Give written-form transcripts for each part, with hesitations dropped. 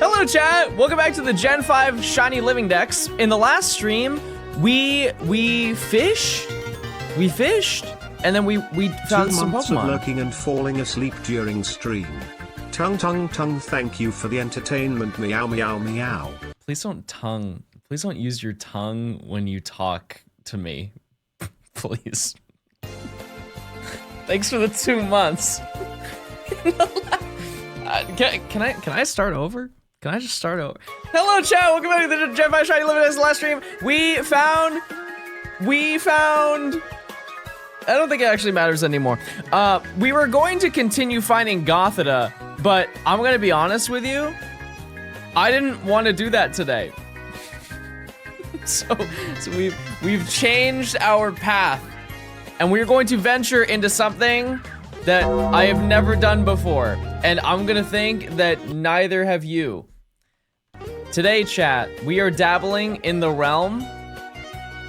Hello chat, welcome back to the Gen 5 Shiny Living Dex. In the last stream, we fished, and then we found some 2 months Pokemon. of lurking and falling asleep during stream. Tongue, thank you for the entertainment, meow, meow, meow. Please don't use your tongue when you talk to me, please. Thanks for the 2 months. Can I start over? Can I just start over? Hello chat, welcome back to the Gen 5 Shiny Living Dex. Last stream, we found, I don't think it actually matters anymore. We were going to continue finding Gothita, but I'm gonna be honest with you, I didn't want to do that today. so we've changed our path, and we're going to venture into something that I have never done before, and I'm gonna think that neither have you. Today, chat, we are dabbling in the realm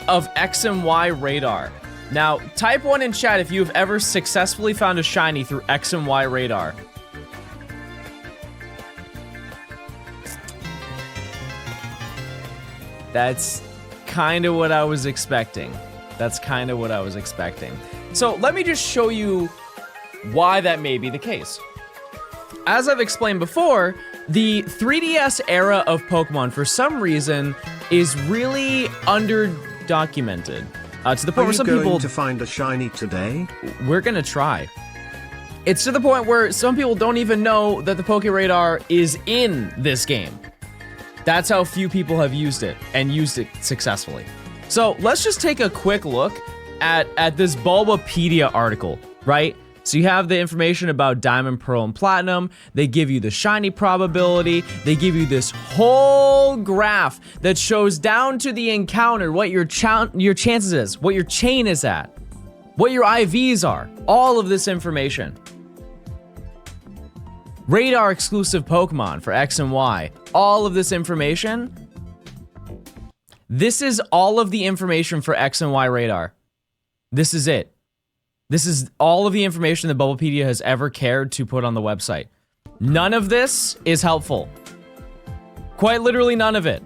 of X and Y radar. Now, type 1 in chat if you've ever successfully found a shiny through X and Y radar. That's kind of what I was expecting. So let me just show you why that may be the case. As I've explained before, the 3DS era of Pokemon, for some reason, is really under-documented. To the point where some people... Are you going to find a shiny today? We're gonna try. It's to the point where some people don't even know that the Poke Radar is in this game. That's how few people have used it, and used it successfully. So let's just take a quick look at this Bulbapedia article, right? So you have the information about Diamond, Pearl, and Platinum. They give you the shiny probability. They give you this whole graph that shows down to the encounter what your chances is, what your chain is at, what your IVs are, all of this information. Radar exclusive Pokemon for X and Y, all of this information. This is all of the information for X and Y radar. This is it. This is all of the information that Bulbapedia has ever cared to put on the website. None of this is helpful. Quite literally none of it.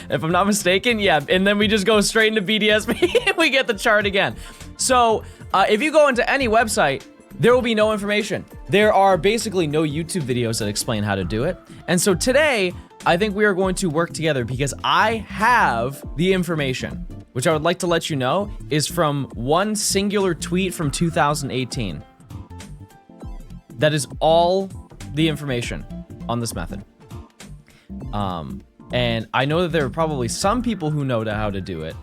If I'm not mistaken, yeah, and then we just go straight into BDSP and we get the chart again. So, if you go into any website, there will be no information. There are basically no YouTube videos that explain how to do it. And so today, I think we are going to work together because I have the information, which I would like to let you know is from one singular tweet from 2018. That is all the information on this method. And I know that there are probably some people who know how to do it,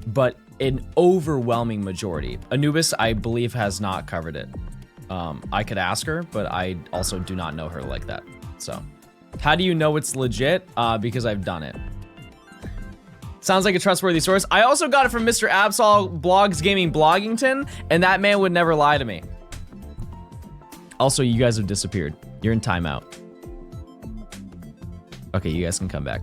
but an overwhelming majority. Anubis, I believe, has not covered it. I could ask her, but I also do not know her like that. So, how do you know it's legit? Because I've done it. Sounds like a trustworthy source. I also got it from Mr. Absol Blogs Gaming Bloggington, and that man would never lie to me. Also, you guys have disappeared. You're in timeout. Okay, you guys can come back.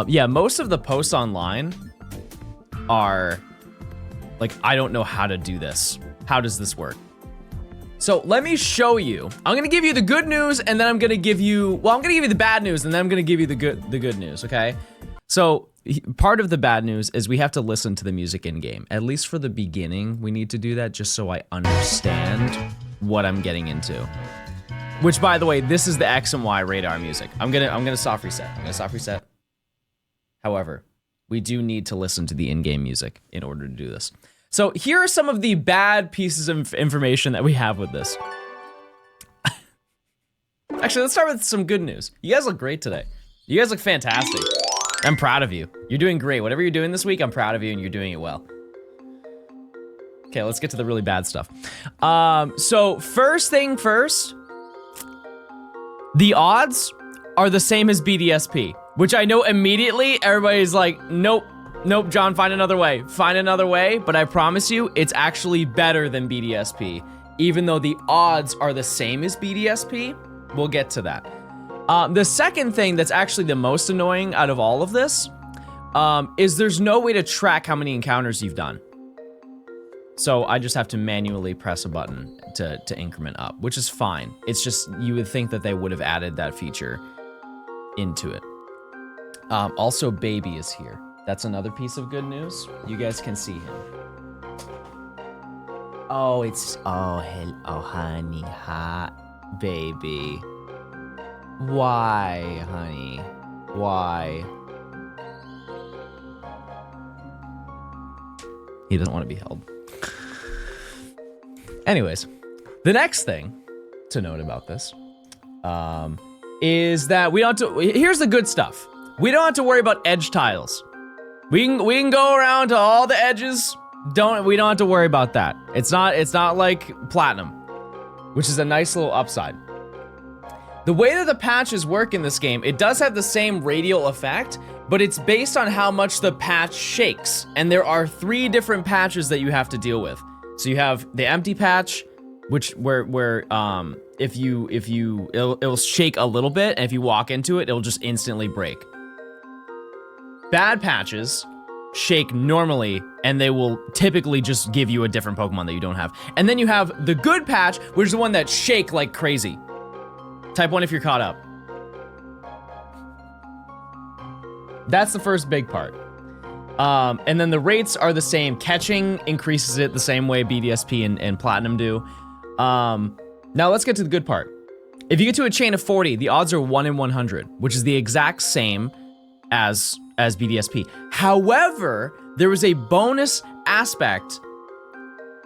Yeah, most of the posts online are like, I don't know how to do this. How does this work? So let me show you. I'm gonna give you the good news, and then I'm gonna give you, well, I'm gonna give you the bad news, and then I'm gonna give you the good news, okay? So part of the bad news is we have to listen to the music in game. At least for the beginning, we need to do that just so I understand what I'm getting into. Which, by the way, this is the X and Y radar music. I'm gonna soft reset. However, we do need to listen to the in-game music in order to do this. So here are some of the bad pieces of information that we have with this. Actually, let's start with some good news. You guys look great today. You guys look fantastic. I'm proud of you. You're doing great. Whatever you're doing this week, I'm proud of you and you're doing it well. Okay, let's get to the really bad stuff. So first thing first, the odds are the same as BDSP, which I know immediately everybody's like, nope, John, find another way, but I promise you, it's actually better than BDSP, even though the odds are the same as BDSP. We'll get to that. The second thing that's actually the most annoying out of all of this, is there's no way to track how many encounters you've done. So I just have to manually press a button to increment up, which is fine. It's just, you would think that they would have added that feature into it. Also, Baby is here. That's another piece of good news. You guys can see him. Oh, honey, hot baby. Why, honey? Why? He doesn't want to be held. Anyways, the next thing to note about this is that we don't have to, here's the good stuff. We don't have to worry about edge tiles. We can go around to all the edges. We don't have to worry about that. It's not like Platinum, which is a nice little upside. The way that the patches work in this game, it does have the same radial effect, but it's based on how much the patch shakes. And there are 3 different patches that you have to deal with. So you have the empty patch, where it'll shake a little bit, and if you walk into it, it'll just instantly break. Bad patches shake normally, and they will typically just give you a different Pokemon that you don't have. And then you have the good patch, which is the one that shake like crazy. Type 1 if you're caught up. That's the first big part. And then the rates are the same. Catching increases it the same way BDSP and Platinum do. Now let's get to the good part. If you get to a chain of 40, the odds are 1 in 100, which is the exact same as BDSP. However, there is a bonus aspect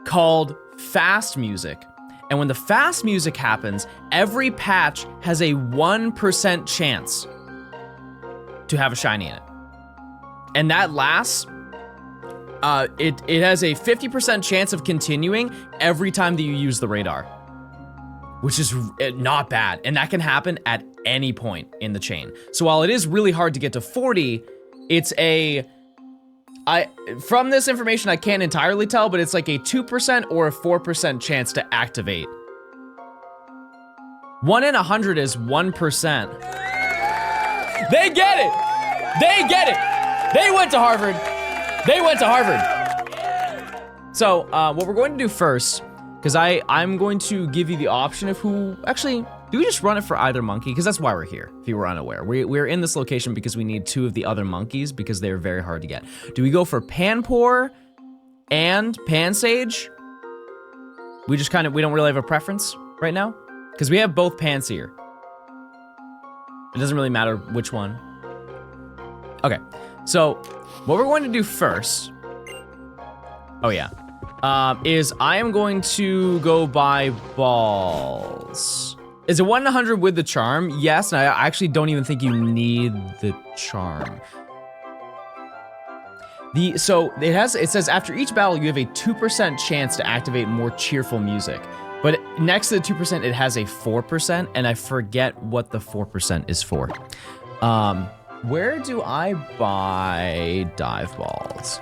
called fast music. And when the fast music happens, every patch has a 1% chance to have a shiny in it. And that lasts, it has a 50% chance of continuing every time that you use the radar, which is not bad. And that can happen at any point in the chain. So while it is really hard to get to 40, it's from this information, I can't entirely tell, but it's like a 2% or a 4% chance to activate. 1 in 100 is 1%. They get it! They get it! They went to Harvard. They went to Harvard. So what we're going to do first, because I'm going to give you the option of who, actually, do we just run it for either monkey? Because that's why we're here, if you were unaware. We're in this location because we need 2 of the other monkeys because they're very hard to get. Do we go for Panpour and Pansage? We don't really have a preference right now? Because we have both Panseer. It doesn't really matter which one. Okay, so what we're going to do first, is I am going to go buy balls. Is it 1 in 100 with the charm? Yes, and I actually don't even think you need the charm. So it says after each battle you have a 2% chance to activate more cheerful music. But next to the 2%, it has a 4%, and I forget what the 4% is for. Where do I buy dive balls?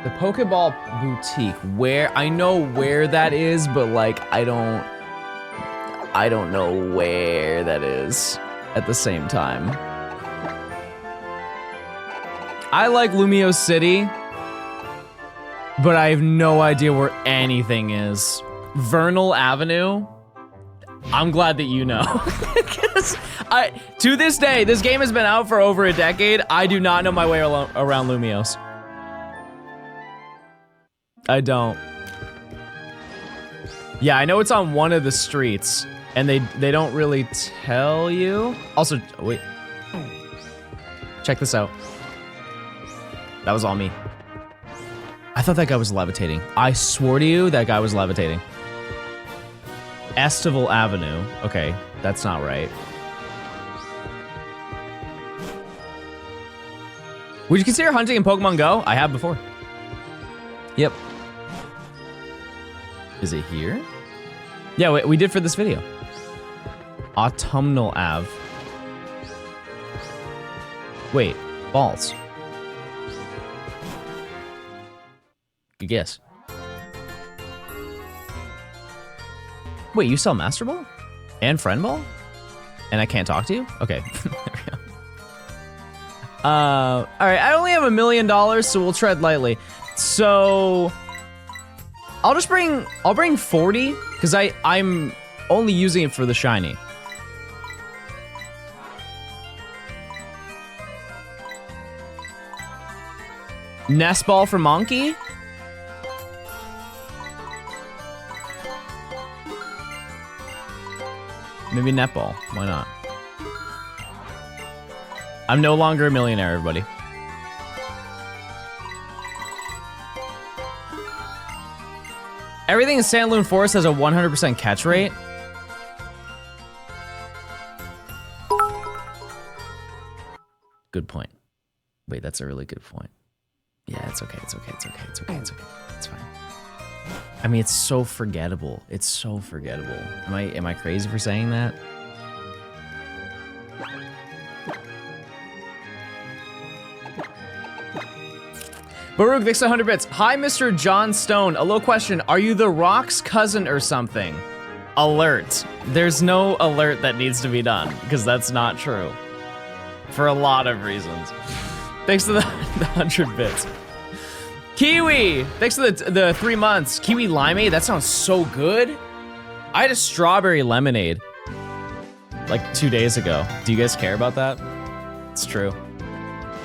The Pokeball Boutique. I know where that is, but like I don't know where that is at the same time. I like Lumio City, but I have no idea where anything is. Vernal Avenue? I'm glad that you know. Because to this day, this game has been out for over a decade. I do not know my way around Lumios. I don't. Yeah, I know it's on one of the streets, and they don't really tell you. Also, wait. Check this out. That was all me. I thought that guy was levitating. I swore to you that guy was levitating. Estival Avenue. Okay, that's not right. Would you consider hunting in Pokemon Go? I have before. Yep. Is it here? Yeah, we did for this video. Autumnal Ave. Wait, balls. Good guess. Wait, you sell Master Ball? And Friend Ball? And I can't talk to you? Okay. All right, I only have $1 million, so we'll tread lightly. So I'll bring 40, because I'm only using it for the shiny. Nest Ball for Monkey? Maybe Netball, why not? I'm no longer a millionaire, everybody. Everything in Sandloon Forest has a 100% catch rate. Good point. Wait, that's a really good point. Yeah, it's okay, it's okay, it's okay, it's okay, it's okay. It's fine. I mean, it's so forgettable. It's so forgettable. Am I crazy for saying that? Baruch, thanks 100 bits. Hi, Mr. Johnstone. A little question. Are you The Rock's cousin or something? Alert. There's no alert that needs to be done, because that's not true. For a lot of reasons. Thanks to the 100 bits. Kiwi, thanks to the 3 months. Kiwi limeade, that sounds so good. I had a strawberry lemonade like 2 days ago. Do you guys care about that? It's true.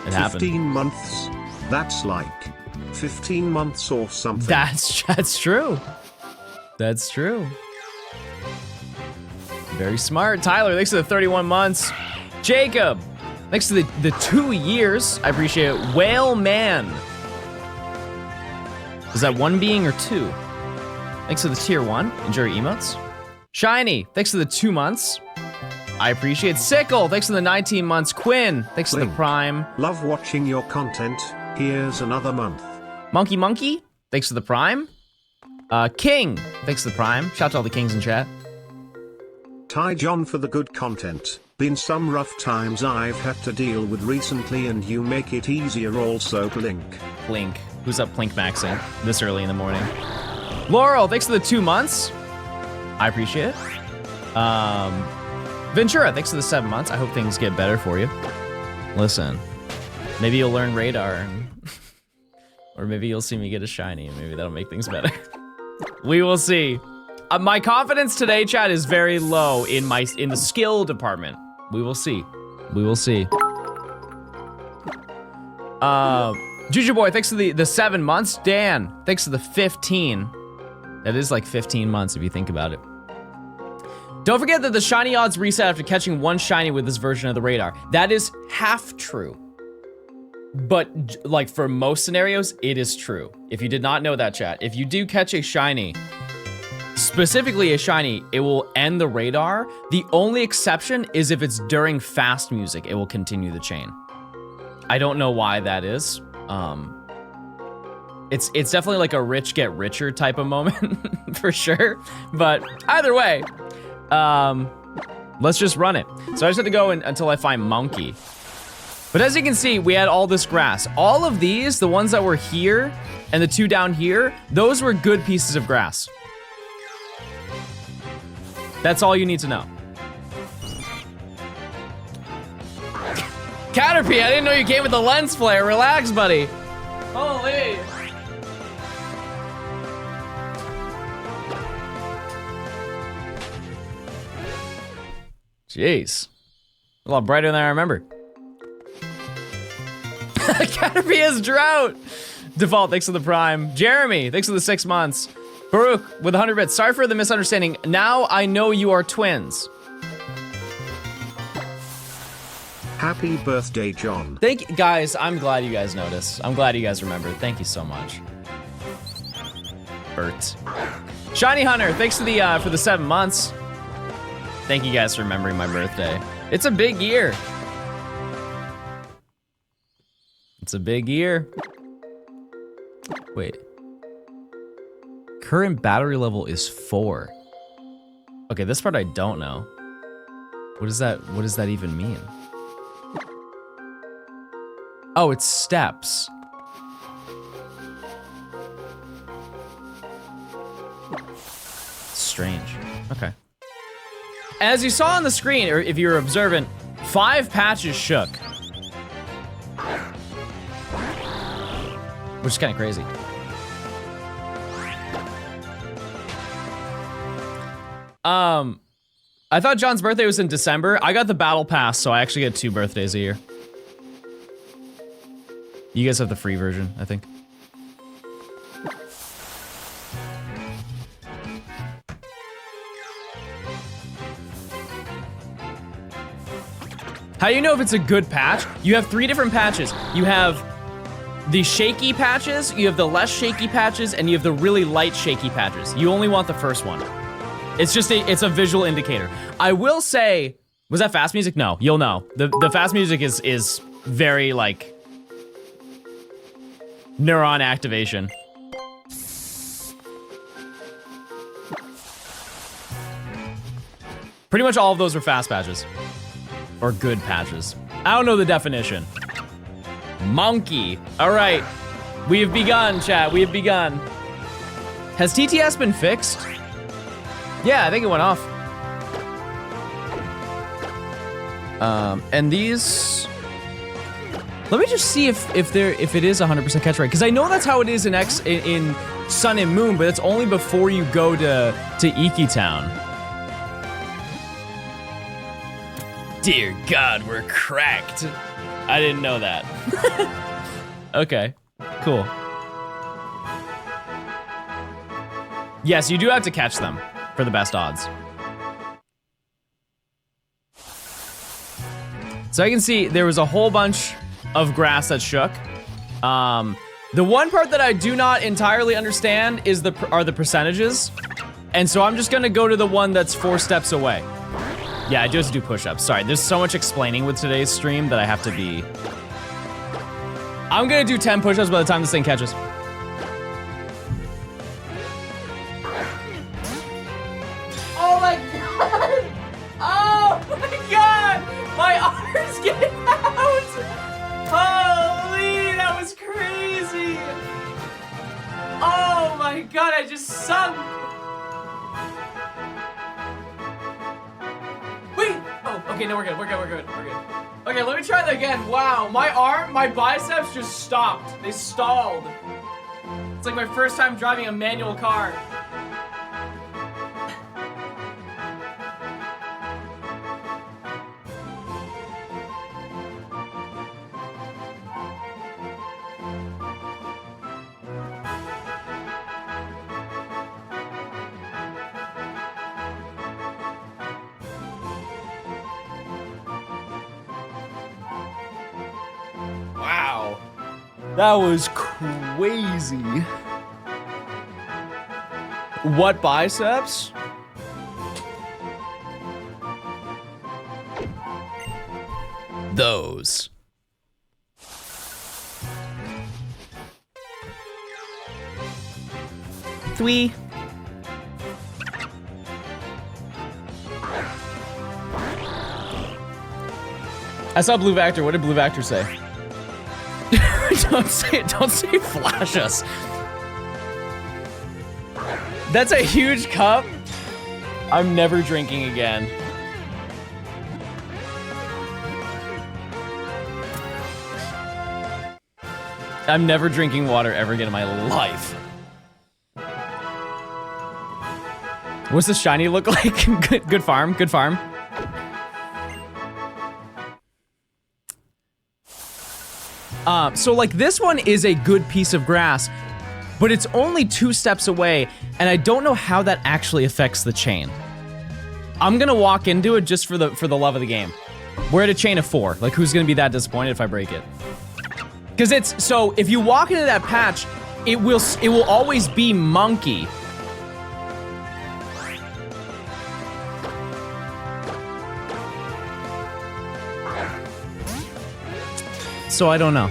It happened. 15 months. That's like 15 months or something. That's true. That's true. Very smart. Tyler, thanks to the 31 months. Jacob, thanks to the 2 years. I appreciate it. Whale Man. Is that 1 being or 2? Thanks to the tier 1. Enjoy your emotes. Shiny, thanks to the 2 months. I appreciate it. Sickle, thanks to the 19 months. Quinn, thanks to the Prime. Love watching your content. Here's another month. Monkey, thanks to the Prime. King, thanks to the Prime. Shout out to all the kings in chat. Ty John for the good content. Been some rough times I've had to deal with recently and you make it easier also. Blink. Blink. Who's up Plink maxing this early in the morning? Laurel, thanks for the 2 months. I appreciate it. Ventura, thanks for the 7 months. I hope things get better for you. Listen, maybe you'll learn radar, or maybe you'll see me get a shiny, and maybe that'll make things better. We will see. My confidence today, chat, is very low in the skill department. We will see. We will see. Juju Boy, thanks for the 7 months. Dan, thanks for the 15. That is like 15 months if you think about it. Don't forget that the shiny odds reset after catching 1 shiny with this version of the radar. That is half true. But like for most scenarios, it is true. If you did not know that, chat, if you do catch a shiny, specifically a shiny, it will end the radar. The only exception is if it's during fast music, it will continue the chain. I don't know why that is. It's definitely like a rich get richer type of moment for sure. But either way, let's just run it. So I just have to go until I find Monkey. But as you can see, we had all this grass. All of these, the ones that were here and the 2 down here, those were good pieces of grass. That's all you need to know. Caterpie, I didn't know you came with the lens flare. Relax, buddy. Holy. Jeez. A lot brighter than I remember. Caterpie has drought. Default, thanks for the Prime. Jeremy, thanks for the 6 months. Baruch with 100 bits. Sorry for the misunderstanding. Now I know you are twins. Happy birthday, John. Thank you, guys. I'm glad you guys noticed. I'm glad you guys remembered. Thank you so much. Bert. Shiny Hunter, thanks for the 7 months. Thank you guys for remembering my birthday. It's a big year. It's a big year. Wait. Current battery level is 4. Okay, this part I don't know. What does that even mean? Oh, it's steps. Strange. Okay. As you saw on the screen, or if you were observant, 5 patches shook. Which is kind of crazy. I thought John's birthday was in December. I got the battle pass, so I actually get 2 birthdays a year. You guys have the free version, I think. How do you know if it's a good patch? You have 3 different patches. You have the shaky patches, you have the less shaky patches, and you have the really light shaky patches. You only want the first one. It's just it's a visual indicator. I will say, was that fast music? No, you'll know. The fast music is very like neuron activation. Pretty much all of those were fast patches. Or good patches. I don't know the definition. Monkey. All right. We have begun, chat. We have begun. Has TTS been fixed? Yeah, I think it went off. And these... Let me just see if it is 100% catch rate, because I know that's how it is in Sun and Moon, but it's only before you go to Iki Town. Dear God, we're cracked. I didn't know that. Okay, cool. Yes, you do have to catch them for the best odds. So I can see there was a whole bunch of grass that shook. The one part that I do not entirely understand is are the percentages. And so I'm just gonna go to the one that's 4 steps away. Yeah, I do have to do push-ups. Sorry, there's so much explaining with today's stream that I have to be... I'm gonna do 10 push-ups by the time this thing catches. Oh my God! Oh my God! My arms get out! Holy, that was crazy! Oh my God, I just sunk! Wait! Oh, okay, no, we're good. Okay, let me try that again. Wow, my biceps just stopped. They stalled. It's like my first time driving a manual car. Wow. That was crazy. What biceps? Those. Three. I saw Blue Vector. What did Blue Vector say? Don't say flash us. That's a huge cup. I'm never drinking again. I'm never drinking water ever again in my life. What's this shiny look like? Good farm, good farm. So like this one is a good piece of grass, but it's only 2 steps away, and I don't know how that actually affects the chain. I'm gonna walk into it just for the love of the game. We're at a chain of 4. Like, who's gonna be that disappointed if I break it? Because it's, so if you walk into that patch, it will always be monkey. So I don't know.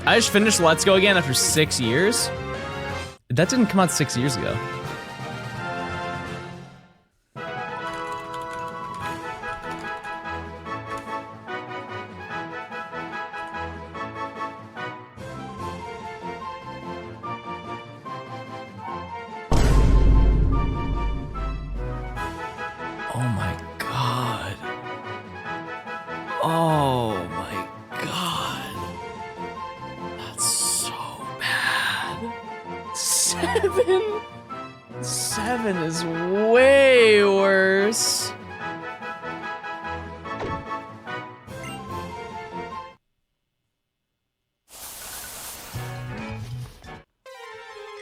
I just finished Let's Go again after 6 years. That didn't come out 6 years ago. 7 is way worse.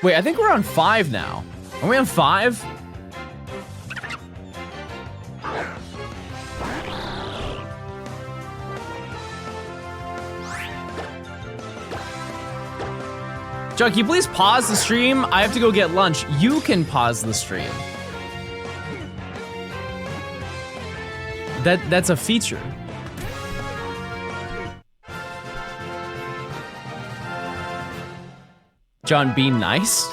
Wait, I think we're on 5 now. Are we on 5? John, can you please pause the stream? I have to go get lunch. You can pause the stream. That's a feature. John, be nice.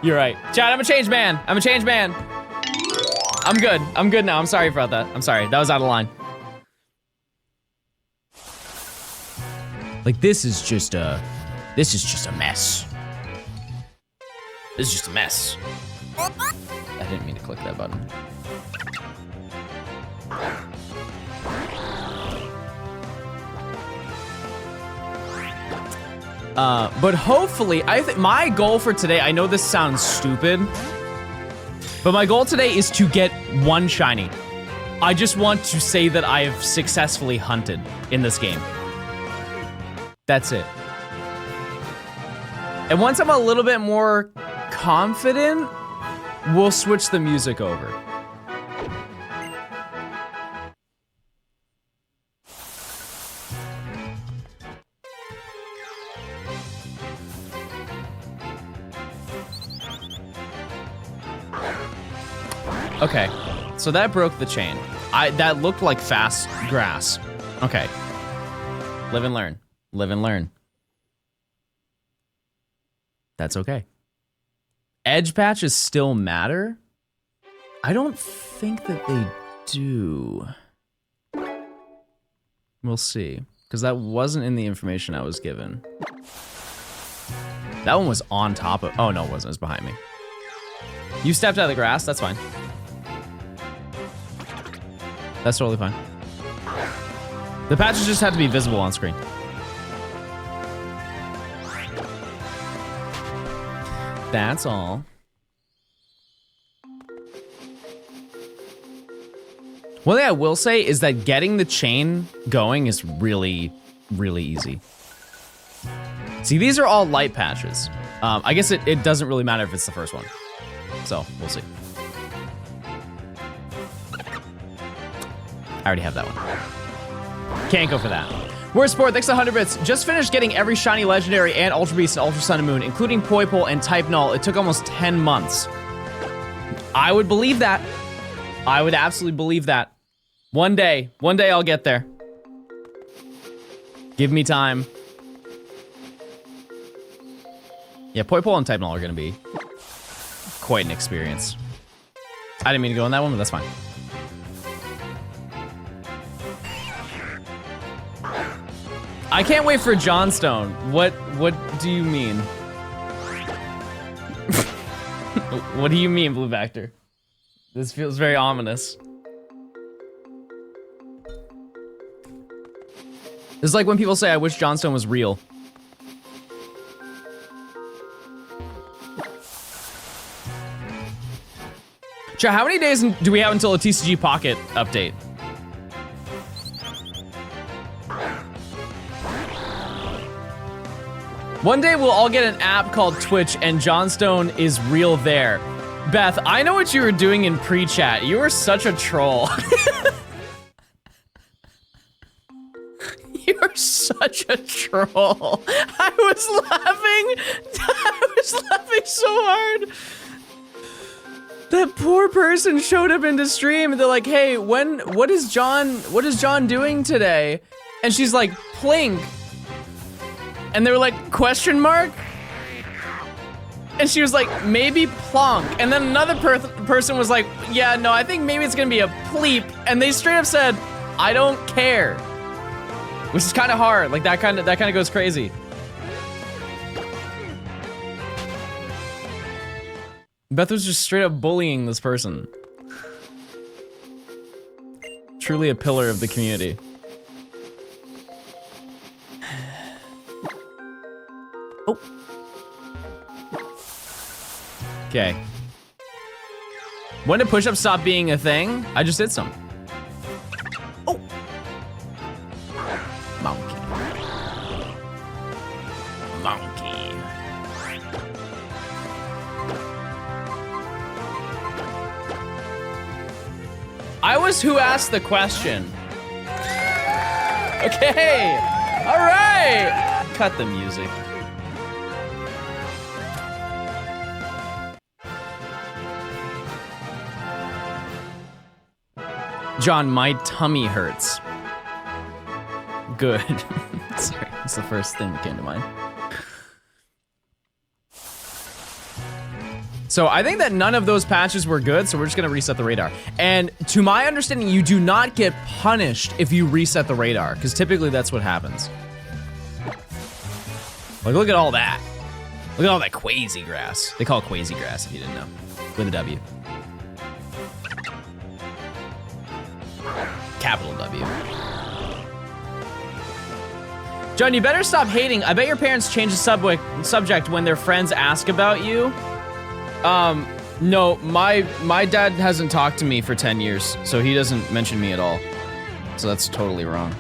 You're right. Chad, I'm a changed man. I'm a changed man. I'm good. I'm good now. I'm sorry about that. I'm sorry. That was out of line. Like, this is just a mess. This is just a mess. I didn't mean to click that button. But hopefully, I think my goal for today, I know this sounds stupid, but my goal today is to get 1 shiny. I just want to say that I have successfully hunted in this game. That's it. And once I'm a little bit more confident, we'll switch the music over. Okay, so that broke the chain. That looked like fast grass. Okay. Live and learn. Live and learn. That's okay. Edge patches still matter? I don't think that they do. We'll see. Because that wasn't in the information I was given. That one was on top of... Oh, no, it wasn't. It was behind me. You stepped out of the grass. That's fine. That's totally fine. The patches just have to be visible on screen. That's all. One thing I will say is that getting the chain going is really, really easy. See, these are all light patches. I guess it doesn't really matter if it's the first one. So, we'll see. I already have that one. Can't go for that. Where's Sport? Thanks 100 bits. Just finished getting every shiny legendary and Ultra Beast and Ultra Sun and Moon, including Poipole and Type Null. It took almost 10 months. I would believe that. I would absolutely believe that. One day I'll get there. Give me time. Yeah, Poipole and Type Null are gonna be quite an experience. I didn't mean to go on that one, but that's fine. I can't wait for Johnstone. What do you mean? What do you mean, Blue Vector? This feels very ominous. It's like when people say, I wish Johnstone was real. Chat, how many days do we have until a TCG Pocket update? One day we'll all get an app called Twitch and Johnstone is real there. Beth, I know what you were doing in pre-chat. You were such a troll. You were such a troll. I was laughing so hard. That poor person showed up into stream and they're like, hey, what is John doing today? And she's like, Plink. And they were like, question mark? And she was like, maybe plonk. And then another person was like, yeah, no, I think maybe it's gonna be a pleep. And they straight up said, I don't care. Which is kind of hard. Like that kind of goes crazy. Beth was just straight up bullying this person. Truly a pillar of the community. Oh. Okay. When did push-ups stop being a thing? I just did some. Oh. Monkey. Monkey. I was who asked the question. Okay. All right. Cut the music. John, my tummy hurts. Good. Sorry, that's the first thing that came to mind. So I think that none of those patches were good, so we're just gonna reset the radar. And to my understanding, you do not get punished if you reset the radar, because typically that's what happens. Like, look at all that. Look at all that quasi grass. They call it quasi grass if you didn't know. With a W. Capital W. John, you better stop hating. I bet your parents change the subject when their friends ask about you. No, my dad hasn't talked to me for 10 years, so he doesn't mention me at all. So that's totally wrong.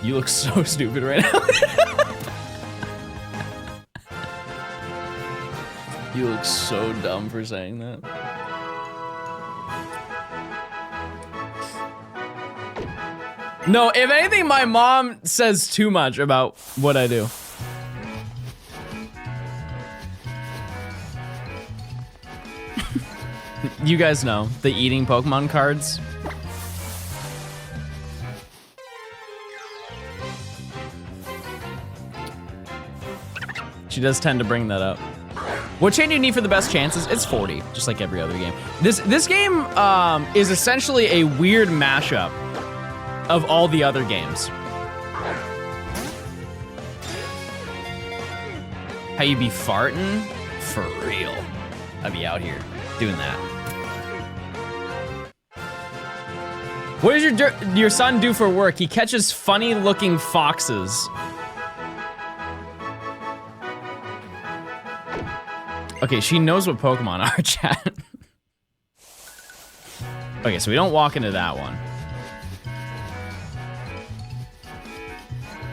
You look so stupid right now. You look so dumb for saying that. No, if anything, my mom says too much about what I do. You guys know, the eating Pokemon cards. She does tend to bring that up. What chain do you need for the best chances? It's 40, just like every other game. This game is essentially a weird mashup of all the other games. How you be farting? For real. I'd be out here doing that. What does your son do for work? He catches funny looking foxes. Okay, she knows what Pokemon are, chat. Okay, so we don't walk into that one.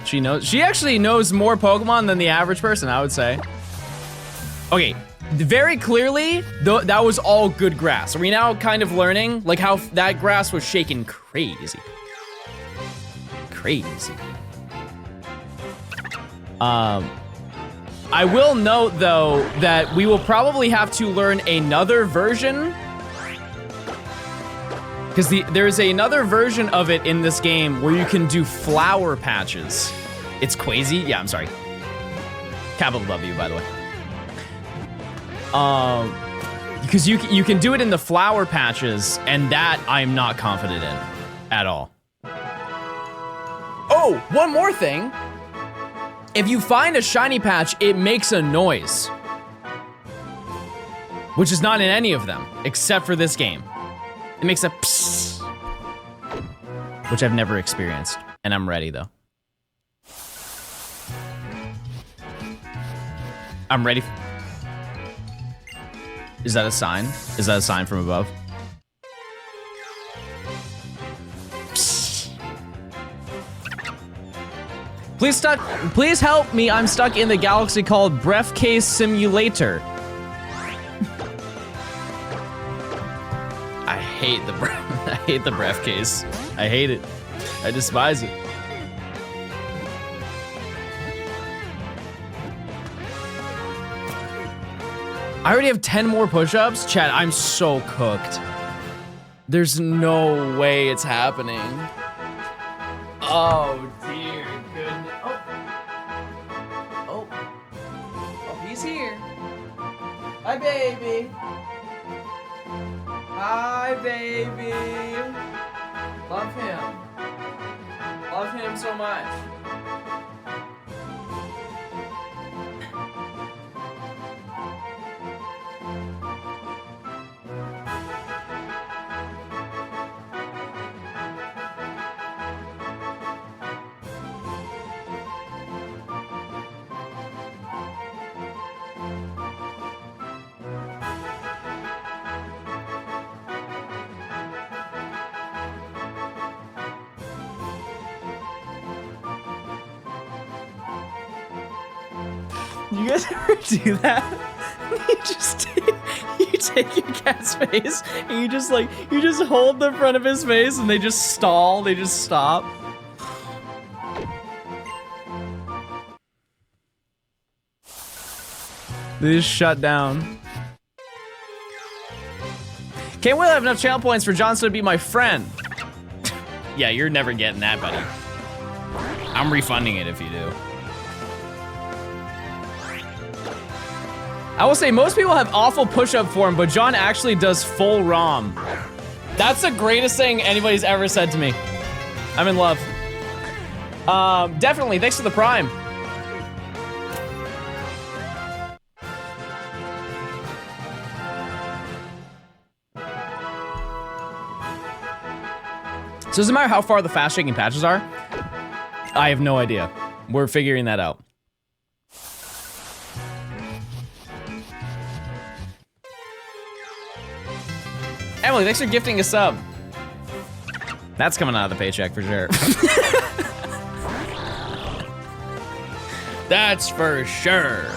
She actually knows more Pokemon than the average person, I would say. Okay, very clearly, that was all good grass. Are we now kind of learning, like, how that grass was shaking crazy? Crazy. I will note, though, that we will probably have to learn another version. Because there is another version of it in this game where you can do flower patches. It's Quasi? Yeah, I'm sorry. Capital W, by the way. Because you can do it in the flower patches, and that I'm not confident in at all. Oh, one more thing. If you find a shiny patch, it makes a noise. Which is not in any of them, except for this game. It makes a psst. Which I've never experienced, and I'm ready though. I'm ready. Is that a sign? Is that a sign from above? Please help me. I'm stuck in the galaxy called Briefcase Simulator. I hate the briefcase. I hate it. I despise it. I already have 10 more push-ups. Chat, I'm so cooked. There's no way it's happening. Oh dear goodness. Oh, he's here. Hi, baby. Hi, baby. Love him. Love him so much. You guys ever do that? You take your cat's face and you just hold the front of his face and they just stall, they just stop. They just shut down. Can't wait to have enough channel points for Johnstone to be my friend. Yeah, you're never getting that, buddy. I'm refunding it if you do. I will say most people have awful push-up form, but John actually does full ROM. That's the greatest thing anybody's ever said to me. I'm in love. Definitely, thanks for the Prime. So does it matter how far the fast shaking patches are? I have no idea. We're figuring that out. Emily, thanks for gifting a sub. That's coming out of the paycheck for sure. That's for sure.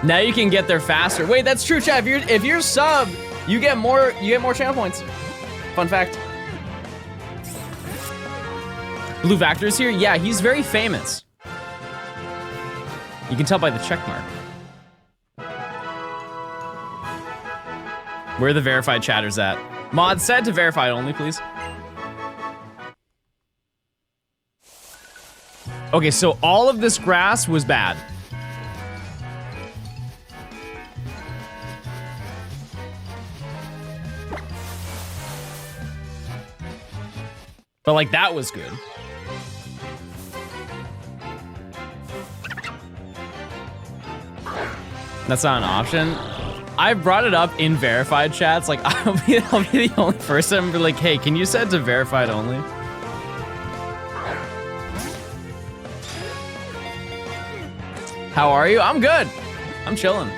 Now you can get there faster. Wait, that's true, chat. If you're sub, you get more channel points. Fun fact. Blue Vector is here? Yeah, he's very famous. You can tell by the check mark. Where are the verified chatters at? Mod, set to verified only, please. Okay, so all of this grass was bad. But like, that was good. That's not an option. I've brought it up in verified chats. Like, I'll be the only person to be like, hey, can you set it to verified only? How are you? I'm good. I'm chilling.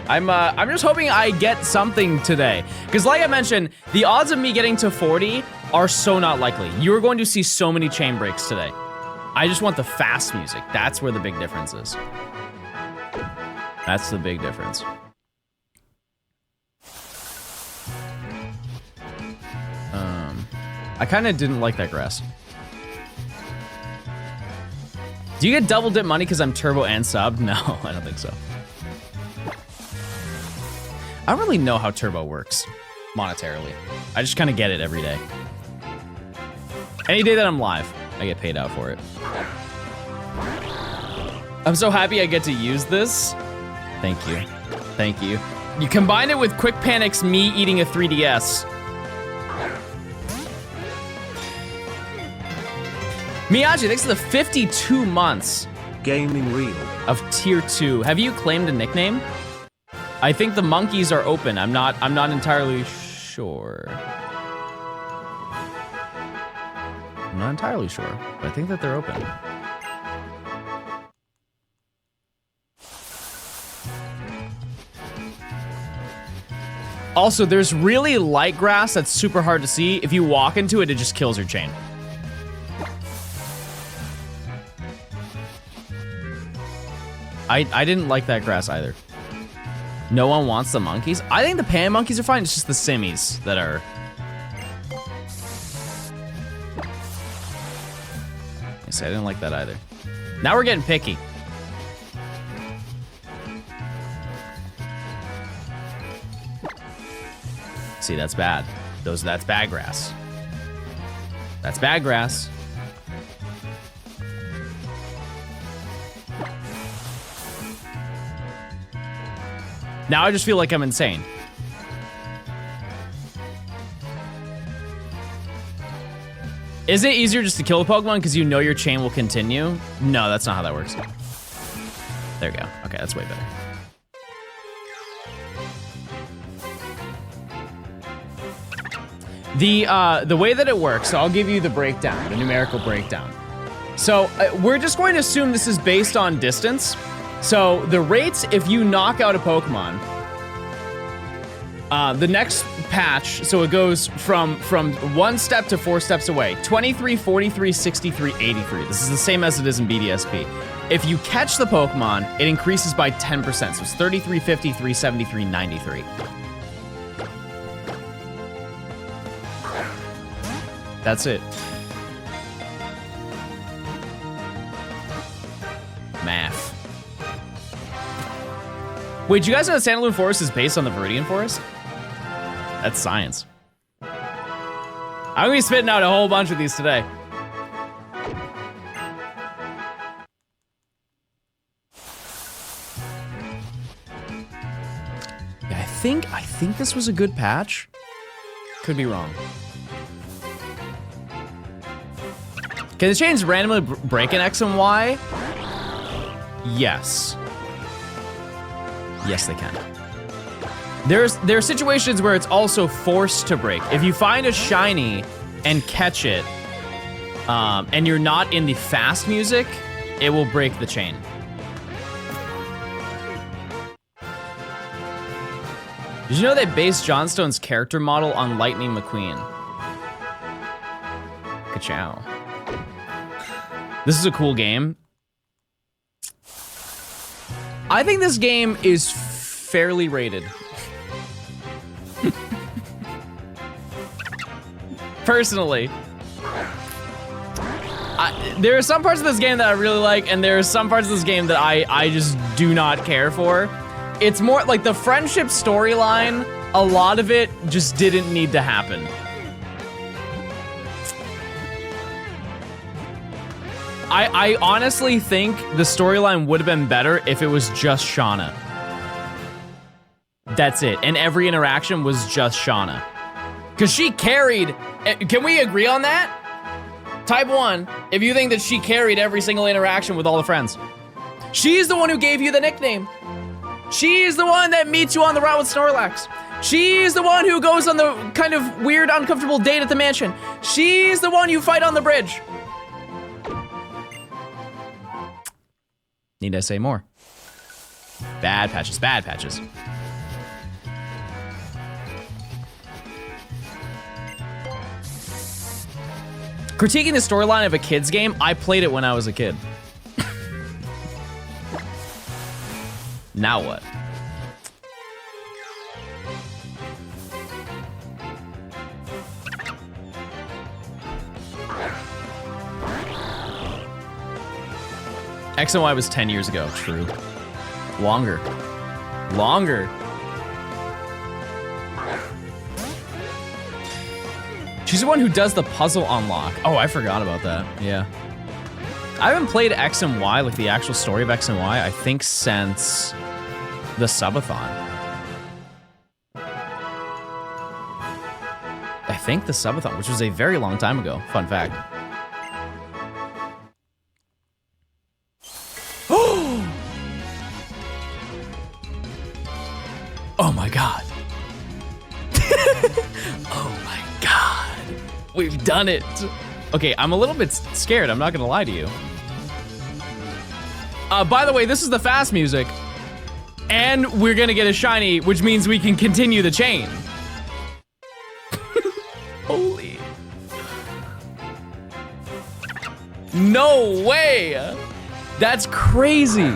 I'm just hoping I get something today. Because like I mentioned, the odds of me getting to 40 are so not likely. You are going to see so many chain breaks today. I just want the fast music. That's where the big difference is. That's the big difference. I kind of didn't like that grass. Do you get double dip money because I'm turbo and sub? No, I don't think so. I don't really know how turbo works monetarily. I just kind of get it every day. Any day that I'm live, I get paid out for it. I'm so happy I get to use this. Thank you. Thank you. You combine it with Quick Panic's me eating a 3DS. Miyaji, thanks for the 52 months. Gaming Real. Of tier 2. Have you claimed a nickname? I think the monkeys are open. I'm not entirely sure. I'm not entirely sure, but I think that they're open. Also, there's really light grass that's super hard to see. If you walk into it, it just kills your chain. I didn't like that grass either. No one wants the monkeys. I think the pan monkeys are fine. It's just the simmies that are. I didn't like that either. Now we're getting picky. See, that's bad. That's bad grass. That's bad grass. Now I just feel like I'm insane. Is it easier just to kill a Pokemon because you know your chain will continue? No, that's not how that works. There we go. Okay, that's way better. The way that it works, so I'll give you the breakdown, the numerical breakdown. So we're just going to assume this is based on distance. So the rates, if you knock out a Pokemon, The next patch, so it goes from 1 step to 4 steps away. 23, 43, 63, 83. This is the same as it is in BDSP. If you catch the Pokemon, it increases by 10%. So it's 33, 53, 73, 93. That's it. Math. Wait, do you guys know that Sandalwood Forest is based on the Viridian Forest? That's science. I'm gonna be spitting out a whole bunch of these today. Yeah, I think this was a good patch. Could be wrong. Can the chains randomly break in X and Y? Yes. Yes, they can. There are situations where it's also forced to break. If you find a shiny and catch it, and you're not in the fast music, it will break the chain. Did you know they based Johnstone's character model on Lightning McQueen? Ka-chow. This is a cool game. I think this game is fairly rated. Personally. There are some parts of this game that I really like, and there are some parts of this game that I just do not care for. It's more like the friendship storyline, a lot of it just didn't need to happen. I honestly think the storyline would have been better if it was just Shauna. That's it. And every interaction was just Shauna. Because she carried... Can we agree on that? Type 1, if you think that she carried every single interaction with all the friends. She's the one who gave you the nickname. She's the one that meets you on the route with Snorlax. She's the one who goes on the kind of weird, uncomfortable date at the mansion. She's the one you fight on the bridge. Need I say more? Bad patches, bad patches. Critiquing the storyline of a kid's game, I played it when I was a kid. Now what? X and Y was 10 years ago, true. Longer. Longer. She's the one who does the puzzle unlock. Oh, I forgot about that, yeah. I haven't played X and Y, like the actual story of X and Y, I think since the subathon. I think the subathon, which was a very long time ago, fun fact. Oh my god. Oh my god. We've done it. Okay, I'm a little bit scared, I'm not gonna lie to you. By the way, this is the fast music. And we're gonna get a shiny, which means we can continue the chain. Holy. No way. That's crazy.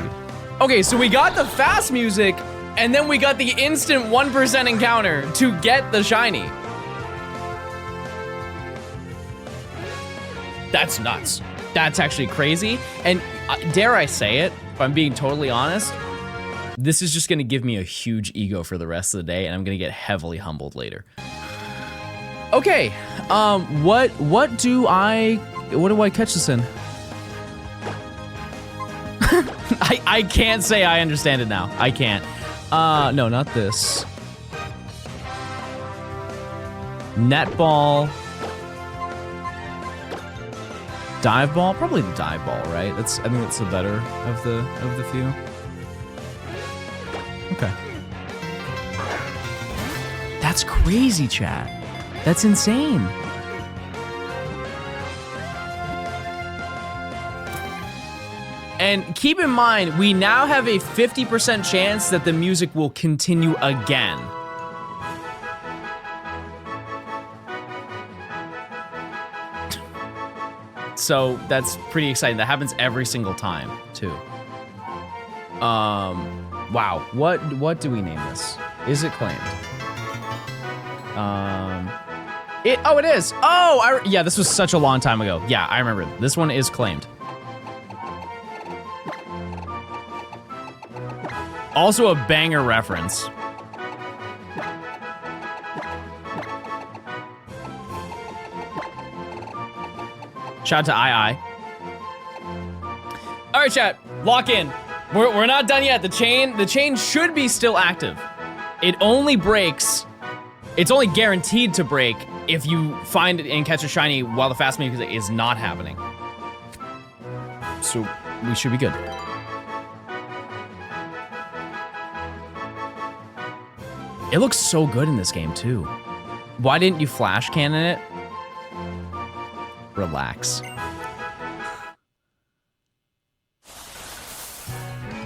Okay, so we got the fast music, and then we got the instant 1% encounter to get the shiny. That's nuts. That's actually crazy. And dare I say it, if I'm being totally honest, this is just gonna give me a huge ego for the rest of the day, and I'm gonna get heavily humbled later. Okay, what do I catch this in? I can't say I understand it now. I can't. No, not this. Netball. Dive ball? Probably the dive ball, right? I think that's the better of the few. Okay. That's crazy, chat. That's insane. And keep in mind, we now have a 50% chance that the music will continue again. So that's pretty exciting. That happens every single time, too. Wow. What do we name this? Is it claimed? It is. Oh, yeah, this was such a long time ago. Yeah, I remember. This one is claimed. Also a banger reference. Shout out to II. All right, chat, lock in. We're not done yet. The chain should be still active. It only breaks. It's only guaranteed to break if you find it and catch a shiny while the fast music is not happening. So we should be good. It looks so good in this game too. Why didn't you flash cannon it? Relax.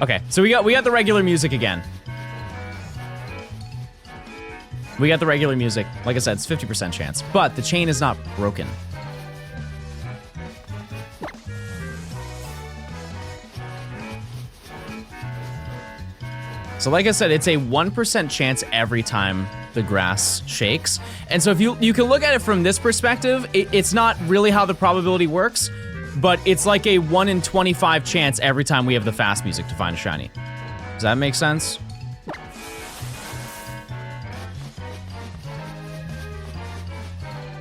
Okay, so we got the regular music again. We got the regular music. Like I said, it's 50% chance, but the chain is not broken. So like I said, it's a 1% chance every time the grass shakes. And so if you can look at it from this perspective, it's not really how the probability works, but it's like a 1 in 25 chance every time we have the fast music to find a shiny. Does that make sense?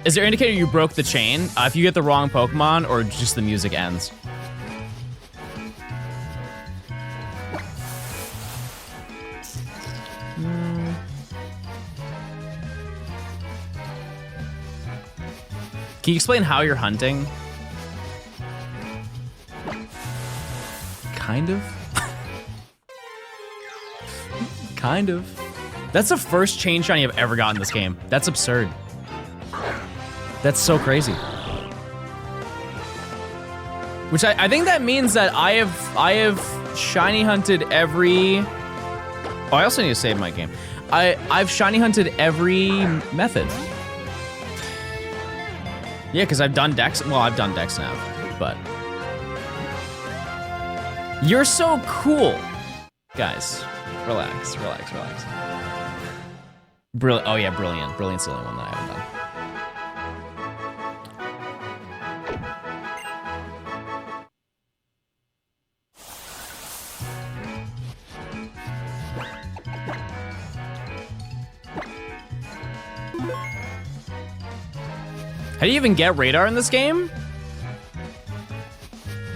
Is there indicator you broke the chain? If you get the wrong Pokemon or just the music ends? Can you explain how you're hunting? Kind of. Kind of. That's the first chain shiny I've ever gotten in this game. That's absurd. That's so crazy. Which I think that means that I have shiny hunted every... Oh, I also need to save my game. I've shiny hunted every method. Yeah, because I've done Dex. Well, I've done Dex now, but you're so cool, guys. Relax, relax, relax. Brilliant. Oh yeah, brilliant. Brilliant's the only one that I haven't done. How do you even get radar in this game?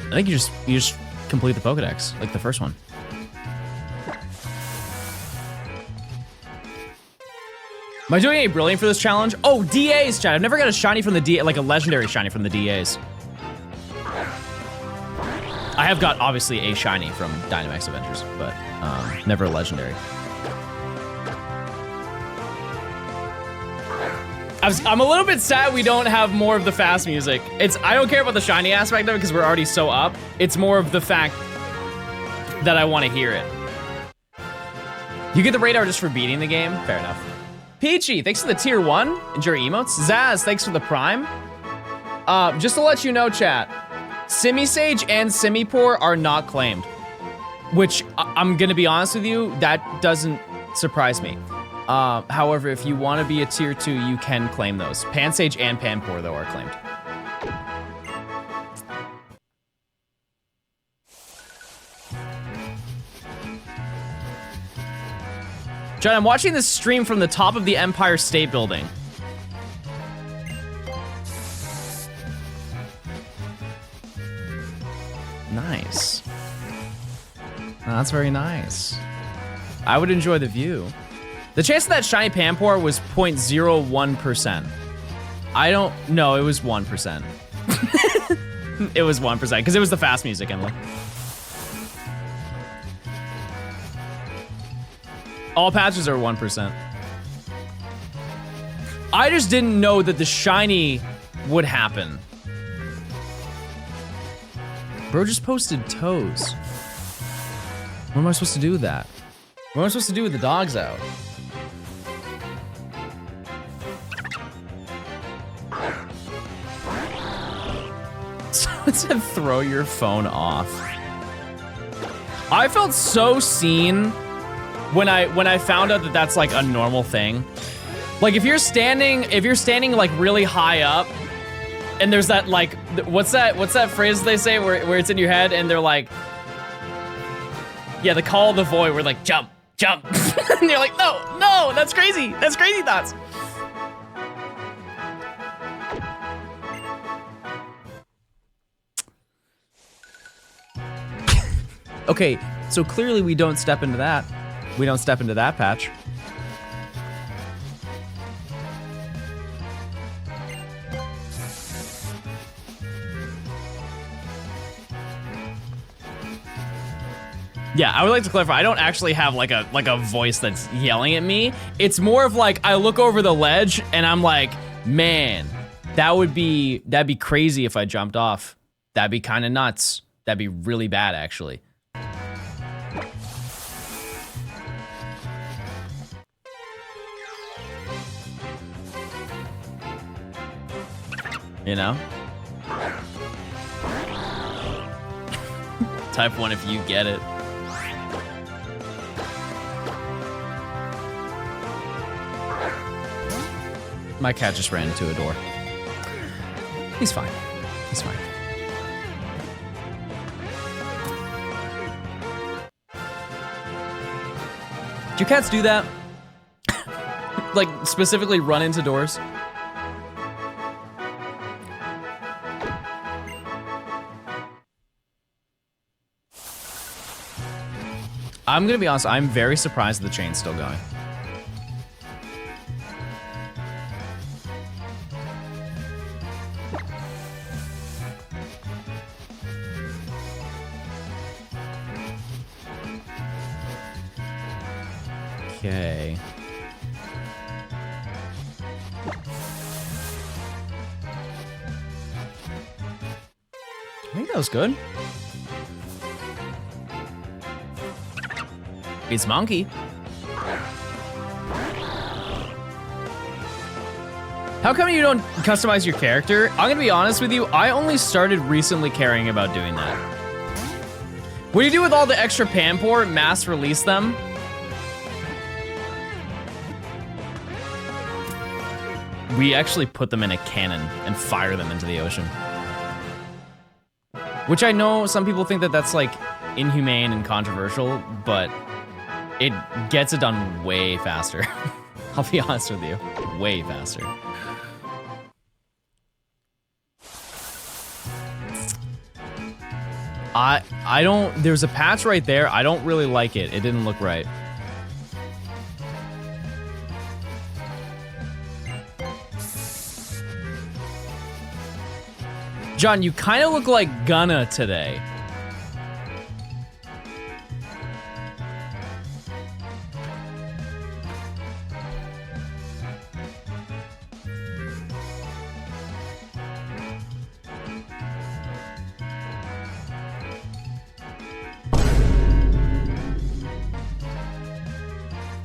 I think you just complete the Pokedex, like the first one. Am I doing any brilliant for this challenge? Oh, DAs, chat. I've never got a shiny from the DA, like a legendary shiny from the DAs. I have got obviously a shiny from Dynamax Adventures, but never a legendary. I'm a little bit sad we don't have more of the fast music. I don't care about the shiny aspect of it because we're already so up. It's more of the fact that I want to hear it. You get the radar just for beating the game? Fair enough. Peachy, thanks for the tier 1. Enjoy your emotes. Zaz, thanks for the prime. Just to let you know, chat, Simisage and Simipour are not claimed. Which, I'm gonna be honest with you, that doesn't surprise me. However, if you want to be a tier 2, you can claim those. Pansage and Panpour, though, are claimed. John, I'm watching this stream from the top of the Empire State Building. Nice. Oh, that's very nice. I would enjoy the view. The chance of that shiny Panpour was 0.01%. I don't know, it was 1%. It was 1%, because it was the fast music, Emily. All patches are 1%. I just didn't know that the shiny would happen. Bro just posted toes. What am I supposed to do with that? What am I supposed to do with the dogs out? It said throw your phone off. I felt so seen when I found out that that's like a normal thing. Like if you're standing like really high up and there's that like, what's that phrase they say where it's in your head and they're like, yeah, the call of the void where like jump, jump. And you're like, no, that's crazy. That's crazy thoughts. Okay, so clearly we don't step into that. We don't step into that patch. Yeah, I would like to clarify, I don't actually have like a voice that's yelling at me. It's more of like, I look over the ledge and I'm like, man, that'd be crazy if I jumped off. That'd be kind of nuts. That'd be really bad, actually. You know? Type 1 if you get it. My cat just ran into a door. He's fine. He's fine. Do your cats do that? Like, specifically run into doors? I'm gonna be honest, I'm very surprised the chain's still going. Okay. I think that was good. It's monkey. How come you don't customize your character? I'm gonna be honest with you, I only started recently caring about doing that. What do you do with all the extra Pampor? Mass release them? We actually put them in a cannon and fire them into the ocean. Which I know some people think that that's like inhumane and controversial, but it gets it done way faster. I'll be honest with you, way faster. I don't, there's a patch right there. I don't really like it. It didn't look right. John, you kind of look like Gunna today.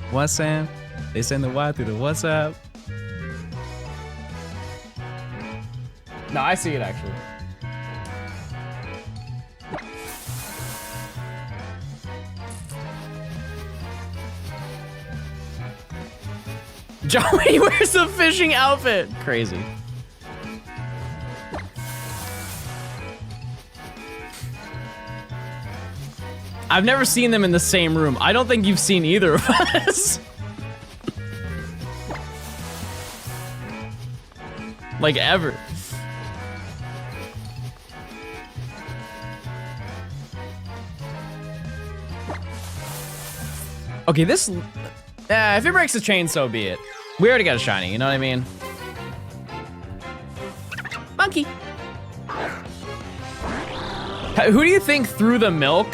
What, Sam? They send the Y through the WhatsApp. No, I see it actually. Joey wears a fishing outfit. Crazy. I've never seen them in the same room. I don't think you've seen either of us. Like ever. Okay, this... if it breaks the chain, so be it. We already got a shiny, you know what I mean? Monkey. Who do you think threw the milk?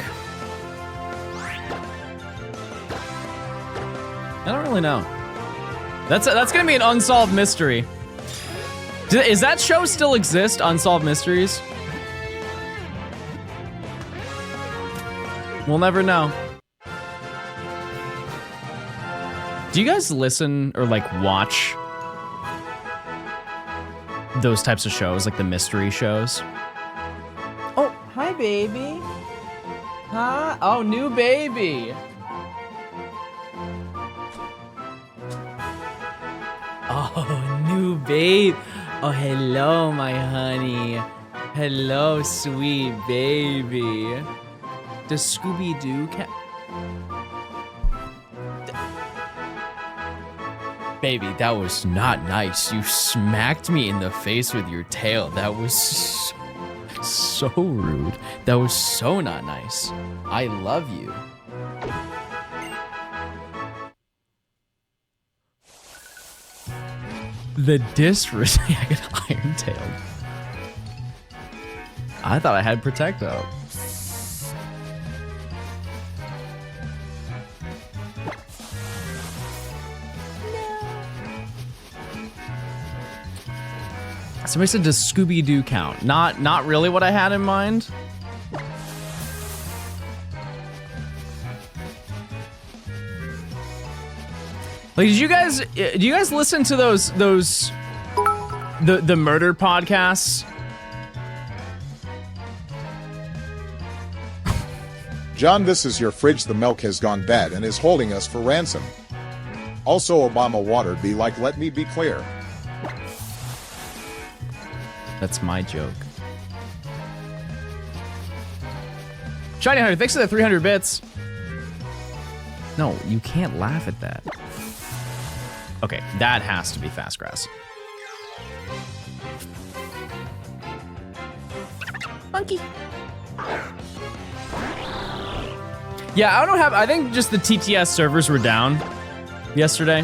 I don't really know. That's gonna be an unsolved mystery. Is that show still exist, Unsolved Mysteries? We'll never know. Do you guys listen or like watch those types of shows, like the mystery shows? Hi, baby. Huh? Oh, new baby. Oh, new babe. Oh, hello, my honey. Hello, sweet baby. Does Scooby-Doo Baby, that was not nice. You smacked me in the face with your tail. That was so rude. That was so not nice. I love you. The disrespect Iron Tail. I thought I had Protect up. Somebody said, does Scooby-Doo count? Not really what I had in mind. Like, do you guys listen to the murder podcasts? John, this is your fridge. The milk has gone bad and is holding us for ransom. Also, Obama water be like, let me be clear. That's my joke. Shiny Hunter, thanks for the 300 bits. No, you can't laugh at that. Okay, that has to be fast grass. Monkey. Yeah, I don't have, I think just the TTS servers were down yesterday.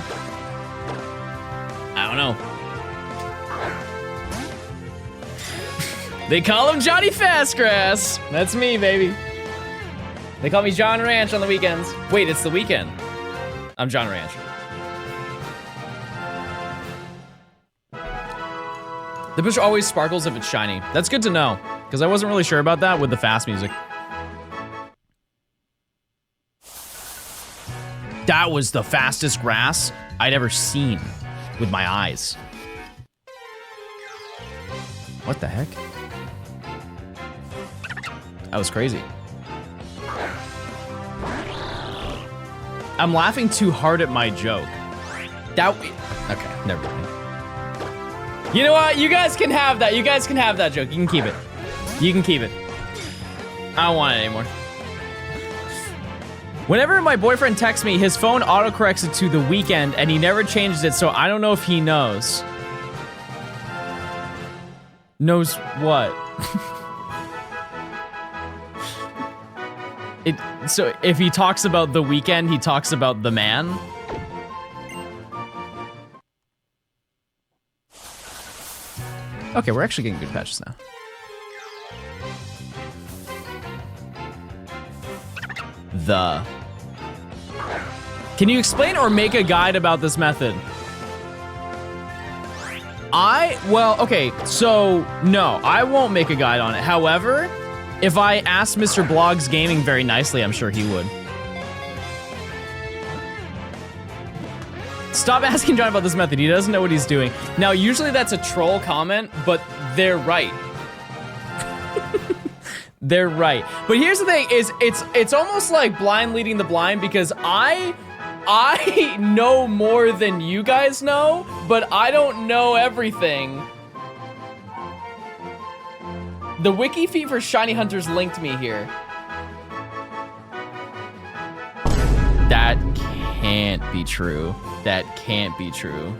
I don't know. They call him Johnny Fastgrass. That's me, baby. They call me John Ranch on the weekends. Wait, it's the weekend. I'm John Ranch. The picture always sparkles if it's shiny. That's good to know, because I wasn't really sure about that with the fast music. That was the fastest grass I'd ever seen with my eyes. What the heck? That was crazy. I'm laughing too hard at my joke. Okay, never mind. You know what? You guys can have that. You guys can have that joke. You can keep it. You can keep it. I don't want it anymore. Whenever my boyfriend texts me, his phone autocorrects it to the weekend and he never changes it, so I don't know if he knows. Knows what? So if he talks about the weekend, he talks about the man? Okay, we're actually getting good patches now. Can you explain or make a guide about this method? Well, okay, so no, I won't make a guide on it. However, if I asked Mr. Blogs Gaming very nicely, I'm sure he would. Stop asking John about this method. He doesn't know what he's doing. Now, usually that's a troll comment, but they're right. They're right. But here's the thing: is it's almost like blind leading the blind, because I know more than you guys know, but I don't know everything. The wiki feed for Shiny Hunters linked me here. That can't be true. That can't be true.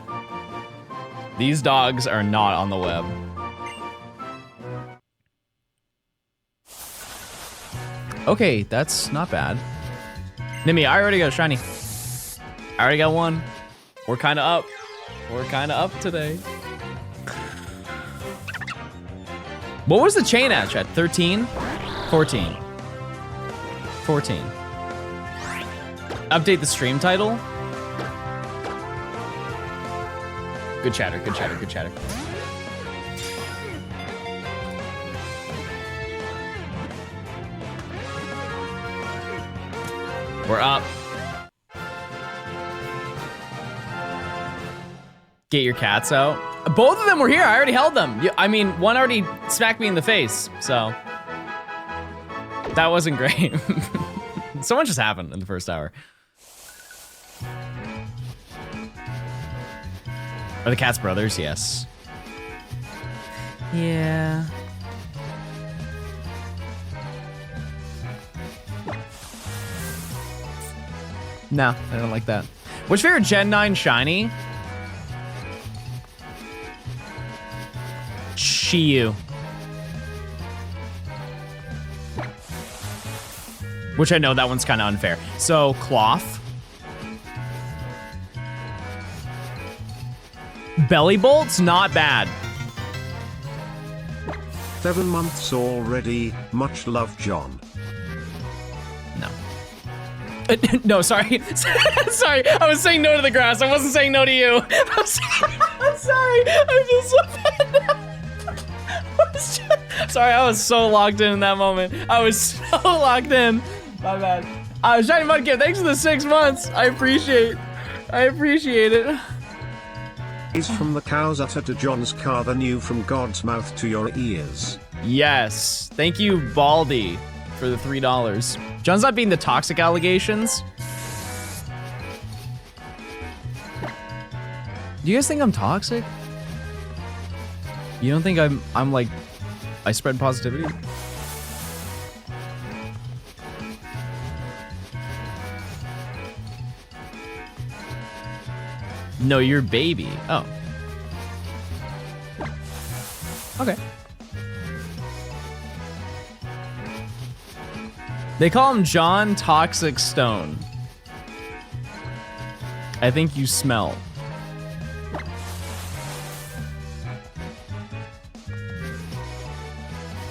These dogs are not on the web. Okay, that's not bad. Nimi, I already got a shiny. I already got one. We're kind of up. We're kind of up today. What was the chain at, chat? 13? 14. 14. Update the stream title. Good chatter, good chatter, good chatter. We're up. Get your cats out. Both of them were here. I already held them. I mean, one already smacked me in the face, so. That wasn't great. So much just happened in the first hour. Are the cats brothers? Yes. Yeah. No, I don't like that. What's your favorite Gen 9 shiny? Chiyu. Which I know that one's kind of unfair. So, cloth. Belly bolts, not bad. 7 months already. Much love, John. No. No, sorry. Sorry, I was saying no to the grass. I wasn't saying no to you. I'm sorry. I feel so bad now. Sorry, I was so locked in that moment. I was so locked in. My bad. Shiny Mudkip, thanks for the 6 months. I appreciate it. Is from the cows utter to John's car the new from God's mouth to your ears. Yes. Thank you, Baldy, for the $3. John's not being the toxic allegations. Do you guys think I'm toxic? You don't think I'm like, I spread positivity? No, you're baby. Oh. Okay. They call him John Toxic Stone. I think you smell.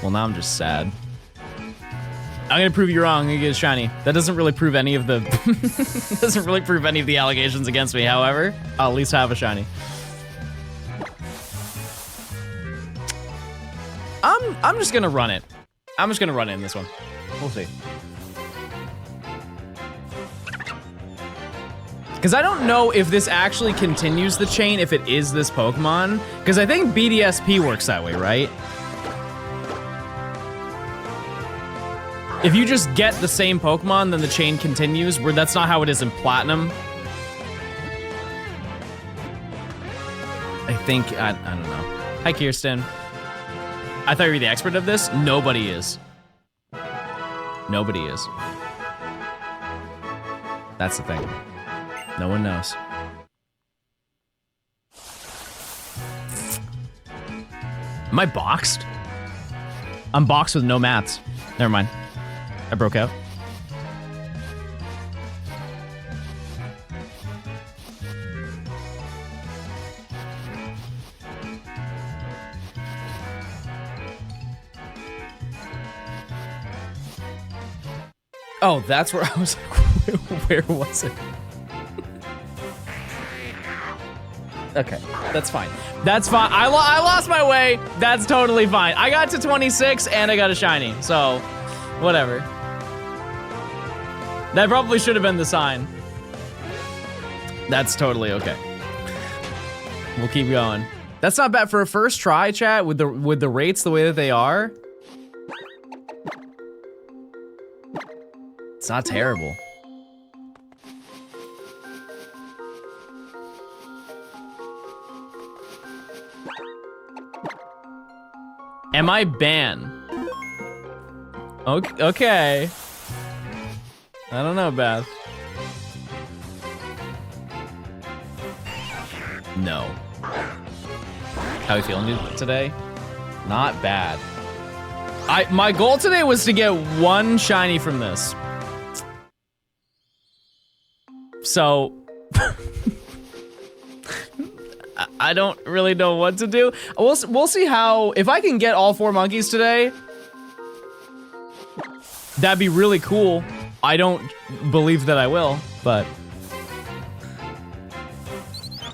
Well, now I'm just sad. I'm gonna prove you wrong. I'm gonna get a shiny. That doesn't really prove any of the doesn't really prove any of the allegations against me. However, I'll at least have a shiny. I'm just gonna run it. I'm just gonna run it in this one. We'll see. Because I don't know if this actually continues the chain if it is this Pokemon. Because I think BDSP works that way, right? If you just get the same Pokemon, then the chain continues, where that's not how it is in Platinum. I think, I don't know. Hi, Kirsten. I thought you were the expert of this. Nobody is. Nobody is. That's the thing. No one knows. Am I boxed? I'm boxed with no mats. Never mind. I broke out. Oh, that's where I was like, where was it? Okay, that's fine. That's fine. I lost my way. That's totally fine. I got to 26 and I got a shiny, so whatever. That probably should have been the sign. That's totally okay. We'll keep going. That's not bad for a first try, chat, with the rates the way that they are. It's not terrible. Am I banned? Okay. I don't know, Beth. No. How you feeling today? Not bad. My goal today was to get one shiny from this. So I don't really know what to do. We'll see how, if I can get all 4 monkeys today, that'd be really cool. I don't believe that I will, but.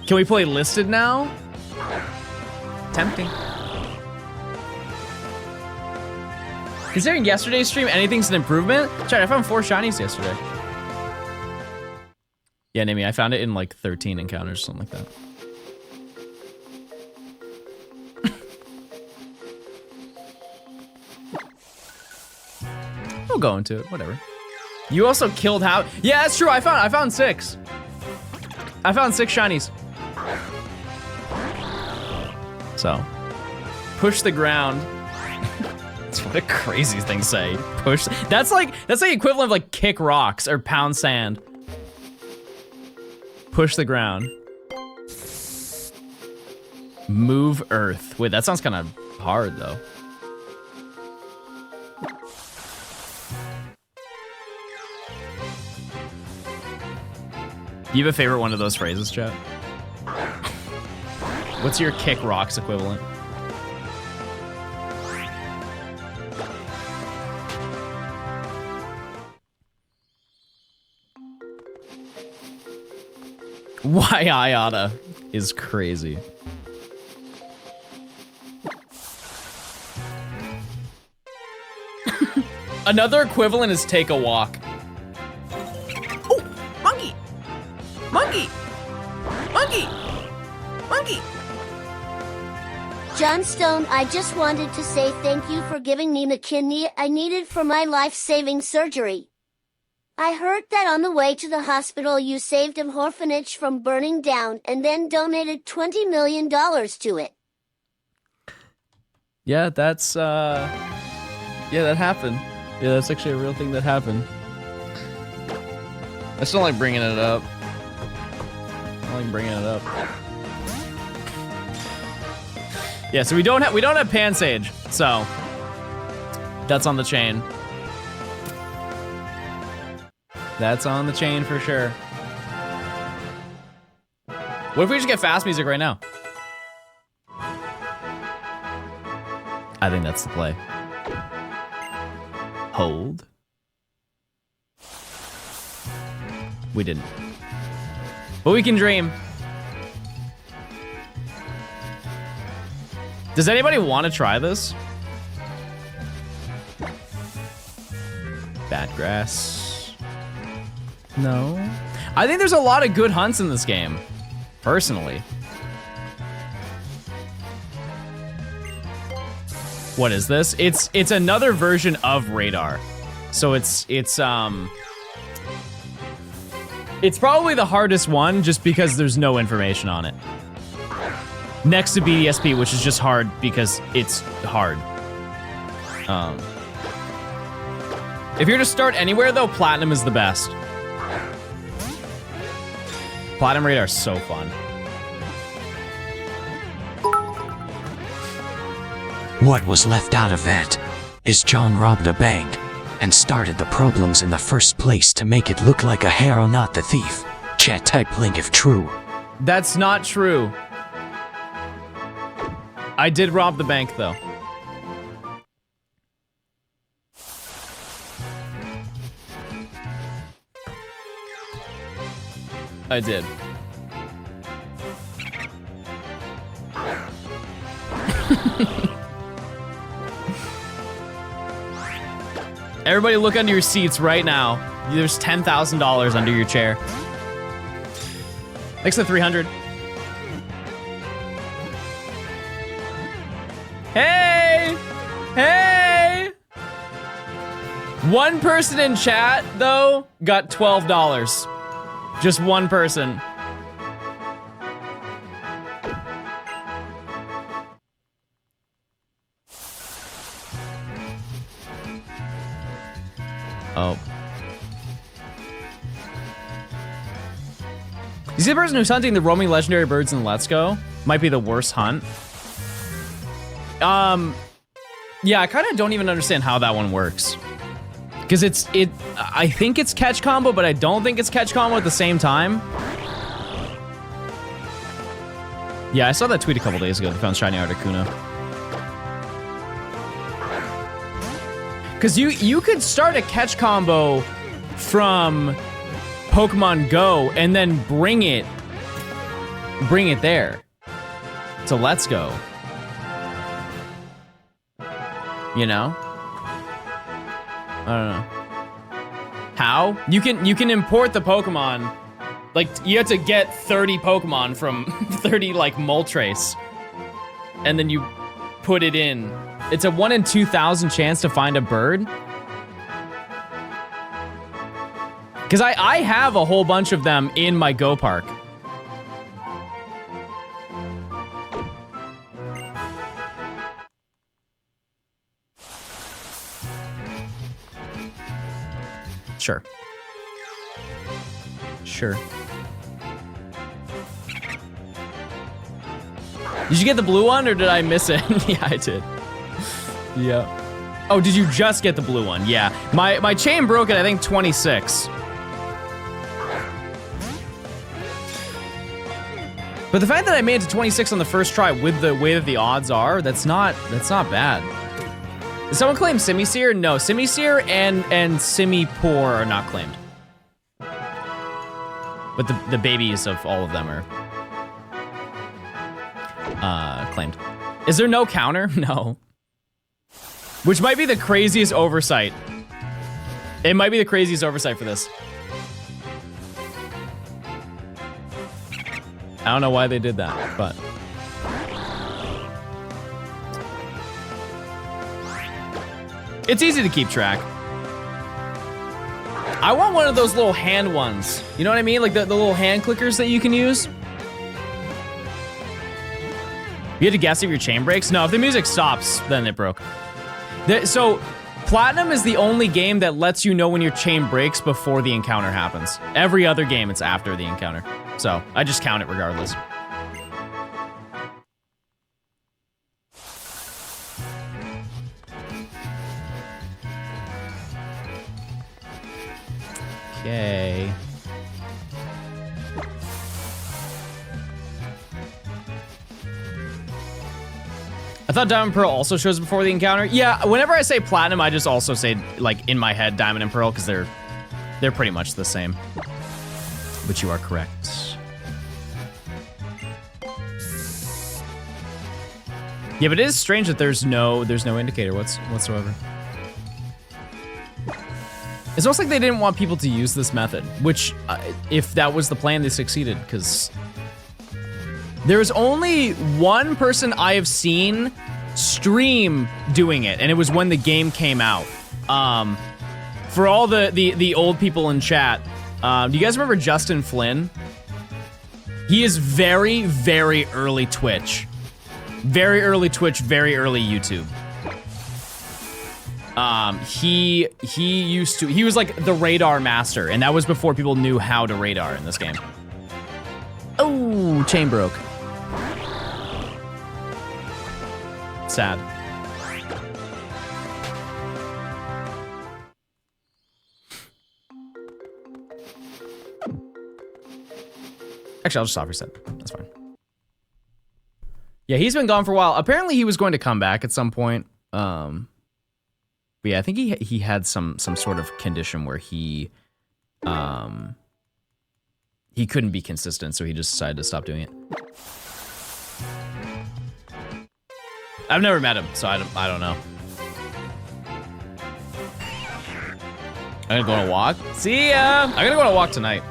Can we play listed now? Tempting. Considering yesterday's stream, anything's an improvement? Chat, I found 4 shinies yesterday. Yeah, Nimi, I found it in like 13 encounters, something like that. I'll go into it, whatever. You also killed how? Yeah, that's true. I found 6. I found 6 shinies. So, push the ground. That's what a crazy thing to say. Push. That's like the equivalent of like kick rocks or pound sand. Push the ground. Move earth. Wait, that sounds kind of hard though. You have a favorite one of those phrases, chat? What's your kick rocks equivalent? Why Iata is crazy. Another equivalent is take a walk. Oh, monkey! Monkey! Monkey! Monkey! Johnstone, I just wanted to say thank you for giving me the kidney I needed for my life-saving surgery. I heard that on the way to the hospital you saved an orphanage from burning down and then donated $20 million to it. Yeah, that's, yeah, that happened. Yeah, that's actually a real thing that happened. I still like bringing it up. I like bringing it up. Yeah, so we don't have Pan Sage, so that's on the chain. That's on the chain for sure. What if we just get fast music right now? I think that's the play. Hold. We didn't. But we can dream. Does anybody want to try this? Bad grass. No. I think there's a lot of good hunts in this game, personally. What is this? It's another version of Radar. So it's probably the hardest one just because there's no information on it. Next to BDSP, which is just hard because it's hard. If you're to start anywhere though, Platinum is the best. Platinum Radar is so fun. What was left out of that is John robbed a bank and started the problems in the first place to make it look like a hero, not the thief. Chat type link if true. That's not true. I did rob the bank though. I did. Everybody look under your seats right now. There's $10,000 under your chair. Thanks to 300. Hey! Hey! One person in chat, though, got $12. Just one person. Oh. You see the person who's hunting the roaming legendary birds in Let's Go? Might be the worst hunt. Yeah, I kind of don't even understand how that one works. Because I think it's catch combo, but I don't think it's catch combo at the same time. Yeah, I saw that tweet a couple days ago. They found shiny Articuno. Because you could start a catch combo from Pokemon Go and then bring it there to Let's Go. You know? I don't know. How? You can import the Pokemon. Like, you have to get 30 Pokemon from 30, like, Moltres. And then you put it in. It's a 1 in 2,000 chance to find a bird. Because I have a whole bunch of them in my Go Park. Sure. Sure. Did you get the blue one or did I miss it? Yeah, I did. Yeah. Oh, did you just get the blue one? Yeah. My chain broke at I think 26. But the fact that I made it to 26 on the first try with the way that the odds are, that's not bad. Did someone claim Simisear? No, Simisear and Simipour are not claimed. But the babies of all of them are claimed. Is there no counter? No. Which might be the craziest oversight. It might be the craziest oversight for this. I don't know why they did that, but. It's easy to keep track. I want one of those little hand ones. You know what I mean? Like the little hand clickers that you can use. You had to guess if your chain breaks? No, if the music stops, then it broke. So, Platinum is the only game that lets you know when your chain breaks before the encounter happens. Every other game, it's after the encounter. So, I just count it regardless. Okay. I thought Diamond Pearl also shows before the encounter. Yeah, whenever I say Platinum, I just also say, like, in my head, Diamond and Pearl, because they're pretty much the same. But you are correct. Yeah, but it is strange that there's no indicator whatsoever. It's almost like they didn't want people to use this method, which, if that was the plan, they succeeded, because there's only one person I have seen stream doing it, and it was when the game came out. For all the old people in chat, do you guys remember Justin Flynn? He is very, very early Twitch. Very early Twitch, very early YouTube. He was like the radar master, and that was before people knew how to radar in this game. Oh, chain broke. Sad. Actually, I'll just soft reset. That's fine. Yeah, he's been gone for a while. Apparently, he was going to come back at some point. But yeah, I think he had some sort of condition where he couldn't be consistent, so he just decided to stop doing it. I've never met him, so I don't know. I'm gonna go on a walk. See ya! I'm gonna go on a walk tonight.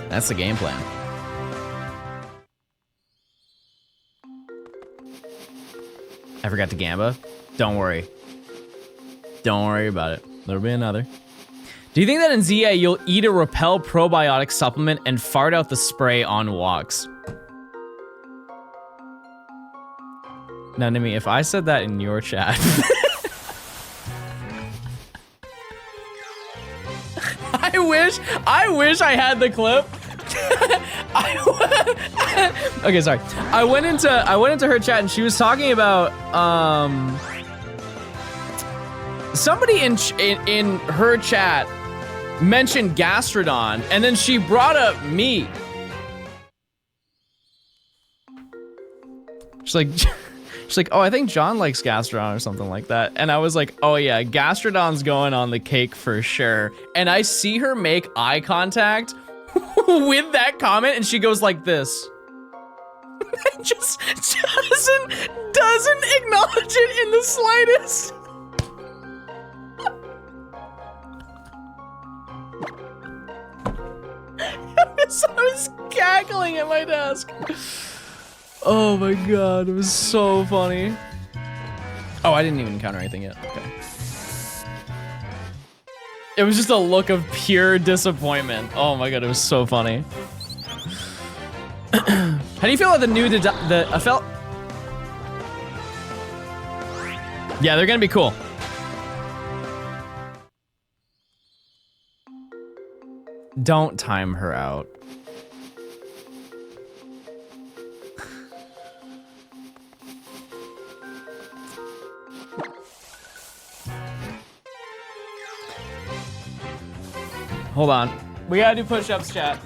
That's the game plan. I forgot to Gamba. Don't worry. Don't worry about it. There'll be another. Do you think that in ZA you'll eat a Repel probiotic supplement and fart out the spray on walks? Now, Nimi, if I said that in your chat... I wish I had the clip. Okay, sorry. I went into her chat and she was talking about somebody in her chat mentioned Gastrodon, and then she brought up me. She's like, oh, I think John likes Gastrodon or something like that. And I was like, oh yeah, Gastrodon's going on the cake for sure. And I see her make eye contact with that comment, and she goes like this. Just doesn't acknowledge it in the slightest. I was cackling at my desk. Oh my god, it was so funny. Oh, I didn't even encounter anything yet. Okay. It was just a look of pure disappointment. Oh my god, it was so funny. How do you feel about the new I felt? Yeah, they're gonna be cool. Don't time her out. Hold on. We gotta do push-ups, chat.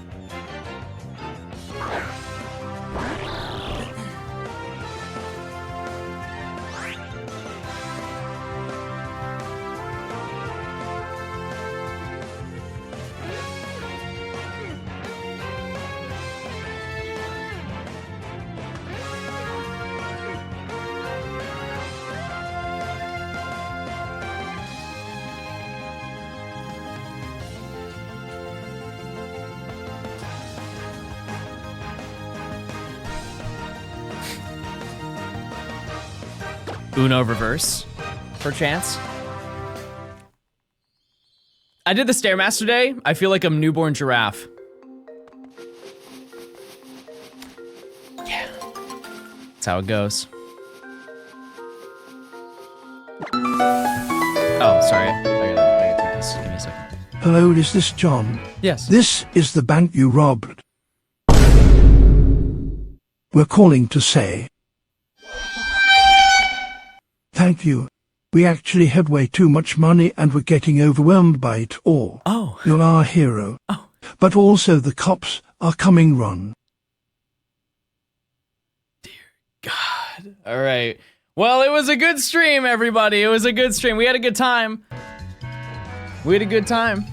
Uno reverse, perchance. I did the Stairmaster today. I feel like I'm newborn giraffe. Yeah. That's how it goes. Oh, sorry. I gotta take this. Give me a second. Hello, is this John? Yes. This is the bank you robbed. We're calling to say thank you. We actually had way too much money and we're getting overwhelmed by it all. Oh. You're our hero. Oh. But also the cops are coming run. God. All right. Well, it was a good stream, everybody. It was a good stream. We had a good time. We had a good time.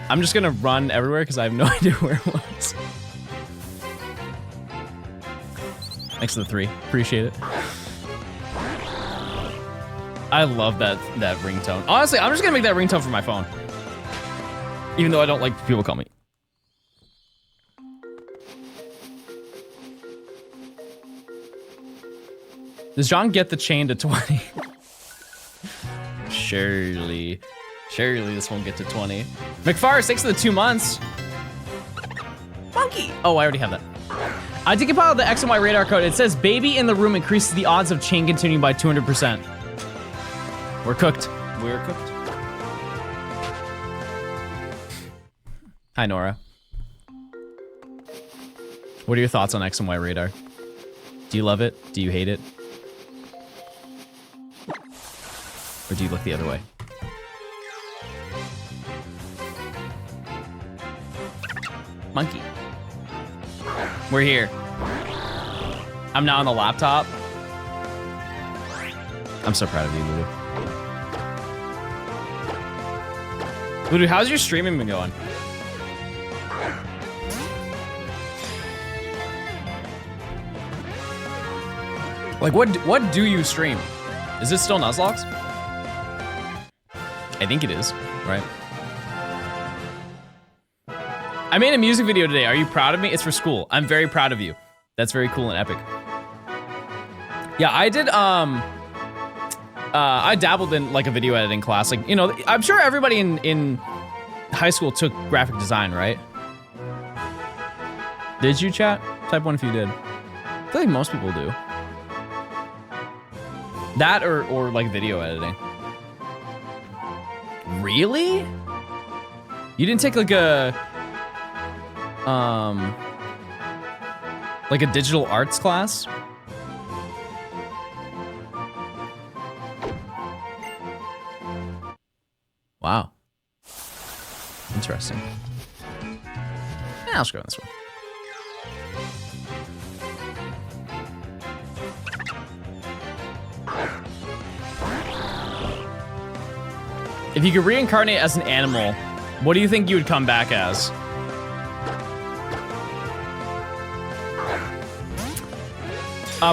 I'm just gonna run everywhere because I have no idea where it was. Thanks to the 3. Appreciate it. I love that ringtone. Honestly, I'm just gonna make that ringtone for my phone. Even though I don't like people call me. Does John get the chain to 20? Surely this won't get to 20. McFarris, thanks for the 2 months. Monkey! Oh, I already have that. I did compile the X and Y radar code. It says baby in the room increases the odds of chain continuing by 200%. We're cooked. We're cooked. Hi, Nora. What are your thoughts on X and Y radar? Do you love it? Do you hate it? Or do you look the other way? Monkey. We're here. I'm now on the laptop. I'm so proud of you, Lulu. Lulu, how's your streaming been going? Like, what do you stream? Is this still Nuzlocke? I think it is, right? I made a music video today. Are you proud of me? It's for school. I'm very proud of you. That's very cool and epic. Yeah, I did, I dabbled in like a video editing class. Like, you know, I'm sure everybody in high school took graphic design, right? Did you, chat? Type 1 if you did. I feel like most people do. That or like video editing. Really? You didn't take like a digital arts class? Wow. Interesting. Yeah, I'll just go on this one. If you could reincarnate as an animal, what do you think you would come back as?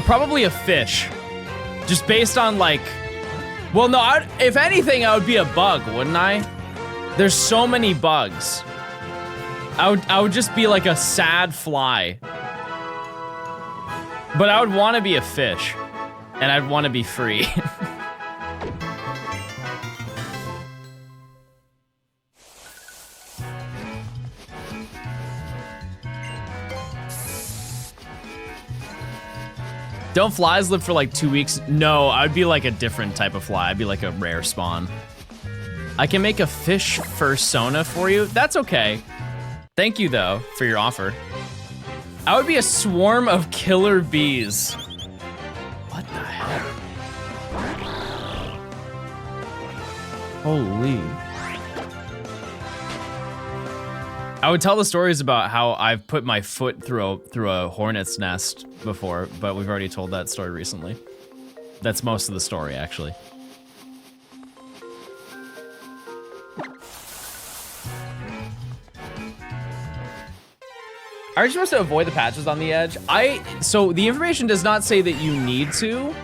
Probably a fish. Just based on like, well, no, if anything, I would be a bug, wouldn't I? There's so many bugs. I would just be like a sad fly. But I would want to be a fish. And I'd want to be free. Don't flies live for like 2 weeks? No, I'd be like a different type of fly. I'd be like a rare spawn. I can make a fish fursona for you. That's okay. Thank you though for your offer. I would be a swarm of killer bees. What the heck? Holy. I would tell the stories about how I've put my foot through a hornet's nest before, but we've already told that story recently. That's most of the story, actually. Are you supposed to avoid the patches on the edge? So the information does not say that you need to,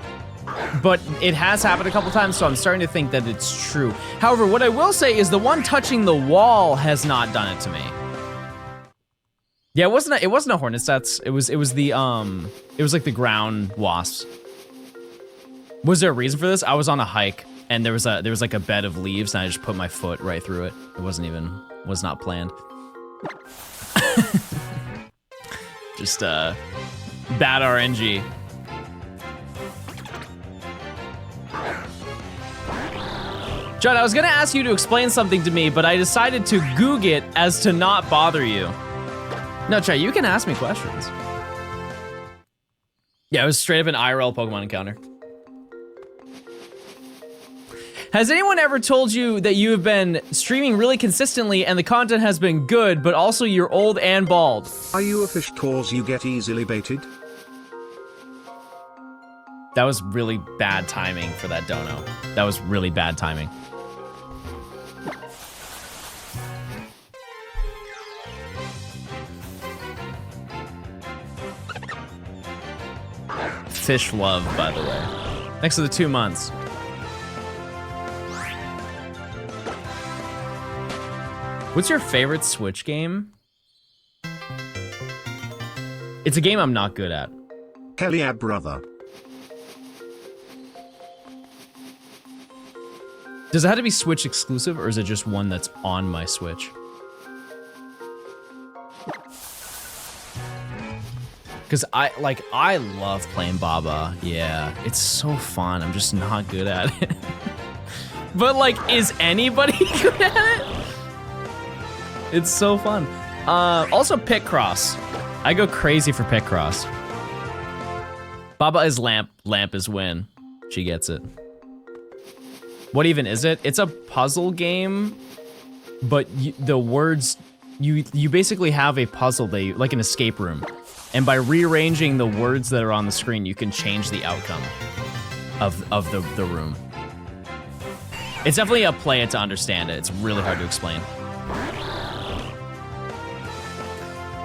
but it has happened a couple times, so I'm starting to think that it's true. However, what I will say is the one touching the wall has not done it to me. Yeah, it wasn't a hornet's nest. It was like the ground wasps. Was there a reason for this? I was on a hike and there was like a bed of leaves and I just put my foot right through it. It was not planned. Just bad RNG. John, I was gonna ask you to explain something to me, but I decided to Goog it as to not bother you. No, Trey, you can ask me questions. Yeah, it was straight up an IRL Pokemon encounter. Has anyone ever told you that you have been streaming really consistently and the content has been good, but also you're old and bald? Are you a fish cause you get easily baited? That was really bad timing for that dono. That was really bad timing. Fish love, by the way. Next to the 2 months. What's your favorite Switch game? It's a game I'm not good at. Hell yeah, brother. Does it have to be Switch exclusive, or is it just one that's on my Switch? Because I love playing Baba. Yeah, it's so fun. I'm just not good at it. But like, is anybody good at it? It's so fun. Also Picross. I go crazy for Picross. Baba is lamp, lamp is win. She gets it. What even is it? It's a puzzle game, but the words, you basically have a puzzle that like an escape room. And by rearranging the words that are on the screen, you can change the outcome of the room. It's definitely a play it to understand it. It's really hard to explain.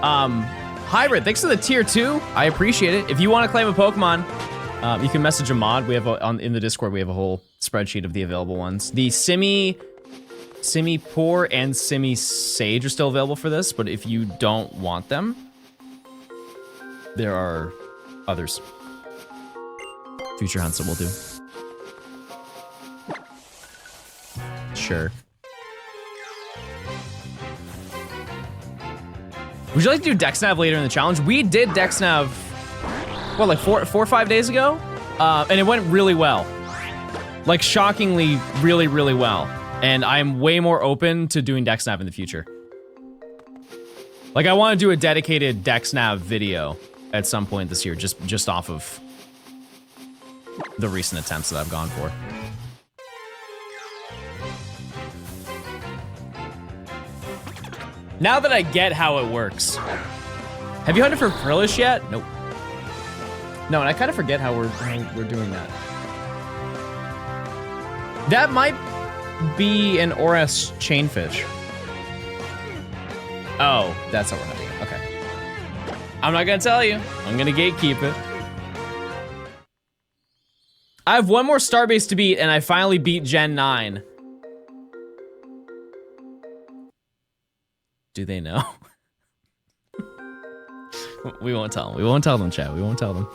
Hybrid, thanks for the tier 2. I appreciate it. If you want to claim a Pokemon, you can message a mod. We have in the Discord, we have a whole spreadsheet of the available ones. The Simipour and Simisage are still available for this, but if you don't want them, there are others. Future hunts that we'll do. Sure. Would you like to do Dexnav later in the challenge? We did Dexnav, what, like four or 5 days ago? And it went really well. Like shockingly, really, really well. And I'm way more open to doing Dexnav in the future. Like I want to do a dedicated Dexnav video at some point this year, just off of the recent attempts that I've gone for. Now that I get how it works. Have you hunted for Frillish yet? Nope. No, and I kind of forget how we're doing that. That might be an Oras chainfish. Oh, that's how we're hunting it. Okay. I'm not gonna tell you. I'm gonna gatekeep it. I have one more Starbase to beat, and I finally beat Gen 9. Do they know? We won't tell them. We won't tell them, chat. We won't tell them.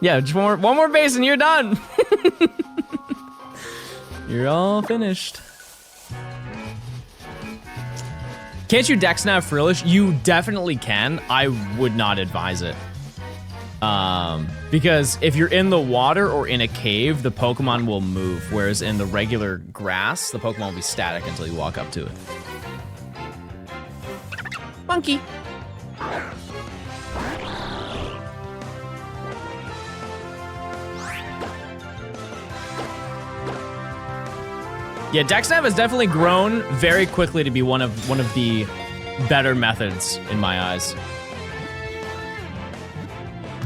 Yeah, just one more base and you're done. You're all finished. Can't you Dexnav Frillish? You definitely can. I would not advise it. Because if you're in the water or in a cave, the Pokemon will move, whereas in the regular grass, the Pokemon will be static until you walk up to it. Monkey. Yeah, Dexnav has definitely grown very quickly to be one of the better methods in my eyes.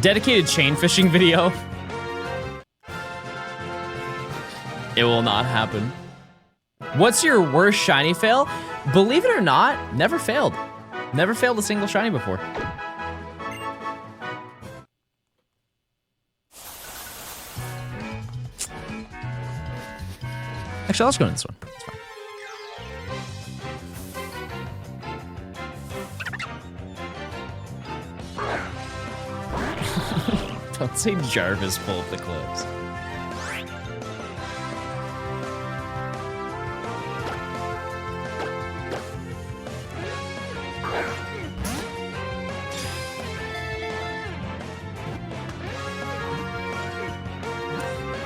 Dedicated chain fishing video. It will not happen. What's your worst shiny fail? Believe it or not, never failed. Never failed a single shiny before. Actually, let's go in this one. It's fine. Don't say Jarvis pull up the clips.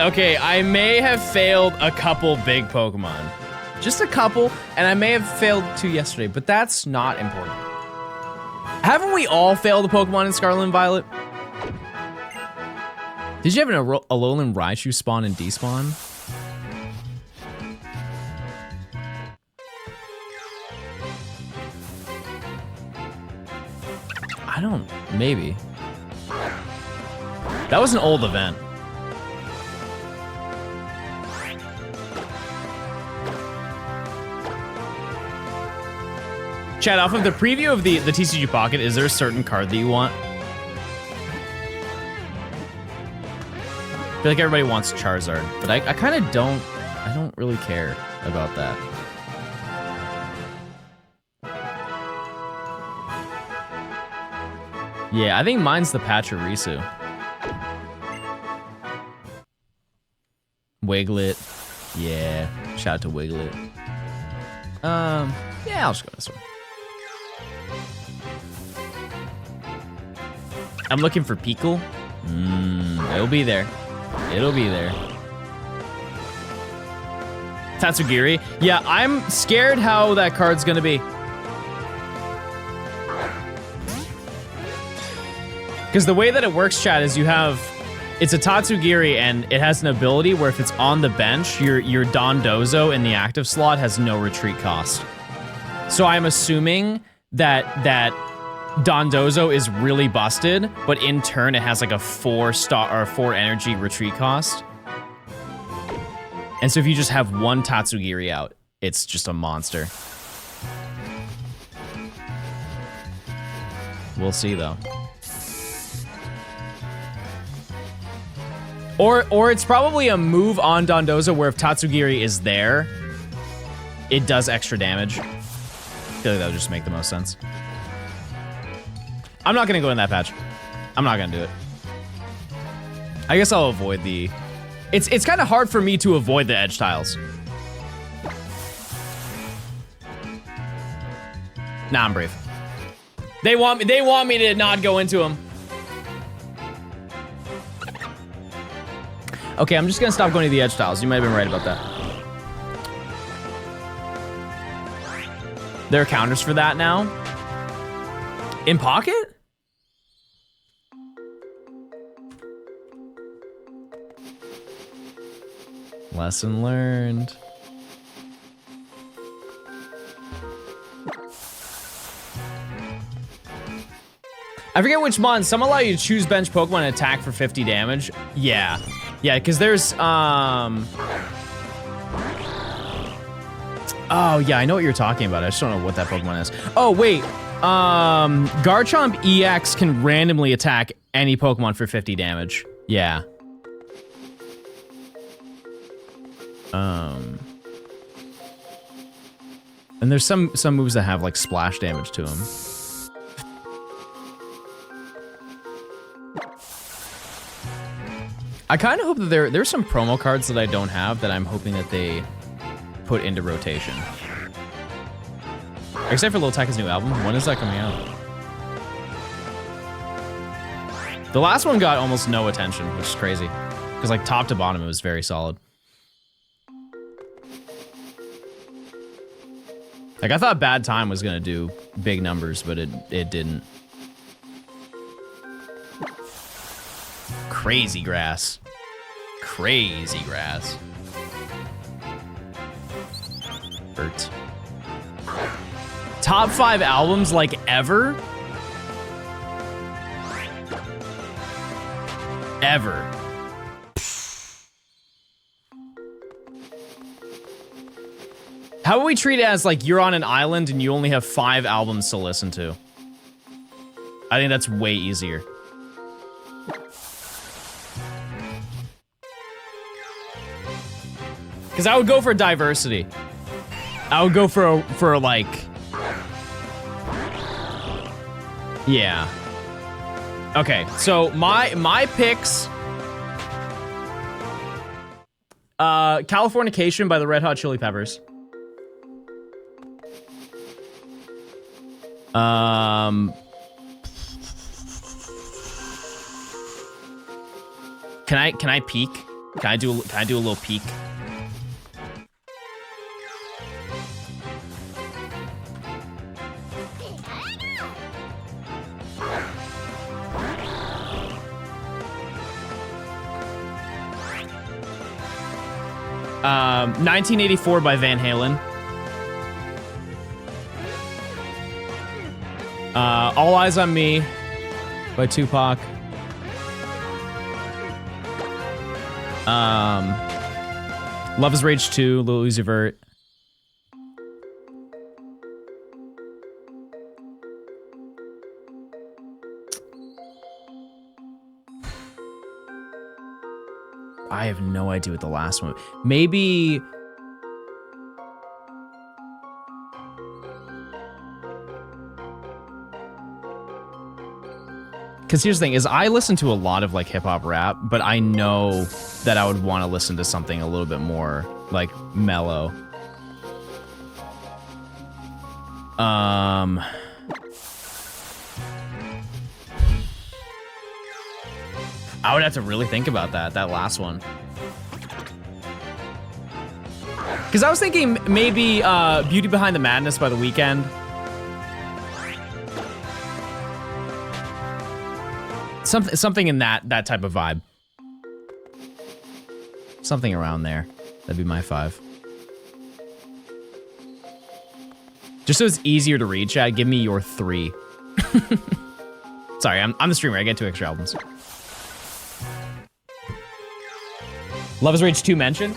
Okay, I may have failed a couple big Pokemon. Just a couple, and I may have failed 2 yesterday, but that's not important. Haven't we all failed a Pokemon in Scarlet and Violet? Did you have an Alolan Raichu spawn and despawn? I don't, maybe. That was an old event. Chat, off of the preview of the TCG Pocket, is there a certain card that you want? I feel like everybody wants Charizard, but I kind of don't, I don't really care about that. Yeah, I think mine's the Pachirisu. Wiglet, yeah, shout out to Wiglet. Yeah, I'll just go this one. I'm looking for Peekle. It'll be there. It'll be there. Tatsugiri. Yeah, I'm scared how that card's gonna be. Because the way that it works, chat, is you have... It's a Tatsugiri, and it has an ability where if it's on the bench, your Dondozo in the active slot has no retreat cost. So I'm assuming that Dondozo is really busted, but in turn it has like a 4-star or 4 energy retreat cost. And so if you just have one Tatsugiri out, it's just a monster. We'll see though. Or it's probably a move on Dondozo where if Tatsugiri is there, it does extra damage. I feel like that would just make the most sense. I'm not gonna go in that patch. I'm not gonna do it. I guess I'll avoid the... It's kind of hard for me to avoid the edge tiles. Nah, I'm brave. They want me to not go into them. Okay, I'm just gonna stop going to the edge tiles. You might have been right about that. There are counters for that now. In pocket? Lesson learned. I forget which mon. Some allow you to choose bench Pokemon and attack for 50 damage. Yeah. Yeah, because there's, Oh, yeah, I know what you're talking about. I just don't know what that Pokemon is. Oh, wait. Garchomp EX can randomly attack any Pokemon for 50 damage. Yeah. And there's some moves that have like splash damage to them. I kind of hope that there's some promo cards that I don't have that I'm hoping that they put into rotation. Except for Lil Tecca's new album. When is that coming out? The last one got almost no attention, which is crazy. Because like top to bottom, it was very solid. Like I thought Bad Time was gonna do big numbers, but it didn't. Crazy grass. Crazy grass. Hurt. Top 5 albums like ever? Ever. How about we treat it as like you're on an island and you only have 5 albums to listen to? I think that's way easier. Because I would go for diversity. I would go for like... Yeah. Okay, so my picks... Californication by the Red Hot Chili Peppers. Can I peek? Can I do a little peek? Um, 1984 by Van Halen. All Eyes on Me by Tupac. Love is Rage 2, Lil Uzi Vert. I have no idea what the last one. Maybe. Because here's the thing: is I listen to a lot of like hip hop rap, but I know that I would want to listen to something a little bit more like mellow. I would have to really think about that last one. Because I was thinking maybe Beauty Behind the Madness by The Weeknd. Something in that type of vibe. Something around there. That'd be my 5. Just so it's easier to read, Chad, give me your 3. Sorry, I'm the streamer. I get 2 extra albums. Love is Rage 2 mentioned?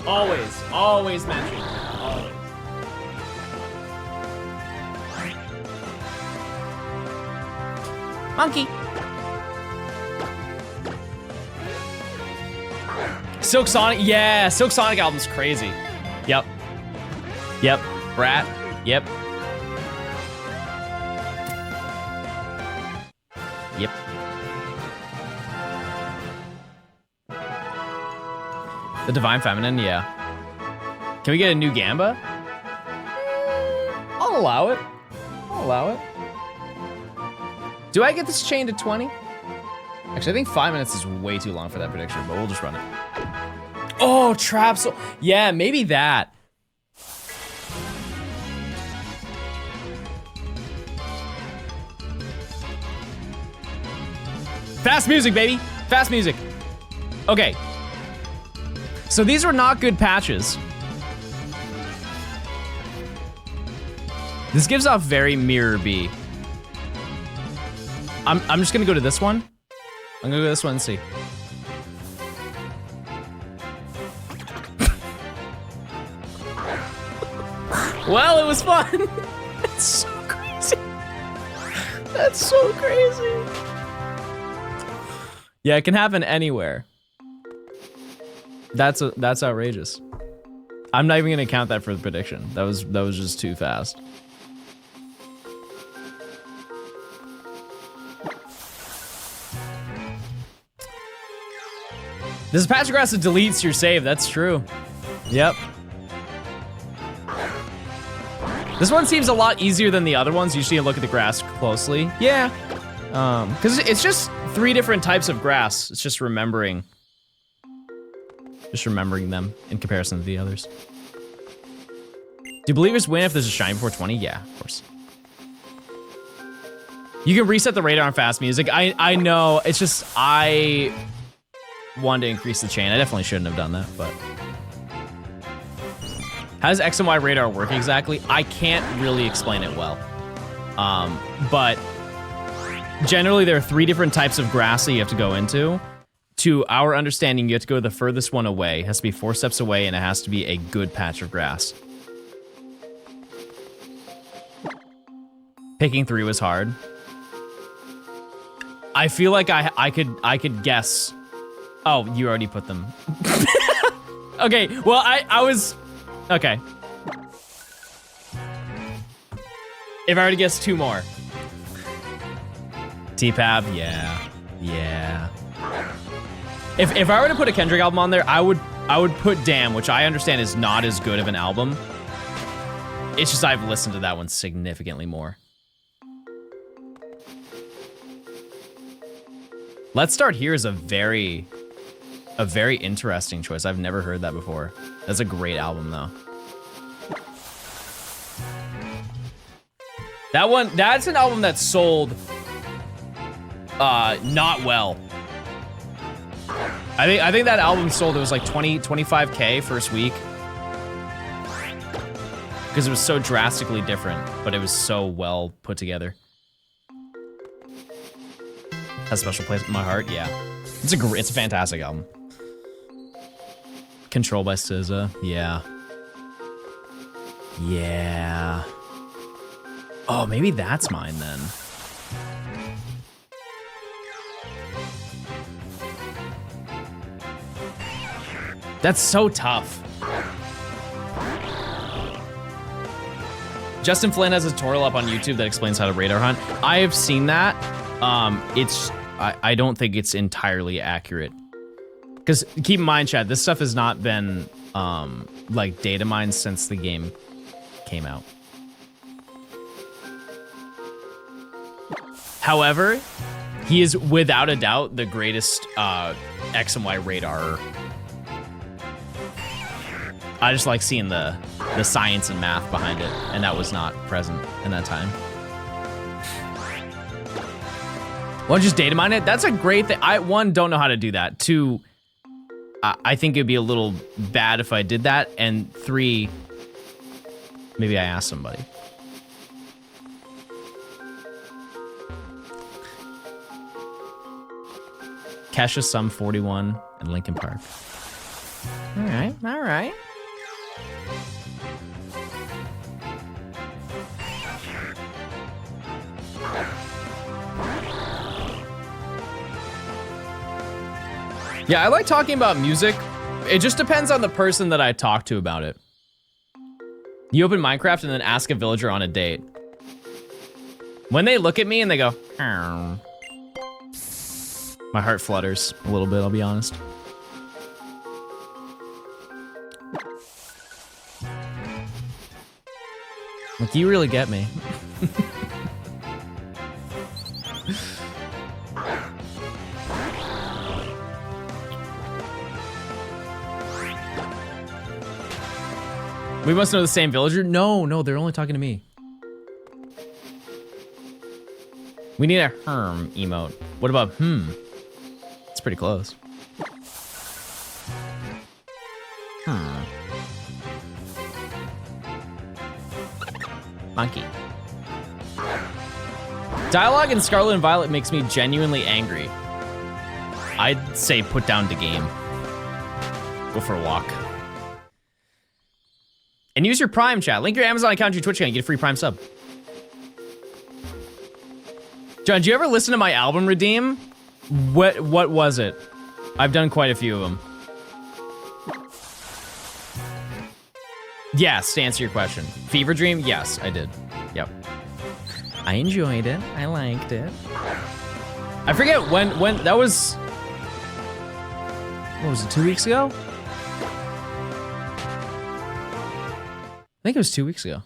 Always mentioned. Always. Monkey. Silk Sonic, yeah, Silk Sonic album's crazy. Yep. Brat, yep. The Divine Feminine, yeah. Can we get a new Gamba? I'll allow it. Do I get this chain to 20? Actually, I think 5 minutes is way too long for that prediction, but we'll just run it. Oh, Trap Soul. Yeah, maybe that. Fast music, baby. Fast music. Okay. So these were not good patches. This gives off very Mirror B. I'm just gonna go to this one. I'm gonna go to this one and see. Well, it was fun. That's so crazy. That's so crazy. Yeah, it can happen anywhere. That's outrageous. I'm not even gonna count that for the prediction. That was just too fast. This patch of grass that deletes your save. That's true. Yep. This one seems a lot easier than the other ones. Usually you look at the grass closely. Yeah, because it's just 3 different types of grass. It's just remembering them in comparison to the others. Do believers win if there's a shine before 20? Yeah, of course. You can reset the radar on fast music. I know, it's just, I wanted to increase the chain. I definitely shouldn't have done that, but. How does X and Y radar work exactly? I can't really explain it well. But generally there are 3 different types of grass that you have to go into. To our understanding, you have to go the furthest one away. It has to be 4 steps away, and it has to be a good patch of grass. Picking 3 was hard. I feel like I could guess. Oh, you already put them. Okay, well I was okay. If I were to guess 2 more. T-Pab, yeah. If I were to put a Kendrick album on there, I would put Damn, which I understand is not as good of an album. It's just I've listened to that one significantly more. Let's Start Here is a very interesting choice. I've never heard that before. That's a great album though. That's an album that sold not well. I think that album sold, it was like 25K first week. Because it was so drastically different, but it was so well put together. Has a special place in my heart, yeah. It's a fantastic album. Control by SZA, yeah. Yeah. Oh, maybe that's mine then. That's so tough. Justin Flynn has a tutorial up on YouTube that explains how to radar hunt. I have seen that. I don't think it's entirely accurate. Because keep in mind, Chad, this stuff has not been like data mined since the game came out. However, he is without a doubt the greatest X and Y radar. I just like seeing the science and math behind it, and that was not present in that time. Well, just data mine it. That's a great thing. One, don't know how to do that. 2, I think it'd be a little bad if I did that. And 3, maybe I asked somebody. Kesha, Sum 41, and Linkin Park. All right. Yeah, I like talking about music. It just depends on the person that I talk to about it. You open Minecraft and then ask a villager on a date. When they look at me and they go, "Meow," my heart flutters a little bit, I'll be honest. Like, you really get me. We must know the same villager? No, they're only talking to me. We need a herm emote. What about It's pretty close. Monkey. Dialogue in Scarlet and Violet makes me genuinely angry. I'd say put down the game. Go for a walk. And use your Prime, chat. Link your Amazon account to your Twitch account. You get a free Prime sub. John, do you ever listen to my album Redeem? What was it? I've done quite a few of them. Yes, to answer your question. Fever Dream? Yes, I did. Yep. I enjoyed it. I liked it. I forget when that was... What was it, 2 weeks ago? I think it was 2 weeks ago.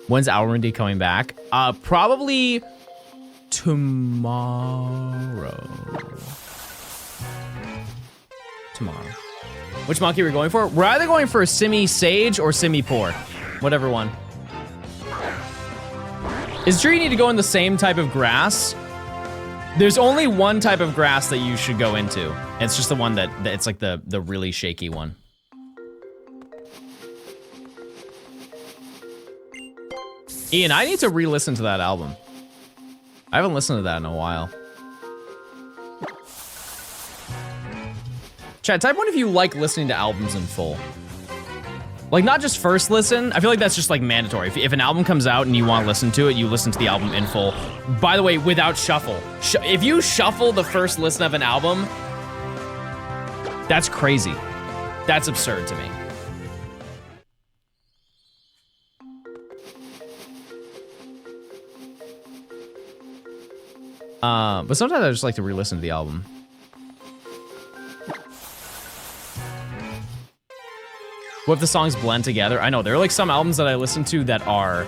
When's Already coming back? Probably tomorrow. Tomorrow. Which monkey are we going for? We're either going for Simi Sage or Simi Poor. Whatever one. Is true you need to go in the same type of grass? There's only one type of grass that you should go into. It's just the one that it's like the really shaky one. Ian, I need to re-listen to that album. I haven't listened to that in a while. Chat, type 1 if you like listening to albums in full. Like, not just first listen. I feel like that's just like mandatory. If an album comes out and you want to listen to it, you listen to the album in full. By the way, without shuffle. If you shuffle the first listen of an album, that's crazy. That's absurd to me. But sometimes I just like to re-listen to the album. What if the songs blend together? I know, there are like some albums that I listen to that are...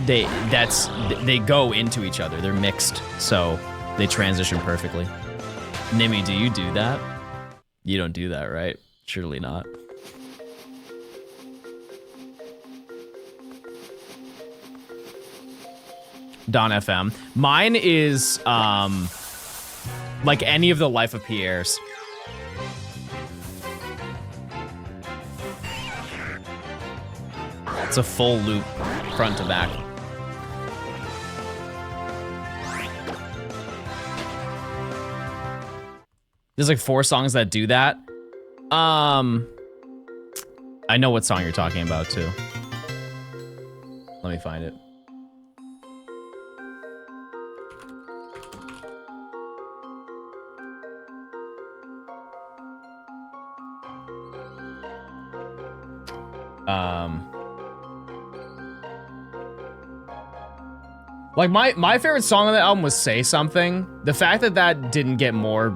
They go into each other. They're mixed, so they transition perfectly. Nimmy, do you do that? You don't do that, right? Surely not. Don FM. Mine is like any of the Life of Pierre's. It's a full loop, front to back. There's like 4 songs that do that. I know what song you're talking about too. Let me find it. Like my favorite song on the album was Say Something. The fact that that didn't get more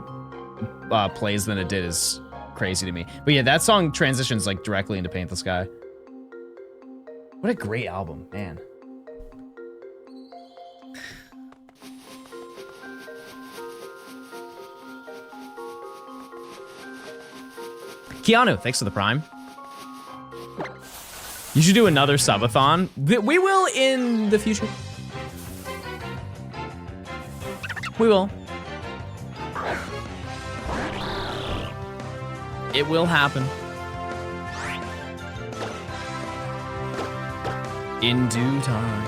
plays than it did is crazy to me. But yeah, that song transitions like directly into Paint the Sky. What a great album, man. Keanu, thanks for the Prime. You should do another subathon. We will in the future. We will. It will happen. In due time.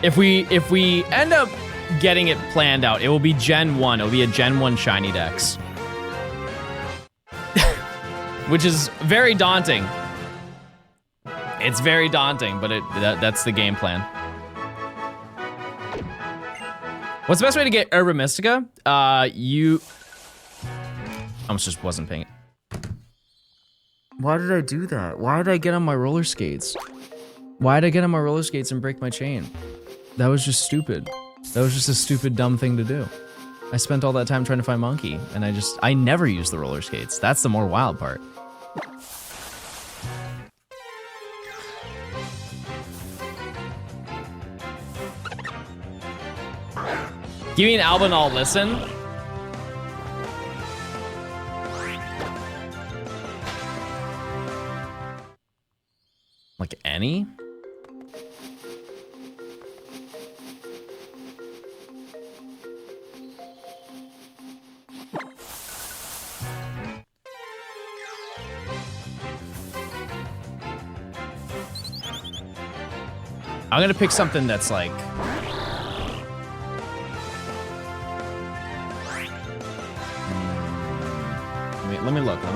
If we end up getting it planned out, it will be Gen 1. It'll be a Gen 1 Shiny Dex. Which is very daunting. It's very daunting, but that's the game plan. What's the best way to get Herba Mystica? I almost just wasn't paying it. Why did I do that? Why did I get on my roller skates? Why did I get on my roller skates and break my chain? That was just stupid. That was just a stupid, dumb thing to do. I spent all that time trying to find Monkey, and I never used the roller skates. That's the more wild part. Give me an album, I'll listen. Like any? I'm gonna pick something that's like... Let me look. I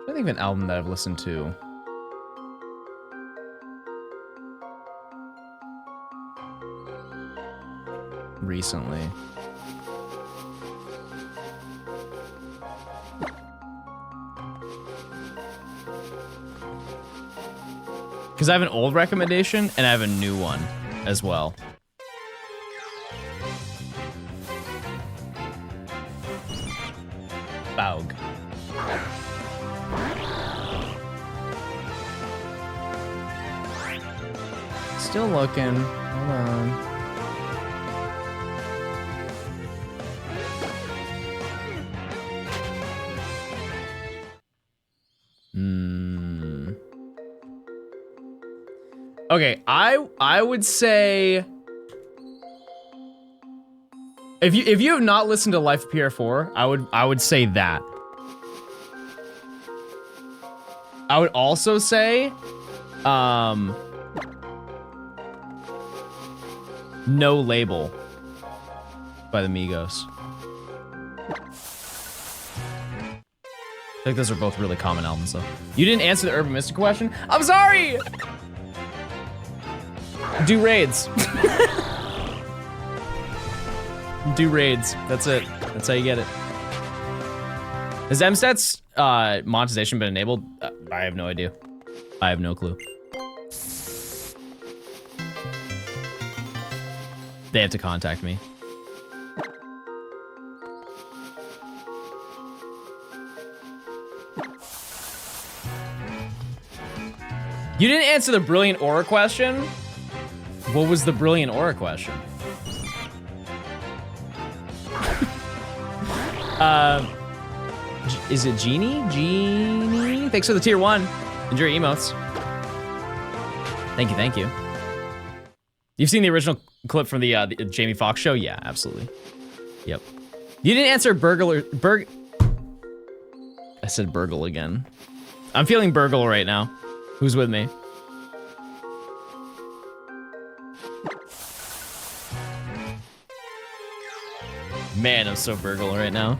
think of an album that I've listened to. Recently. Because I have an old recommendation and I have a new one as well. Baug. Still looking. Hold on. Okay, I would say if you have not listened to Life of PR4, I would say that. I would also say No Label by the Migos. I think those are both really common albums though. You didn't answer the Urban Mystic question? I'm sorry! Do raids. Do raids. That's it. That's how you get it. Has MSTAT's monetization been enabled? I have no idea. I have no clue. They have to contact me. You didn't answer the Brilliant Aura question? What was the Brilliant Aura question? Is it Genie? Genie? Thanks for the tier 1. Enjoy your emotes. Thank you, thank you. You've seen the original clip from the Jamie Foxx show? Yeah, absolutely. Yep. You didn't answer I said Burgle again. I'm feeling Burgle right now. Who's with me? Man, I'm so Burgle right now.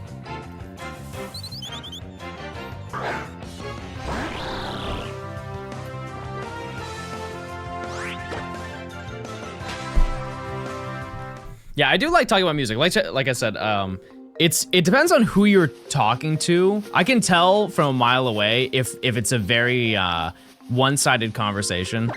Yeah, I do like talking about music. Like I said, it depends on who you're talking to. I can tell from a mile away if it's a very one-sided conversation.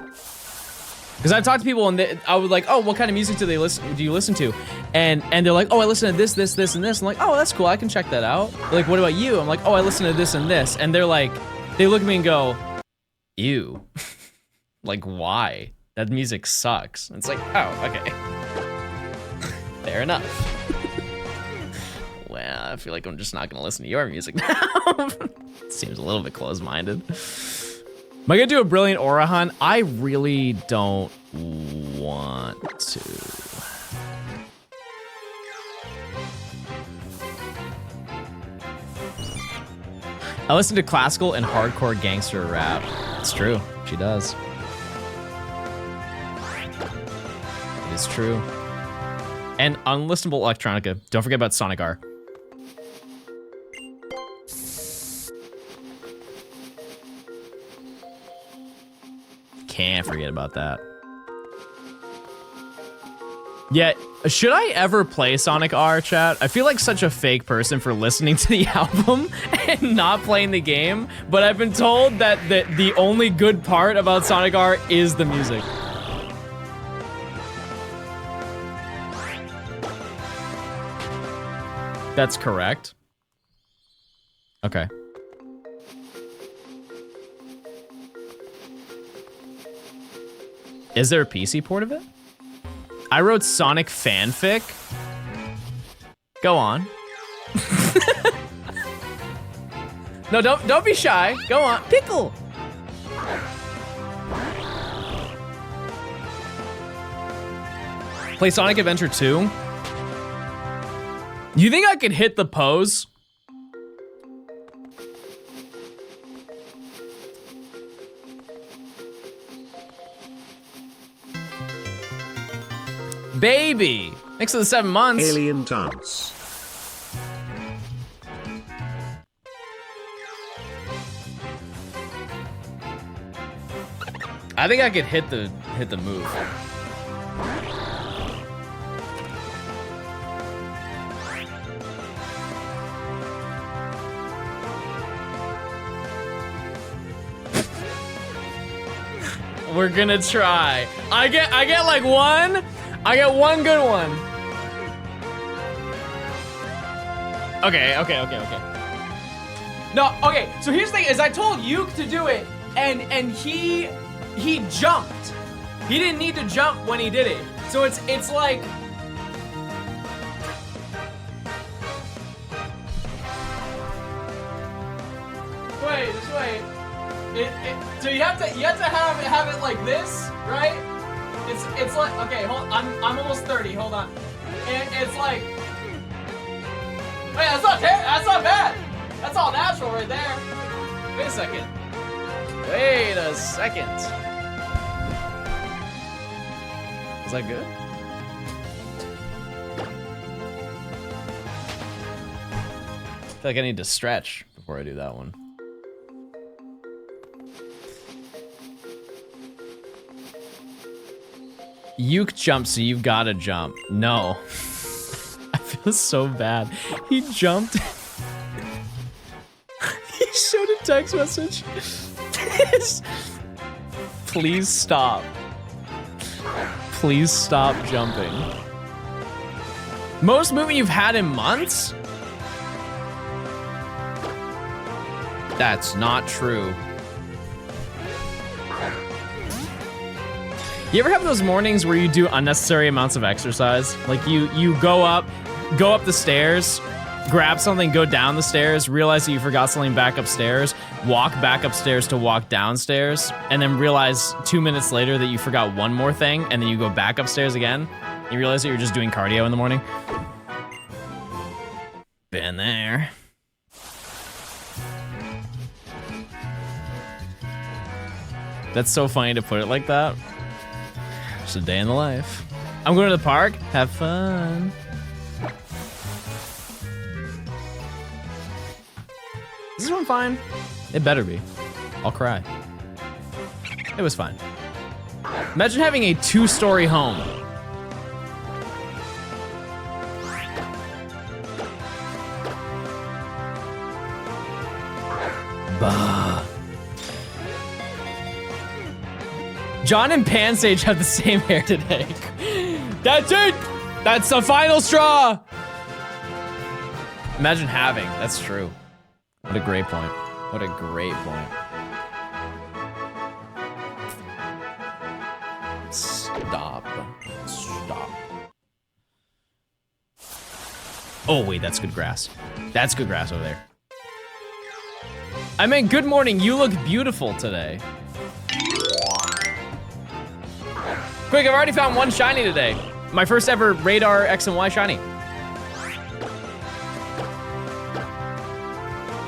Because I've talked to people and I would like, oh, what kind of music do you listen to? And they're like, oh, I listen to this, this, this, and this. I'm like, oh, that's cool. I can check that out. They're like, what about you? I'm like, oh, I listen to this and this. And they're like, they look at me and go, ew. Like, why? That music sucks. And it's like, oh, okay. Fair enough. Well, I feel like I'm just not gonna listen to your music now. Seems a little bit closed-minded. Am I gonna do a Brilliant Aura hunt? I really don't want to. I listen to classical and hardcore gangster rap. It's true, she does. It is true. And unlistenable electronica. Don't forget about Sonic R. Can't forget about that. Yeah, should I ever play Sonic R, chat? I feel like such a fake person for listening to the album and not playing the game, but I've been told that the only good part about Sonic R is the music. That's correct. Okay. Is there a PC port of it? I wrote Sonic fanfic. Go on. No, don't be shy. Go on. Pickle. Play Sonic Adventure 2. You think I could hit the pose? Baby! Thanks for the 7 months. Alien dance. I think I could hit the move. We're gonna try. I get like one. I get one good one. Okay. No, okay, so here's the thing is I told Yuke to do it and he jumped. He didn't need to jump when he did it. So it's like just wait. So you have to have it like this, right? It's like, okay, I'm almost 30. Hold on. It's like, wait, that's not bad. That's all natural right there. Wait a second. Is that good? I feel like I need to stretch before I do that one. Yuke jumps, so you've gotta jump. No. I feel so bad. He jumped. He showed a text message. Please stop. Please stop jumping. Most movement you've had in months? That's not true. You ever have those mornings where you do unnecessary amounts of exercise? Like you go up the stairs, grab something, go down the stairs, realize that you forgot something back upstairs, walk back upstairs to walk downstairs, and then realize 2 minutes later that you forgot one more thing, and then you go back upstairs again. You realize that you're just doing cardio in the morning. Been there. That's so funny to put it like that. Just a day in the life. I'm going to the park. Have fun. Is this one fine? It better be. I'll cry. It was fine. Imagine having a 2-story home. Bah. John and Pansage have the same hair today. That's it! That's the final straw! Imagine having, that's true. What a great point. What a great point. Stop. Oh wait, that's good grass. That's good grass over there. I mean, good morning, you look beautiful today. Quick, I've already found one shiny today. My first ever Radar X and Y shiny.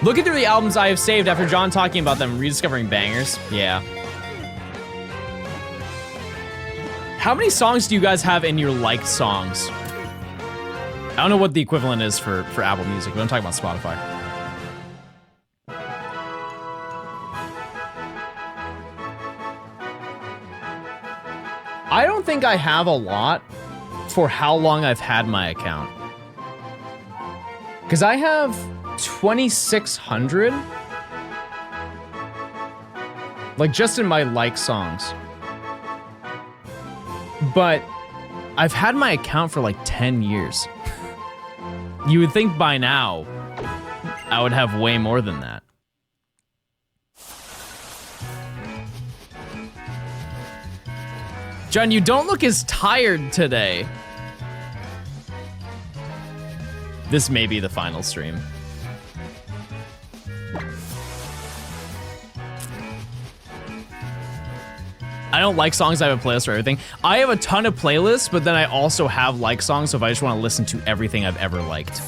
Looking through the albums I have saved after John talking about them, rediscovering bangers. Yeah. How many songs do you guys have in your liked songs? I don't know what the equivalent is for Apple Music, but I'm talking about Spotify. I don't think I have a lot for how long I've had my account. Because I have 2,600, like just in my like songs. But I've had my account for like 10 years. You would think by now I would have way more than that. John, you don't look as tired today. This may be the final stream. I don't like songs. I have a playlist for everything. I have a ton of playlists, but then I also have like songs, so if I just want to listen to everything I've ever liked.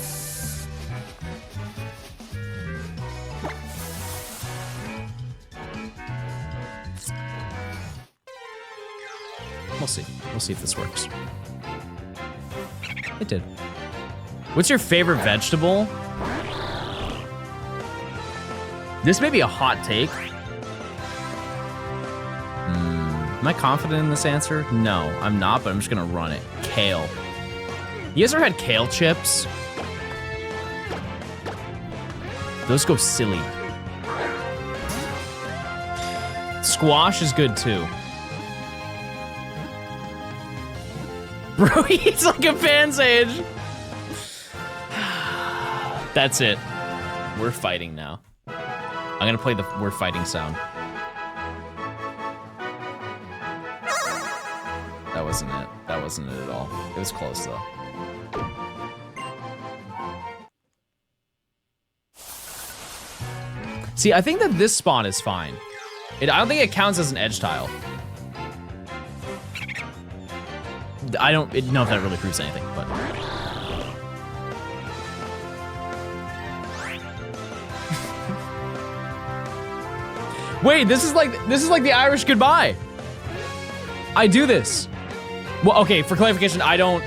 We'll see. We'll see if this works. It did. What's your favorite vegetable? This may be a hot take. Am I confident in this answer? No, I'm not, but I'm just gonna run it. Kale. You guys ever had kale chips? Those go silly. Squash is good too. Bro, he's like a fan sage. That's it. We're fighting now. I'm gonna play the we're fighting sound. That wasn't it. That wasn't it at all. It was close though. See, I think that this spawn is fine. I don't think it counts as an edge tile. I don't know if that really proves anything, but. Wait, this is like the Irish goodbye. I do this. Well, okay, for clarification, I don't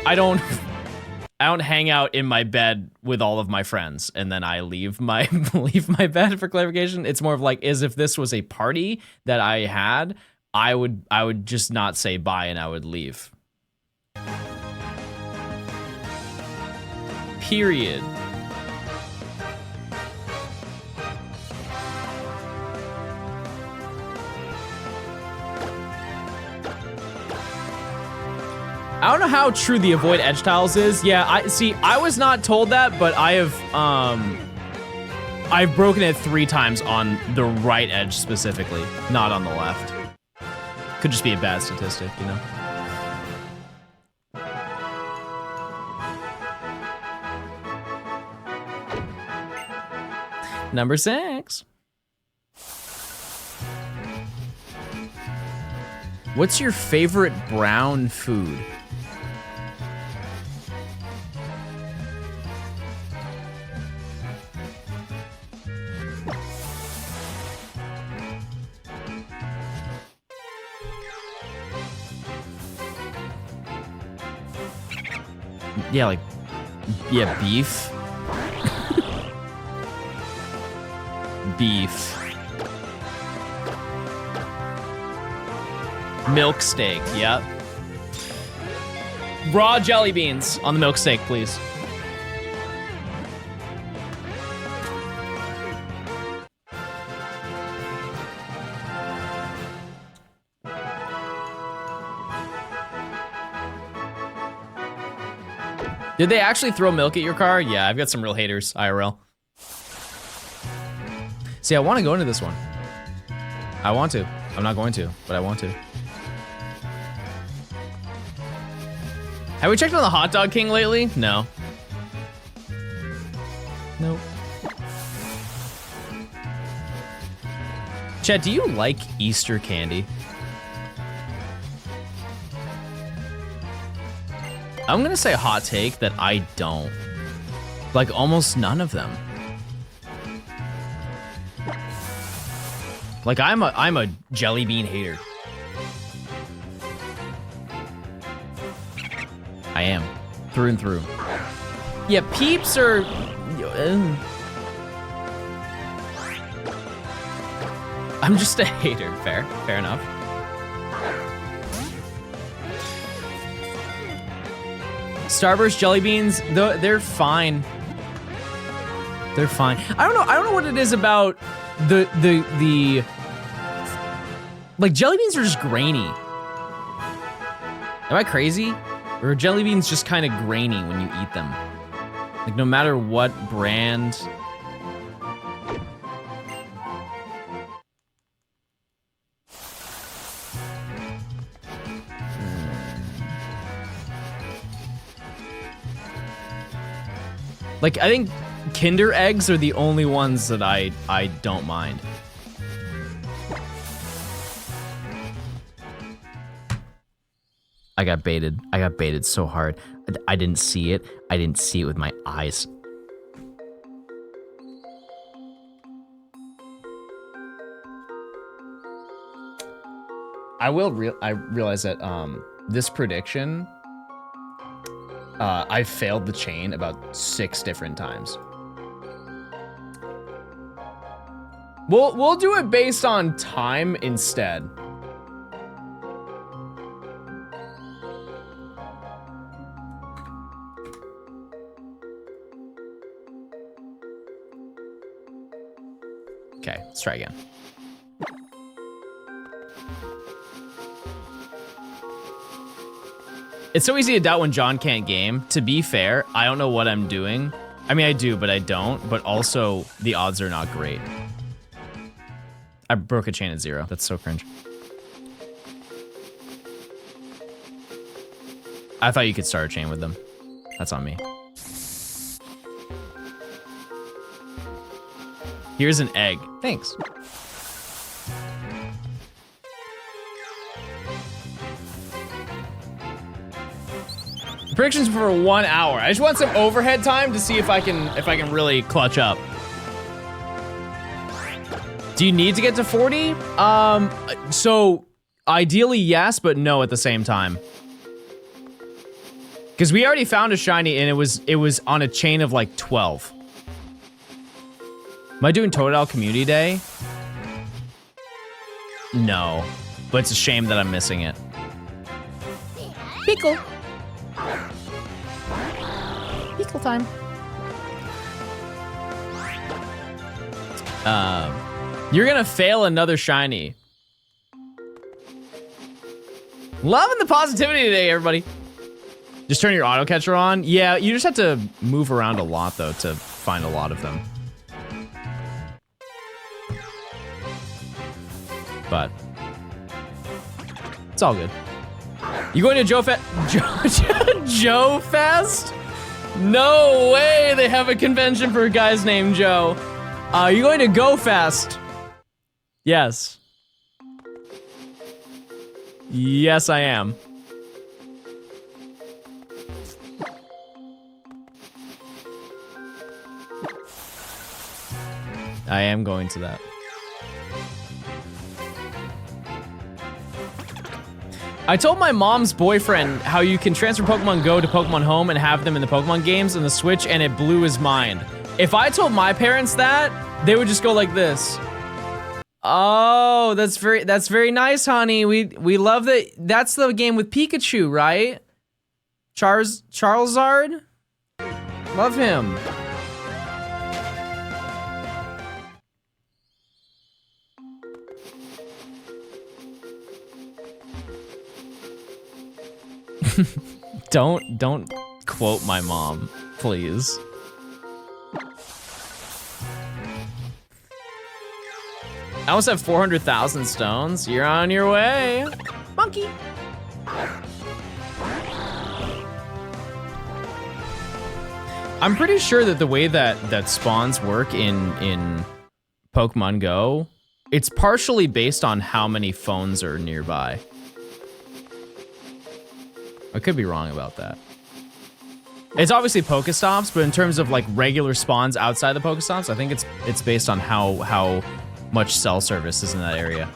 hang out in my bed with all of my friends and then I leave my bed for clarification. It's more of like as if this was a party that I had, I would just not say bye and I would leave. Period. I don't know how true the avoid edge tiles is. Yeah, I was not told that, but I've broken it 3 times on the right edge specifically, not on the left. Could just be a bad statistic, you know? Number 6. What's your favorite brown food? Yeah, like, yeah, beef. Beef. Milk steak, yep. Raw jelly beans on the milk steak, please. Did they actually throw milk at your car? Yeah, I've got some real haters, IRL. See, I want to go into this one. I want to. I'm not going to, but I want to. Have we checked on the Hot Dog King lately? No. Nope. Chet, do you like Easter candy? I'm gonna say a hot take that I don't. Like almost none of them. Like I'm a jelly bean hater. I am, through and through. Yeah, Peeps are. I'm just a hater. Fair enough. Starburst jelly beans, they're fine. They're fine. I don't know what it is about the like jelly beans are just grainy. Am I crazy? Or are jelly beans just kind of grainy when you eat them? Like no matter what brand. Like, I think Kinder eggs are the only ones that I don't mind. I got baited. I got baited so hard. I didn't see it. I didn't see it with my eyes. I realize that this prediction, I failed the chain about 6 different times. We'll do it based on time instead. Okay, let's try again. It's so easy to doubt when John can't game. To be fair, I don't know what I'm doing. I mean, I do, but I don't. But also, the odds are not great. I broke a chain at 0. That's so cringe. I thought you could start a chain with them. That's on me. Here's an egg. Thanks. Predictions for 1 hour. I just want some overhead time to see if I can really clutch up. Do you need to get to 40? So ideally yes, but no at the same time. Because we already found a shiny and it was on a chain of like 12. Am I doing Totodile Community Day? No, but it's a shame that I'm missing it. Pickle. Pickle time. You're gonna fail another shiny. Loving the positivity today, everybody. Just turn your auto catcher on. Yeah, you just have to move around a lot though to find a lot of them. But it's all good. You going to Joe Fest? No way they have a convention for guys named Joe. You going to Go Fest? Yes. Yes, I am. I am going to that. I told my mom's boyfriend how you can transfer Pokemon Go to Pokemon Home and have them in the Pokemon games and the Switch, and it blew his mind. If I told my parents that, they would just go like this. Oh, that's very nice, honey. We love that. That's the game with Pikachu, right? Charizard? Love him. Don't quote my mom, please. I almost have 400,000 stones. You're on your way. Monkey. I'm pretty sure that the way that spawns work in Pokemon Go, it's partially based on how many phones are nearby. I could be wrong about that. It's obviously Pokestops, but in terms of like regular spawns outside the Pokestops, I think it's based on how much cell service is in that area.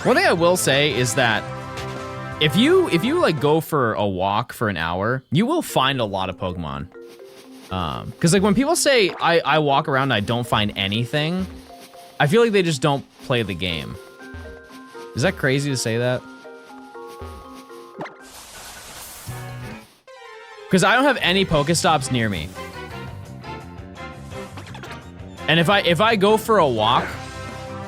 One thing I will say is that if you like go for a walk for an hour, you will find a lot of Pokemon. Because like when people say I walk around and I don't find anything, I feel like they just don't play the game. Is that crazy to say that? Because I don't have any Pokestops near me. And if I go for a walk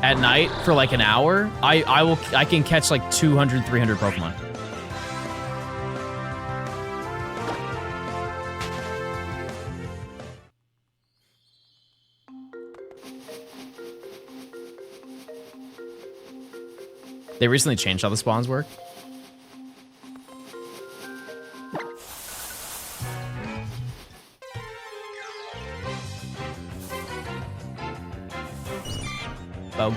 at night for like an hour, I can catch like 200, 300 Pokemon. They recently changed how the spawns work. Bug.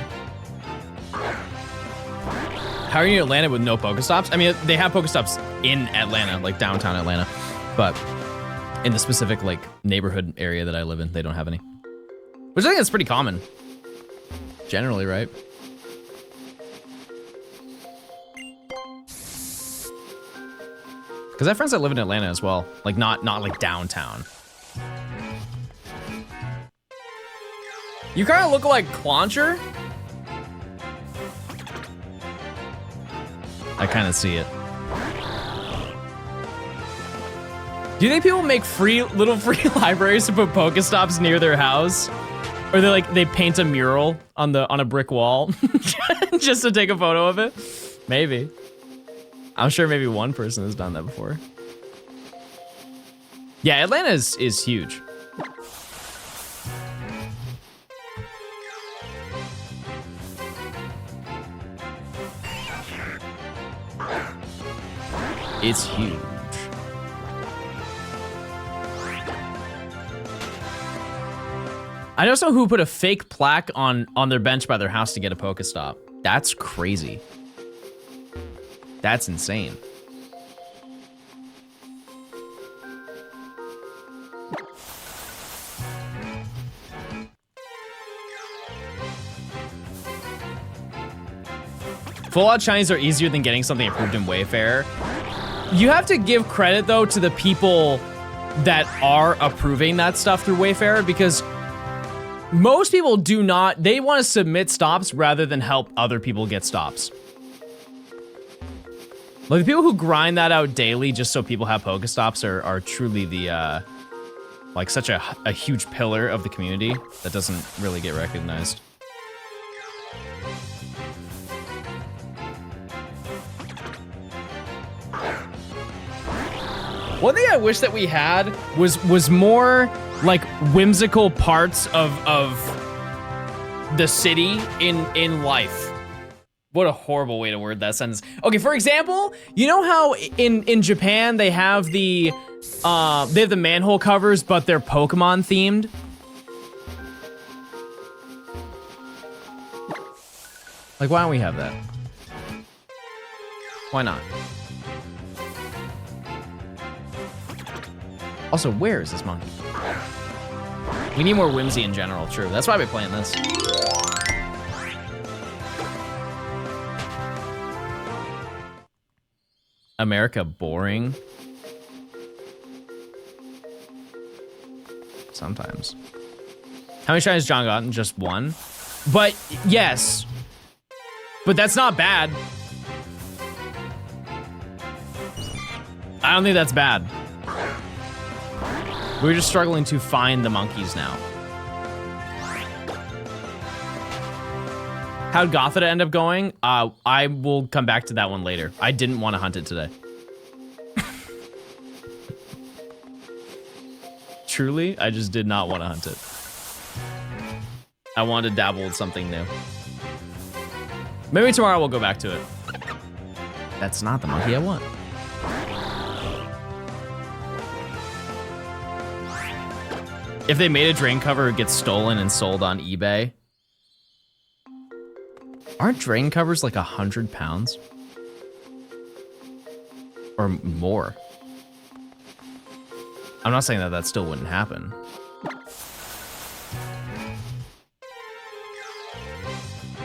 How are you in Atlanta with no Pokestops? I mean, they have Pokestops in Atlanta, like downtown Atlanta, but in the specific like neighborhood area that I live in, they don't have any. Which I think is pretty common. Generally, right? Because I have friends that live in Atlanta as well. Like not like downtown. You kind of look like Clauncher. I kind of see it. Do you think people make little free libraries to put Pokestops near their house? Or they paint a mural on a brick wall just to take a photo of it. Maybe. I'm sure maybe one person has done that before. Yeah, Atlanta is huge. It's huge. I know someone who put a fake plaque on their bench by their house to get a Pokestop. That's crazy. That's insane. Full-out shinies are easier than getting something approved in Wayfair. You have to give credit, though, to the people that are approving that stuff through Wayfair, because most people do not, they want to submit stops rather than help other people get stops. Like, the people who grind that out daily just so people have Pokestops are truly the, like, such a huge pillar of the community that doesn't really get recognized. One thing I wish that we had was more like whimsical parts of the city in life. What a horrible way to word that sentence. Okay, for example, you know how in Japan they have the manhole covers, but they're Pokemon themed? Like, why don't we have that? Why not? Also, where is this monkey? We need more whimsy in general, true. That's why I've been playing this. America boring? Sometimes. How many shinies has John gotten? Just one? But, yes. But that's not bad. I don't think that's bad. We're just struggling to find the monkeys now. How'd Gothita end up going? I will come back to that one later. I didn't want to hunt it today. Truly, I just did not want to hunt it. I wanted to dabble with something new. Maybe tomorrow we'll go back to it. That's not the monkey I want. If they made a drain cover, it gets stolen and sold on eBay. Aren't drain covers like 100 pounds? Or more? I'm not saying that still wouldn't happen.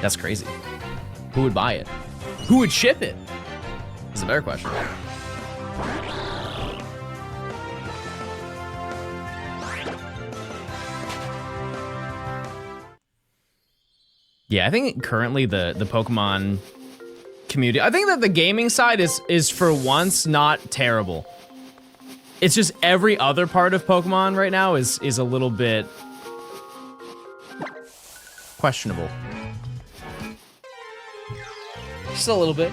That's crazy. Who would buy it? Who would ship it? Is a better question. Yeah, I think currently the Pokemon community, I think that the gaming side is for once not terrible. It's just every other part of Pokemon right now is a little bit questionable. Just a little bit.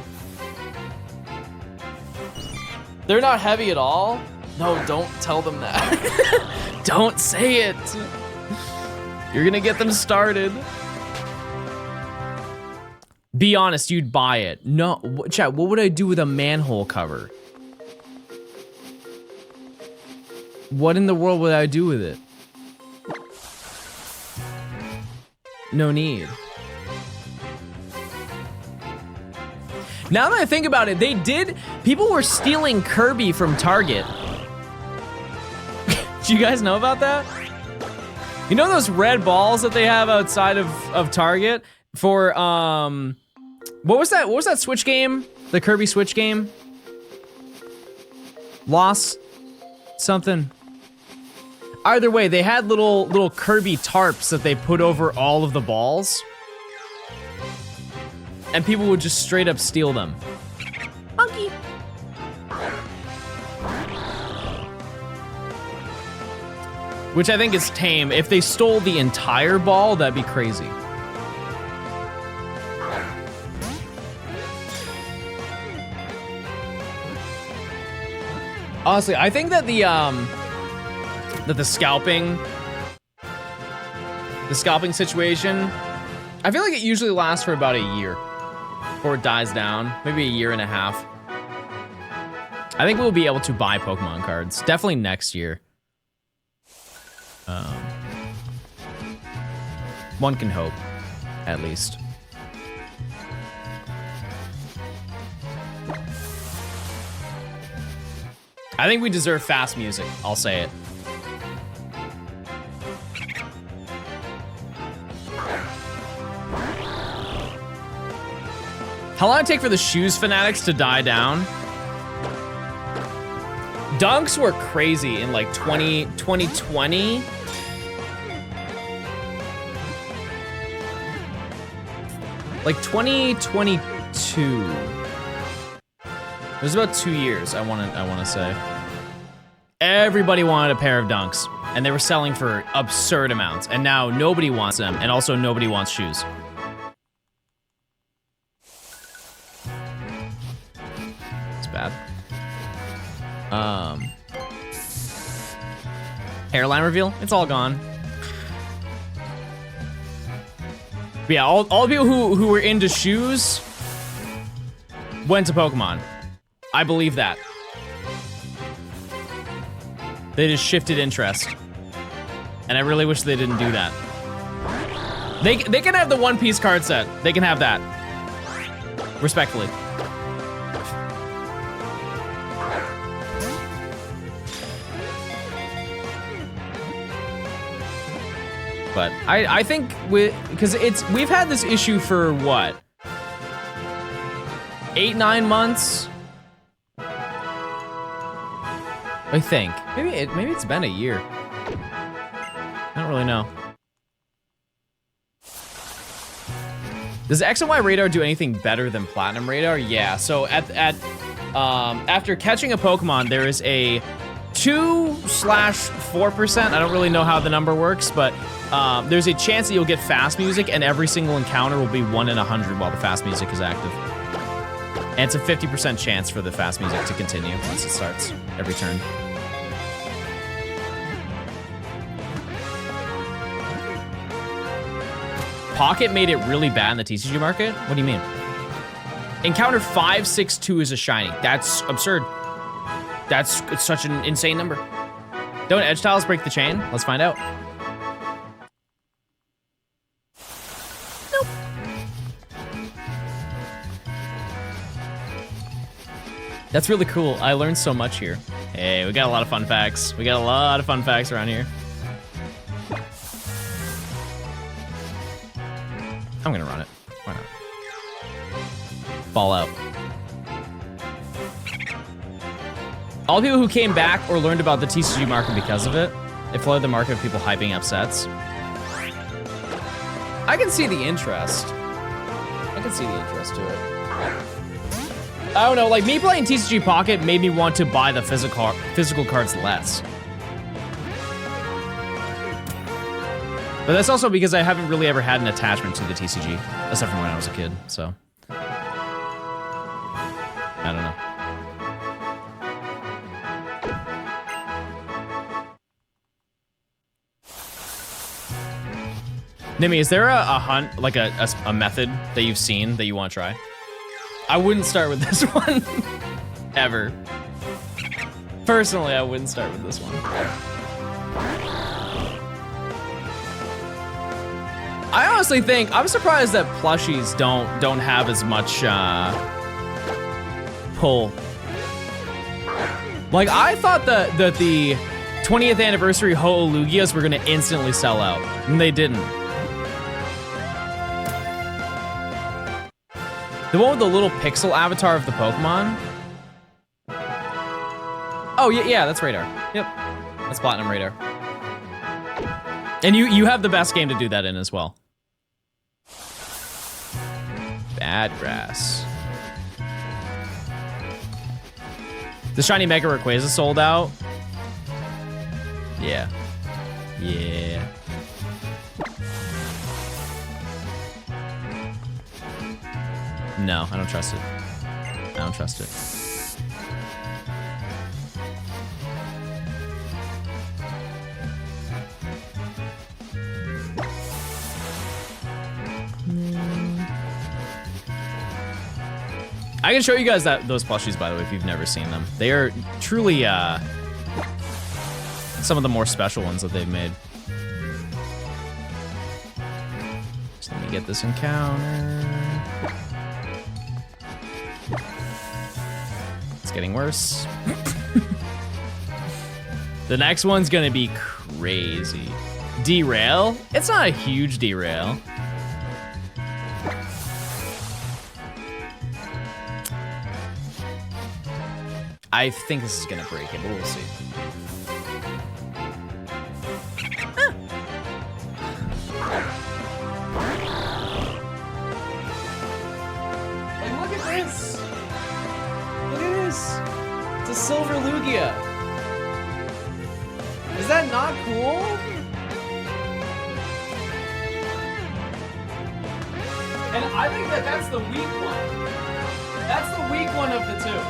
They're not heavy at all? No, don't tell them that. Don't say it. You're gonna get them started. Be honest, you'd buy it. No, chat, what would I do with a manhole cover? What in the world would I do with it? No need. Now that I think about it, people were stealing Kirby from Target. Do you guys know about that? You know those red balls that they have outside of Target for, what was that Switch game? The Kirby Switch game? Lost something. Either way, they had little Kirby tarps that they put over all of the balls. And people would just straight up steal them. Monkey. which I think is tame. If they stole the entire ball, that'd be crazy. Honestly, I think that the scalping situation, I feel like it usually lasts for about a year before it dies down, maybe a year and a half. I think we'll be able to buy Pokemon cards, definitely next year. One can hope, at least. I think we deserve fast music, I'll say it. How long did it take for the shoes fanatics to die down? Dunks were crazy in like 2020. Like 2022. It was about 2 years, I wanna say. Everybody wanted a pair of Dunks, and they were selling for absurd amounts, and now nobody wants them, and also nobody wants shoes. It's bad. Hairline reveal, it's all gone. But yeah, all the people who were into shoes went to Pokemon. I believe that. They just shifted interest. And I really wish they didn't do that. They can have the One Piece card set. They can have that. Respectfully. But I think because we've had this issue for what? 8-9 months? I think. Maybe it's been a year. I don't really know. Does X and Y radar do anything better than Platinum radar? Yeah, so after catching a Pokemon, there is a 2/4%, I don't really know how the number works, but there's a chance that you'll get fast music and every single encounter will be 1 in 100 while the fast music is active. And it's a 50% chance for the fast music to continue once it starts every turn. Pocket made it really bad in the TCG market? What do you mean? Encounter 562 is a shiny. That's absurd. It's such an insane number. Don't edge tiles break the chain? Let's find out. Nope. That's really cool. I learned so much here. Hey, we got a lot of fun facts. We got a lot of fun facts around here. I'm gonna run it. Why not? Ball out. All the people who came back or learned about the TCG market because of it, it flooded the market of people hyping up sets. I can see the interest. I can see the interest to it. I don't know, like me playing TCG Pocket made me want to buy the physical cards less. But that's also because I haven't really ever had an attachment to the TCG, except from when I was a kid, so. I don't know. Nimi, is there a hunt, like a method that you've seen that you want to try? I wouldn't start with this one, ever. Personally, I wouldn't start with this one. I honestly think, I'm surprised that plushies don't have as much pull. Like, I thought that the 20th anniversary Ho-Oh-Lugias were gonna instantly sell out, and they didn't. The one with the little pixel avatar of the Pokemon? Oh, yeah, that's Radar. Yep, that's Platinum Radar. And you have the best game to do that in as well. Bad grass. The shiny Mega Rayquaza sold out. Yeah. Yeah. No, I don't trust it. I don't trust it. I can show you guys those plushies, by the way, if you've never seen them. They are truly some of the more special ones that they've made. So let me get this encounter. It's getting worse. The next one's gonna be crazy. Derail? It's not a huge derail. I think this is gonna break it, but we'll see. Like, look at this! Look at this! It's a silver Lugia! Is that not cool? And I think that that's the weak one. That's the weak one of the two.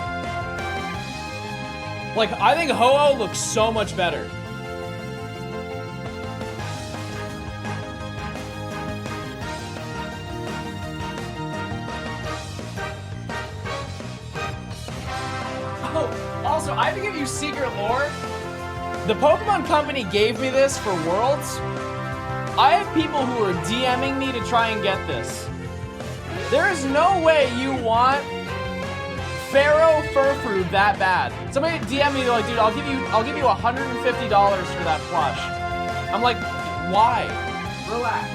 Like, I think Ho-Oh looks so much better. Oh, also, I have to give you secret lore. The Pokemon Company gave me this for Worlds. I have people who are DMing me to try and get this. There is no way you want Pharaoh Furfrou that bad. Somebody DM me, they're like, dude, I'll give you $150 for that plush. I'm like, why? Relax.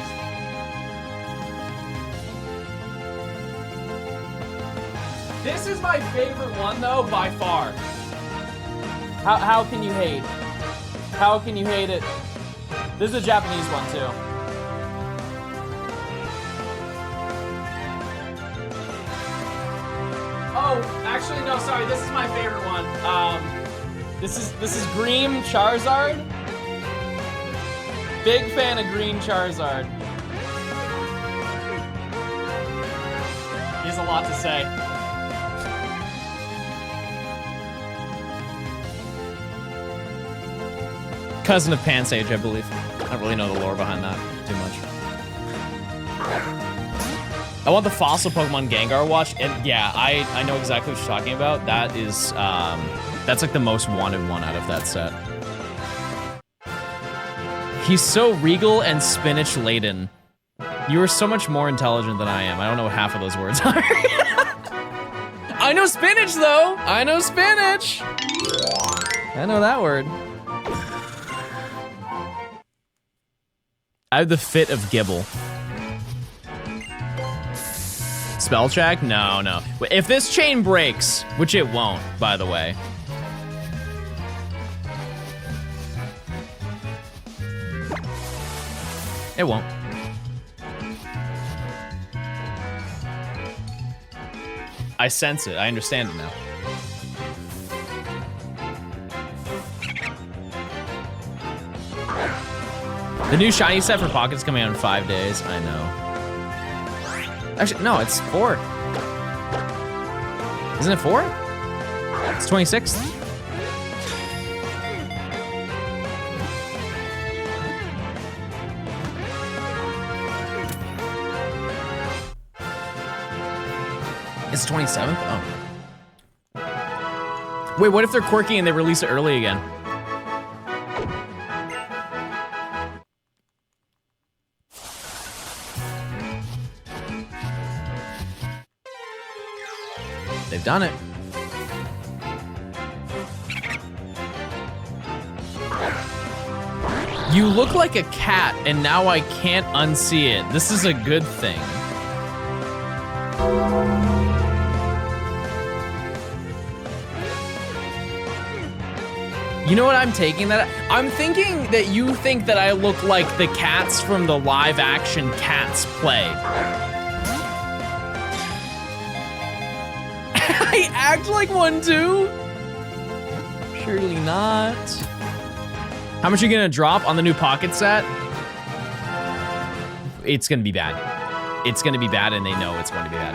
This is my favorite one though, by far. How can you hate? How can you hate it? This is a Japanese one too. Oh, actually, no, sorry. This is my favorite one. This is Green Charizard. Big fan of Green Charizard. He has a lot to say. Cousin of Pansage, I believe. I don't really know the lore behind that too much. I want the fossil Pokemon Gengar watch, and yeah, I know exactly what you're talking about. That is, that's like the most wanted one out of that set. He's so regal and spinach laden. You are so much more intelligent than I am. I don't know what half of those words are. I know spinach though. I know spinach. I know that word. I have the fit of Gibble. Spell check? No, no. If this chain breaks, which it won't, by the way. It won't. I sense it. I understand it now. The new shiny set for Pocket's coming out in 5 days. I know. Actually, no, it's 4. Isn't it 4? It's 26th. It's 27th? Oh. Wait, what if they're quirky and they release it early again? They've done it. You look like a cat, and now I can't unsee it. This is a good thing. You know what I'm taking that? I'm thinking that you think that I look like the cats from the live action Cats play. I act like one too? Surely not. How much are you gonna drop on the new pocket set? It's gonna be bad. It's gonna be bad, and they know it's going to be bad.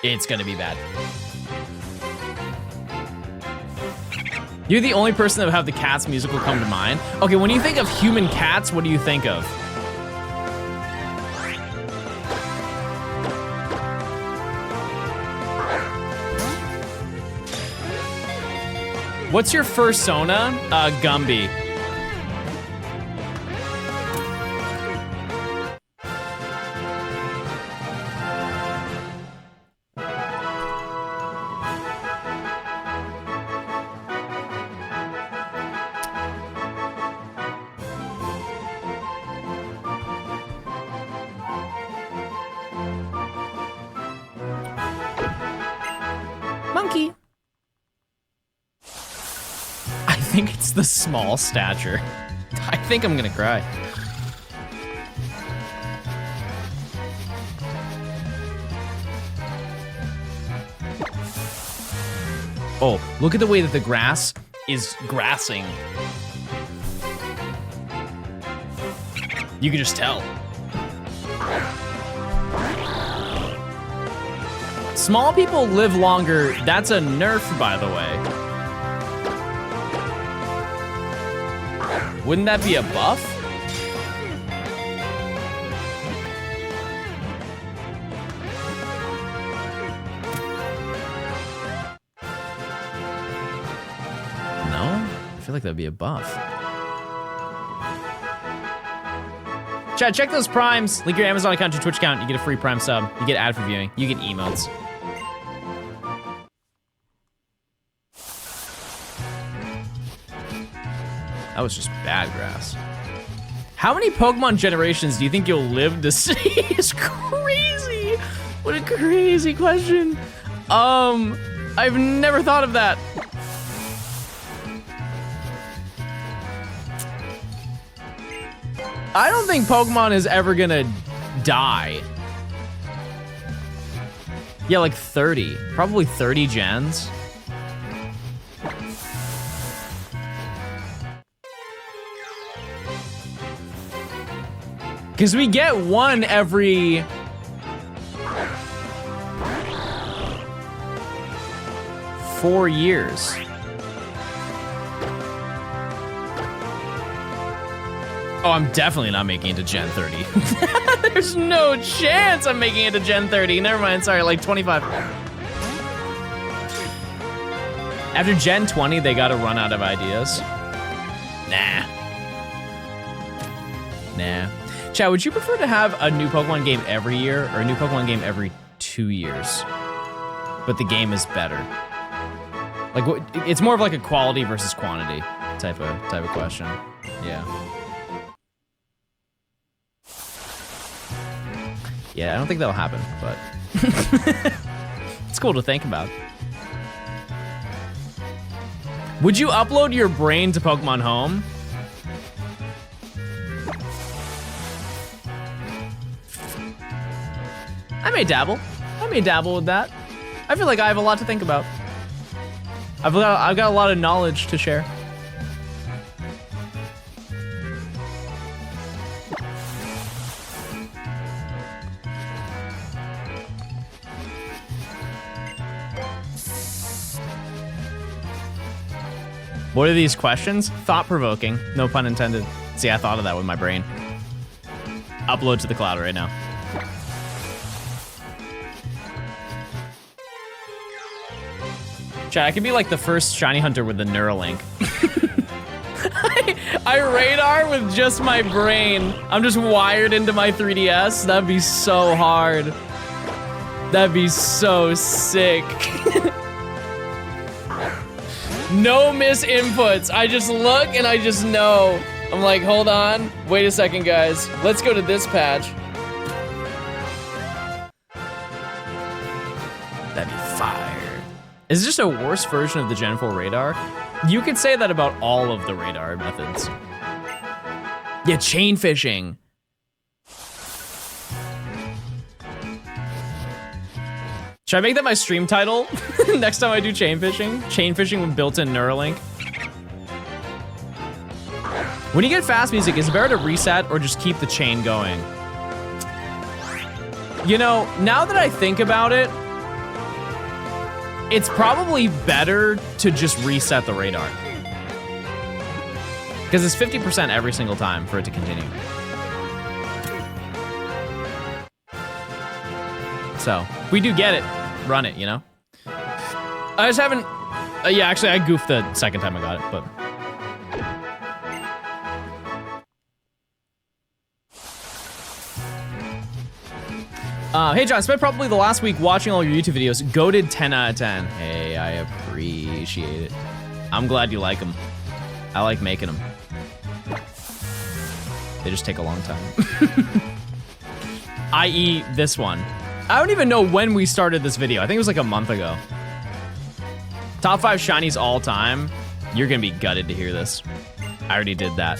It's gonna be bad. You're the only person that would have the Cats musical come to mind. Okay, when you think of human cats, what do you think of? What's your fursona? Gumby. Monkey. I think it's the small stature. I think I'm gonna cry. Oh, look at the way that the grass is grassing. You can just tell. Small people live longer. That's a nerf, by the way. Wouldn't that be a buff? No? I feel like that'd be a buff. Chat, check those primes. Link your Amazon account to your Twitch account. You get a free Prime sub. You get ad for viewing. You get emotes. That was just bad grass. How many Pokemon generations do you think you'll live to see? It's crazy. What a crazy question. I've never thought of that. I don't think Pokemon is ever gonna die. Yeah, like 30. Probably 30 gens. Because we get one every... four years. Oh, I'm definitely not making it to Gen 30. There's no chance I'm making it to Gen 30. Never mind, sorry, like 25. After Gen 20, they gotta run out of ideas. Nah. Chat, would you prefer to have a new Pokemon game every year or a new Pokemon game every 2 years? But the game is better. Like, it's more of like a quality versus quantity type of question. Yeah. Yeah, I don't think that'll happen, but it's cool to think about. Would you upload your brain to Pokemon Home? I may dabble with that. I feel like I have a lot to think about. I've got a lot of knowledge to share. What are these questions? Thought-provoking, no pun intended. See, I thought of that with my brain. Upload to the cloud right now. Chat, I could be like the first shiny hunter with the Neuralink. I radar with just my brain. I'm just wired into my 3DS. That'd be so hard. That'd be so sick. No misinputs. I just look and I just know. I'm like, hold on. Wait a second, guys. Let's go to this patch. That'd be fire. Is it just a worse version of the Gen 4 radar? You could say that about all of the radar methods. Yeah, chain fishing. Should I make that my stream title? Next time I do chain fishing? Chain fishing with built-in Neuralink. When you get fast music, is it better to reset or just keep the chain going? You know, now that I think about it, it's probably better to just reset the radar. Because it's 50% every single time for it to continue. So, if we do get it, run it, you know? I just haven't... yeah, actually, I goofed the second time I got it, but... Hey, John, spent probably the last week watching all your YouTube videos. Goated 10 out of 10. Hey, I appreciate it. I'm glad you like them. I like making them. They just take a long time. I.e. this one. I don't even know when we started this video. I think it was like a month ago. Top 5 shinies all time. You're gonna be gutted to hear this. I already did that.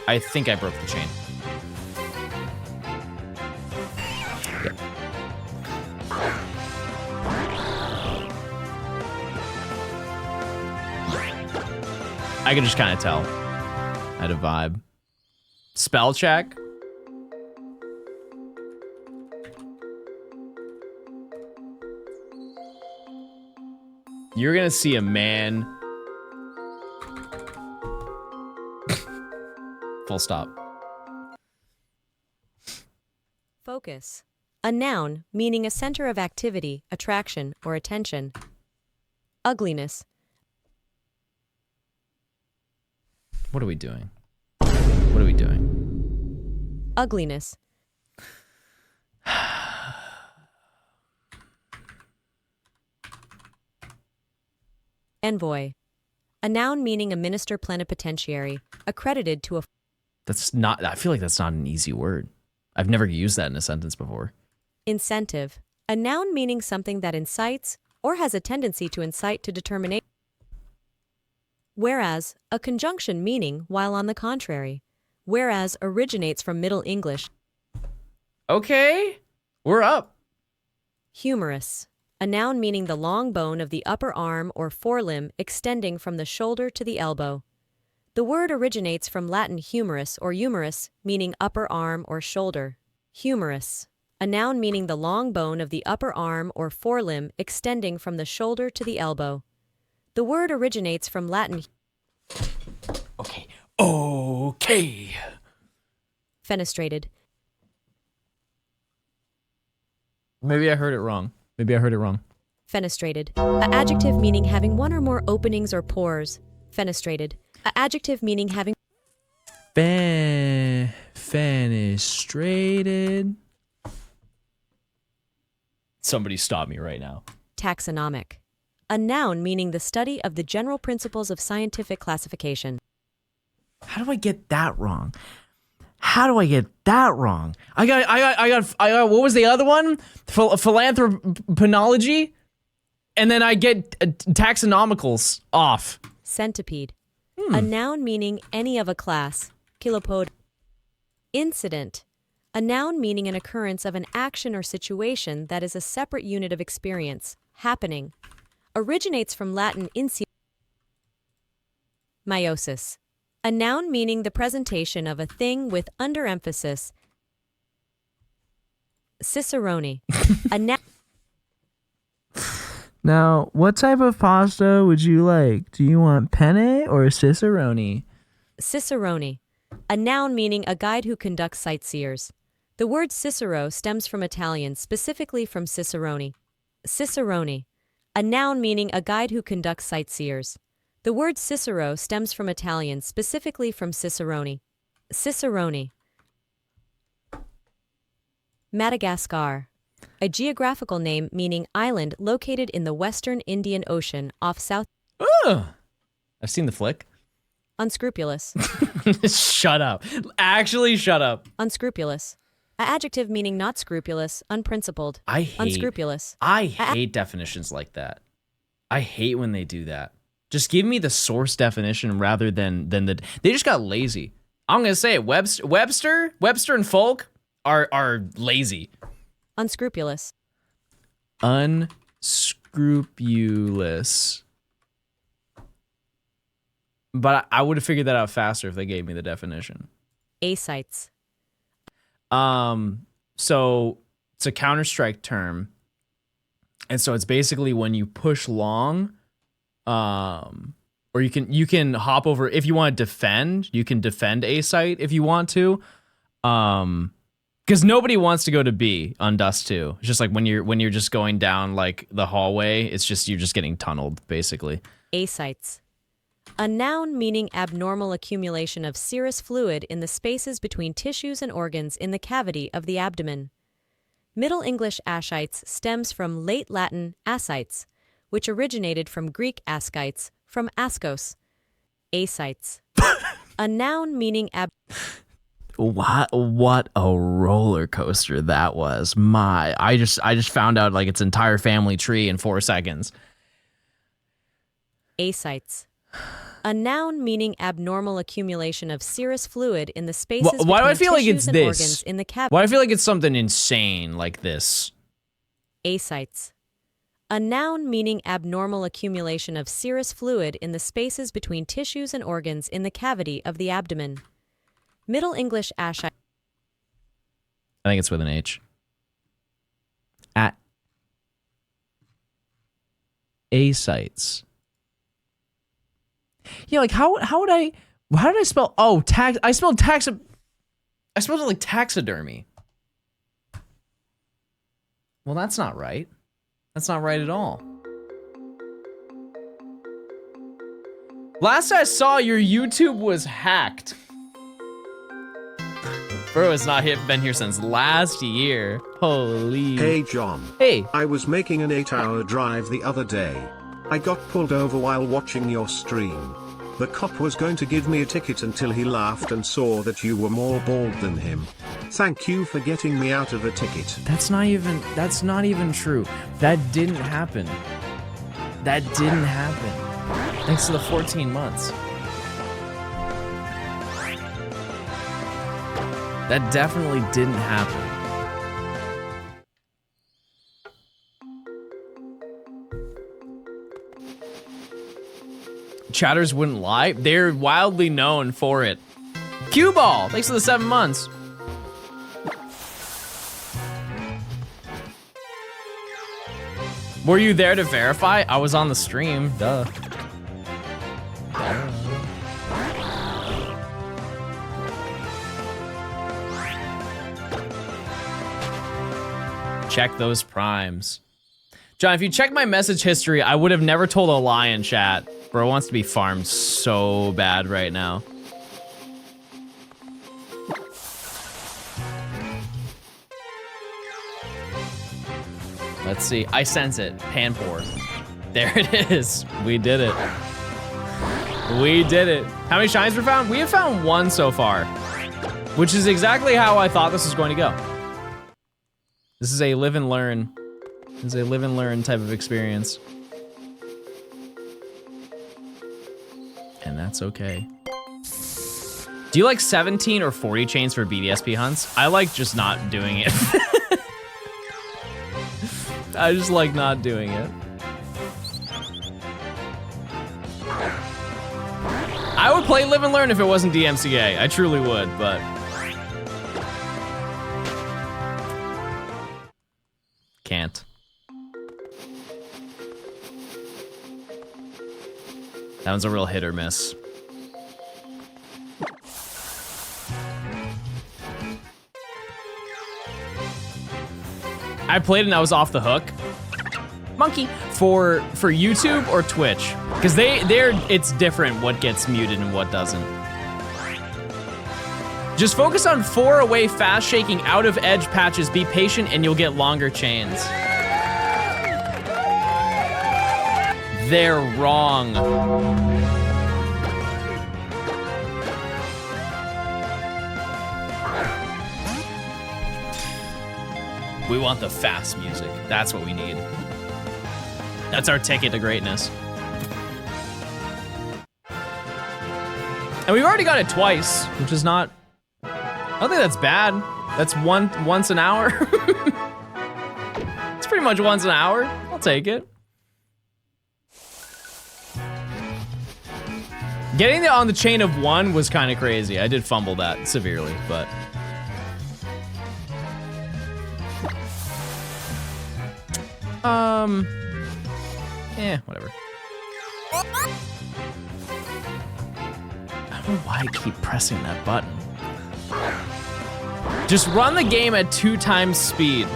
I think I broke the chain. Yeah. I can just kind of tell. I had a vibe. Spell check. You're gonna see a man. Full stop. Focus. A noun meaning a center of activity, attraction, or attention. Ugliness. What are we doing? What are we doing? Ugliness. Envoy. A noun meaning a minister plenipotentiary, accredited to a... That's not, I feel like that's not an easy word. I've never used that in a sentence before. Incentive. A noun meaning something that incites or has a tendency to incite to determination. Whereas, a conjunction meaning while on the contrary. Whereas originates from Middle English. Okay, we're up. Humorous. A noun meaning the long bone of the upper arm or forelimb extending from the shoulder to the elbow. The word originates from Latin humerus or humerus, meaning upper arm or shoulder. Humerus. A noun meaning the long bone of the upper arm or forelimb extending from the shoulder to the elbow. The word originates from Latin... Okay. Fenestrated. Maybe I heard it wrong. Fenestrated. A adjective meaning having one or more openings or pores. Fenestrated. A adjective meaning having... Fenestrated. Somebody stop me right now. Taxonomic. A noun meaning the study of the general principles of scientific classification. How do I get that wrong? I got, what was the other one? Philanthroponology? And then I get taxonomicals off. Centipede. A noun meaning any of a class. Kilopod. Incident. A noun meaning an occurrence of an action or situation that is a separate unit of experience. Happening. Originates from Latin inci. Meiosis. A noun meaning the presentation of a thing with underemphasis. Cicerone. A noun... Now, what type of pasta would you like? Do you want penne or cicerone? Cicerone. A noun meaning a guide who conducts sightseers. The word Cicero stems from Italian, specifically from Cicerone. Cicerone. A noun meaning a guide who conducts sightseers. The word Cicero stems from Italian, specifically from Cicerone. Cicerone. Madagascar. A geographical name meaning island located in the western Indian Ocean off South... Ugh. I've seen the flick. Unscrupulous. Shut up. Actually, shut up. Unscrupulous. A adjective meaning not scrupulous, unprincipled. Unscrupulous. I hate definitions like that. I hate when they do that. Just give me the source definition rather than the... They just got lazy. I'm gonna say it. Webster and Folk are lazy. Unscrupulous. Unscrupulous. But I would have figured that out faster if they gave me the definition. Asites. So it's a Counter-Strike term. And so it's basically when you push long, or you can hop over if you want to defend, you can defend A site if you want to. Because nobody wants to go to B on Dust 2. It's just like when you're just going down like the hallway, it's just you're just getting tunneled, basically. Asites. A noun meaning abnormal accumulation of serous fluid in the spaces between tissues and organs in the cavity of the abdomen. Middle English ascites stems from late Latin ascites, which originated from Greek ascites, from askos. Asites. A noun meaning What a roller coaster that was. I just found out like its entire family tree in 4 seconds. Asites. A noun meaning abnormal accumulation of serous fluid in the spaces Why do I between feel like tissues it's and this? organs in the cavity. Why do I feel like it's something insane like this? Asites. A noun meaning abnormal accumulation of serous fluid in the spaces between tissues and organs in the cavity of the abdomen. Middle English ascite. I think it's with an H. At asites. Yeah, like how did I spell I spelled it like taxidermy. Well, that's not right. That's not right at all. Last I saw, your YouTube was hacked. Bro has not been here since last year. Holy. Hey John. Hey. I was making an 8-hour drive the other day. I got pulled over while watching your stream. The cop was going to give me a ticket until he laughed and saw that you were more bald than him. Thank you for getting me out of a ticket. That's not even true. That didn't happen. That didn't happen. Thanks to the 14 months. That definitely didn't happen. Chatters wouldn't lie. They're wildly known for it. Cue ball, thanks for the 7 months. Were you there to verify? I was on the stream, duh. Check those primes. John, if you check my message history, I would have never told a lie in chat. Bro wants to be farmed so bad right now. Let's see. I sense it. Panpour. There it is. We did it. We did it. How many shines were found? We have found 1 so far, which is exactly how I thought this was going to go. This is a live and learn. This is a live and learn type of experience. And that's okay. Do you like 17 or 40 chains for BDSP hunts? I like just not doing it. I just like not doing it. I would play Live and Learn if it wasn't DMCA. I truly would, but... Can't. That one's a real hit or miss. I played and I was off the hook. Monkey. For YouTube or Twitch. Because it's different what gets muted and what doesn't. Just focus on 4 away fast shaking out of edge patches. Be patient and you'll get longer chains. They're wrong. We want the fast music. That's what we need. That's our ticket to greatness. And we've already got it twice, which is not, I don't think that's bad. That's once an hour. It's pretty much once an hour. I'll take it. Getting it on the chain of 1 was kind of crazy. I did fumble that severely, but. Whatever. I don't know why I keep pressing that button. Just run the game at 2 times speed.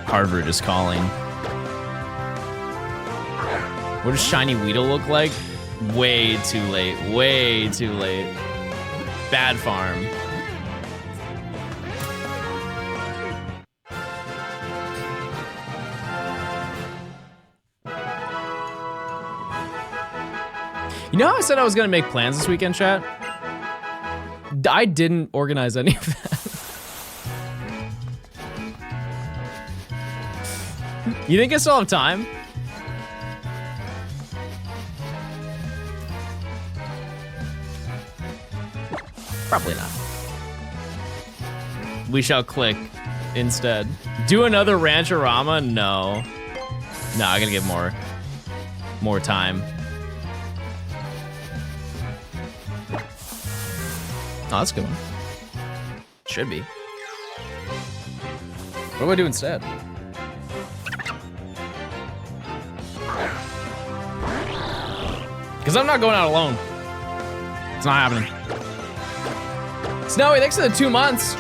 Harvard is calling. What does Shiny Weedle look like? Way too late, way too late. Bad farm. You know how I said I was gonna make plans this weekend, chat? I didn't organize any of that. You think I still have time? Probably not. We shall click instead. Do another Rancherama? No. No, I gotta get more time. Oh, that's a good one. Should be. What do I do instead? Because I'm not going out alone. It's not happening. Snowy, thanks for the 2 months.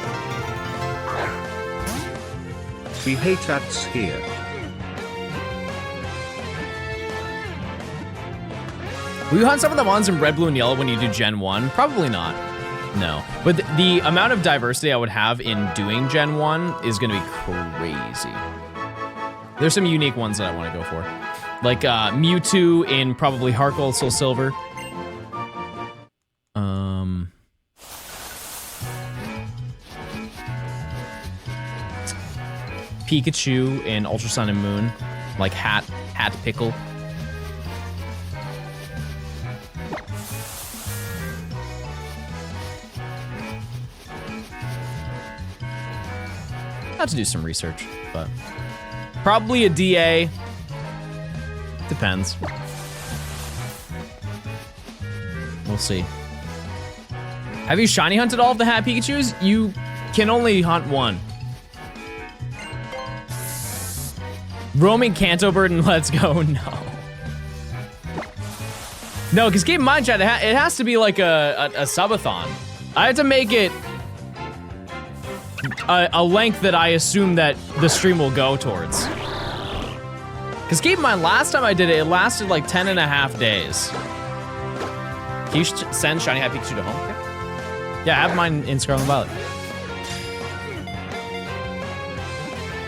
We hate ads here. Will you hunt some of the ones in red, blue, and yellow when you do Gen 1? Probably not. No. But the amount of diversity I would have in doing Gen 1 is going to be crazy. There's some unique ones that I want to go for. Like Mewtwo in probably Heart Gold, Soul Silver. Pikachu in Ultra Sun and Moon. Like Hat Pickle. Have to do some research, but probably a DA. Depends. We'll see. Have you shiny hunted all of the Hat Pikachus? You can only hunt one. Roaming Kanto Bird and Let's Go, no. No, because keep in mind, chat, it has to be like a subathon. I have to make it a length that I assume that the stream will go towards. Because keep in mind, last time I did it, it lasted like 10.5 days. Can you send Shiny Hat Pikachu to home? Yeah, I have mine in Scarlet and Violet.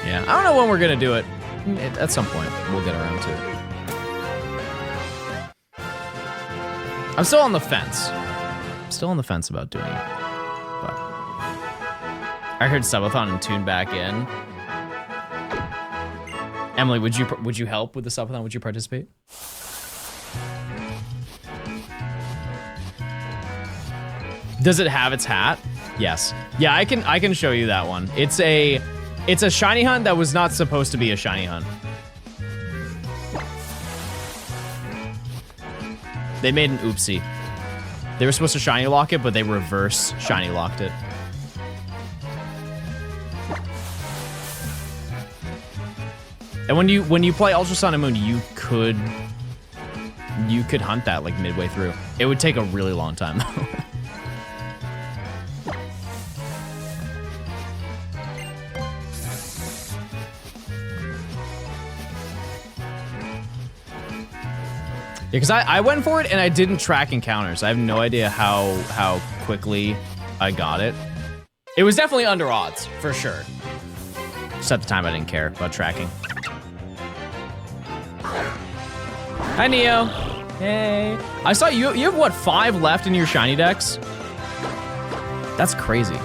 Yeah, I don't know when we're gonna do it. At some point, we'll get around to it. I'm still on the fence. I'm still on the fence about doing it. But I heard Subathon and tune back in. Emily, would you help with the Subathon? Would you participate? Does it have its hat? Yes. Yeah, I can show you that one. It's a shiny hunt that was not supposed to be a shiny hunt. They made an oopsie. They were supposed to shiny lock it, but they reverse shiny locked it. And when you play Ultra Sun and Moon, you could hunt that like midway through. It would take a really long time though. Yeah, because I went for it and I didn't track encounters. I have no idea how quickly I got it. It was definitely under odds, for sure. Just at the time I didn't care about tracking. Hi, Neo. Hey. I saw you have what, 5 left in your shiny decks? That's crazy.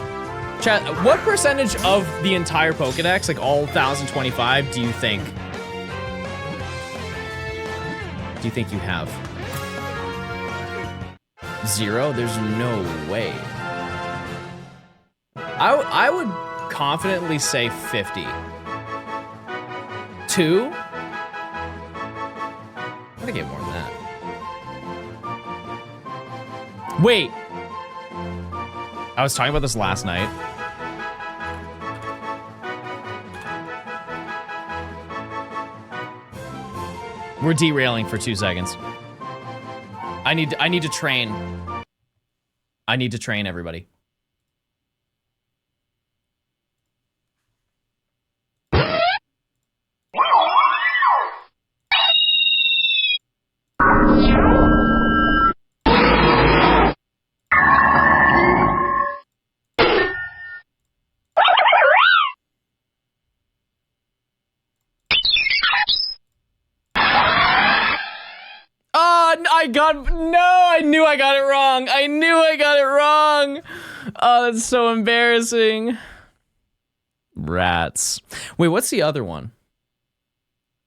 Chat, what percentage of the entire Pokedex, like all 1,025, do you think you have? 0? There's no way. I would confidently say 50. 2? I think I get more than that. Wait. I was talking about this last night. We're derailing for 2 seconds. I need to train. I need to train everybody. I knew I got it wrong. I knew I got it wrong. Oh, that's so embarrassing. Rats. Wait, what's the other one?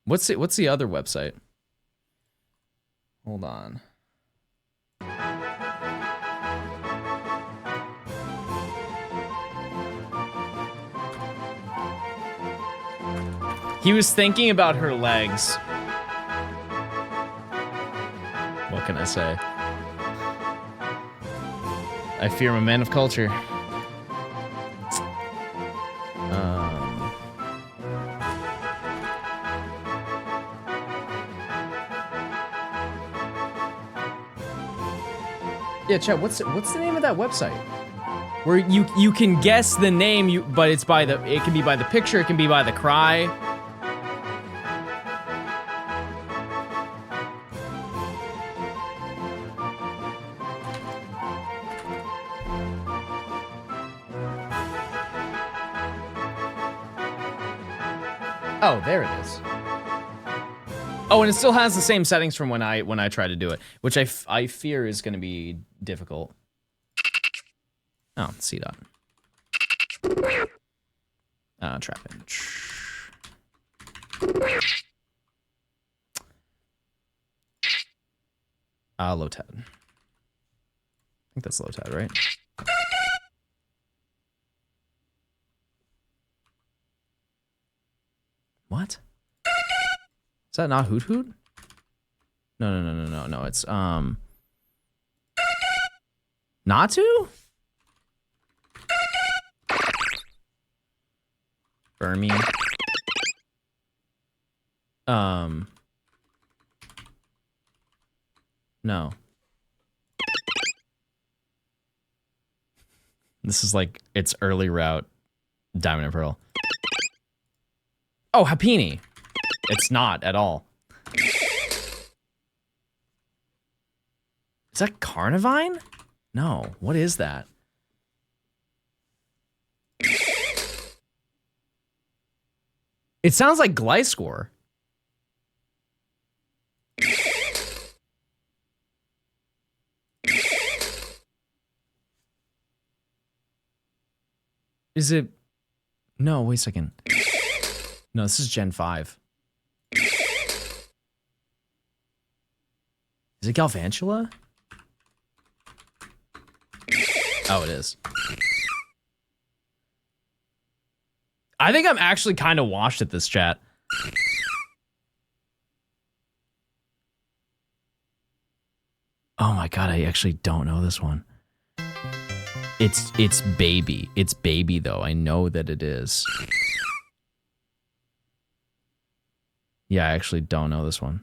What's the other website? Hold on. He was thinking about her legs. What can I say? I fear I'm a man of culture. Yeah, Chad, what's the name of that website? Where you can guess the name, but it's by the, it can be by the picture, it can be by the cry. Oh, there it is. Oh, and it still has the same settings from when I try to do it, which I fear is going to be difficult. Oh, C dot. Traffic. Low tab. I think that's low tab, right? What? Is that not Hoot Hoot? No. It's Natu? Burmy. No. This is like its early route. Diamond and Pearl. Oh, Hapini. It's not at all. Is that Carnivine? No. What is that? It sounds like Gliscor. Is it? No, wait a second. No, this is Gen 5. Is it Galvantula? Oh, it is. I think I'm actually kind of washed at this, chat. Oh my god, I actually don't know this one. It's baby. It's baby though. I know that it is. Yeah, I actually don't know this one.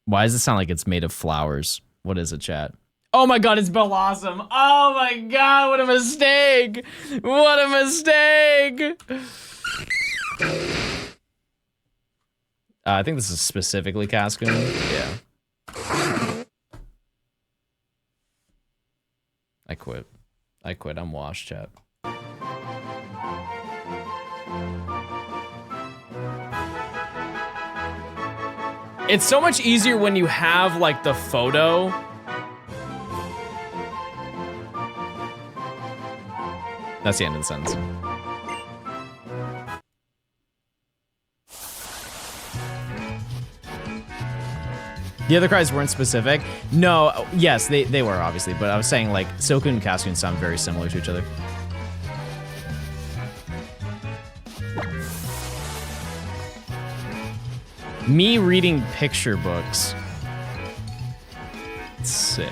Why does it sound like it's made of flowers? What is it, chat? Oh my god, it's Bellossom. Oh my god, what a mistake! What a mistake! I think this is specifically Cascoon. Yeah. I quit. I'm washed, chat. It's so much easier when you have, like, the photo. That's the end of the sentence. The other cries weren't specific. No, yes, they were obviously, but I was saying like Silcoon and Cascoon sound very similar to each other. Me reading picture books. Sick.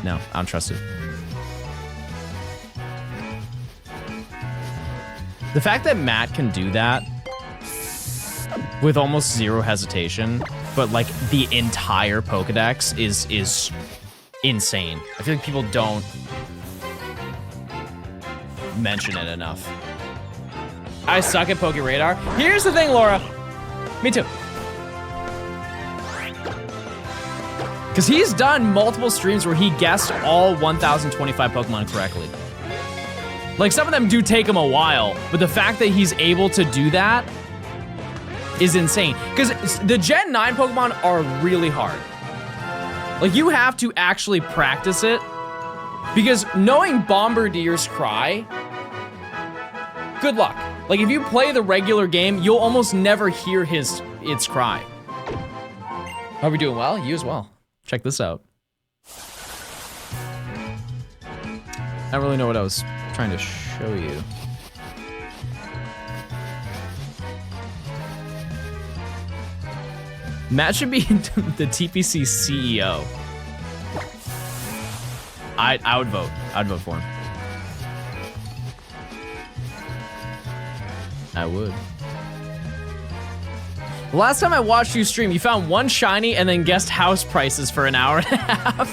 No, I don't trust it. The fact that Matt can do that with almost zero hesitation, but like the entire Pokedex is insane. I feel like people don't mention it enough. I suck at Poke Radar. Here's the thing, Laura. Me too. Because he's done multiple streams where he guessed all 1,025 Pokemon correctly. Like, some of them do take him a while, but the fact that he's able to do that is insane. Because the Gen 9 Pokemon are really hard. Like, you have to actually practice it. Because knowing Bombardier's cry, good luck. Like, if you play the regular game, you'll almost never hear its cry. Are we doing well? You as well. Check this out. I don't really know what I was trying to show you. Matt should be the TPC CEO. I would vote. I'd vote for him. I would. The last time I watched you stream, you found one shiny and then guessed house prices for an hour and a half.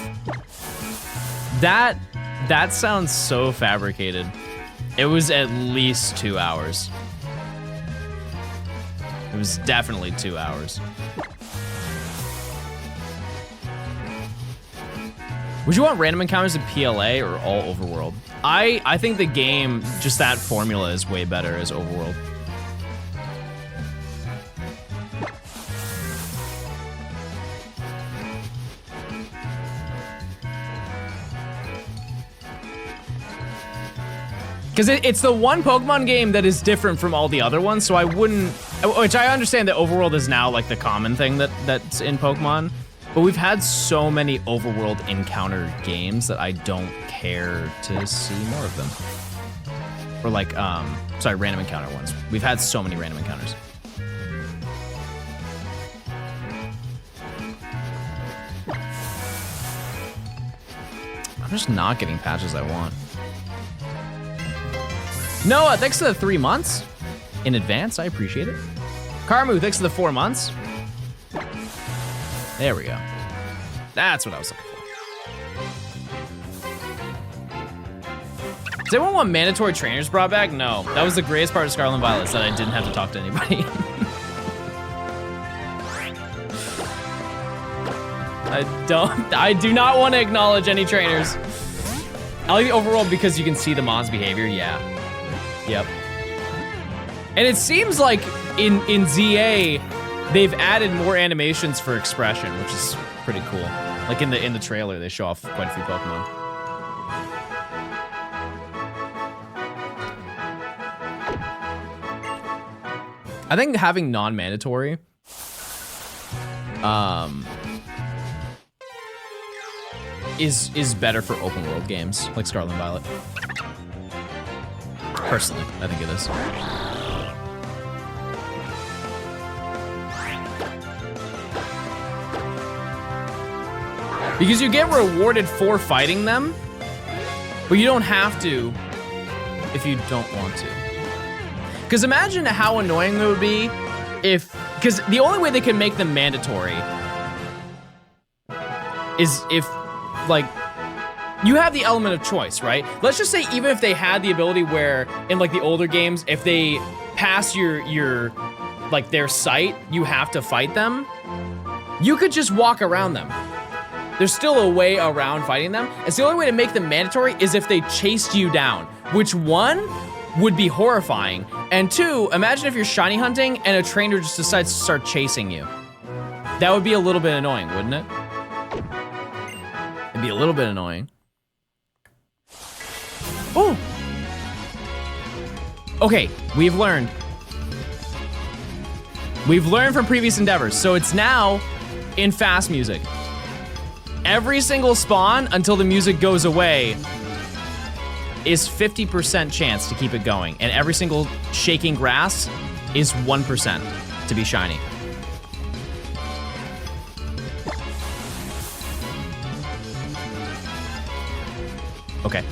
That sounds so fabricated. It was at least 2 hours. It was definitely 2 hours. Would you want random encounters in PLA or all Overworld? I think the game, just that formula is way better as Overworld. Because it's the one Pokemon game that is different from all the other ones, so I wouldn't, which I understand that Overworld is now like the common thing that's in Pokemon, but we've had so many Overworld encounter games that I don't care to see more of them. Or like, sorry, random encounter ones. We've had so many random encounters. I'm just not getting patches I want. Noah, thanks for the 3 months in advance. I appreciate it. Karmu, thanks for the 4 months. There we go. That's what I was looking for. Does anyone want mandatory trainers brought back? No. That was the greatest part of Scarlet and Violet, is that I didn't have to talk to anybody. I do not want to acknowledge any trainers. I like the Overworld because you can see the Mon's behavior, yeah. Yep. And it seems like in ZA, they've added more animations for expression, which is pretty cool. Like in the trailer, they show off quite a few Pokemon. I think having non-mandatory is better for open world games like Scarlet and Violet. Personally, I think it is. Because you get rewarded for fighting them, but you don't have to if you don't want to. Because imagine how annoying it would be if, because the only way they can make them mandatory is if, like, you have the element of choice, right? Let's just say even if they had the ability where in like the older games, if they pass your like their sight, you have to fight them. You could just walk around them. There's still a way around fighting them. It's the only way to make them mandatory is if they chased you down, which one would be horrifying. And two, imagine if you're shiny hunting and a trainer just decides to start chasing you. That would be a little bit annoying, wouldn't it? It'd be a little bit annoying. Oh! Okay, we've learned. We've learned from previous endeavors, so it's now in fast music. Every single spawn until the music goes away is 50% chance to keep it going, and every single shaking grass is 1% to be shiny. Okay.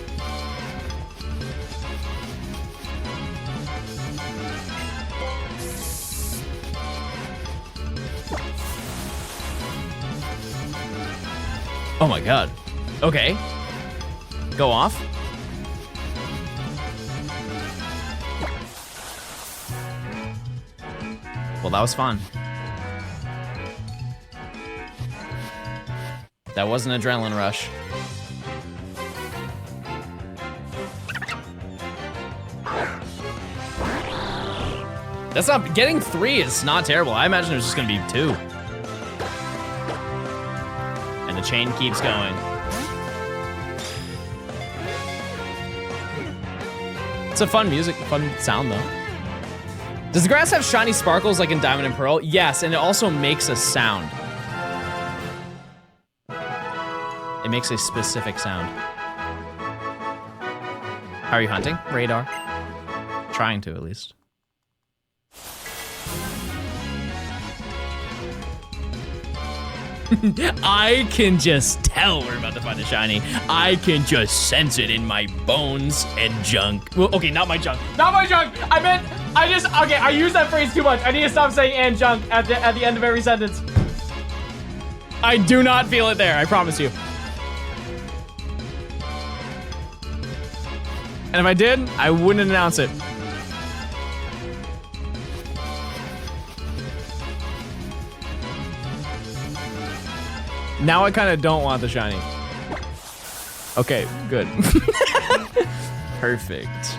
Oh my god. Okay. Go off. Well, that was fun. That was an adrenaline rush. That's not, getting 3 is not terrible. I imagine there's just gonna be 2. And the chain keeps going. It's a fun music, fun sound though. Does the grass have shiny sparkles like in Diamond and Pearl? Yes, and it also makes a sound. It makes a specific sound. How are you hunting? Radar. Trying to, at least. I can just tell we're about to find a shiny. I can just sense it in my bones and junk. Well, okay, not my junk. Not my junk! Okay, I use that phrase too much. I need to stop saying and junk at the end of every sentence. I do not feel it there, I promise you. And if I did, I wouldn't announce it. Now I kind of don't want the shiny. Okay, good. Perfect.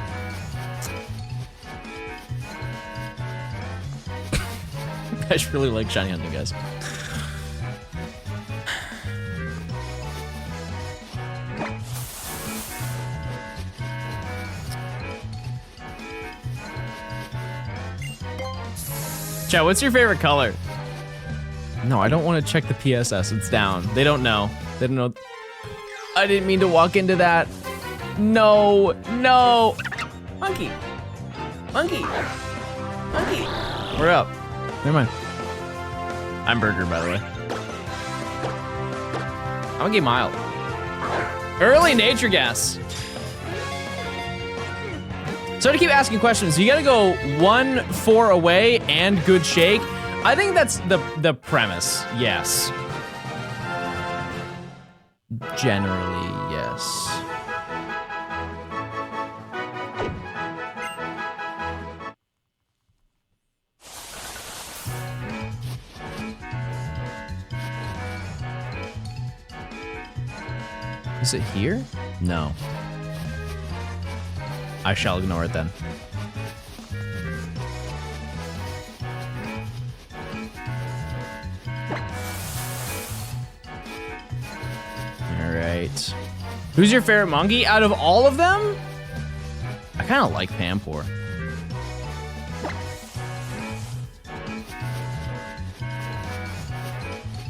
I just really like shiny hunting, guys. Chat, what's your favorite color? No, I don't want to check the PSS. It's down. They don't know. They don't know. I didn't mean to walk into that. No, no. Monkey. Monkey. Monkey. We're up. Never mind. I'm Burger, by the way. I'm gonna get mild. Early nature gas. So to keep asking questions, you gotta go 1-4 away and good shake. I think that's the premise, yes. Generally, yes. Is it here? No. I shall ignore it then. Alright. Who's your favorite monkey? Out of all of them? I kind of like Pampor.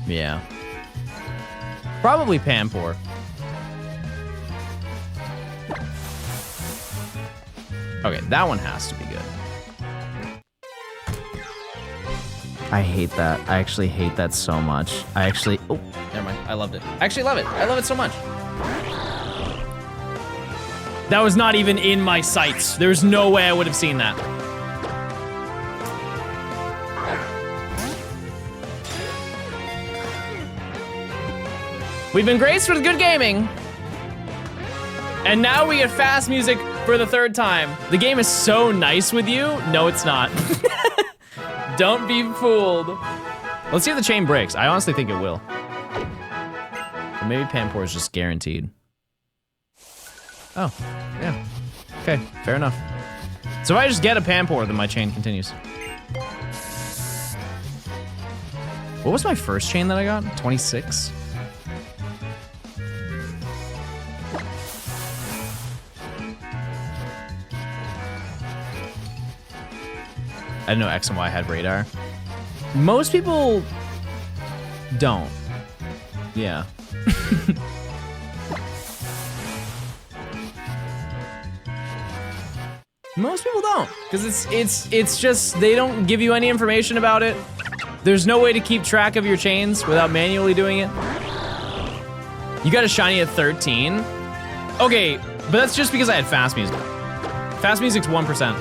Yeah. Probably Pampor. Okay, that one has to be good. I hate that. I actually hate that so much. I actually, oh, never mind. I loved it. I actually love it. I love it so much. That was not even in my sights. There's no way I would have seen that. We've been graced with good gaming. And now we get fast music for the 3rd time. The game is so nice with you. No, it's not. Don't be fooled. Let's see if the chain breaks. I honestly think it will. Or maybe Pampor is just guaranteed. Oh, yeah. Okay, fair enough. So if I just get a Pampor, then my chain continues. What was my first chain that I got? 26? I didn't know X and Y had radar. Most people don't. Yeah. Most people don't, because it's just they don't give you any information about it. There's no way to keep track of your chains without manually doing it. You got a shiny at 13. Okay, but that's just because I had fast music. Fast music's 1%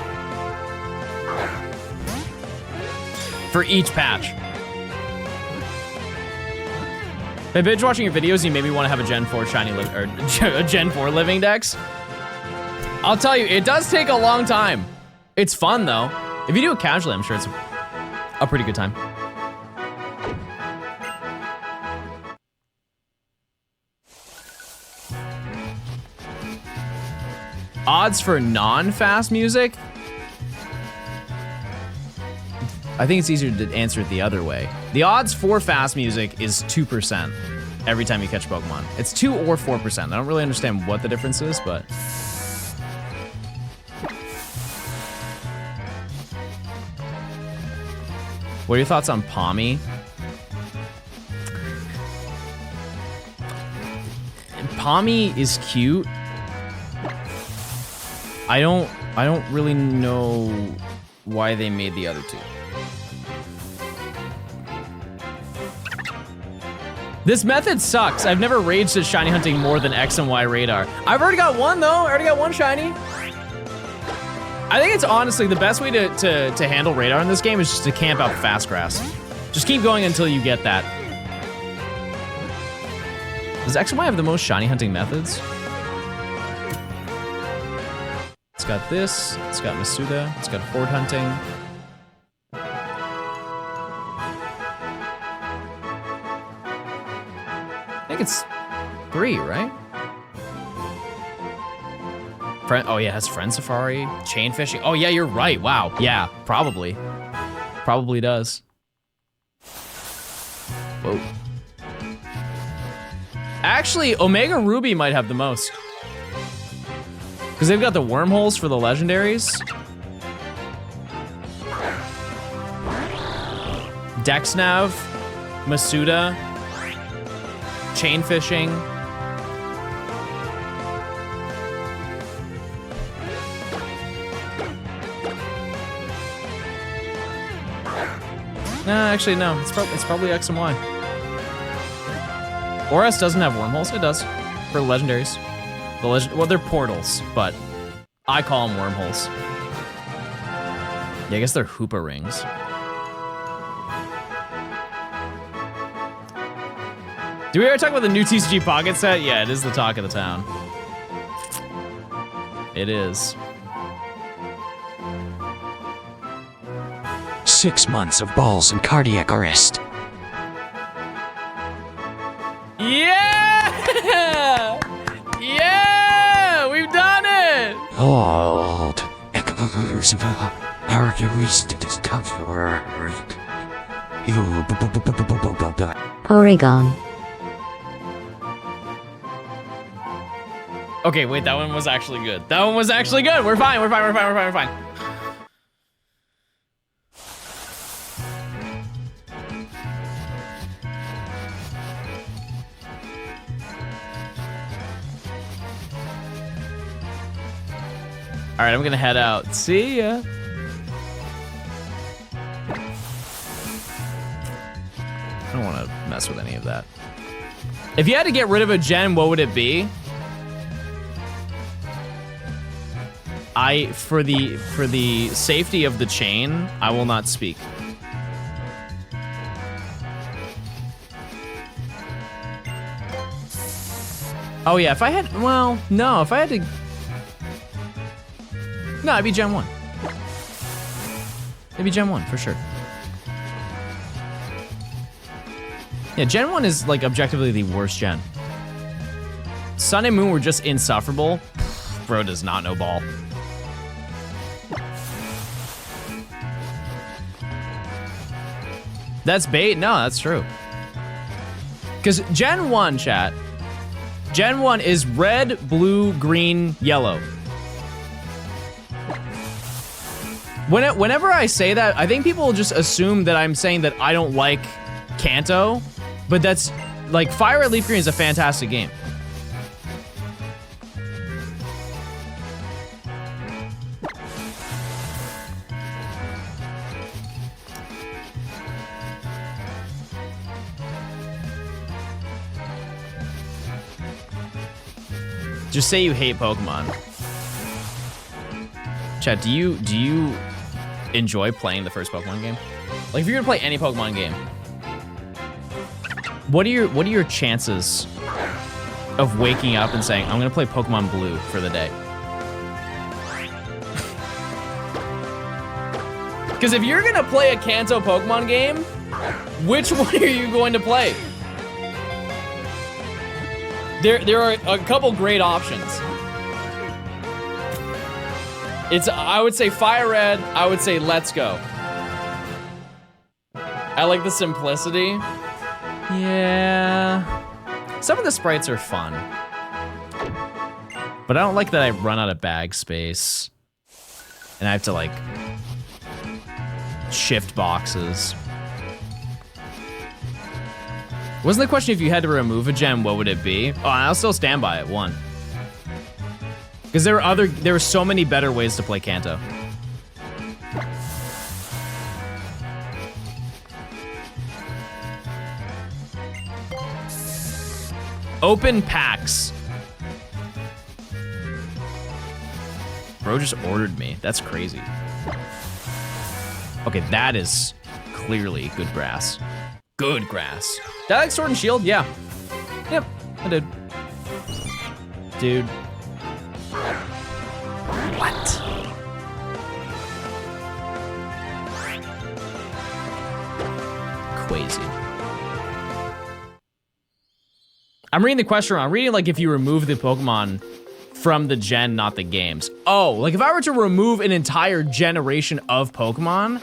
for each patch. By binge watching your videos, you made me want to have a Gen 4 shiny or a Gen 4 living dex. I'll tell you, it does take a long time. It's fun though. If you do it casually, I'm sure it's a pretty good time. Odds for non-fast music? I think it's easier to answer it the other way. The odds for fast music is 2% every time you catch Pokemon. It's 2 or 4%. I don't really understand what the difference is, but... What are your thoughts on Pommy? Pommy is cute. I don't really know why they made the other two. This method sucks. I've never raged at shiny hunting more than X and Y radar. I've already got one though. I already got one shiny. I think it's honestly the best way to handle radar in this game is just to camp out fast grass. Just keep going until you get that. Does X and Y have the most shiny hunting methods? It's got this, it's got Masuda, it's got horde hunting. I think it's 3, right? Oh yeah, it has Friend Safari, chain fishing. Oh yeah, you're right, wow. Yeah, probably. Probably does. Whoa. Actually, Omega Ruby might have the most. Because they've got the wormholes for the legendaries. Dexnav, Masuda, chain fishing. Nah, actually no, it's probably X and Y. Oras doesn't have wormholes, it does, for legendaries. Well, they're portals, but I call them wormholes. Yeah, I guess they're Hoopa rings. Do we ever talk about the new TCG Pocket set? Yeah, it is the talk of the town. It is. 6 months of balls and cardiac arrest. Yeah! Yeah! We've done it! Hold. Porygon. Okay, wait, that one was actually good. That one was actually good. We're fine, we're fine, we're fine, we're fine, we're fine. All right, I'm gonna head out. See ya. I don't wanna mess with any of that. If you had to get rid of a gen, what would it be? For the safety of the chain, I will not speak. Oh yeah, if I had, well, no, if I had to, no, it'd be Gen 1. It'd be Gen 1, for sure. Yeah, Gen 1 is, like, objectively the worst gen. Sun and Moon were just insufferable. Bro does not know ball. That's bait? No, that's true. Because Gen 1, chat, Gen 1 is red, blue, green, yellow. Whenever I say that, I think people just assume that I'm saying that I don't like Kanto, but that's like Fire Red Leaf Green is a fantastic game. Just say you hate Pokemon. Chat, do you enjoy playing the first Pokemon game? Like if you're gonna play any Pokemon game, what are your chances of waking up and saying, I'm gonna play Pokemon Blue for the day? Because if you're gonna play a Kanto Pokemon game, which one are you going to play? There are a couple great options. I would say Fire Red, I would say Let's Go. I like the simplicity. Yeah. Some of the sprites are fun. But I don't like that I run out of bag space. And I have to like shift boxes. Wasn't the question if you had to remove a gem, what would it be? Oh, I'll still stand by it, 1. Because there were so many better ways to play Kanto. Open packs. Bro just ordered me. That's crazy. Okay, that is clearly good grass. Good grass. Did I like Sword and Shield? Yeah. Yep, I did. Dude. What? Crazy. I'm reading the question wrong. I'm reading like if you remove the Pokemon from the gen, not the games. Oh, like if I were to remove an entire generation of Pokemon,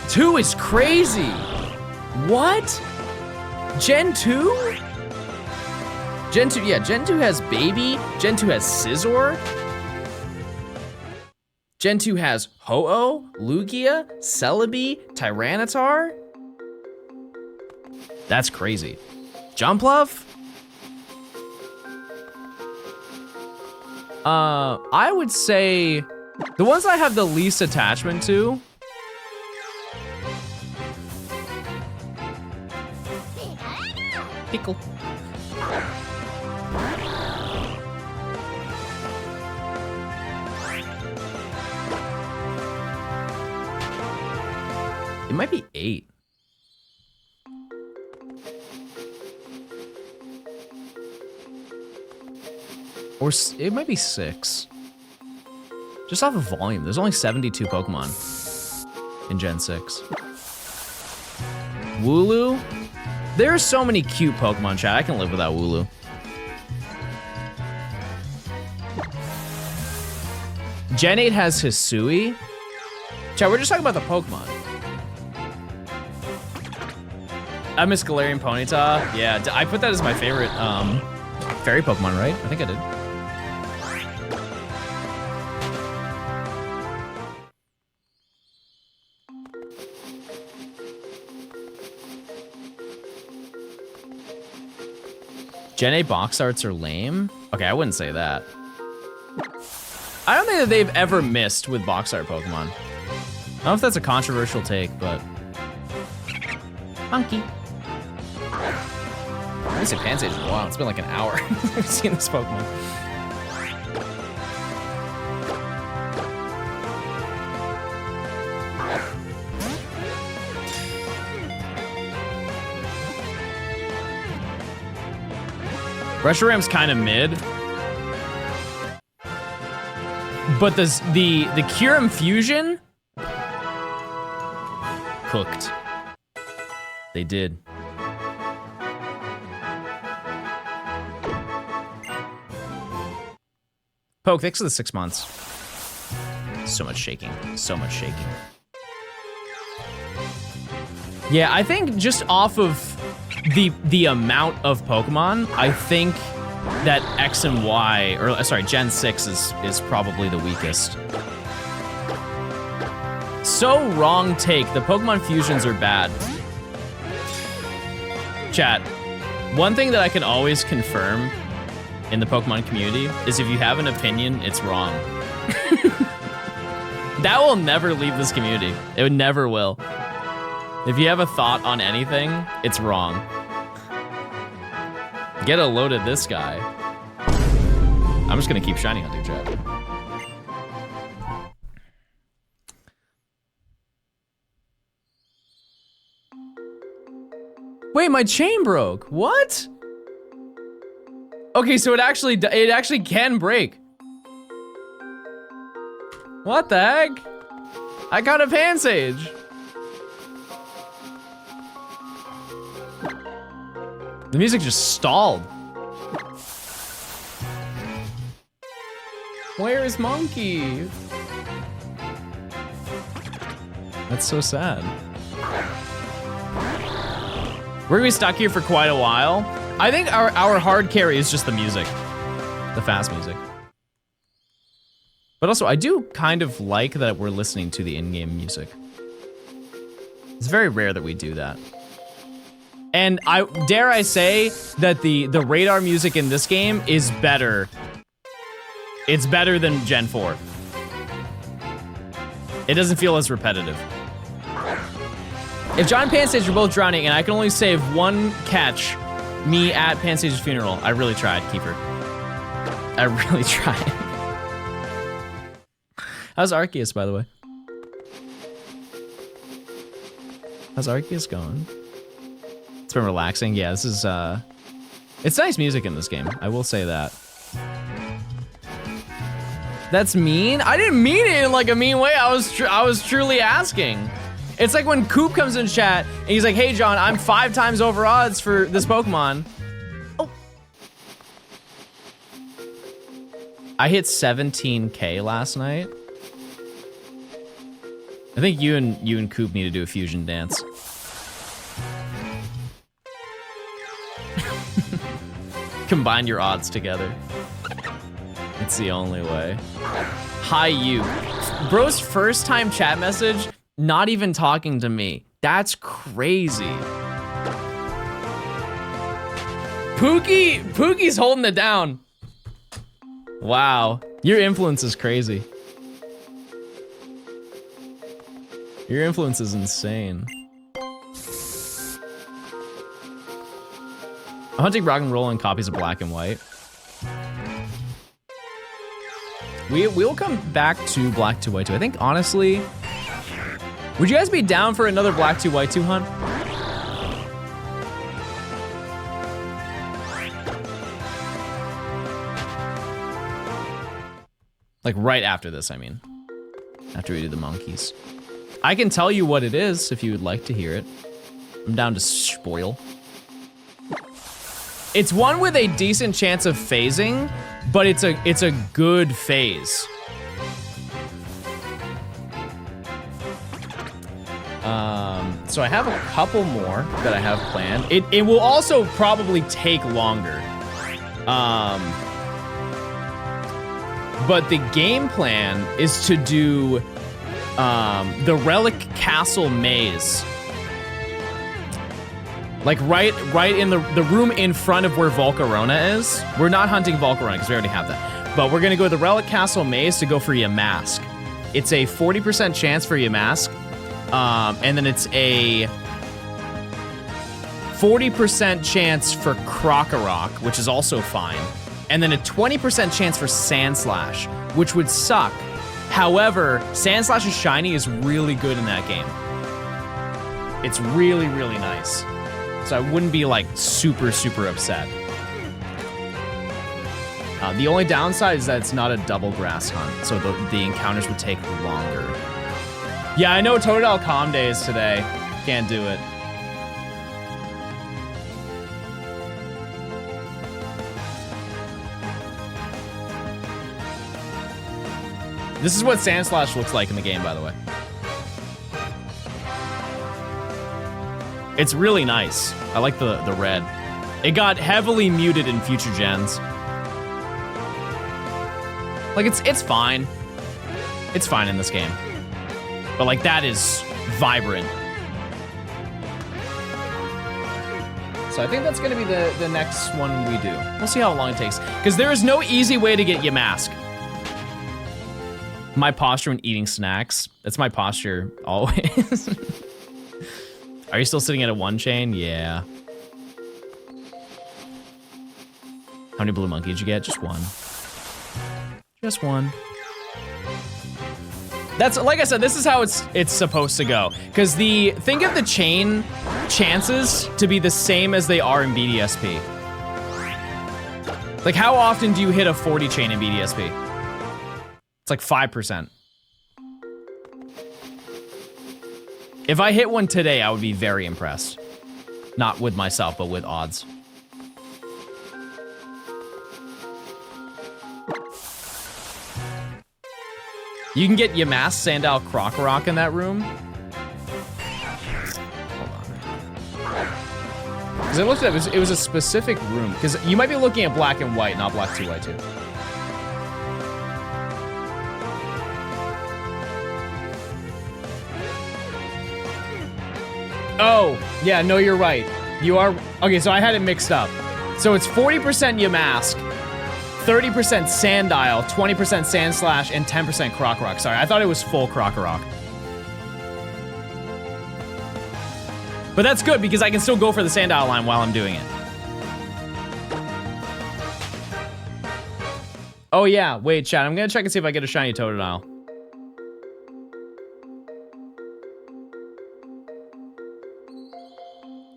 Two is crazy. What? Gen 2? Gen 2, yeah, Gen 2 has Baby. Gen 2 has Scizor. Gen 2 has Ho-Oh, Lugia, Celebi, Tyranitar. That's crazy. Jumpluff? I would say the ones I have the least attachment to. Pickle. It might be 8. Or it might be 6. Just off of volume, there's only 72 Pokemon in Gen 6. Wooloo? There are so many cute Pokemon, chat. I can live without Wooloo. Gen 8 has Hisui. Chat, we're just talking about the Pokemon. I miss Galarian Ponyta. Yeah, I put that as my favorite fairy Pokemon, right? I think I did. Gen 8 box arts are lame? Okay, I wouldn't say that. I don't think that they've ever missed with box art Pokemon. I don't know if that's a controversial take, but... Monkey. I haven't seen Pansage in a while. It's been like an hour I've seen this Pokemon. Reshiram's kind of mid. But the Kyurem Fusion? Cooked. They did. Poke, thanks for the 6 months. So much shaking. So much shaking. Yeah, I think just off of the amount of Pokemon, I think that X and Y, or sorry, Gen 6 is probably the weakest. So wrong take. The Pokemon fusions are bad. Chat, one thing that I can always confirm in the Pokemon community is if you have an opinion, it's wrong. That will never leave this community. It never will. If you have a thought on anything, it's wrong. Get a load of this guy. I'm just gonna keep shiny hunting, chat. Wait, my chain broke. What? Okay, so it actually can break. What the heck? I got a Pansage. The music just stalled. Where is Monkey? That's so sad. We're gonna be stuck here for quite a while. I think our hard carry is just the music. The fast music. But also, I do kind of like that we're listening to the in-game music. It's very rare that we do that. And dare I say that the radar music in this game is better. It's better than Gen 4. It doesn't feel as repetitive. If John and Pansage are both drowning and I can only save one catch, me at Pansage's funeral, I really tried, Keeper. I really tried. How's Arceus, by the way? How's Arceus going? It's been relaxing. Yeah, this is, it's nice music in this game. I will say that. That's mean? I didn't mean it in like a mean way. I was truly asking. It's like when Coop comes in chat and he's like, hey John, I'm 5 times over odds for this Pokemon. Oh. I hit 17K last night. I think you and Coop need to do a fusion dance. Combine your odds together. It's the only way. Hi, you. Bro's first time chat message, not even talking to me. That's crazy. Pookie's holding it down. Wow, your influence is crazy. Your influence is insane. I'm hunting rock and roll and copies of black and white. We'll come back to black 2 white 2. I think honestly, would you guys be down for another black 2 white 2 hunt? Like right after this, I mean. After we do the monkeys. I can tell you what it is if you would like to hear it. I'm down to spoil. It's one with a decent chance of phasing, but it's a good phase. So I have a couple more that I have planned. It will also probably take longer. But the game plan is to do the Relic Castle maze. Like right in the room in front of where Volcarona is. We're not hunting Volcarona because we already have that. But we're gonna go to the Relic Castle maze to go for Yamask. It's a 40% chance for Yamask. And then it's a 40% chance for Krokorok, which is also fine. And then a 20% chance for Sandslash, which would suck. However, Sandslash's shiny is really good in that game. It's really, really nice. So I wouldn't be like super, super upset. The only downside is that it's not a double grass hunt, so the encounters would take longer. Yeah, I know Totodile Calm Day is today. Can't do it. This is what Sandslash looks like in the game, by the way. It's really nice. I like the red. It got heavily muted in future gens. Like, it's fine. It's fine in this game. But, like, that is vibrant. So I think that's gonna be the next one we do. We'll see how long it takes. Because there is no easy way to get Yamask. My posture when eating snacks. That's my posture always. Are you still sitting at a 1 chain? Yeah. How many blue monkeys did you get? Just 1. Just 1. That's, like I said, this is how it's supposed to go. Because think of the chain chances to be the same as they are in BDSP. Like, how often do you hit a 40 chain in BDSP? It's like 5%. If I hit one today, I would be very impressed. Not with myself, but with odds. You can get Yamask, Sandal, Krokorok in that room. Hold on. Because I looked at it, it was a specific room. Because you might be looking at black and white, not black 2, white 2. Oh, yeah, no, you're right. You are, okay, so I had it mixed up. So it's 40% Yamask, 30% Sandile, 20% Sandslash, and 10% Krokorok. Sorry, I thought it was full Krokorok. But that's good because I can still go for the Sandile line while I'm doing it. Oh yeah, wait, chat, I'm gonna check and see if I get a shiny Totodile.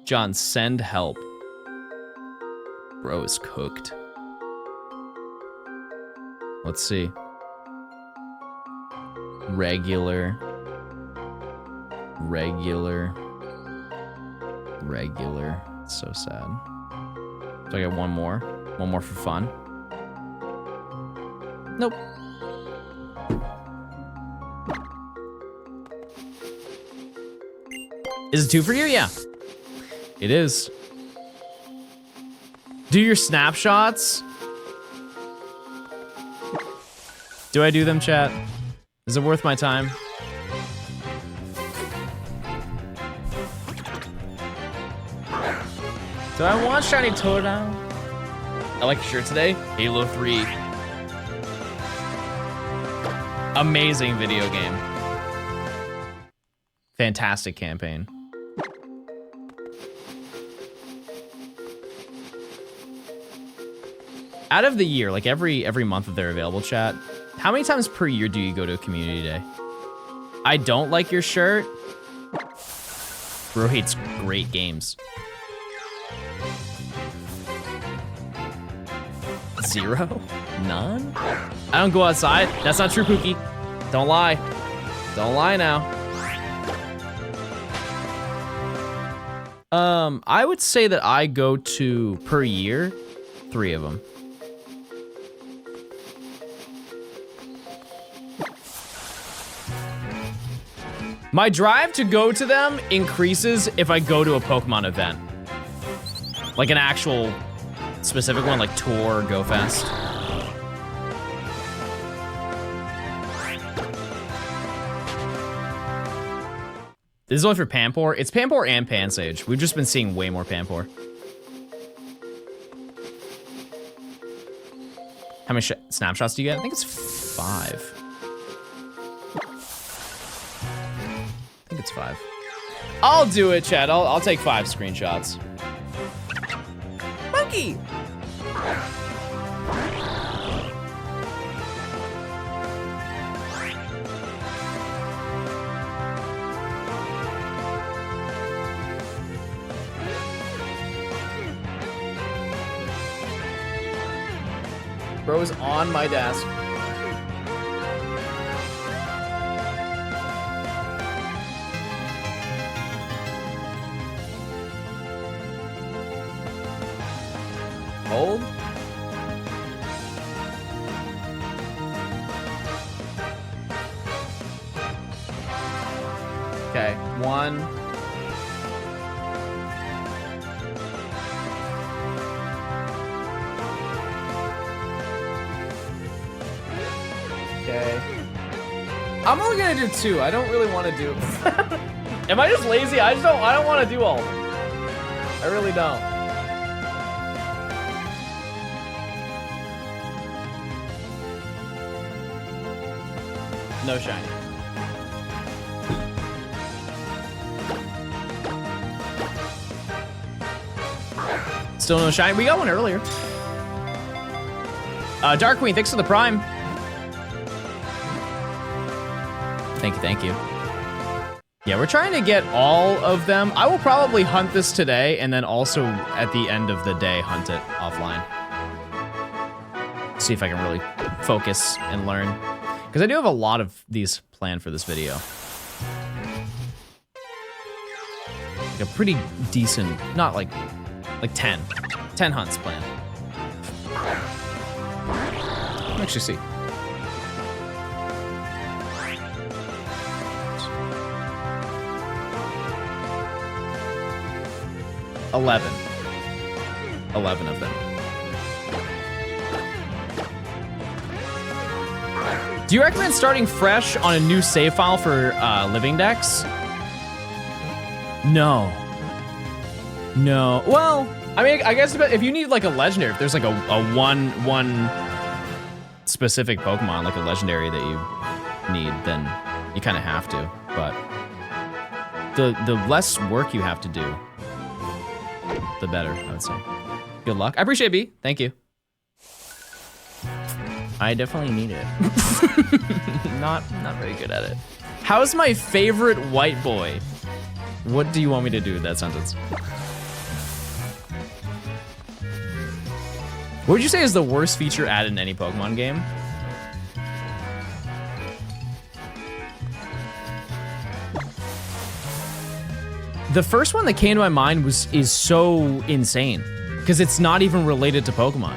John, send help. Bro is cooked. Let's see. Regular. Regular. Regular. It's so sad. So I get one more. One more for fun. Nope. Is it 2 for you? Yeah. It is. Do your snapshots. Do I do them, chat? Is it worth my time? Do I want shiny Totodile? I like your shirt today. Halo 3. Amazing video game. Fantastic campaign. Out of the year, like every month that they're available, chat, how many times per year do you go to a community day? I don't like your shirt. Bro hates great games. 0? None? I don't go outside. That's not true, Pookie. Don't lie. Don't lie now. I would say that I go to, per year, 3 of them. My drive to go to them increases if I go to a Pokemon event. Like an actual specific one, like Tour, Go Fest. This is only for Pampor. It's Pampor and Pansage. We've just been seeing way more Pampor. How many snapshots do you get? I think it's 5. I think it's 5. I'll do it, Chad. I'll take 5 screenshots. Monkey! Bro is on my desk. Hold. Okay, 1. I'm only gonna do 2. I don't really want to do. Am I just lazy? I don't want to do all of them. I really don't. No shiny. Still no shiny. We got one earlier. Dark Queen, thanks for the prime. Thank you. Yeah, we're trying to get all of them. I will probably hunt this today and then also at the end of the day hunt it offline. See if I can really focus and learn. Because I do have a lot of these planned for this video. Like a pretty decent, not like 10. 10 hunts planned. Let me actually see. 11 of them. Do you recommend starting fresh on a new save file for living decks? No. Well, I mean, I guess if you need like a legendary, if there's like a one specific Pokemon, like a legendary that you need, then you kind of have to. But the less work you have to do, the better, I would say. Good luck. I appreciate it, B. Thank you. I definitely need it. Not very good at it. How's my favorite white boy? What do you want me to do with that sentence? What would you say is the worst feature added in any Pokemon game? The first one that came to my mind is so insane because it's not even related to Pokemon.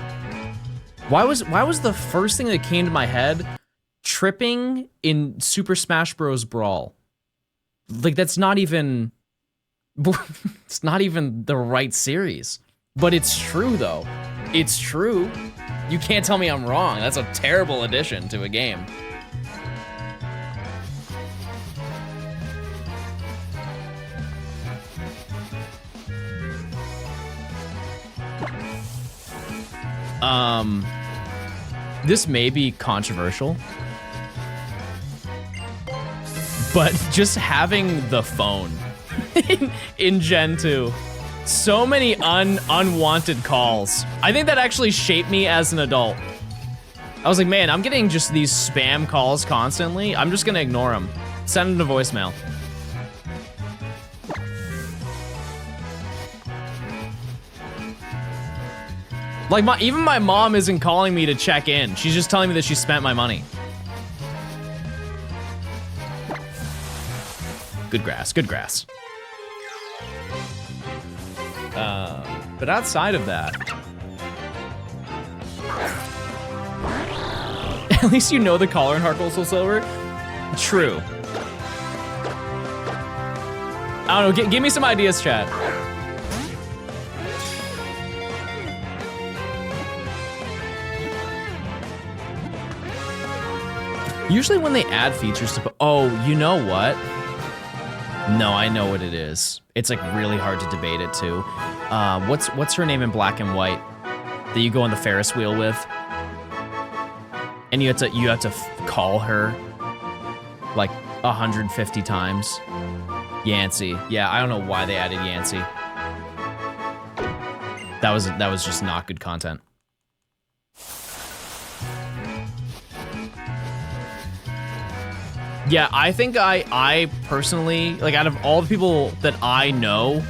Why was the first thing that came to my head tripping in Super Smash Bros. Brawl? Like that's not even it's not even the right series. But it's true though. It's true. You can't tell me I'm wrong. That's a terrible addition to a game. This may be controversial, but just having the phone in Gen 2, so many unwanted calls. I think that actually shaped me as an adult. I was like, man, I'm getting just these spam calls constantly. I'm just gonna ignore them. Send them to voicemail. Like even my mom isn't calling me to check in. She's just telling me that she spent my money. Good grass, good grass. But outside of that, at least you know the caller in Heart Gold Soul Silver. True. I don't know. Give me some ideas, chat. Usually when they add features to, oh, you know what? No, I know what it is. It's like really hard to debate it too. What's her name in Black and White that you go on the Ferris wheel with, and you have to call her like 150 times. Yancey. Yeah, I don't know why they added Yancey. That was just not good content. Yeah, I think I personally, like out of all the people that I know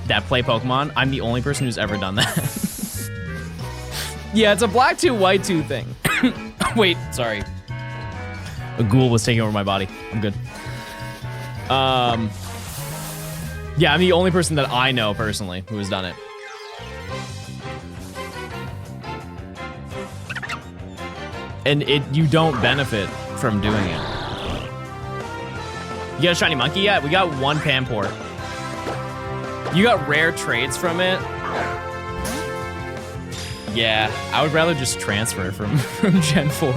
that play Pokemon, I'm the only person who's ever done that. Yeah, it's a black 2, white 2 thing. Wait, sorry. A ghoul was taking over my body. I'm good. Yeah, I'm the only person that I know personally who has done it. And you don't benefit from doing it. You got a shiny monkey yet? We got one Pamport. You got rare trades from it? Yeah, I would rather just transfer from Gen 4.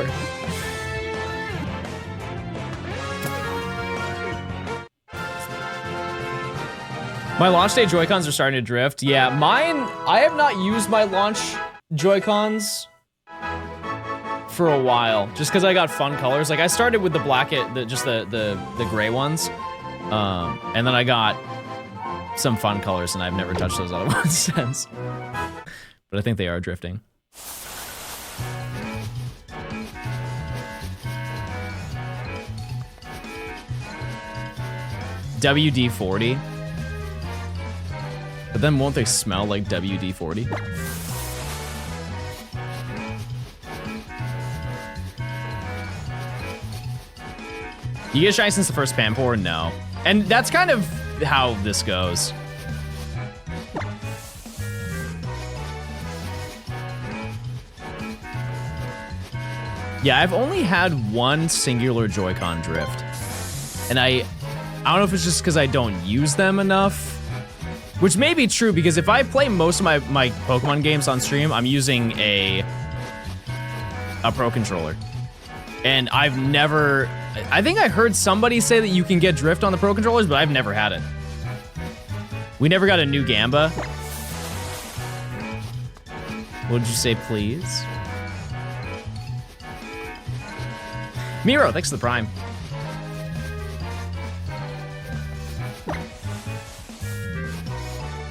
My launch day Joy-Cons are starting to drift. Yeah, mine, I have not used my launch Joy-Cons for a while, just because I got fun colors. Like I started with the black, just the gray ones, and then I got some fun colors, and I've never touched those other ones since. But I think they are drifting. WD-40. But then won't they smell like WD-40? You get shiny since the first Pampor? No. And that's kind of how this goes. Yeah, I've only had one singular Joy-Con drift. And I don't know if it's just because I don't use them enough. Which may be true, because if I play most of my Pokemon games on stream, I'm using a Pro Controller. And I've never... I think I heard somebody say that you can get drift on the Pro Controllers, but I've never had it. We never got a new Gamba. What did you say, please? Miro, thanks for the Prime.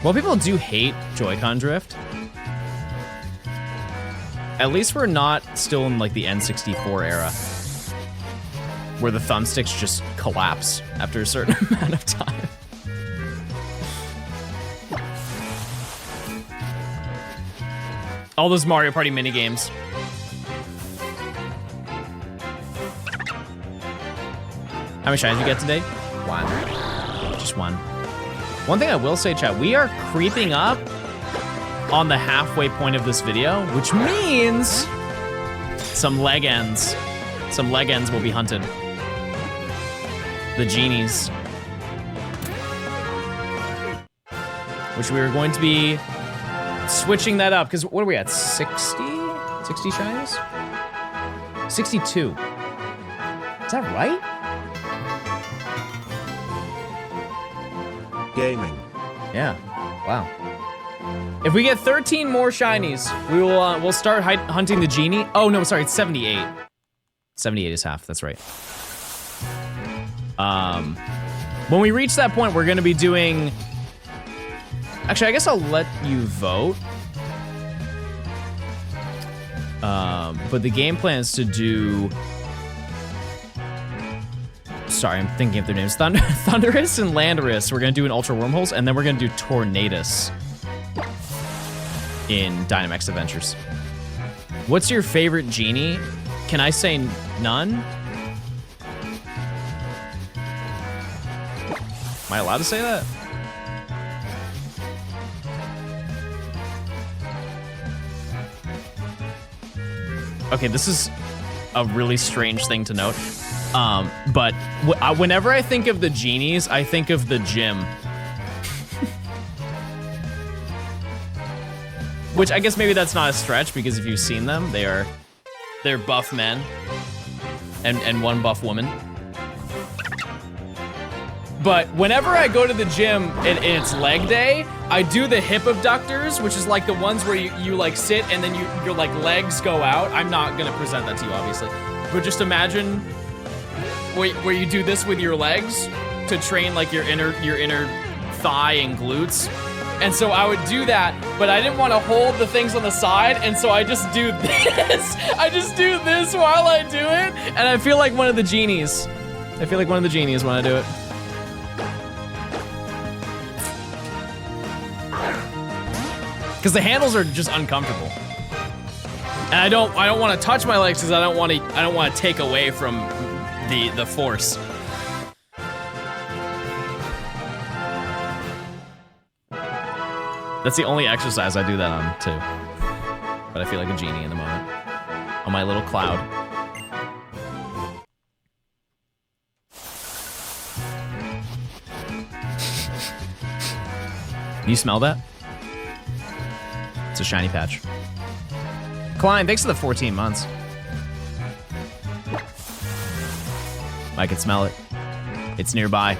Well, people do hate Joy-Con drift. At least we're not still in like the N64 era, where the thumbsticks just collapse after a certain amount of time. All those Mario Party minigames. How many shines did you get today? One. Just one. One thing I will say, chat, we are creeping up on the halfway point of this video, which means some leg ends. Some leg ends will be hunted. The genies. Which we are going to be switching that up, because what are we at, 60? 60 shinies? 62. Is that right? Gaming. Yeah, wow. If we get 13 more shinies, we will we'll start hunting the genie. Oh no, sorry, it's 78. 78 is half, that's right. When we reach that point, we're gonna be doing... Actually, I guess I'll let you vote. But the game plan is to do... Sorry, I'm thinking of their names. Thunderous and Landorus. We're gonna do an Ultra Wormholes, and then we're gonna do Tornadus in Dynamax Adventures. What's your favorite genie? Can I say none? Am I allowed to say that? Okay, this is a really strange thing to note. But whenever I think of the genies, I think of the gym. Which I guess maybe that's not a stretch, because if you've seen them, they're buff men and one buff woman. But whenever I go to the gym and it's leg day, I do the hip abductors, which is like the ones where you like sit and then your like legs go out. I'm not gonna present that to you, obviously. But just imagine where you do this with your legs to train like your inner thigh and glutes. And so I would do that, but I didn't want to hold the things on the side, and so I just do this. I just do this while I do it, and I feel like one of the genies. I feel like one of the genies when I do it. Because the handles are just uncomfortable. And I don't want to touch my legs because I don't want to take away from the force. That's the only exercise I do that on too. But I feel like a genie in the moment. On my little cloud. You smell that? It's a shiny patch. Klein, thanks for the 14 months. I can smell it. It's nearby.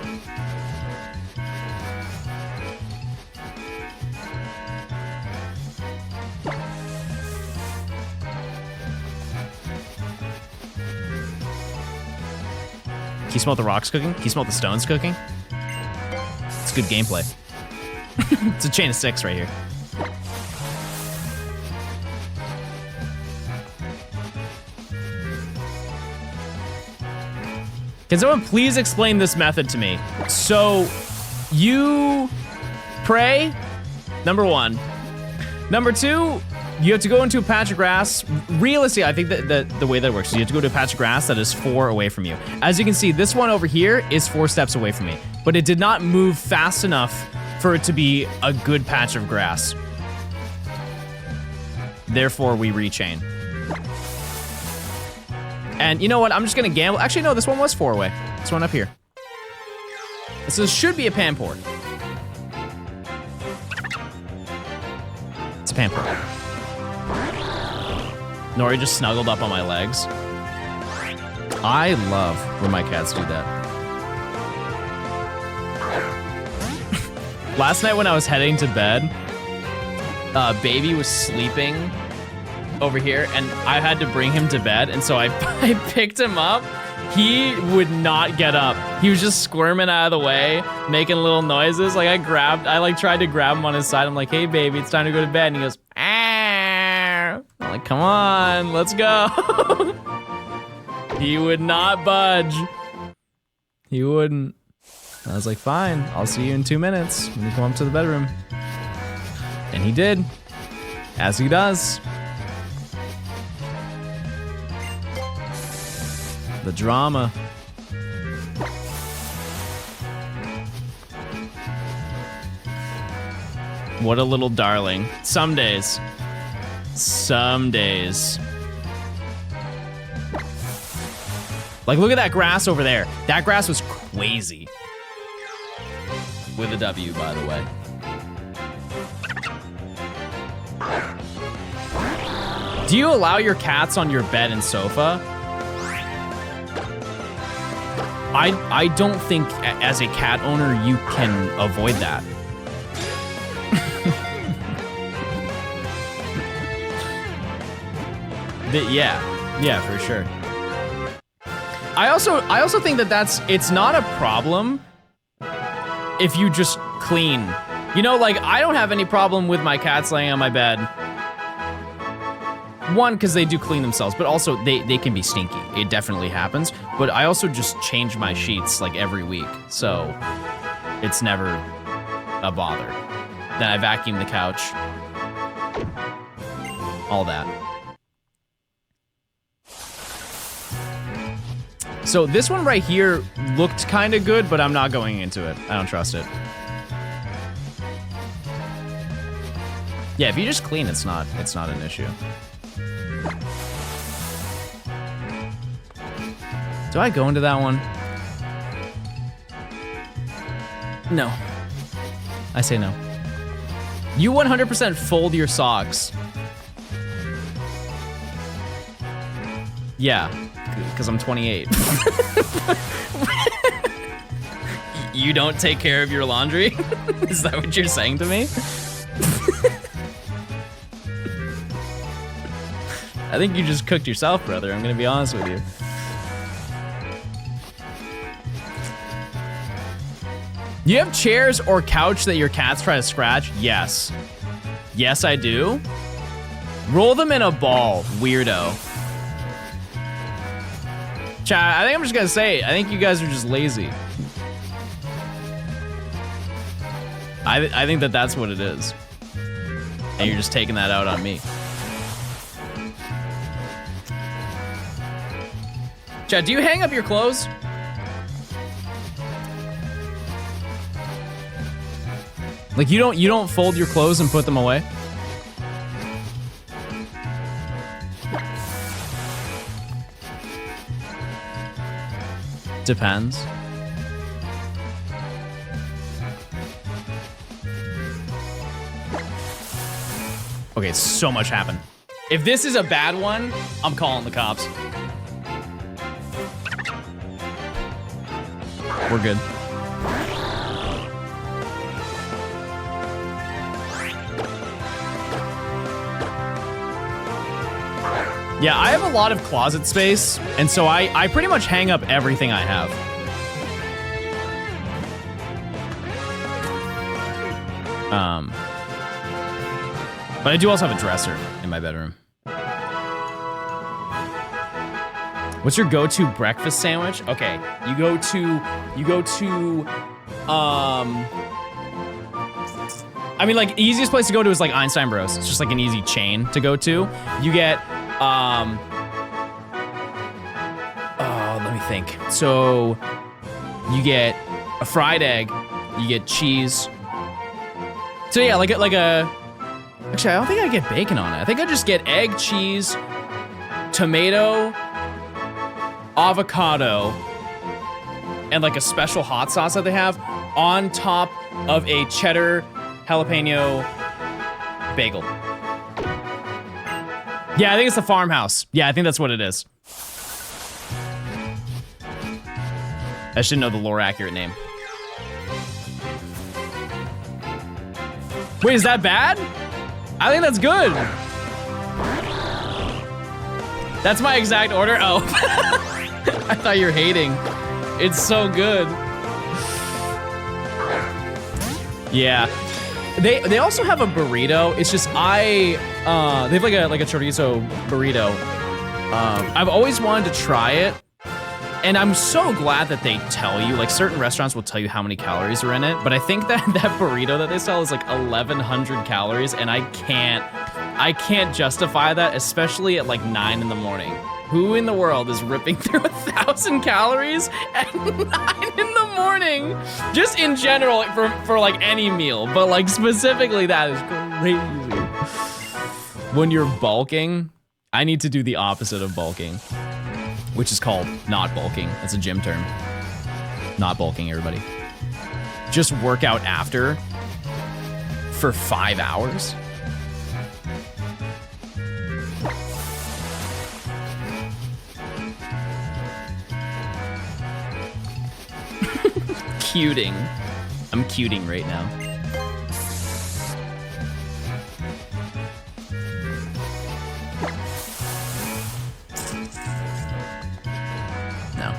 Can you smell the rocks cooking? Can you smell the stones cooking? It's good gameplay. It's a chain of 6 right here. Can someone please explain this method to me? So, you pray, number 1. Number 2, you have to go into a patch of grass. Realistically, I think that the way that works is you have to go to a patch of grass that is 4 away from you. As you can see, this one over here is 4 steps away from me, but it did not move fast enough for it to be a good patch of grass. Therefore, we rechain. And you know what? I'm just gonna gamble. Actually, no, this one was 4 away. This one up here. This should be a Pamport. It's a Pamport. Nori just snuggled up on my legs. I love when my cats do that. Last night when I was heading to bed, baby was sleeping over here and I had to bring him to bed, and so I picked him up. He would not get up. He was just squirming out of the way, making little noises. Like I tried to grab him on his side. I'm like, hey baby, it's time to go to bed. And he goes, ah. I'm like, come on, let's go. He would not budge. He wouldn't. I was like, fine, I'll see you in 2 minutes when you come up to the bedroom. And he did, as he does. The drama. What a little darling. Some days. Some days. Like, look at that grass over there. That grass was crazy. With a W, by the way. Do you allow your cats on your bed and sofa? I don't think as a cat owner you can avoid that. Yeah, for sure. I also think that it's not a problem if you just clean. You know, like I don't have any problem with my cats laying on my bed. One, because they do clean themselves, but also they can be stinky. It definitely happens. But I also just change my sheets like every week, so it's never a bother. Then I vacuum the couch. All that. So this one right here looked kind of good, but I'm not going into it. I don't trust it. Yeah, if you just clean, it's not an issue. Do I go into that one? No. I say no. You 100% fold your socks. Yeah, because I'm 28. You don't take care of your laundry? Is that what you're saying to me? I think you just cooked yourself, brother. I'm gonna be honest with you. You have chairs or couch that your cats try to scratch? Yes. Yes, I do. Roll them in a ball, weirdo. Chat, I think I'm just gonna say, I think you guys are just lazy. I think that's what it is. And you're just taking that out on me. Chat, do you hang up your clothes? Like you don't fold your clothes and put them away? Depends. Okay, so much happened. If this is a bad one, I'm calling the cops. We're good. Yeah, I have a lot of closet space, and so I pretty much hang up everything I have. But I do also have a dresser in my bedroom. What's your go-to breakfast sandwich? Okay, you go to, I mean, like, easiest place to go to is like Einstein Bros. It's just like an easy chain to go to. You get, oh, let me think. So, you get a fried egg, you get cheese. So yeah, like a, actually, I don't think I get bacon on it. I think I just get egg, cheese, tomato, avocado, and like a special hot sauce that they have on top of a cheddar jalapeno bagel. Yeah, I think it's the Farmhouse. Yeah, I think that's what it is. I should know the lore accurate name. Wait, is that bad? I think that's good. That's my exact order. Oh. I thought you were hating. It's so good. Yeah. They also have a burrito. It's just they have like a chorizo burrito. I've always wanted to try it. And I'm so glad that they tell you, like certain restaurants will tell you how many calories are in it, but I think that that burrito that they sell is like 1,100 calories, and I can't justify that, especially at like 9 in the morning. Who in the world is ripping through 1,000 calories at 9 in the morning? Just in general, for like any meal, but like specifically that is crazy. When you're bulking, I need to do the opposite of bulking, which is called not bulking. That's a gym term. Not bulking, everybody. Just work out after for 5 hours. Cuting. I'm cuting right now. No.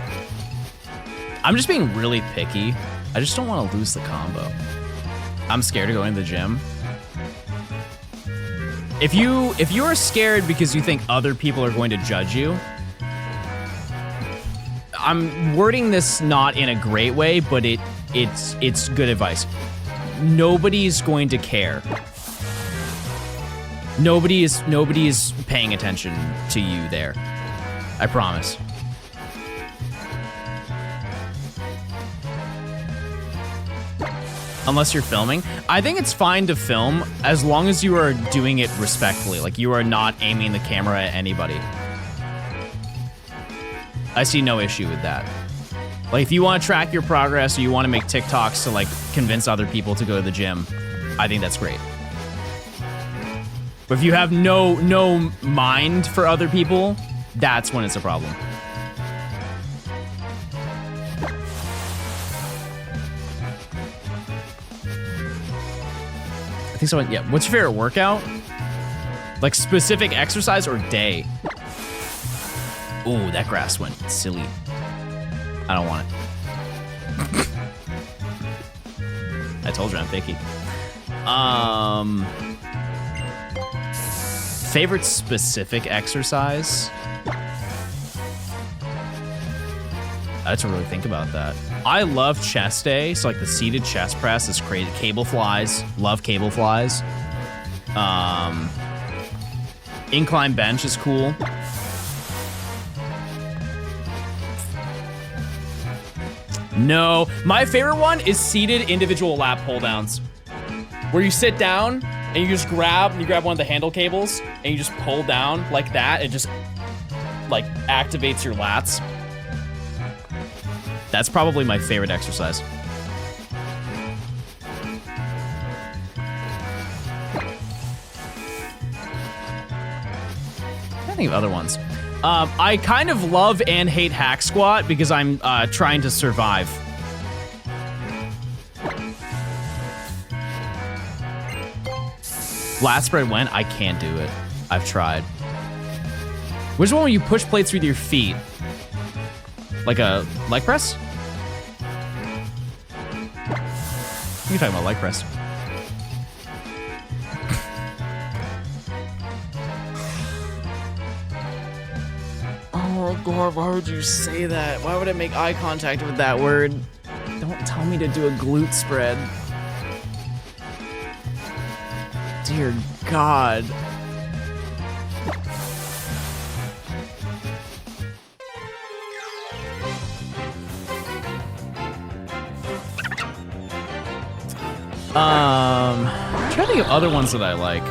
I'm just being really picky. I just don't want to lose the combo. I'm scared of going to the gym. If you are scared because you think other people are going to judge you, I'm wording this not in a great way, but it's good advice. Nobody's going to care. Nobody is paying attention to you there. I promise. Unless you're filming. I think it's fine to film as long as you are doing it respectfully. Like you are not aiming the camera at anybody. I see no issue with that. Like if you want to track your progress or you want to make TikToks to like convince other people to go to the gym, I think that's great. But if you have no mind for other people, that's when it's a problem. I think so. Yeah. What's your favorite workout? Like specific exercise or day? Ooh, that grass went silly. I don't want it. I told you I'm picky. Favorite specific exercise? I have to really think about that. I love chest day, so like the seated chest press is crazy. Cable flies, love cable flies. Incline bench is cool. No, my favorite one is seated individual lap pull downs, where you sit down and you just grab one of the handle cables and you just pull down like that. It just like activates your lats. That's probably my favorite exercise. I think of other ones. I kind of love and hate hack squat because I'm trying to survive. Lat spread when? I can't do it. I've tried. Which one when you push plates with your feet? Like a leg press? You're talking about leg press. Oh god, why would you say that? Why would I make eye contact with that word? Don't tell me to do a glute spread. Dear God. I'm trying to think of other ones that I like.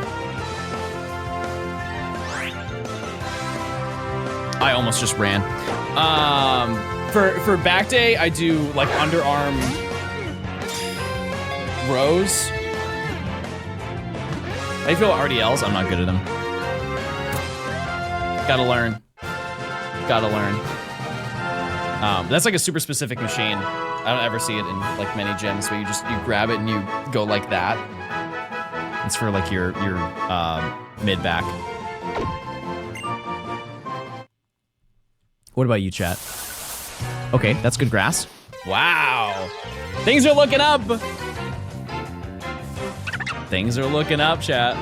I almost just ran. For back day, I do like underarm rows. How do you feel about RDLs? I'm not good at them. Gotta learn. Gotta learn. That's like a super specific machine. I don't ever see it in like many gyms where you grab it and you go like that. It's for like your mid back. What about you, chat? Okay, that's good grass. Wow. Things are looking up. Things are looking up, chat.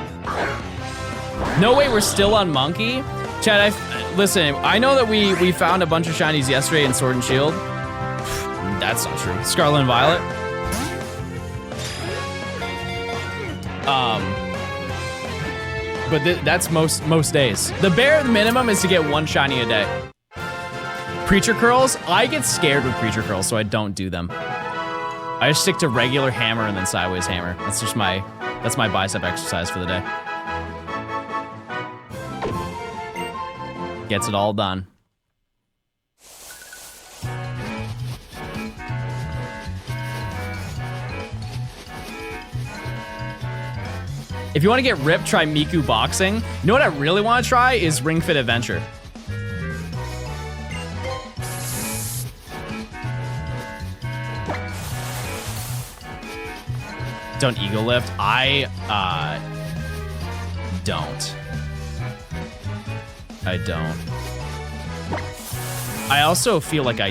No way, we're still on monkey? Chat, listen, I know that we found a bunch of shinies yesterday in Sword and Shield. That's not true. Scarlet and Violet. But that's most days. The bare minimum is to get one shiny a day. Preacher curls, I get scared with preacher curls, so I don't do them. I just stick to regular hammer and then sideways hammer. That's just that's my bicep exercise for the day. Gets it all done. If you want to get ripped, try Miku Boxing. You know what I really want to try is Ring Fit Adventure. Don't ego lift. I don't. I don't. I also feel like I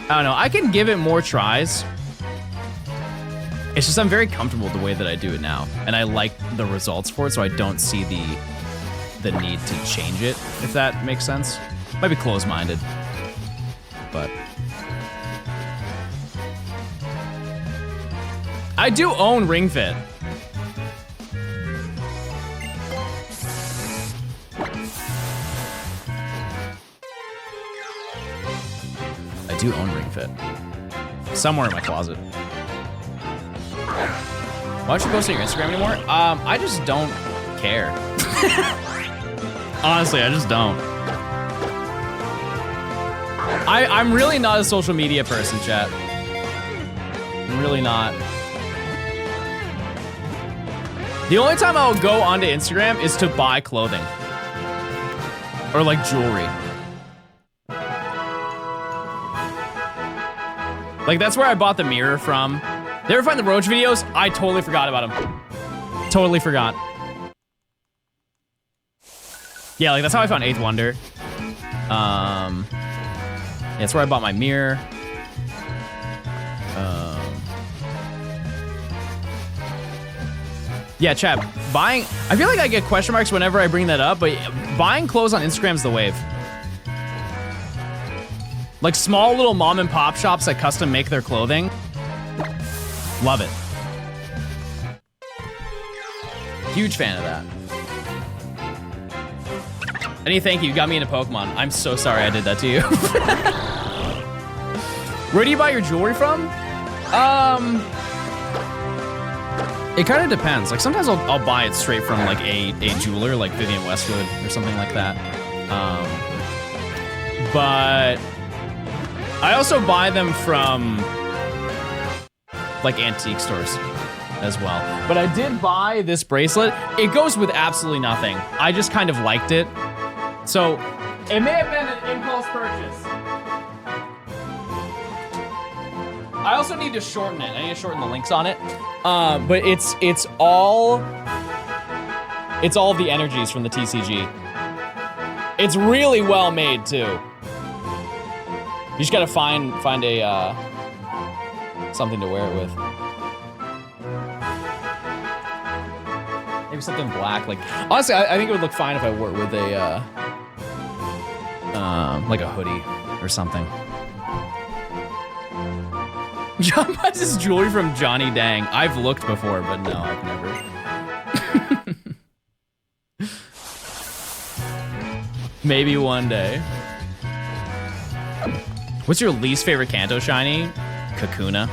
don't know. I can give it more tries. It's just I'm very comfortable with the way that I do it now, and I like the results for it, so I don't see the need to change it, if that makes sense. Might be closed-minded, but I do own Ring Fit. I do own Ring Fit. Somewhere in my closet. Why don't you post on your Instagram anymore? I just don't care. Honestly, I just don't. I'm really not a social media person, chat. I'm really not. The only time I'll go onto Instagram is to buy clothing. Or like jewelry. Like that's where I bought the mirror from. They ever find the Roach videos? I totally forgot about them. Totally forgot. Yeah, like that's how I found 8th Wonder. Yeah, that's where I bought my mirror. Yeah, chat, buying, I feel like I get question marks whenever I bring that up, but buying clothes on Instagram's the wave. Like small little mom and pop shops that custom make their clothing. Love it. Huge fan of that. Any thank you, you got me into Pokemon. I'm so sorry I did that to you. Where do you buy your jewelry from? It kind of depends. Like sometimes I'll buy it straight from like a jeweler, like Vivian Westwood or something like that. But I also buy them from like antique stores as well. But I did buy this bracelet. It goes with absolutely nothing. I just kind of liked it. So it may have been an impulse purchase. I also need to shorten it. I need to shorten the links on it. But it's all the energies from the TCG. It's really well made too. You just gotta find a something to wear it with. Maybe something black. Like, honestly, I think it would look fine if I wore it with a, like a hoodie or something. John buys his jewelry from Johnny Dang. I've looked before, but no, I've never. Maybe one day. What's your least favorite Kanto shiny? Kakuna.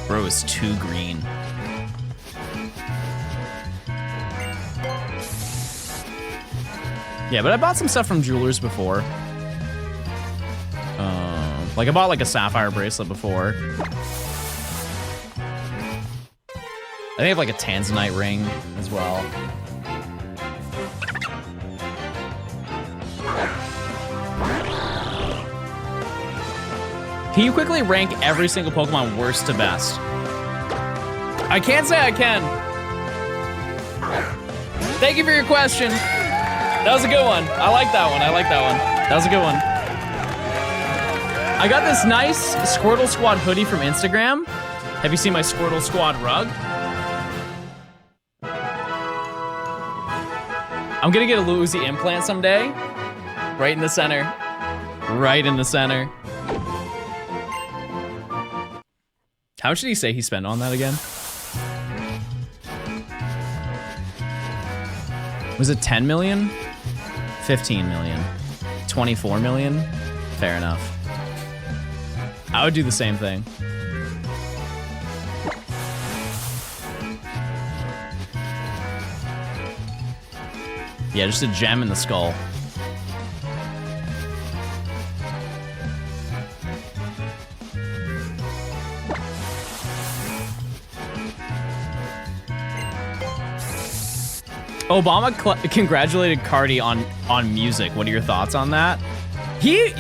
Bro is too green. Yeah, but I bought some stuff from jewelers before. Like I bought like a sapphire bracelet before. I think I have like a tanzanite ring as well. Can you quickly rank every single Pokemon worst to best? I can't say I can. Thank you for your question. That was a good one. I like that one. I like that one. That was a good one. I got this nice Squirtle Squad hoodie from Instagram. Have you seen my Squirtle Squad rug? I'm gonna get a Luzi implant someday. Right in the center. Right in the center. How much did he say he spent on that again? Was it 10 million? 15 million. 24 million? Fair enough. I would do the same thing. Yeah, just a gem in the skull. Obama congratulated Cardi on music. What are your thoughts on that?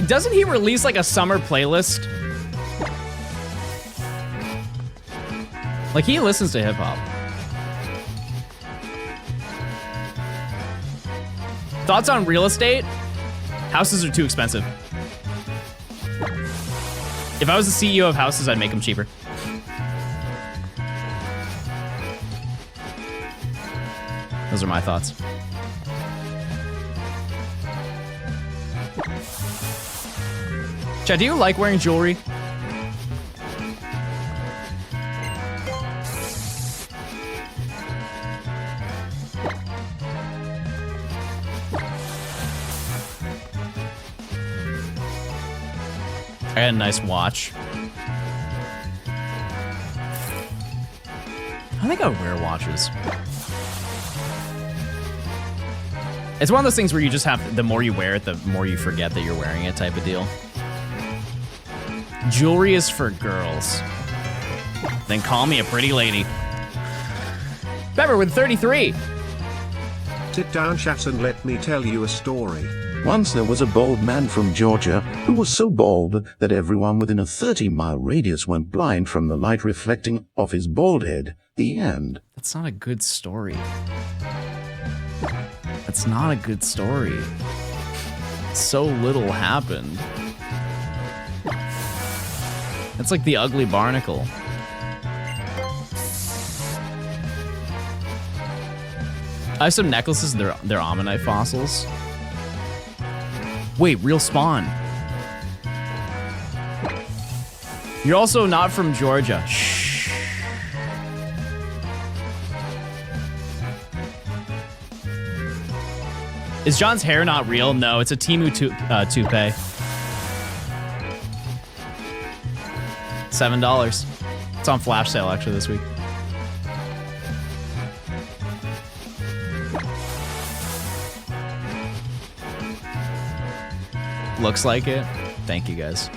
Doesn't he release like a summer playlist? Like he listens to hip hop. Thoughts on real estate? Houses are too expensive. If I was the CEO of houses, I'd make them cheaper. Those are my thoughts. Chad, do you like wearing jewelry? I had a nice watch. I think I would wear watches. It's one of those things where you just have, the more you wear it, the more you forget that you're wearing it type of deal. Jewelry is for girls. Then call me a pretty lady. Pepper with 33. Sit down, chat, and let me tell you a story. Once there was a bald man from Georgia who was so bald that everyone within a 30-mile radius went blind from the light reflecting off his bald head. The end. That's not a good story. That's not a good story. So little happened. It's like the ugly barnacle. I have some necklaces, they're ammonite fossils. Wait, real spawn. You're also not from Georgia. Shh. Is John's hair not real? No, it's a Temu toupee. $7. It's on flash sale actually this week. Looks like it. Thank you guys.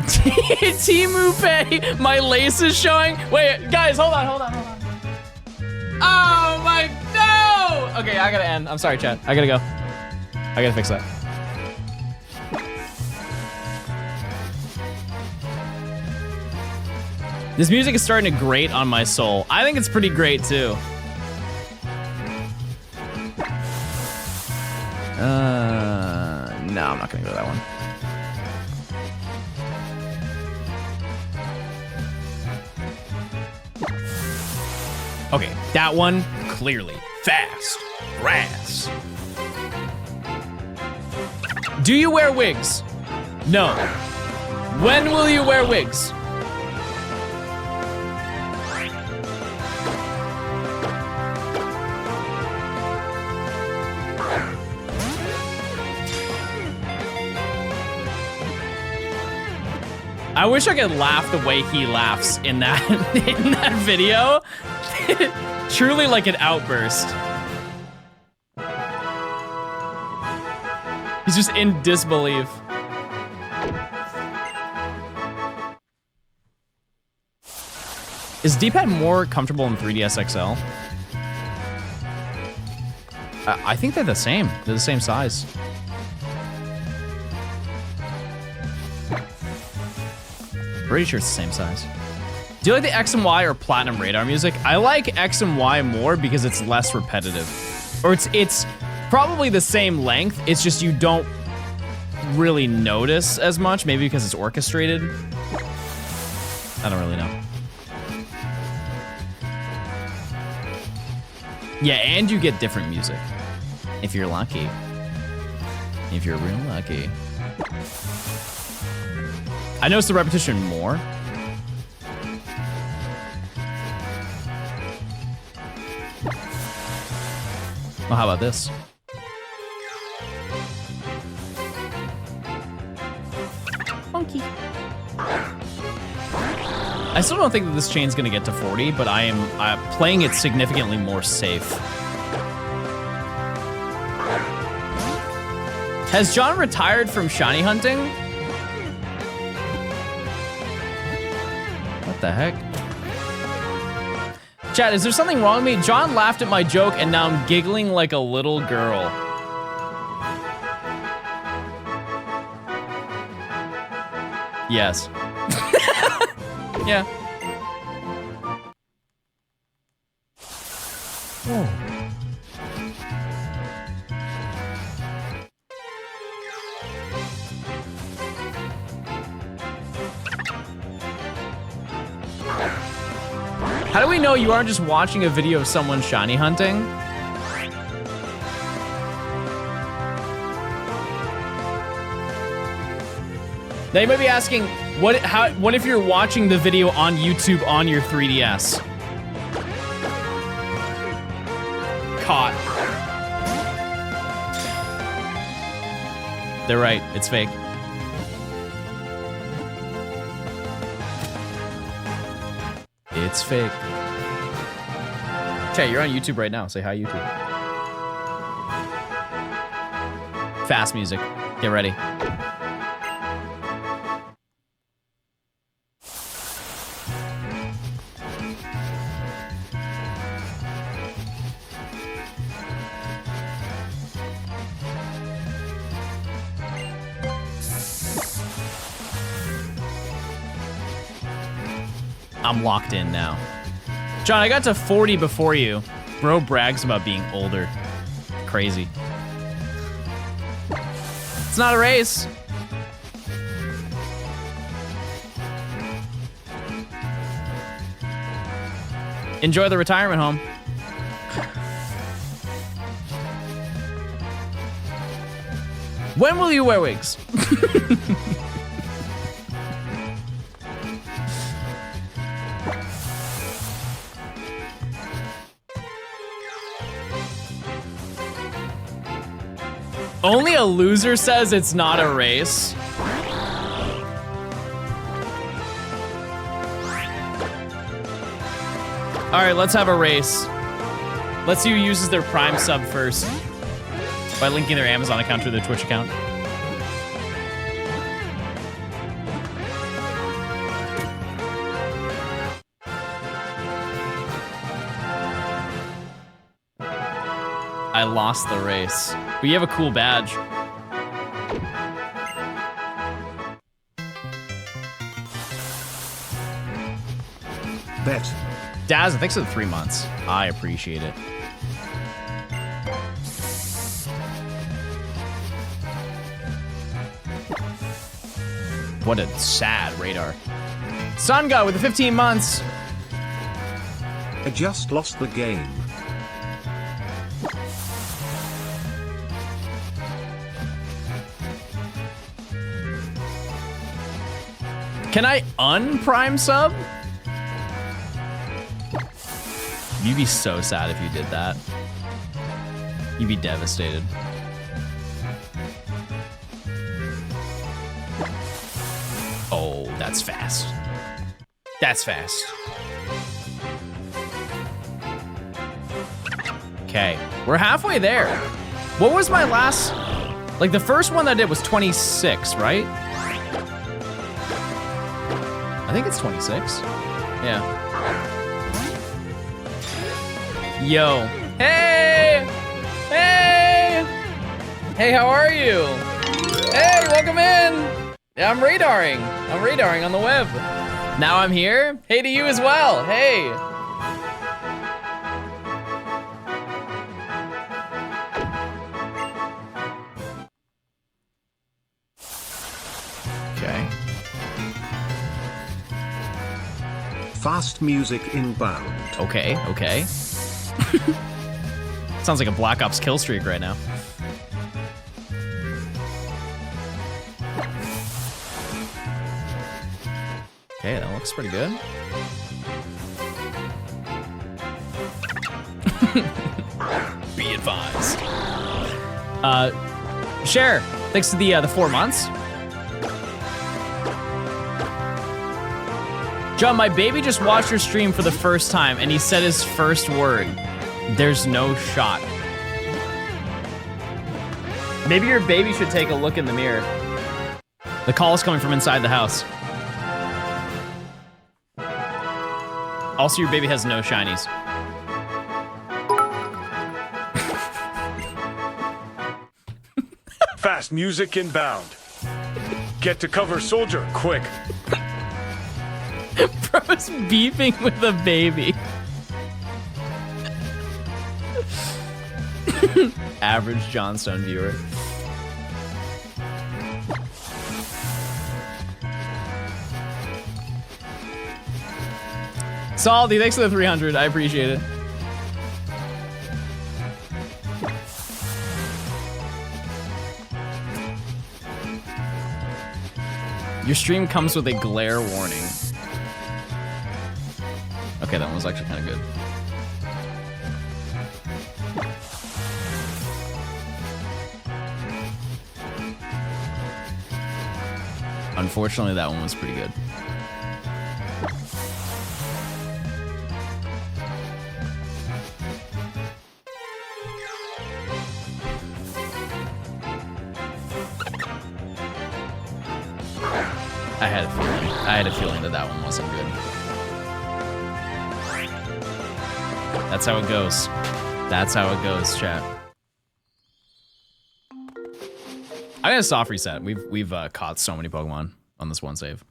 Temu pay. My lace is showing. Wait, guys, hold on. Oh my, no! Okay, I gotta end. I'm sorry, chat. I gotta go. I gotta fix that. This music is starting to grate on my soul. I think it's pretty great too. No, I'm not gonna go to that one. Okay, that one, clearly. Fast. Grass. Do you wear wigs? No. When will you wear wigs? I wish I could laugh the way he laughs in that in that video. Truly like an outburst. He's just in disbelief. Is D-pad more comfortable in 3DS XL? I think they're the same. They're the same size. Pretty sure it's the same size. Do you like the X and Y or Platinum Radar music? I like X and Y more because it's less repetitive. Or it's probably the same length, it's just you don't really notice as much, maybe because it's orchestrated. I don't really know. Yeah, and you get different music. If you're lucky. If you're real lucky. I noticed the repetition more. Well, how about this? Funky. I still don't think that this chain's gonna get to 40, but I am playing it significantly more safe. Has John retired from shiny hunting? What the heck? Chat, is there something wrong with me? John laughed at my joke and now I'm giggling like a little girl. Yes. Yeah. Oh. How do we know you aren't just watching a video of someone shiny hunting? Now you might be asking, what if you're watching the video on YouTube on your 3DS? Caught. They're right, it's fake. It's fake. Chat, you're on YouTube right now. Say hi, YouTube. Fast music. Get ready. I'm locked in now. John, I got to 40 before you. Bro brags about being older. Crazy. It's not a race. Enjoy the retirement home. When will you wear wigs? Only a loser says it's not a race. All right, let's have a race. Let's see who uses their Prime sub first by linking their Amazon account to their Twitch account. I lost the race. But you have a cool badge. Bet. Daz, thanks for the 3 months. I appreciate it. What a sad radar. Sun God with the 15 months. I just lost the game. Can I unprime sub? You'd be so sad if you did that. You'd be devastated. Oh, that's fast. That's fast. Okay, we're halfway there. What was my last, like the first one that I did was 26, right? I think it's 26. Yeah. Yo. Hey! Hey! Hey, how are you? Hey, welcome in! Yeah, I'm radaring. I'm radaring on the web. Now I'm here. Hey to you as well. Hey. Okay. Fast music inbound. Okay, okay. Sounds like a Black Ops kill streak right now. Okay, that looks pretty good. Be advised. Share, thanks to the 4 months. John, my baby just watched your stream for the first time and he said his first word. There's no shot. Maybe your baby should take a look in the mirror. The call is coming from inside the house. Also, your baby has no shinies. Fast music inbound. Get to cover, soldier, quick. Bro's beefing with a baby. Average Johnstone viewer. Salty, thanks for the 300. I appreciate it. Your stream comes with a glare warning. Okay, that one was actually kind of good. Unfortunately, that one was pretty good. I had a feeling that that one wasn't good. That's how it goes. That's how it goes, chat. I got a soft reset. We've caught so many Pokemon on this one save.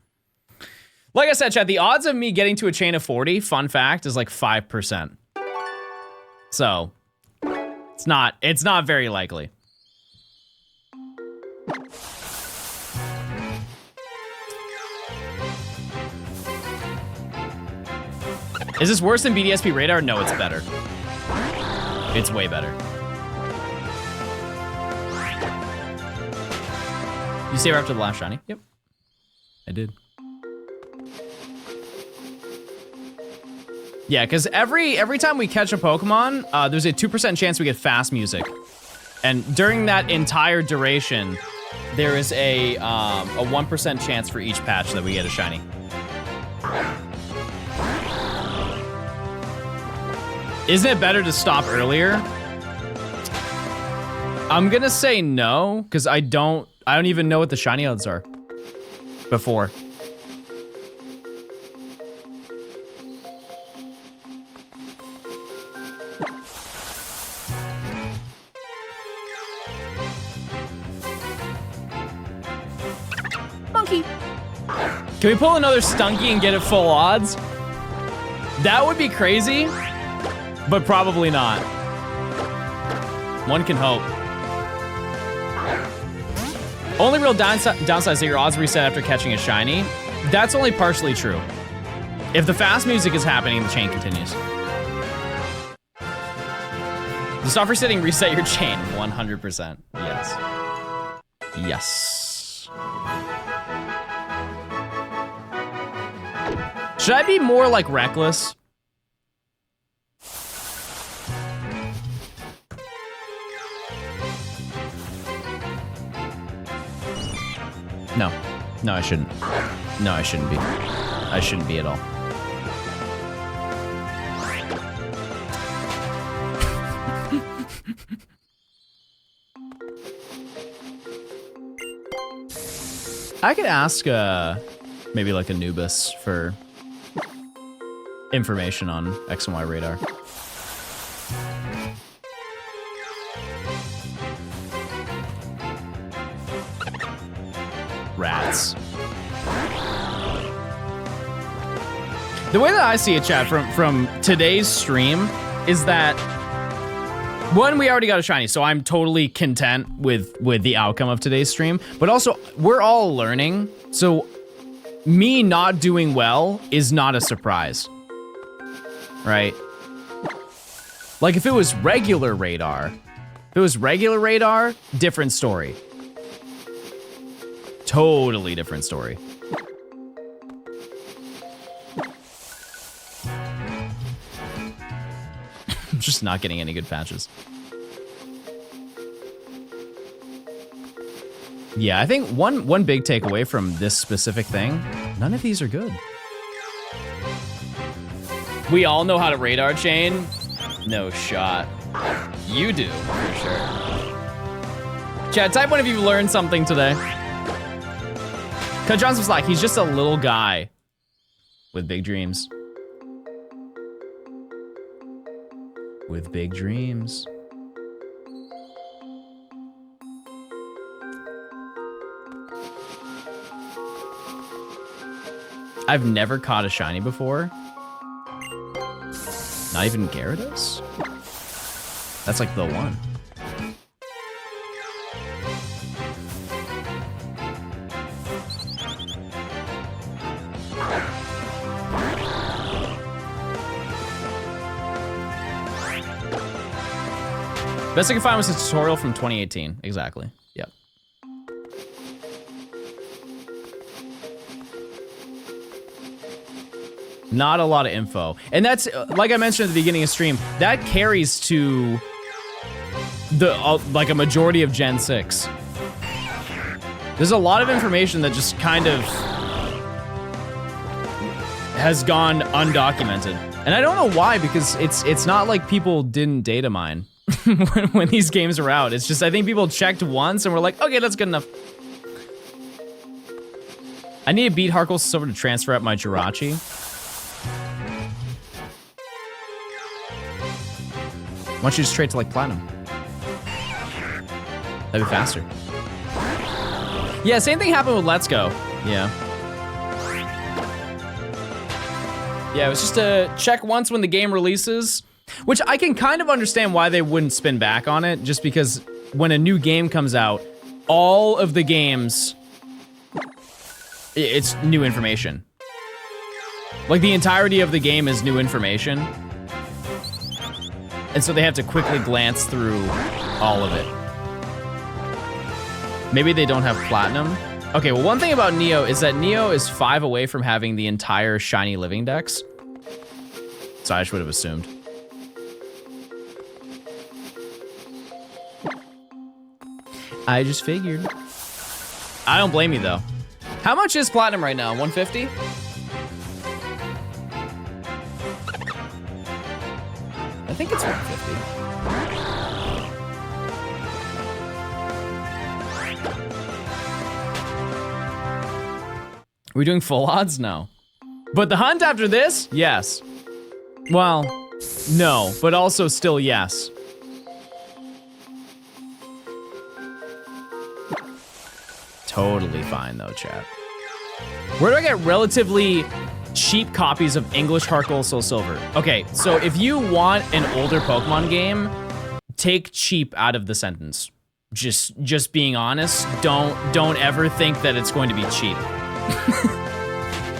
Like I said, chat, the odds of me getting to a chain of 40, fun fact, is like 5%. So it's not very likely. Is this worse than BDSP Radar? No, it's better. It's way better. You save her after the last shiny? Yep. I did. Yeah, because every time we catch a Pokemon, there's a 2% chance we get fast music. And during that entire duration, there is a 1% chance for each patch that we get a shiny. Isn't it better to stop earlier? I'm gonna say no, because I don't even know what the shiny odds are before. Monkey. Can we pull another Stunky and get it full odds? That would be crazy. But probably not. One can hope. Only real downside is that your odds reset after catching a shiny. That's only partially true. If the fast music is happening, the chain continues. The stop resetting, reset your chain. 100%. Yes. Yes. Should I be more like reckless? No. No, I shouldn't. No, I shouldn't be. I shouldn't be at all. I could ask, maybe like Anubis for information on X and Y radar. Rats. The way that I see it, chat, from today's stream is that, one, we already got a shiny, so I'm totally content with the outcome of today's stream, but also, we're all learning, so me not doing well is not a surprise, right? Like, if it was regular radar, different story. Totally different story. I'm just not getting any good patches. Yeah, I think one big takeaway from this specific thing, none of these are good. We all know how to radar chain. No shot. You do, for sure. Chat, type one if you've learned something today. Cause Johnson's like, he's just a little guy with big dreams. With big dreams. I've never caught a shiny before. Not even Gyarados? That's like the one. Best I can find was a tutorial from 2018. Exactly. Yep. Not a lot of info. And that's, like I mentioned at the beginning of stream, that carries to the like a majority of Gen 6. There's a lot of information that just kind of has gone undocumented. And I don't know why, because it's not like people didn't data mine. when these games are out. It's just, I think people checked once and were like, okay, that's good enough. I need to beat Harkle Silver to transfer out my Jirachi. Why don't you just trade to like Platinum? That'd be faster. Yeah, same thing happened with Let's Go. Yeah. Yeah, it was just a check once when the game releases. Which I can kind of understand why they wouldn't spin back on it, just because when a new game comes out, all of the games, it's new information. Like the entirety of the game is new information. And so they have to quickly glance through all of it. Maybe they don't have Platinum. Okay, well, one thing about Neo is that Neo is 5 away from having the entire shiny living dex. So I just would have assumed. I just figured. I don't blame you though. How much is Platinum right now? 150? I think it's 150. Are we doing full odds? No. But the hunt after this? Yes. Well, no, but also still yes. Totally fine though, chat. Where do I get relatively cheap copies of English Harkle Soul Silver? Okay, so if you want an older Pokemon game, take cheap out of the sentence. Just being honest, don't ever think that it's going to be cheap.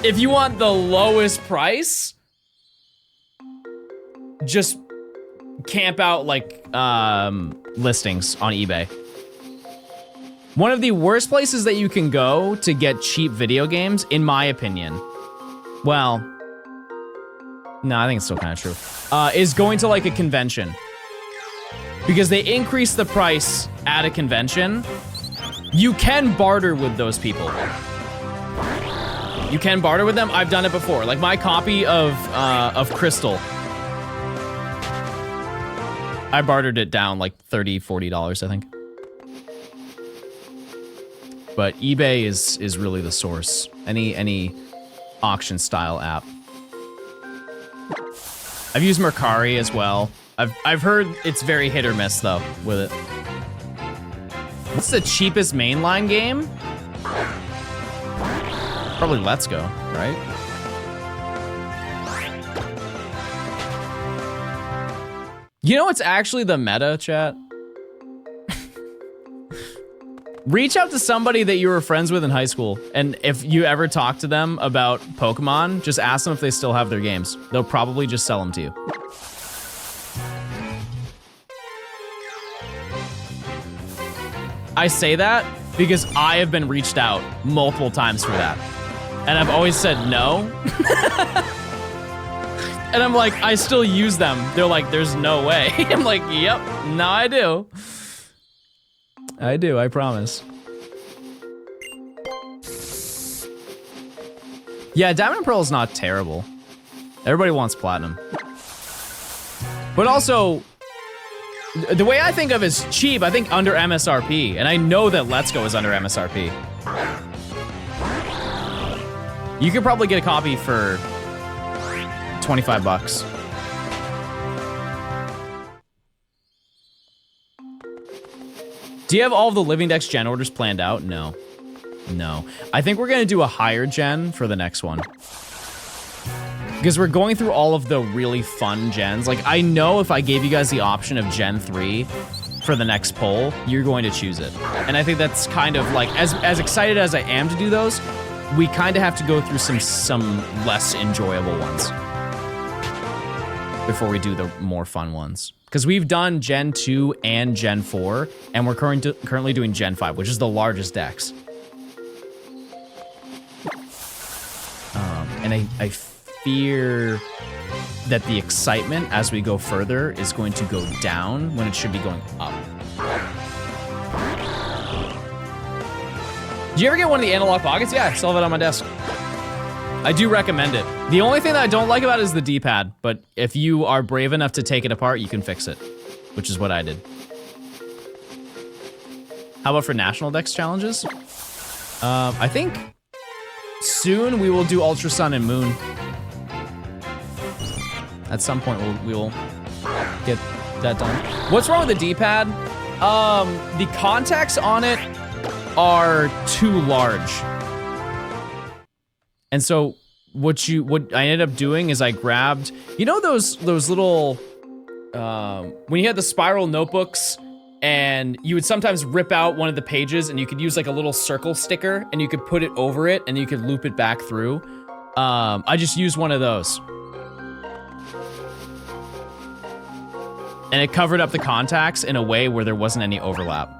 If you want the lowest price, just camp out like listings on eBay. One of the worst places that you can go to get cheap video games, in my opinion, well, no, I think it's still kind of true, is going to like a convention. Because they increase the price at a convention. You can barter with those people. You can barter with them. I've done it before. Like my copy of Crystal, I bartered it down like $30, $40, I think. But eBay is really the source. Any auction style app. I've used Mercari as well. I've heard it's very hit or miss though with it. What's the cheapest mainline game? Probably Let's Go, right? You know what's actually the meta, chat? Reach out to somebody that you were friends with in high school, and if you ever talk to them about Pokemon, just ask them if they still have their games. They'll probably just sell them to you. I say that because I have been reached out multiple times for that. And I've always said no. And I'm like, I still use them. They're like, there's no way. I'm like, yep, now I do. I do, I promise. Yeah, Diamond and Pearl is not terrible. Everybody wants Platinum. But also, the way I think of is cheap, I think under MSRP. And I know that Let's Go is under MSRP. You could probably get a copy for 25 bucks. Do you have all of the Living Dex gen orders planned out? No. No. I think we're gonna do a higher gen for the next one. Because we're going through all of the really fun gens. Like, I know if I gave you guys the option of Gen 3 for the next poll, you're going to choose it. And I think that's kind of like, as excited as I am to do those, we kind of have to go through some less enjoyable ones before we do the more fun ones. Because we've done Gen 2 and Gen 4, and we're currently doing Gen 5, which is the largest dex. And I fear that the excitement as we go further is going to go down when it should be going up. Did you ever get one of the analog pockets? Yeah, I still have it on my desk. I do recommend it. The only thing that I don't like about it is the D-pad, but if you are brave enough to take it apart, you can fix it, which is what I did. How about for National Dex challenges? I think soon we will do Ultra Sun and Moon. At some point we will get that done. What's wrong with the D-pad? The contacts on it are too large. And so what I ended up doing is I grabbed, you know those little, when you had the spiral notebooks and you would sometimes rip out one of the pages and you could use like a little circle sticker and you could put it over it and you could loop it back through. I just used one of those. And it covered up the contacts in a way where there wasn't any overlap.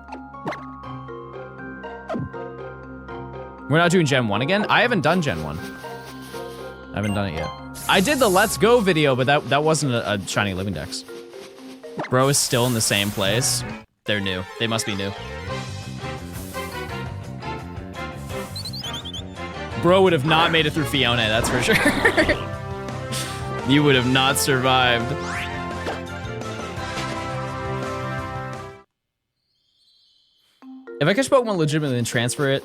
We're not doing Gen 1 again? I haven't done Gen 1. I haven't done it yet. I did the Let's Go video, but that wasn't a Shiny Living Dex. Bro is still in the same place. They're new. They must be new. Bro would have not made it through Fiona, that's for sure. You would have not survived. If I catch Pokemon legitimately and transfer it,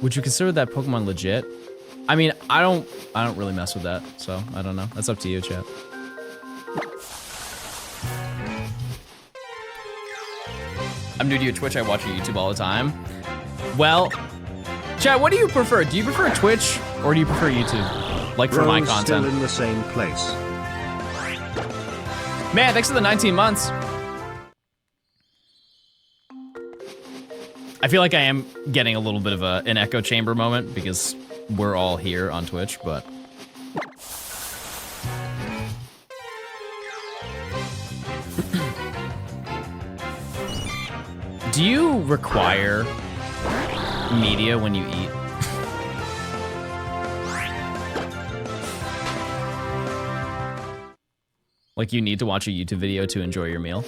would you consider that Pokemon legit? I mean, I don't really mess with that, so I don't know. That's up to you, chat. I'm new to your Twitch, I watch your YouTube all the time. Well, chat, what do you prefer? Do you prefer Twitch or do you prefer YouTube? Like for my content. Still in the same place. Man, thanks for the 19 months. I feel like I am getting a little bit of an echo chamber moment because we're all here on Twitch, but... Do you require media when you eat? Like you need to watch a YouTube video to enjoy your meal?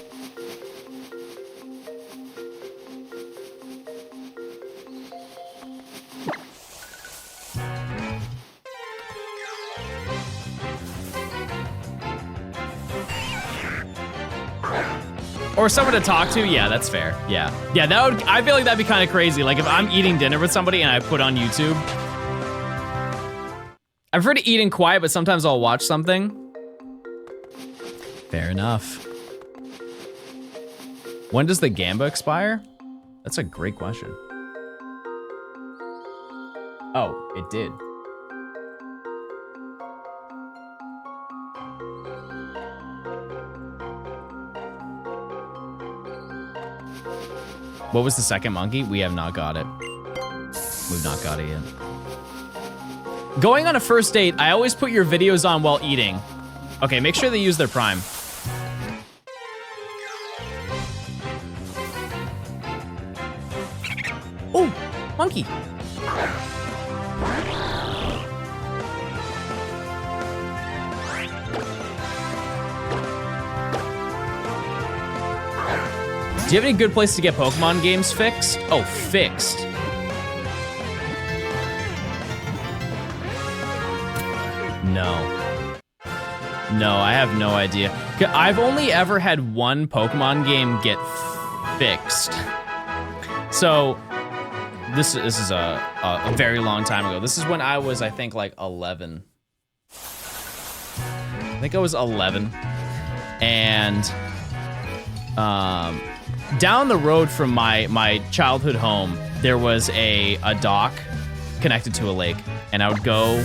Or someone to talk to? Yeah, that's fair. Yeah. Yeah, that would, I feel like that'd be kind of crazy. Like if I'm eating dinner with somebody and I put on YouTube. I prefer to eat in quiet, but sometimes I'll watch something. Fair enough. When does the Gamba expire? That's a great question. Oh, it did. What was the second monkey? We have not got it. We've not got it yet. Going on a first date, I always put your videos on while eating. Okay, make sure they use their Prime. Oh, monkey. Do you have any good place to get Pokemon games fixed? Oh, fixed. No. No, I have no idea. I've only ever had one Pokemon game get fixed. So, this is a very long time ago. This is when I was, I think, like 11. I think I was 11. And, down the road from my childhood home, there was a dock connected to a lake, and I would go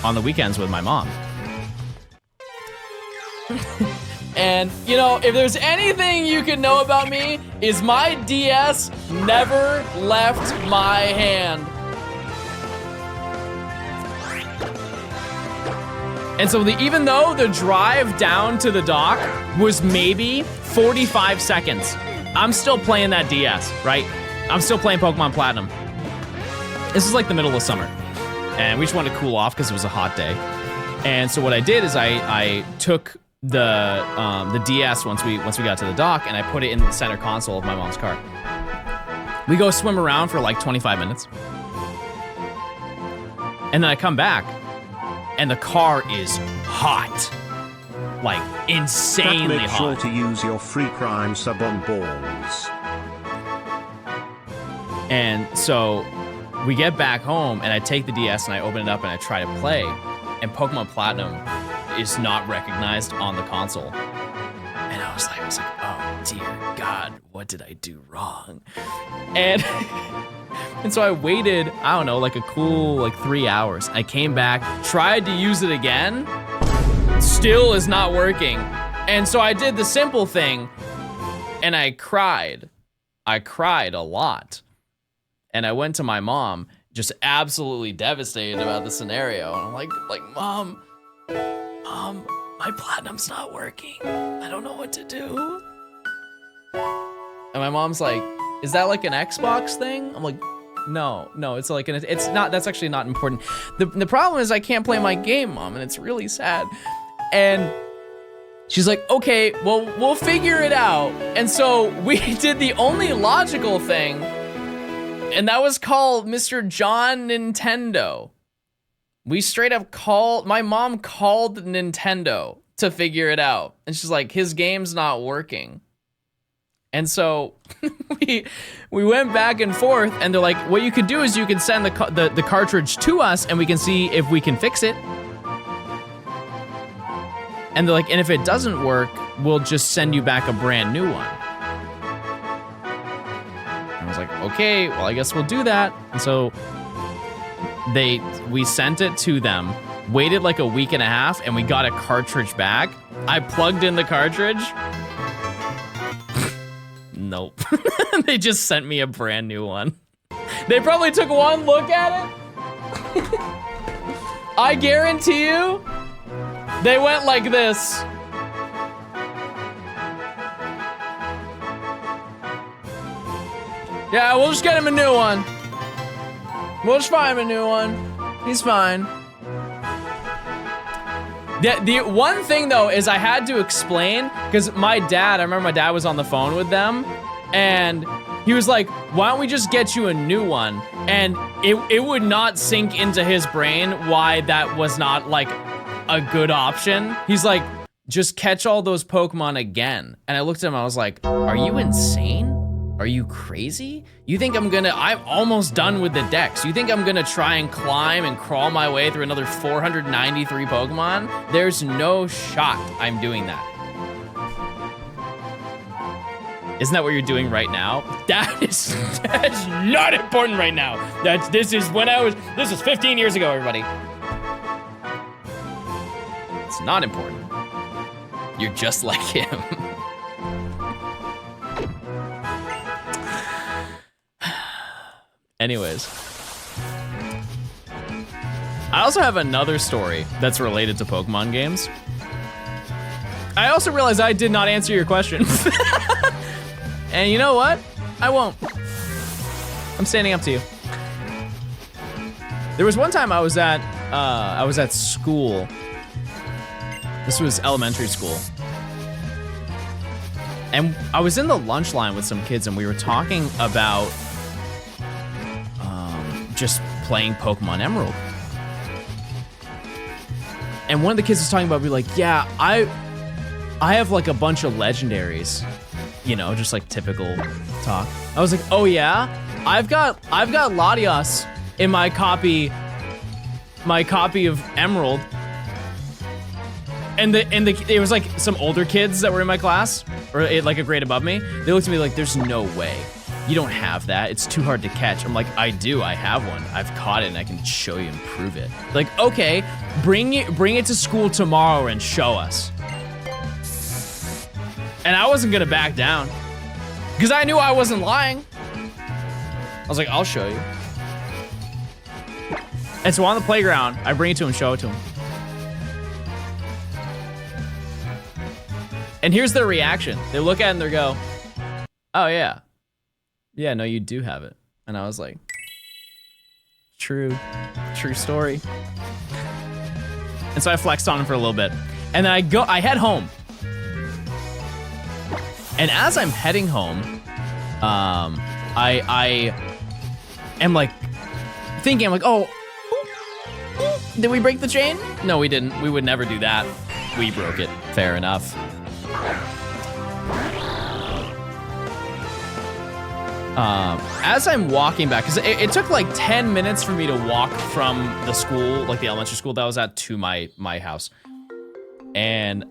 on the weekends with my mom. And, you know, if there's anything you can know about me, is my DS never left my hand. And so even though the drive down to the dock was maybe 45 seconds, I'm still playing that DS, right? I'm still playing Pokemon Platinum. This is like the middle of summer, and we just wanted to cool off because it was a hot day. And so what I did is I took the DS once we got to the dock, and I put it in the center console of my mom's car. We go swim around for like 25 minutes, and then I come back, and the car is hot. Like, insanely Make hot. sure to use your free Prime sub on balls. And so we get back home, and I take the DS and I open it up and I try to play, and Pokemon Platinum is not recognized on the console. And I was like, oh dear God, what did I do wrong? And and so I waited, I don't know, like a cool like 3 hours. I came back, tried to use it again, still is not working. And so I did the simple thing, and I cried. I cried a lot. And I went to my mom, just absolutely devastated about the scenario. And I'm like, Mom, my Platinum's not working. I don't know what to do. And my mom's like, is that like an Xbox thing? I'm like, no, it's like, it's not, that's actually not important. The problem is I can't play my game, Mom, and it's really sad. And she's like, okay, well, we'll figure it out. And so we did the only logical thing, and that was call Mr. John Nintendo. We straight up my mom called Nintendo to figure it out. And she's like, his game's not working. And so we went back and forth, and they're like, what you could do is you can send the cartridge to us, and we can see if we can fix it. And they're like, and if it doesn't work, we'll just send you back a brand new one. And I was like, okay, well, I guess we'll do that. And so we sent it to them, waited like a week and a half, and we got a cartridge back. I plugged in the cartridge. Nope. They just sent me a brand new one. They probably took one look at it. I guarantee you, they went like this. Yeah, we'll just get him a new one. We'll just find him a new one. He's fine. The one thing though is I had to explain, because I remember my dad was on the phone with them, and he was like, why don't we just get you a new one? And it would not sink into his brain why that was not like a good option. He's like, just catch all those Pokemon again. And I looked at him, I was like, are you insane? Are you crazy? You think I'm almost done with the dex. You think I'm gonna try and climb and crawl my way through another 493 Pokemon? There's no shot I'm doing that. Isn't that what you're doing right now? That's not important right now. This is 15 years ago, everybody. It's not important. You're just like him. Anyways. I also have another story that's related to Pokemon games. I also realized I did not answer your question. And you know what? I won't. I'm standing up to you. There was one time I was at school. This was elementary school. And I was in the lunch line with some kids and we were talking about just playing Pokemon Emerald. And one of the kids was talking about, be like, yeah, I have like a bunch of legendaries, you know, just like typical talk. I was like, oh yeah, I've got Latios in my copy of Emerald. And it was like some older kids that were in my class, or like a grade above me. They looked at me like, there's no way. You don't have that. It's too hard to catch. I'm like, I do. I have one. I've caught it and I can show you and prove it. Like, okay, bring it to school tomorrow and show us. And I wasn't gonna back down because I knew I wasn't lying. I was like, I'll show you. And so on the playground, I bring it to him, show it to him. And here's their reaction. They look at it and they go, oh yeah. Yeah, no, you do have it. And I was like, true story. And so I flexed on him for a little bit. And then I head home. And as I'm heading home, I am like thinking, I'm like, oh, did we break the chain? No, we didn't. We would never do that. We broke it. Fair enough. As I'm walking back, because it took like 10 minutes for me to walk from the school, like the elementary school that I was at, to my house. And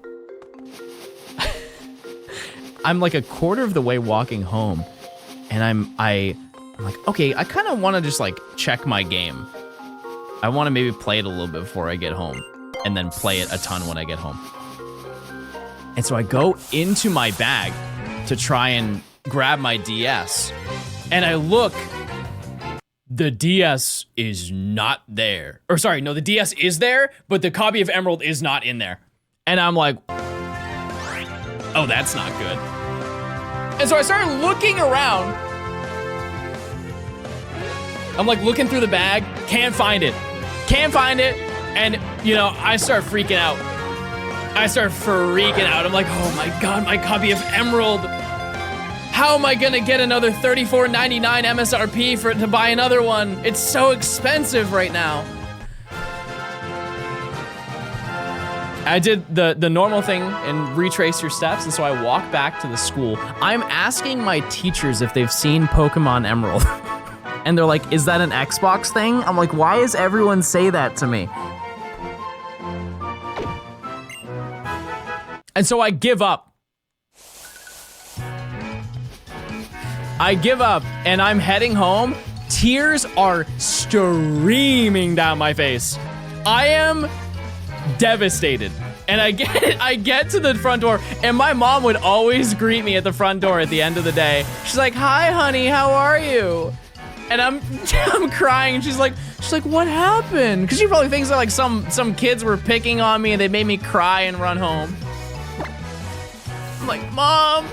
I'm like a quarter of the way walking home, and I'm like, okay, I kind of want to just like check my game. I want to maybe play it a little bit before I get home, and then play it a ton when I get home. And so I go into my bag to try and grab my DS, and I look, the DS is not there. Or sorry, no, the DS is there, but the copy of Emerald is not in there. And I'm like, oh, that's not good. And so I started looking around. I'm like looking through the bag, can't find it. And you know, I start freaking out. I'm like, oh my God, my copy of Emerald. How am I gonna get another $34.99 MSRP to buy another one? It's so expensive right now. I did the normal thing and retrace your steps, and so I walk back to the school. I'm asking my teachers if they've seen Pokemon Emerald. And they're like, is that an Xbox thing? I'm like, why does everyone say that to me? And so I give up. And I'm heading home. Tears are streaming down my face. I am devastated. And I get to the front door, and my mom would always greet me at the front door at the end of the day. She's like, hi, honey, how are you? And I'm crying, and she's like, what happened? Because she probably thinks that like some kids were picking on me and they made me cry and run home. I'm like, Mom,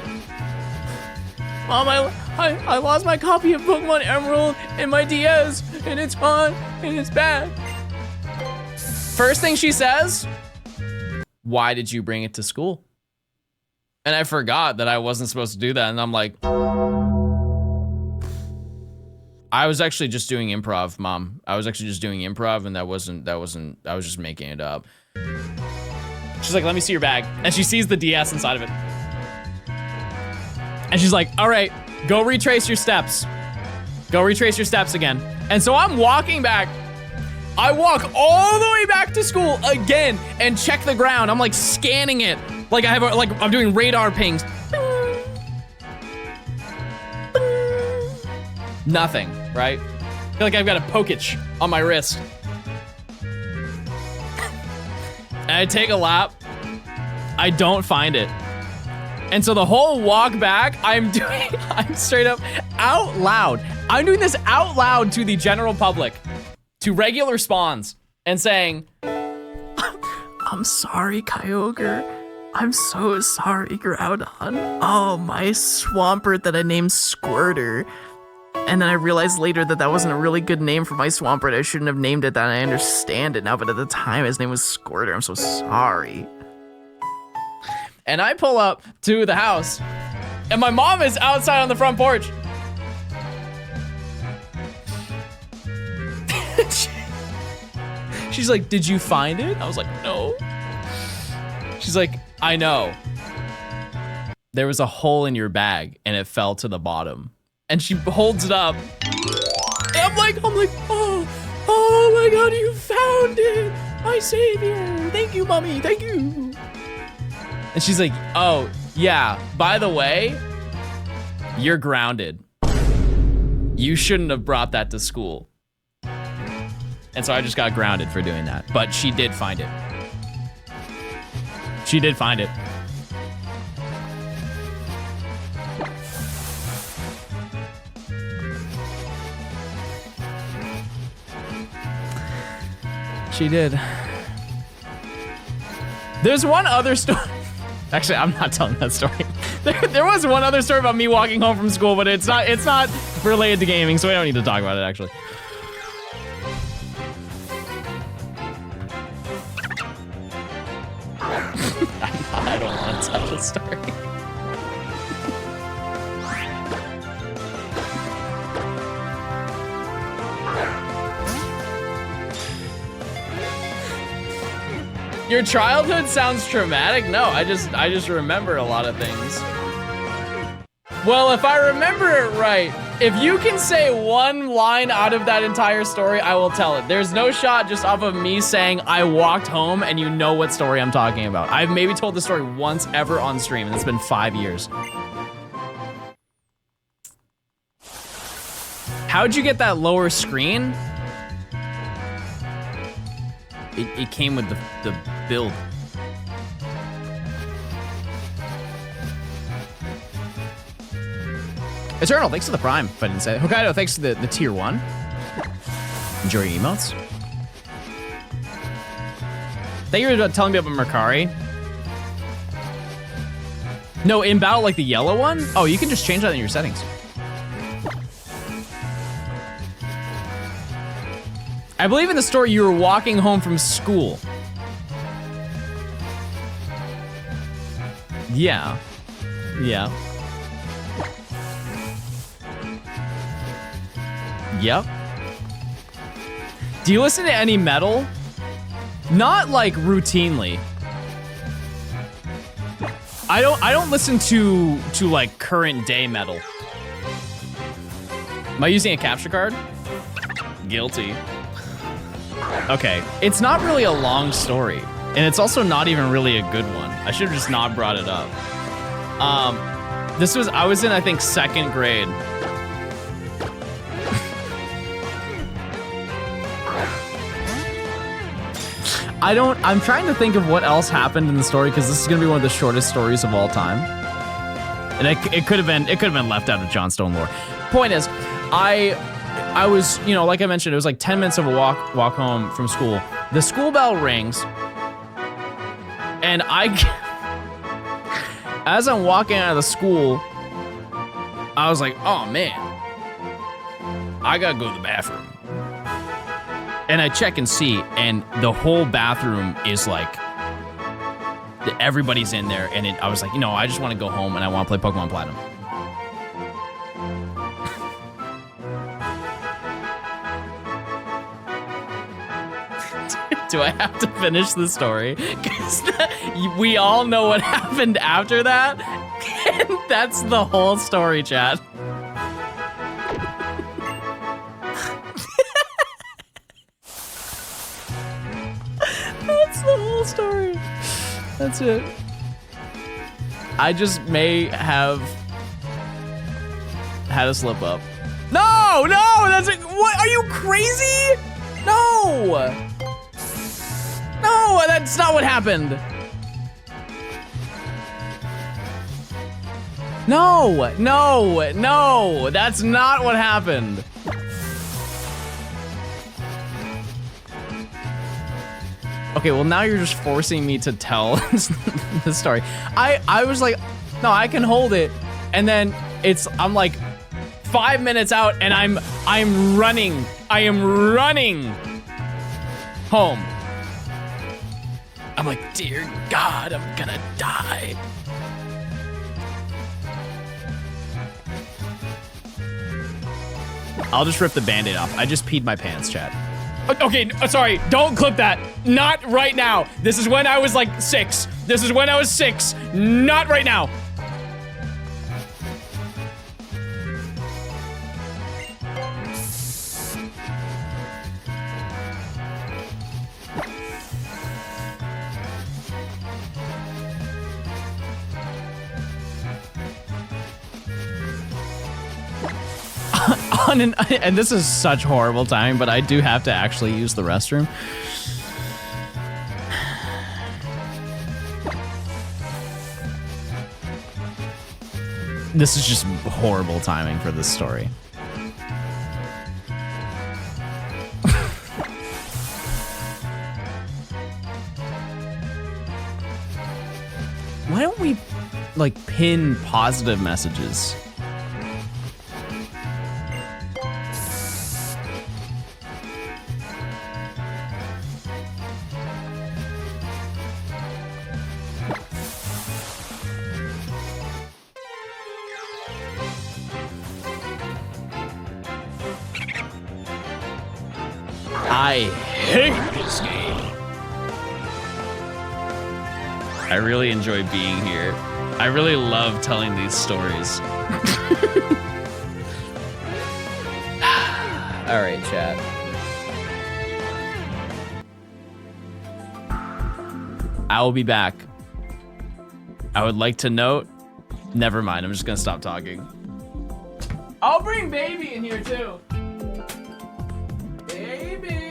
I lost my copy of Pokemon Emerald in my DS, and it's gone, and it's bad. First thing she says, why did you bring it to school? And I forgot that I wasn't supposed to do that, and I'm like, I was actually just doing improv, Mom. I was actually just doing improv, and that wasn't, I was just making it up. She's like, let me see your bag. And she sees the DS inside of it. And she's like, all right, go retrace your steps. Go retrace your steps again. And so I'm walking back. I walk all the way back to school again and check the ground. I'm like scanning it. Like I'm doing radar pings. Nothing, right? I feel like I've got a Poketch on my wrist. And I take a lap. I don't find it. And so the whole walk back, I'm straight up out loud. I'm doing this out loud to the general public, to regular spawns, and saying, I'm sorry, Kyogre. I'm so sorry, Groudon. Oh, my Swampert that I named Squirter. And then I realized later that that wasn't a really good name for my Swampert. I shouldn't have named it that. I understand it now, but at the time his name was Squirter. I'm so sorry. And I pull up to the house, and my mom is outside on the front porch. She's like, did you find it? I was like, no. She's like, I know. There was a hole in your bag, and it fell to the bottom. And she holds it up. And I'm like, oh my God, you found it. My savior. Thank you, Mommy, thank you. And she's like, oh, yeah, by the way, you're grounded. You shouldn't have brought that to school. And so I just got grounded for doing that. But she did find it. She did find it. She did. There's one other story. Actually, I'm not telling that story. There was one other story about me walking home from school, but it's not related to gaming, so we don't need to talk about it, actually. I don't want to tell the story. Your childhood sounds traumatic? No, I just remember a lot of things. Well, if I remember it right, if you can say one line out of that entire story, I will tell it. There's no shot just off of me saying I walked home and you know what story I'm talking about. I've maybe told the story once ever on stream, and it's been 5 years. How'd you get that lower screen? It came with the build. Eternal, thanks for the Prime, if I didn't say it. Hokkaido, thanks for the tier 1. Enjoy your emotes. Thank you for telling me about Mercari. No, in battle, like the yellow one? Oh, you can just change that in your settings. I believe in the story you were walking home from school. Yeah. Yeah. Yep. Do you listen to any metal? Not like routinely. I don't listen to like current day metal. Am I using a capture card? Guilty. Okay, it's not really a long story, and it's also not even really a good one. I should have just not brought it up. I was in, I think, 2nd grade. I'm trying to think of what else happened in the story, because this is gonna be one of the shortest stories of all time. And it could have been left out of Johnstone lore. Point is, I was, you know, like I mentioned, it was like 10 minutes of a walk home from school. The school bell rings, and as I'm walking out of the school, I was like, oh man, I gotta go to the bathroom. And I check and see, and the whole bathroom is like, everybody's in there, and I was like, you know, I just want to go home and I want to play Pokemon Platinum. Do I have to finish the story? Because we all know what happened after that. And that's the whole story, chat. That's the whole story. That's it. I just may have had a slip up. No, that's it. What? Are you crazy? No. No, that's not what happened. No, that's not what happened. Okay, well now you're just forcing me to tell the story. I was like, no, I can hold it. And then I'm like 5 minutes out and I'm running. I am running home. I'm like, dear God, I'm gonna die. I'll just rip the Band-Aid off. I just peed my pants, chat. Okay, sorry, don't clip that. Not right now. This is when I was like 6. This is when I was 6. Not right now. And this is such horrible timing, but I do have to actually use the restroom. This is just horrible timing for this story. Why don't we, like, pin positive messages? I hate this game. I really enjoy being here. I really love telling these stories. All right, chat. I will be back. I would like to note, never mind, I'm just gonna stop talking. I'll bring baby in here too. Baby.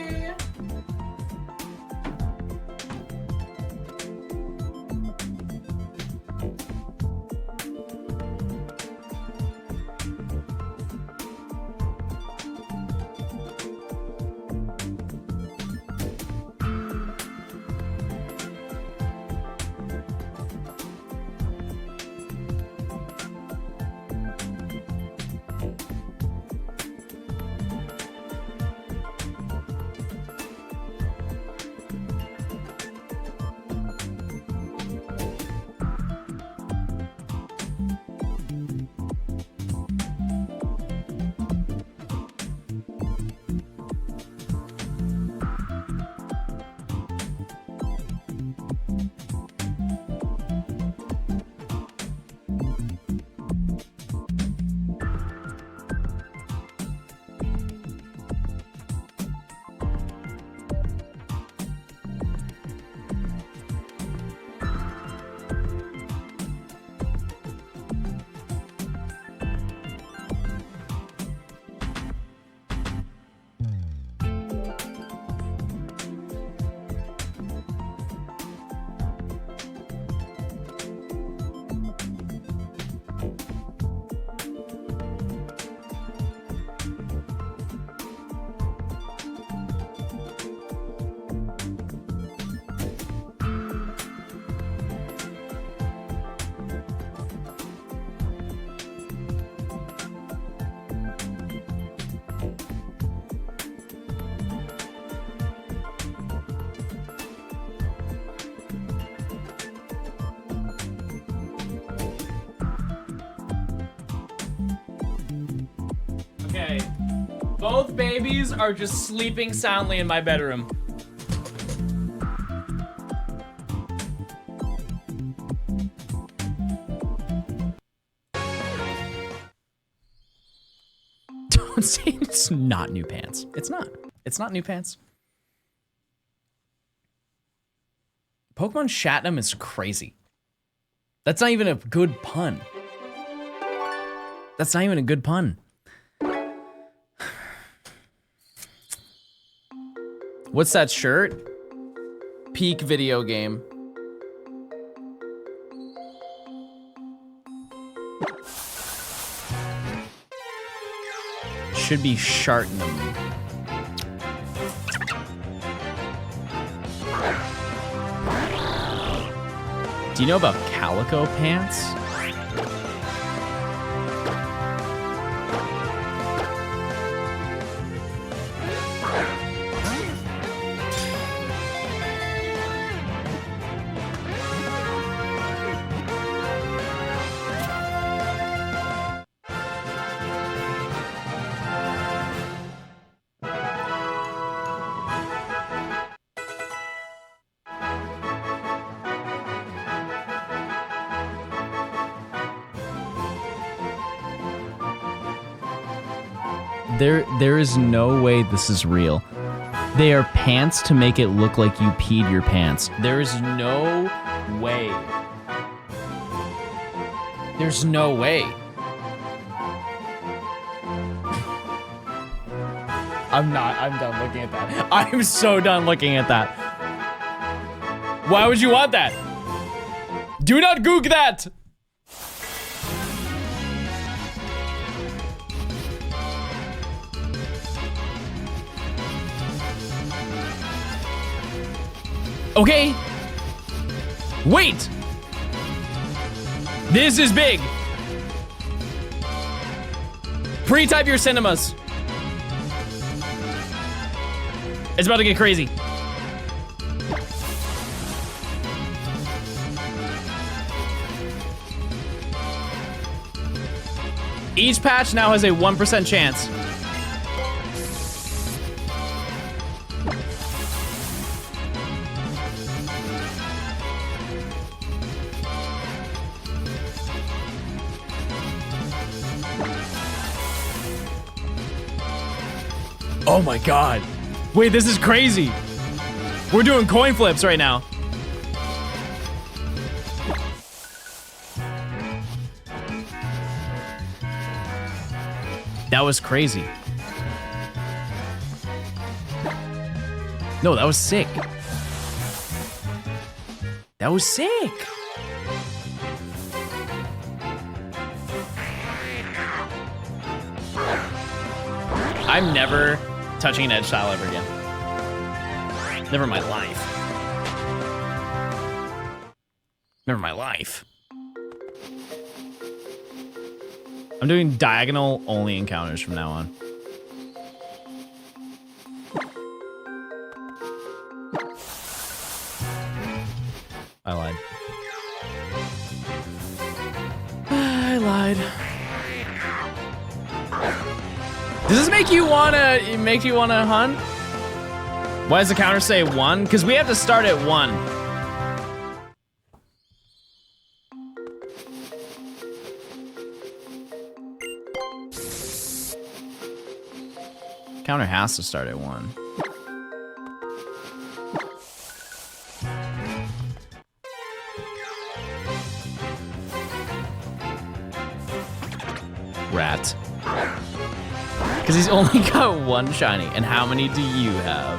way. Both babies are just sleeping soundly in my bedroom. Don't say it's not new pants. It's not. It's not new pants. Pokemon Shatnam is crazy. That's not even a good pun. That's not even a good pun. What's that shirt? Peak video game. Should be Shartnum. Do you know about Calico Pants? There is no way this is real. They are pants to make it look like you peed your pants. There is no way. There's no way. I'm done looking at that. I'm so done looking at that. Why would you want that? Do not goog that! Okay. Wait. This is big. Pre-type your cinemas. It's about to get crazy. Each patch now has a 1% chance. Oh my god. Wait, this is crazy. We're doing coin flips right now. That was crazy. No, that was sick. That was sick. I'm never touching an edge style ever again. Never in my life. Never in my life. I'm doing diagonal only encounters from now on. I lied. I lied. Does this make you wanna hunt? Why does the counter say 1? Because we have to start at 1. Counter has to start at 1. Rat. Because he's only got 1 shiny. And how many do you have?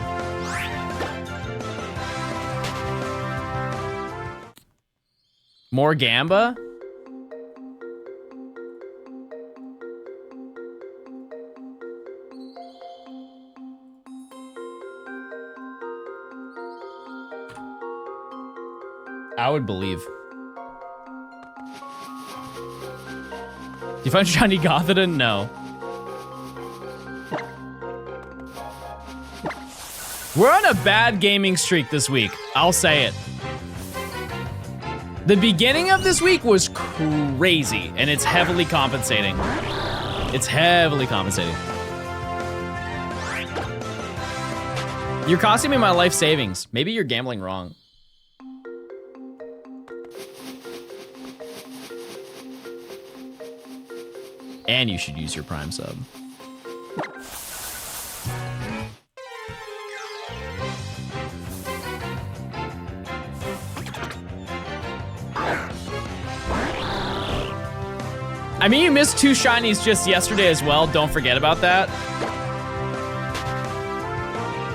More Gamba? I would believe. You find shiny Gothita? No. We're on a bad gaming streak this week. I'll say it. The beginning of this week was crazy, and it's heavily compensating. It's heavily compensating. You're costing me my life savings. Maybe you're gambling wrong. And you should use your Prime sub. I mean, you missed 2 shinies just yesterday as well. Don't forget about that.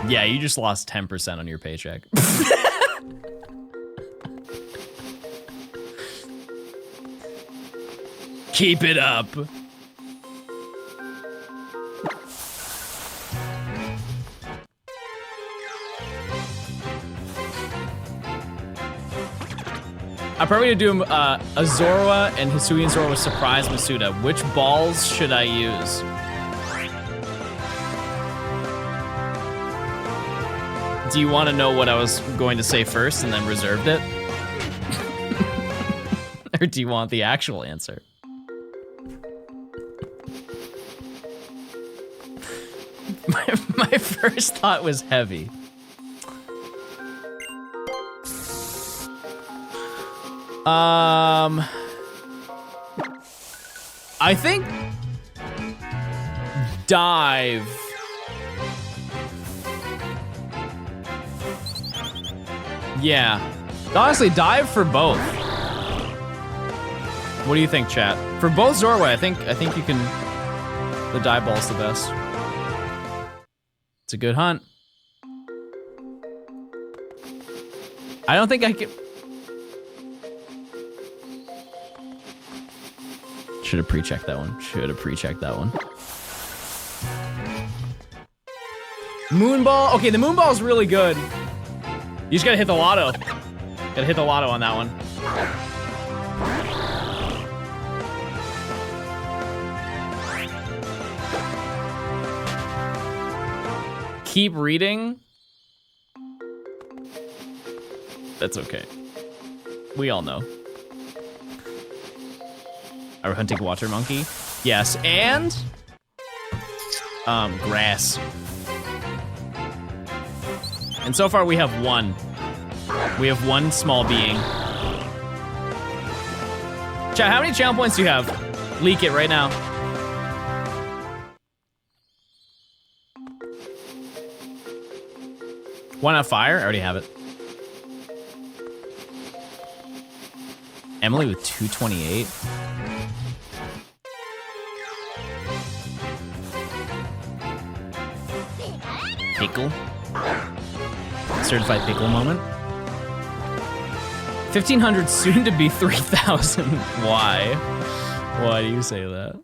Yeah, you just lost 10% on your paycheck. Keep it up. I'm probably gonna do a Zorua and Hisuian Zorua with Surprise Masuda. Which balls should I use? Do you want to know what I was going to say first and then reserved it? Or do you want the actual answer? My first thought was heavy. I think dive. Yeah. Honestly, dive for both. What do you think, chat? For both Zorua, I think you can. The dive ball's the best. It's a good hunt. I don't think I can. Should have pre-checked that one. Should have pre-checked that one. Moonball. Okay, the Moonball is really good. You just gotta hit the lotto. Gotta hit the lotto on that one. Keep reading. That's okay. We all know. Are we hunting water monkey? Yes, and grass. And so far we have one. We have one small being. Chat, how many channel points do you have? Leak it right now. One out fire? I already have it. Emily with 228. Pickle. Certified pickle moment. 1,500 soon to be 3,000. Why? Why do you say that?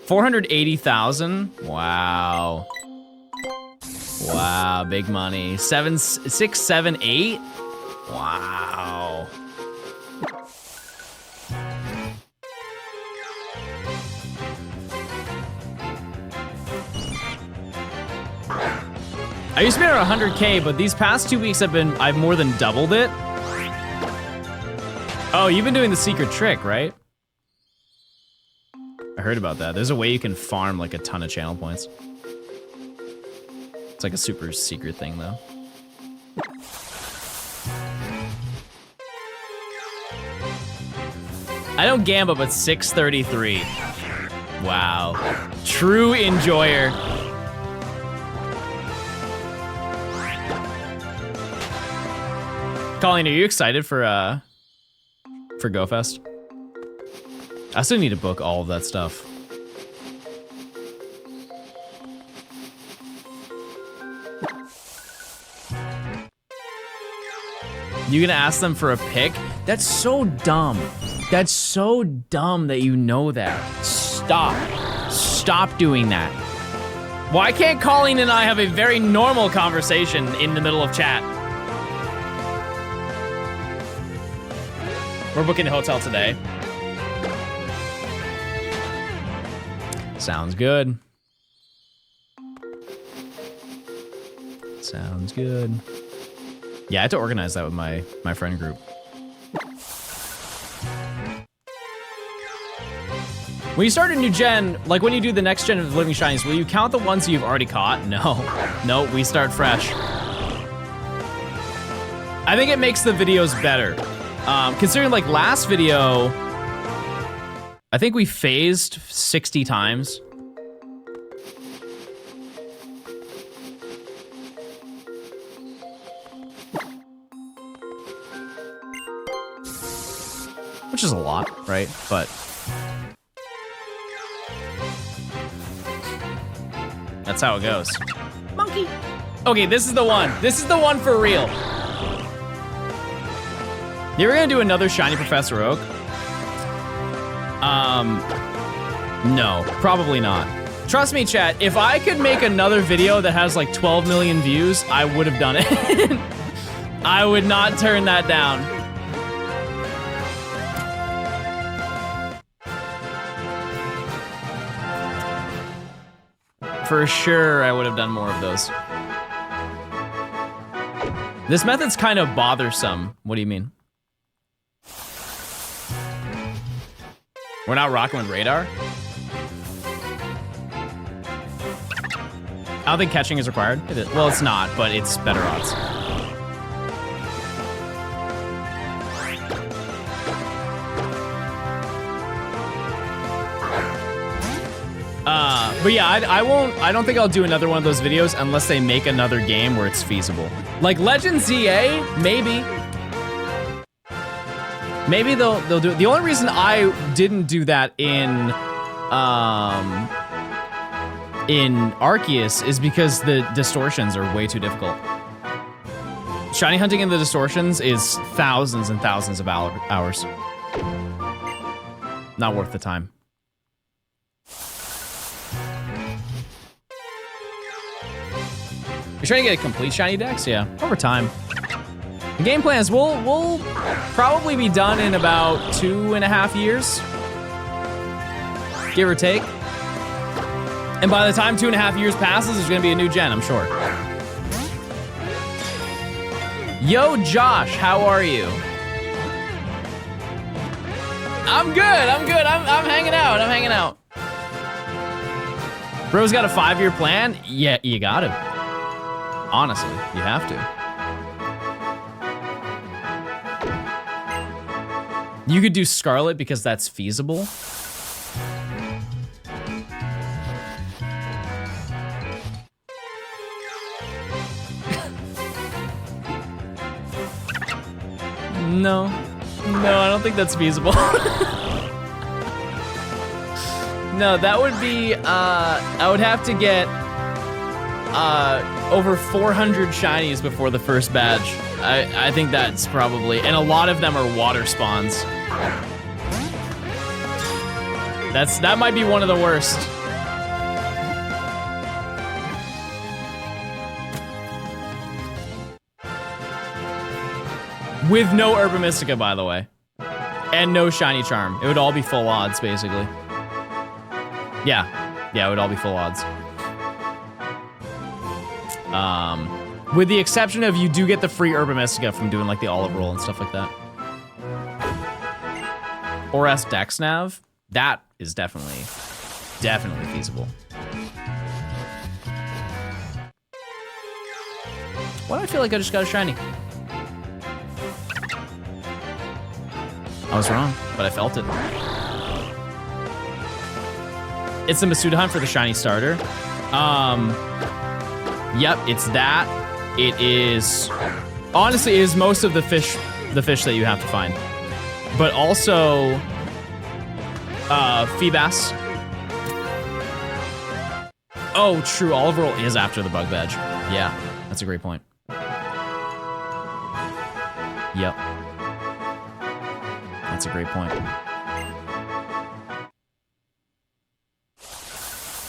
$480,000. Wow. Wow, big money. 7, 6, 7, 8. Wow. I used to be around 100K, but these past 2 weeks I've more than doubled it. Oh, you've been doing the secret trick, right? I heard about that. There's a way you can farm like a ton of channel points. It's like a super secret thing though. I don't gamble, but 633. Wow. True enjoyer. Colleen, are you excited for GoFest? I still need to book all of that stuff. You gonna ask them for a pic? That's so dumb. That's so dumb that you know that. Stop. Stop doing that. Why can't Colleen and I have a very normal conversation in the middle of chat? We're booking a hotel today. Sounds good. Sounds good. Yeah, I had to organize that with my friend group. When you start a new gen, like when you do the next gen of living shinies, will you count the ones you've already caught? No. No, we start fresh. I think it makes the videos better. Considering like last video, I think we phased 60 times. Which is a lot, right? But that's how it goes. Monkey. Okay, this is the one. This is the one for real. You ever gonna do another shiny Professor Oak? No, probably not. Trust me, chat, if I could make another video that has like 12 million views, I would have done it. I would not turn that down. For sure, I would have done more of those. This method's kind of bothersome. What do you mean? We're not rocking with radar? I don't think catching is required. Well, it's not, but it's better odds. But yeah, I don't think I'll do another one of those videos unless they make another game where it's feasible. Like Legends ZA, maybe. Maybe they'll do it. The only reason I didn't do that in Arceus is because the distortions are way too difficult. Shiny hunting in the distortions is thousands and thousands of hours. Not worth the time. You're trying to get a complete shiny dex? Yeah, over time. The game plans will probably be done in about 2.5 years, give or take. And by the time 2.5 years passes, there's gonna be a new gen, I'm sure. Yo, Josh, how are you? I'm good. I'm hanging out. Bro's got a 5-year plan? Yeah, you got to. Honestly, you have to. You could do Scarlet because that's feasible. No, I don't think that's feasible. No, that would be, I would have to get over 400 shinies before the first badge. I think that's probably, and a lot of them are water spawns. That might be one of the worst. With no Herba Mystica, by the way. And no Shiny Charm. It would all be full odds, basically. Yeah, it would all be full odds. With the exception of you do get the free Herba Mystica from doing like the olive roll and stuff like that. Or as Dexnav, that is definitely feasible. Why do I feel like I just got a shiny? I was wrong, but I felt it. It's the Masuda hunt for the shiny starter. Yep, it's that. It is, honestly, it is most of the fish that you have to find. But also, Feebas. Oh, true, Olive Roll is after the bug badge. Yeah, that's a great point. Yep. That's a great point.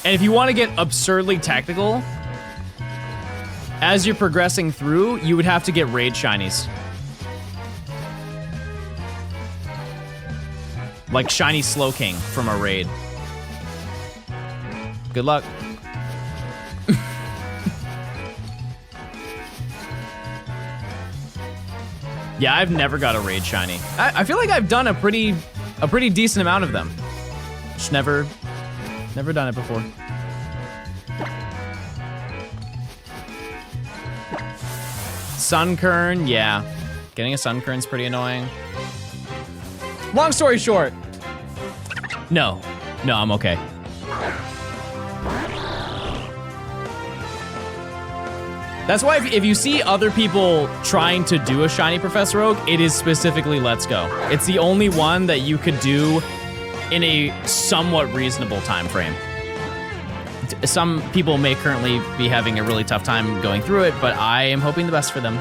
And if you want to get absurdly technical, as you're progressing through, you would have to get raid shinies. Like shiny Slowking from a raid. Good luck. Yeah, I've never got a raid shiny. I feel like I've done a pretty decent amount of them. Just never done it before. Sunkern, yeah. Getting a Sunkern's pretty annoying. Long story short, no, I'm okay. That's why if you see other people trying to do a shiny Professor Oak, it is specifically Let's Go. It's the only one that you could do in a somewhat reasonable time frame. Some people may currently be having a really tough time going through it, but I am hoping the best for them.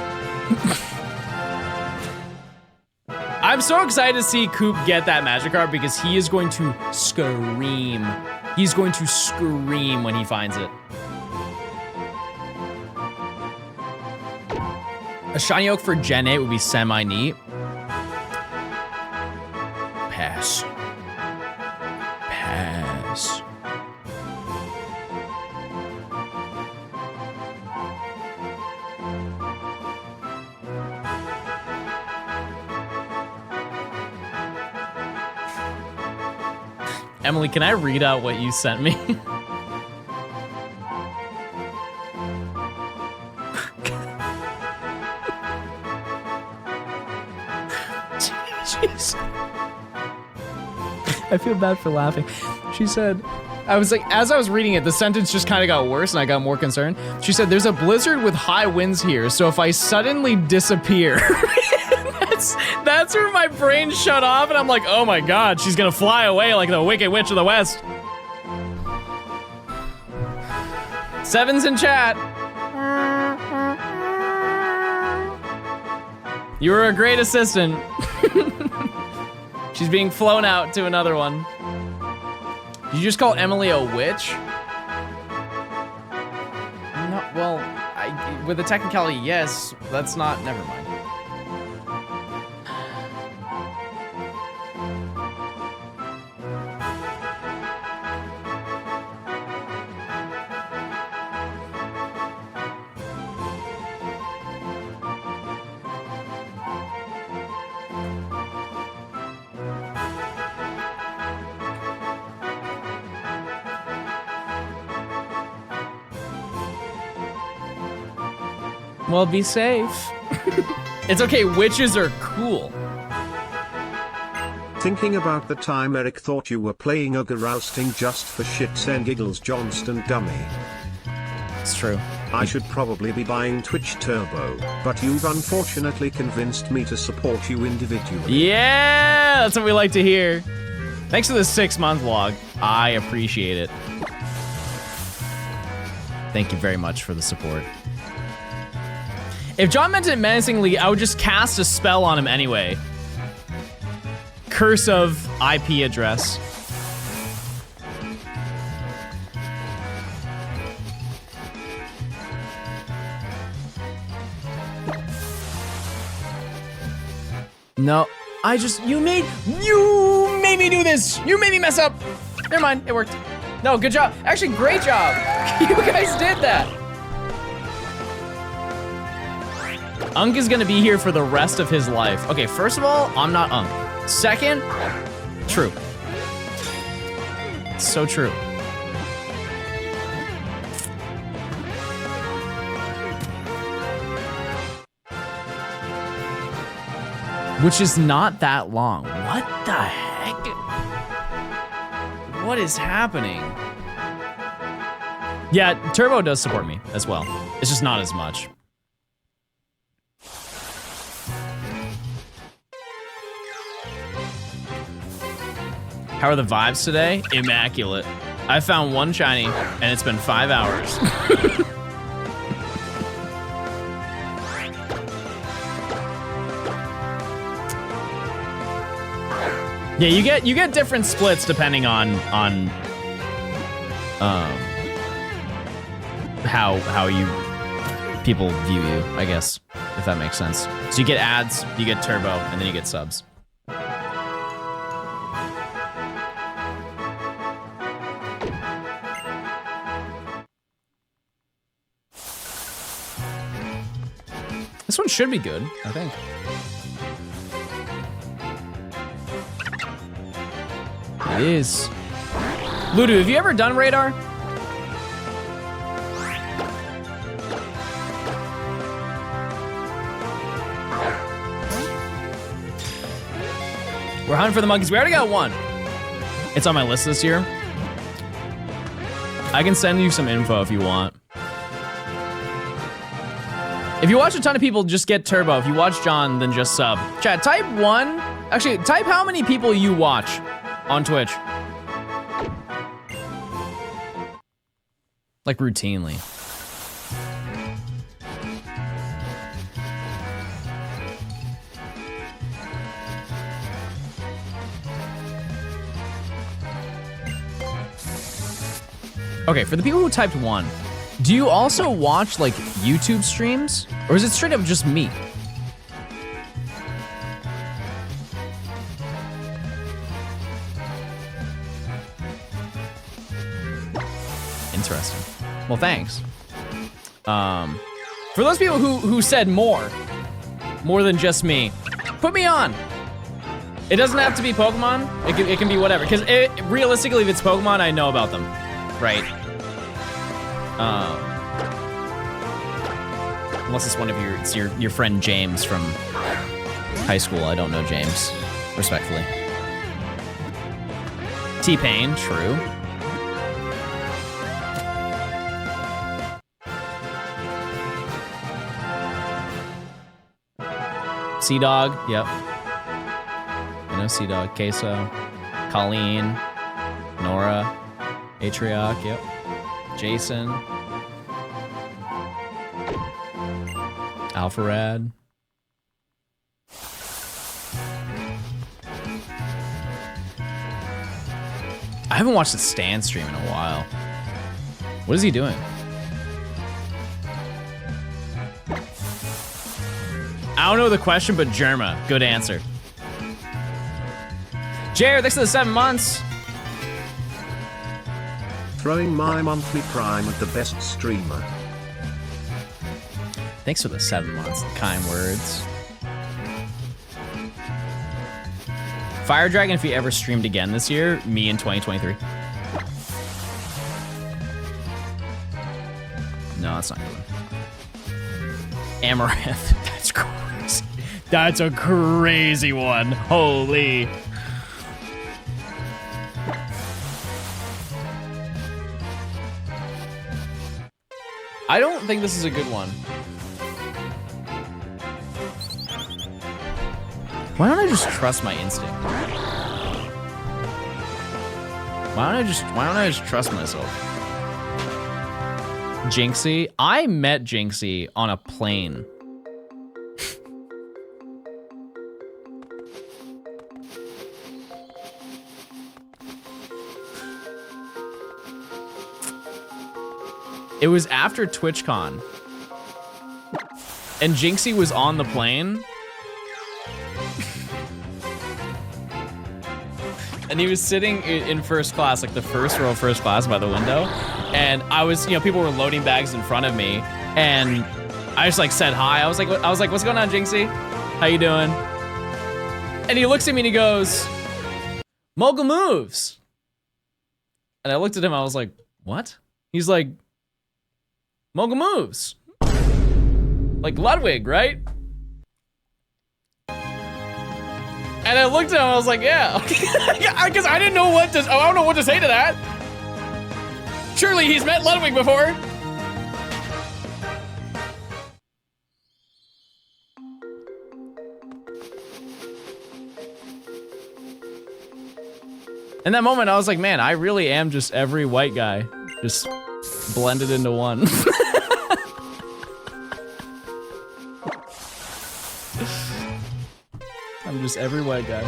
I'm so excited to see Coop get that Magikarp because he is going to scream. He's going to scream when he finds it. A shiny Oak for Gen 8 would be semi-neat. Pass. Pass. Emily, can I read out what you sent me? Jeez. I feel bad for laughing. She said, I was like, as I was reading it, the sentence just kind of got worse and I got more concerned. She said, there's a blizzard with high winds here, so if I suddenly disappear, that's where my brain shut off and I'm like, oh my God, she's gonna fly away like the Wicked Witch of the West. Seven's in chat. You were a great assistant. She's being flown out to another one. Did you just call Emily a witch? No, well, with the technicality, yes. That's not, never mind. Well, be safe. It's okay, witches are cool. Thinking about the time Eric thought you were playing Ogre Rousting just for shits and giggles, Johnstone dummy. It's true. I should probably be buying Twitch Turbo, but you've unfortunately convinced me to support you individually. Yeah, that's what we like to hear. Thanks for the 6-month log. I appreciate it. Thank you very much for the support. If John meant it menacingly, I would just cast a spell on him anyway. Curse of IP address. No, you made me do this. You made me mess up. Never mind, it worked. No, good job. Actually, great job. You guys did that. Unk is gonna be here for the rest of his life. Okay, first of all, I'm not Unk. Second, true. It's so true. Which is not that long. What the heck? What is happening? Yeah, Turbo does support me as well. It's just not as much. How are the vibes today? Immaculate. I found one shiny, and it's been 5 hours. Yeah, you get different splits depending on how people view you, I guess, if that makes sense. So you get ads, you get turbo, and then you get subs. This one should be good, I think. It is. Ludu, have you ever done radar? We're hunting for the monkeys. We already got one. It's on my list this year. I can send you some info if you want. If you watch a ton of people, just get turbo. If you watch John, then just sub. Chat, type 1. Actually, type how many people you watch on Twitch. Like routinely. Okay, for the people who typed 1, do you also watch like YouTube streams? Or is it straight up just me? Interesting. Well, thanks. For those people who said more than just me, put me on. It doesn't have to be Pokemon. It can be whatever. Because realistically, if it's Pokemon, I know about them, right? Unless it's one of your friend James from high school. I don't know James, respectfully. T-Pain, true. Sea-Dog, yep. I know Sea-Dog, Queso, Colleen, Nora, Atrioc, yep. Jason. Alpharad. I haven't watched the Stan stream in a while. What is he doing? I don't know the question, but Germa, good answer. Jared, thanks for the 7 months. Throwing my monthly prime at the best streamer. Thanks for the 7 months, the kind words. Fire Dragon, if he ever streamed again this year, me in 2023. No, that's not good. Amaranth, that's crazy. That's a crazy one, holy. I don't think this is a good one. Why don't I just trust my instinct? Why don't I just trust myself? Jinxie? I met Jinxie on a plane. It was after TwitchCon. And Jinxie was on the plane. And he was sitting in first class, like the first row of first class by the window. And I was, people were loading bags in front of me. And I just like said hi. I was like, what's going on, Jinxie? How you doing? And he looks at me and he goes, Mogul moves. And I looked at him, I was like, what? He's like, Mogul moves. Like Ludwig, right? And I looked at him, I was like, yeah. Because I didn't know what to, I don't know what to say to that. Surely he's met Ludwig before. In that moment, I was like, man, I really am just every white guy. Just blended into one. I'm just every white guy.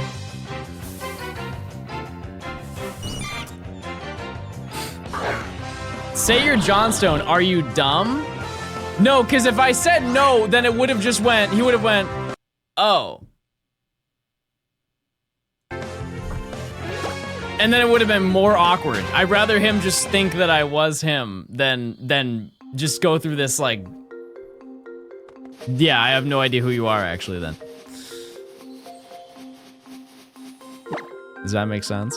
Say you're Johnstone, are you dumb? No, because if I said no, then it would have just went, he would have went, oh. And then it would have been more awkward. I'd rather him just think that I was him than just go through this like, yeah, I have no idea who you are actually then. Does that make sense?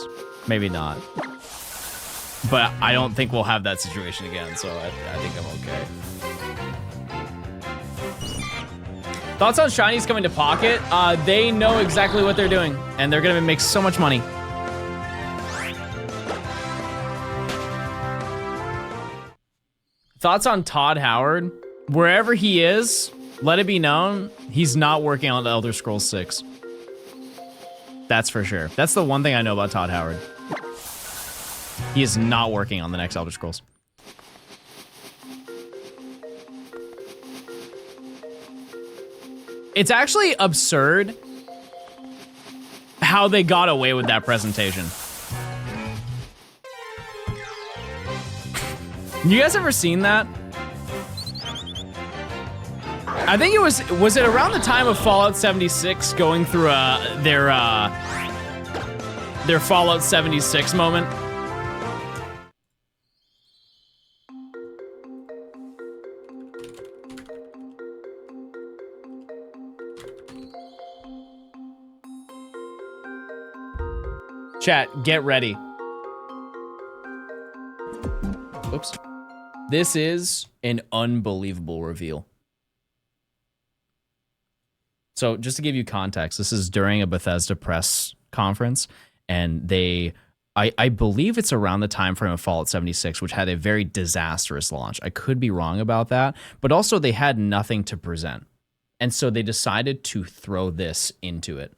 Maybe not. But I don't think we'll have that situation again, so I think I'm okay. Thoughts on Shinies coming to Pocket? They know exactly what they're doing, and they're gonna make so much money. Thoughts on Todd Howard? Wherever he is, let it be known, he's not working on Elder Scrolls 6. That's for sure. That's the one thing I know about Todd Howard. He is not working on the next Elder Scrolls. It's actually absurd how they got away with that presentation. You guys ever seen that? I think it was it around the time of Fallout 76 going through their Fallout 76 moment? Chat, get ready. Oops. This is an unbelievable reveal. So just to give you context, this is during a Bethesda press conference, and I believe it's around the time frame of Fallout 76, which had a very disastrous launch. I could be wrong about that, but also they had nothing to present. And so they decided to throw this into it.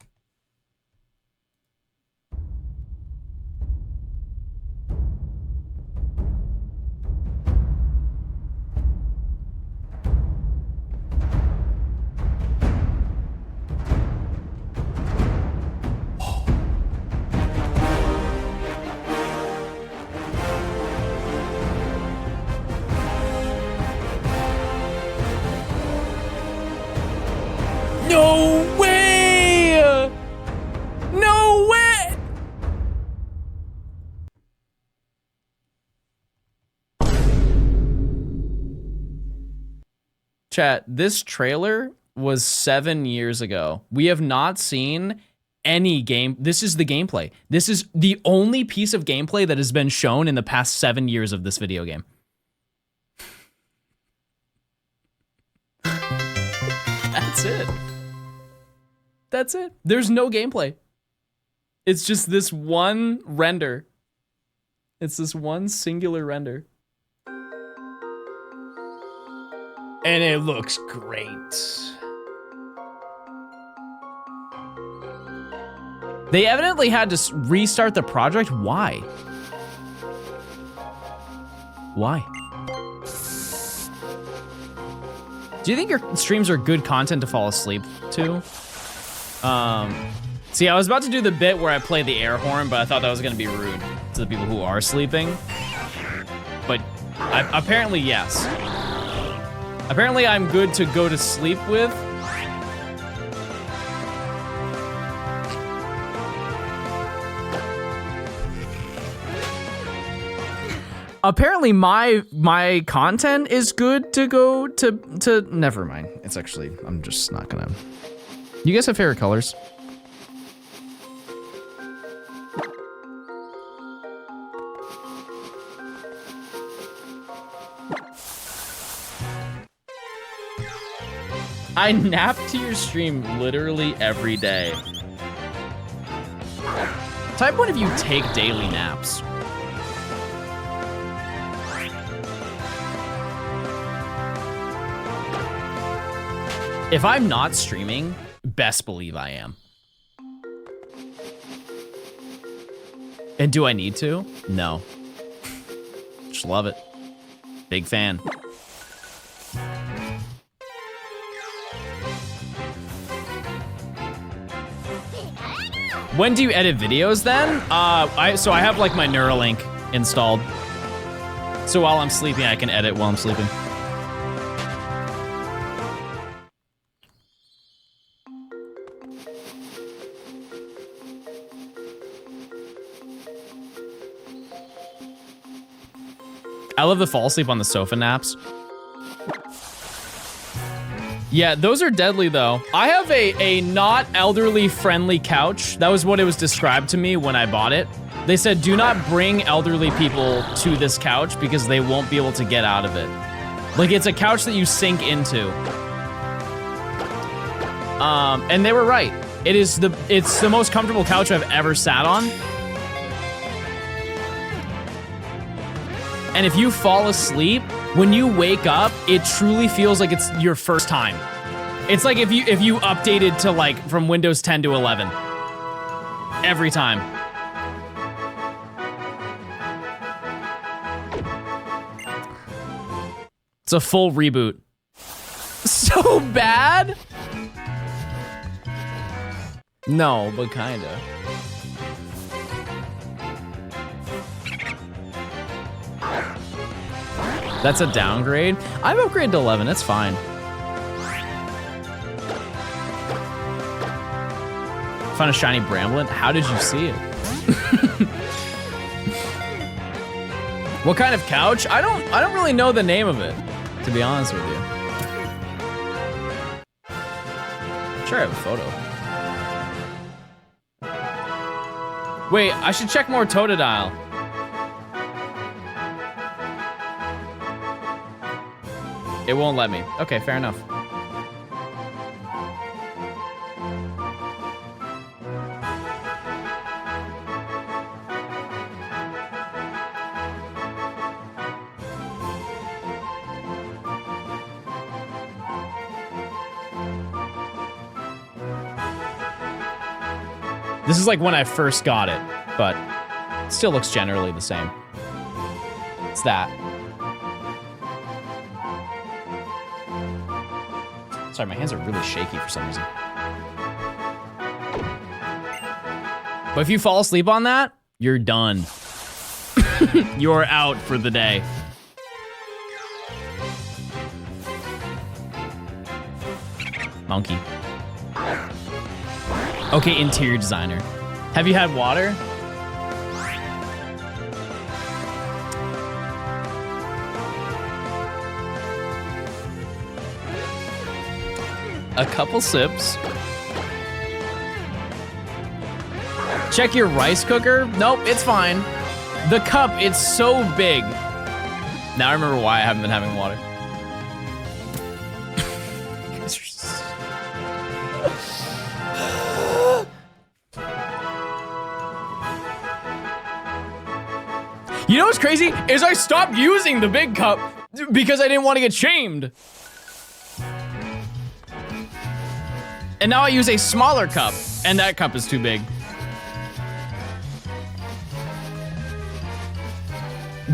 No way! No way! Chat, this trailer was 7 years ago. We have not seen any game. This is the gameplay. This is the only piece of gameplay that has been shown in the past 7 years of this video game. That's it. That's it. There's no gameplay. It's just this one render. It's this one singular render. And it looks great. They evidently had to restart the project. Why? Why? Do you think your streams are good content to fall asleep to? See, I was about to do the bit where I play the air horn, but I thought that was gonna be rude to the people who are sleeping. But apparently, yes. Apparently, I'm good to go to sleep with. Apparently, my content is good to go to. Never mind. It's actually, I'm just not gonna. You guys have favorite colors? I nap to your stream literally every day. Type 1 if you take daily naps. If I'm not streaming, best believe I am. And do I need to? No. Just love it. Big fan. When do you edit videos then? So I have like my Neuralink installed. So while I'm sleeping, I can edit while I'm sleeping. I love the fall asleep on the sofa naps. Yeah, those are deadly though. I have a not elderly friendly couch. That was what it was described to me when I bought it. They said, do not bring elderly people to this couch because they won't be able to get out of it. Like, it's a couch that you sink into. And they were right. It's the most comfortable couch I've ever sat on. And if you fall asleep, when you wake up, it truly feels like it's your first time. It's like if you updated to like from Windows 10 to 11. Every time. It's a full reboot. So bad? No, but kinda. That's a downgrade? I've upgraded to 11, it's fine. Found a shiny Bramblin? How did you see it? What kind of couch? I don't really know the name of it, to be honest with you. Sure, I have a photo. Wait, I should check more Totodile. It won't let me. Okay, fair enough. This is like when I first got it, but it still looks generally the same. It's that. Sorry, my hands are really shaky for some reason. But if you fall asleep on that, you're done. You're out for the day. Monkey. Okay, interior designer. Have you had water? A couple sips. Check your rice cooker. Nope, it's fine. The cup, it's so big. Now I remember why I haven't been having water. You know what's crazy? Is I stopped using the big cup because I didn't want to get shamed. And now I use a smaller cup, and that cup is too big.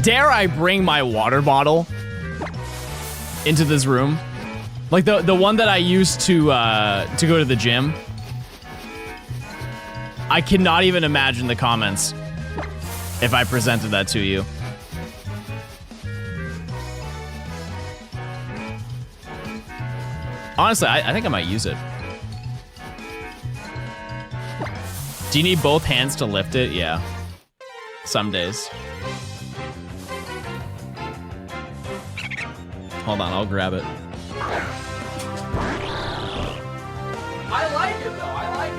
Dare I bring my water bottle into this room? Like the one that I use to go to the gym? I cannot even imagine the comments if I presented that to you. Honestly, I think I might use it. Do you need both hands to lift it? Yeah. Some days. Hold on, I'll grab it. I like it though, I like it.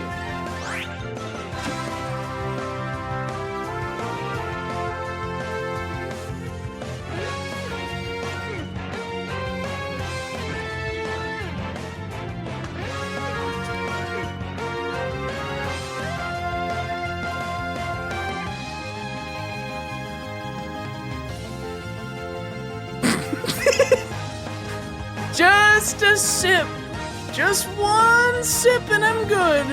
Just a sip. Just one sip and I'm good.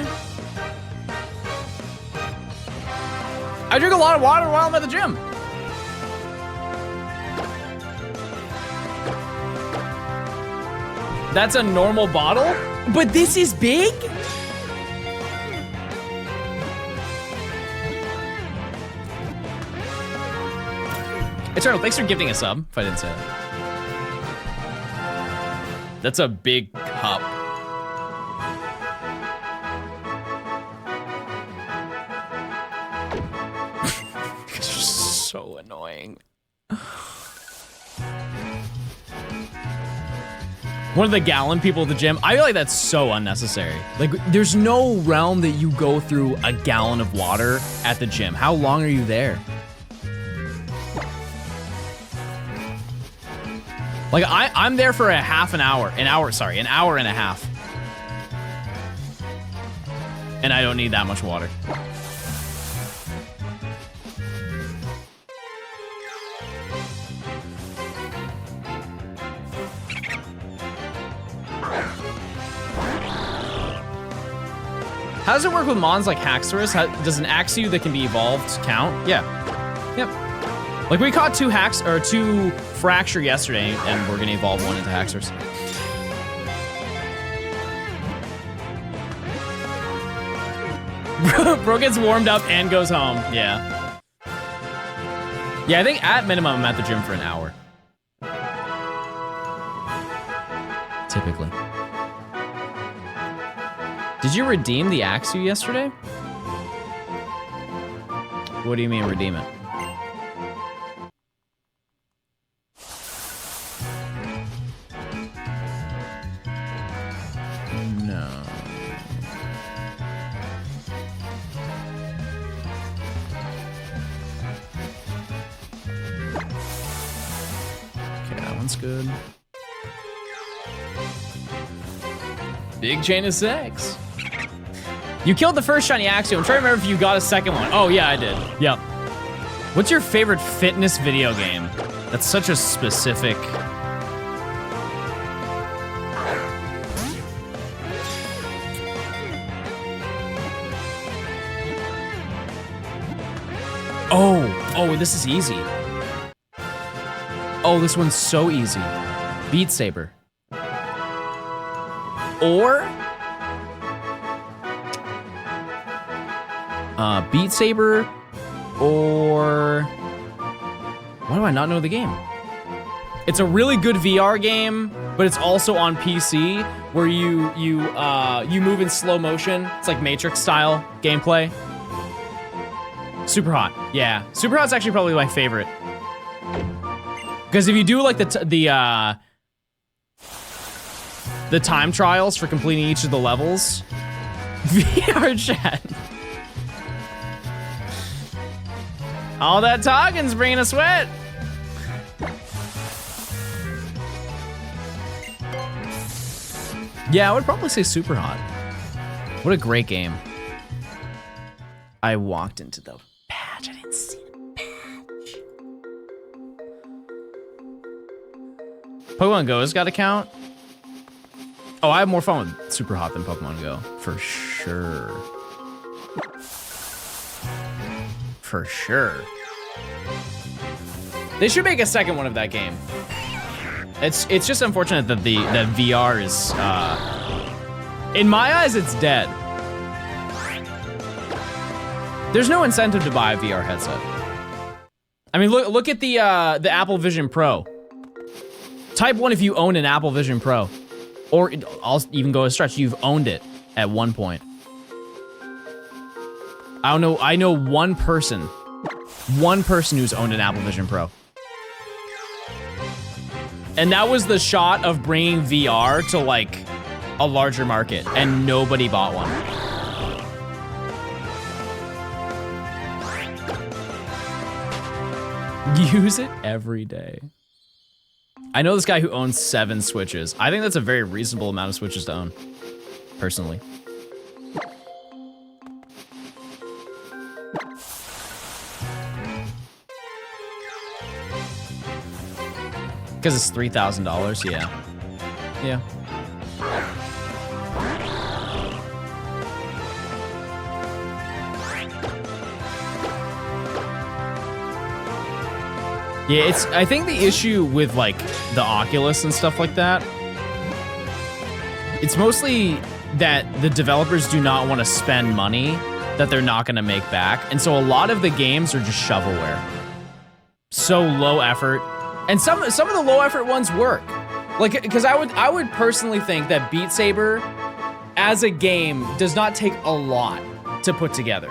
I drink a lot of water while I'm at the gym. That's a normal bottle? But this is big? Eternal, thanks for gifting a sub, if I didn't say that. That's a big cup. It's just so annoying. One of the gallon people at the gym. I feel like that's so unnecessary. Like, there's no realm that you go through a gallon of water at the gym. How long are you there? Like, I'm there for an hour and a half. And I don't need that much water. How does it work with mons like Haxorus? Does an Axew that can be evolved count? Yeah. Yep. Like, we caught two Fracture yesterday, and we're gonna evolve one into Haxorus. Bro gets warmed up and goes home. Yeah. Yeah, I think at minimum I'm at the gym for an hour. Typically. Did you redeem the Axew yesterday? What do you mean redeem it? No. Okay, that one's good. Big chain of sex. You killed the first shiny Axew. I'm trying to remember if you got a second one. Oh, yeah, I did. Yep. What's your favorite fitness video game? That's such a specific... Oh, this is easy. Oh, this one's so easy. Beat Saber. Or... Beat Saber, or... Why do I not know the game? It's a really good VR game, but it's also on PC, where you move in slow motion. It's like Matrix style gameplay. Super Hot, yeah. Super Hot's actually probably my favorite. Because if you do like the time trials for completing each of the levels, VR chat. All that talking's bringing a sweat. Yeah, I would probably say Super Hot. What a great game. I walked into the patch. I didn't see the patch. Pokemon Go has got to count. Oh, I have more fun with Super Hot than Pokemon Go, for sure. For sure. They should make a second one of that game. It's just unfortunate that the VR is, in my eyes, it's dead. There's no incentive to buy a VR headset. I mean, look at the Apple Vision Pro. Type 1 if you own an Apple Vision Pro. Or I'll even go a stretch, you've owned it at one point. I know one person who's owned an Apple Vision Pro. And that was the shot of bringing VR to like a larger market, and nobody bought one. Use it every day. I know this guy who owns 7 Switches. I think that's a very reasonable amount of Switches to own, personally. Because it's $3,000, yeah. Yeah. Yeah, I think the issue with like the Oculus and stuff like that, it's mostly that the developers do not want to spend money that they're not going to make back. And so a lot of the games are just shovelware. So low effort. And some of the low effort ones work. Like, because I would personally think that Beat Saber as a game does not take a lot to put together.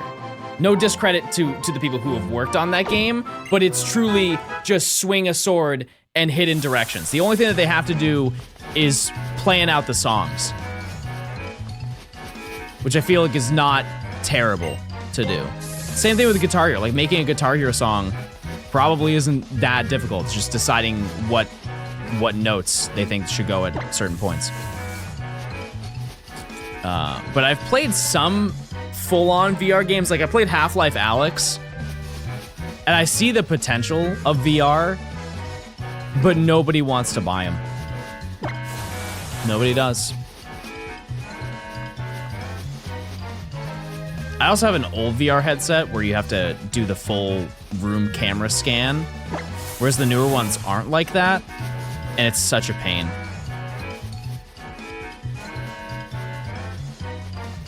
No discredit to the people who have worked on that game, but it's truly just swing a sword and hit in directions. The only thing that they have to do is playing out the songs. Which I feel like is not terrible to do. Same thing with Guitar Hero. Like, making a Guitar Hero song probably isn't that difficult. It's just deciding what notes they think should go at certain points. But I've played some full-on VR games. Like, I played Half-Life Alyx, and I see the potential of VR, but nobody wants to buy them. Nobody does. I also have an old VR headset where you have to do the full room camera scan, whereas the newer ones aren't like that, and it's such a pain.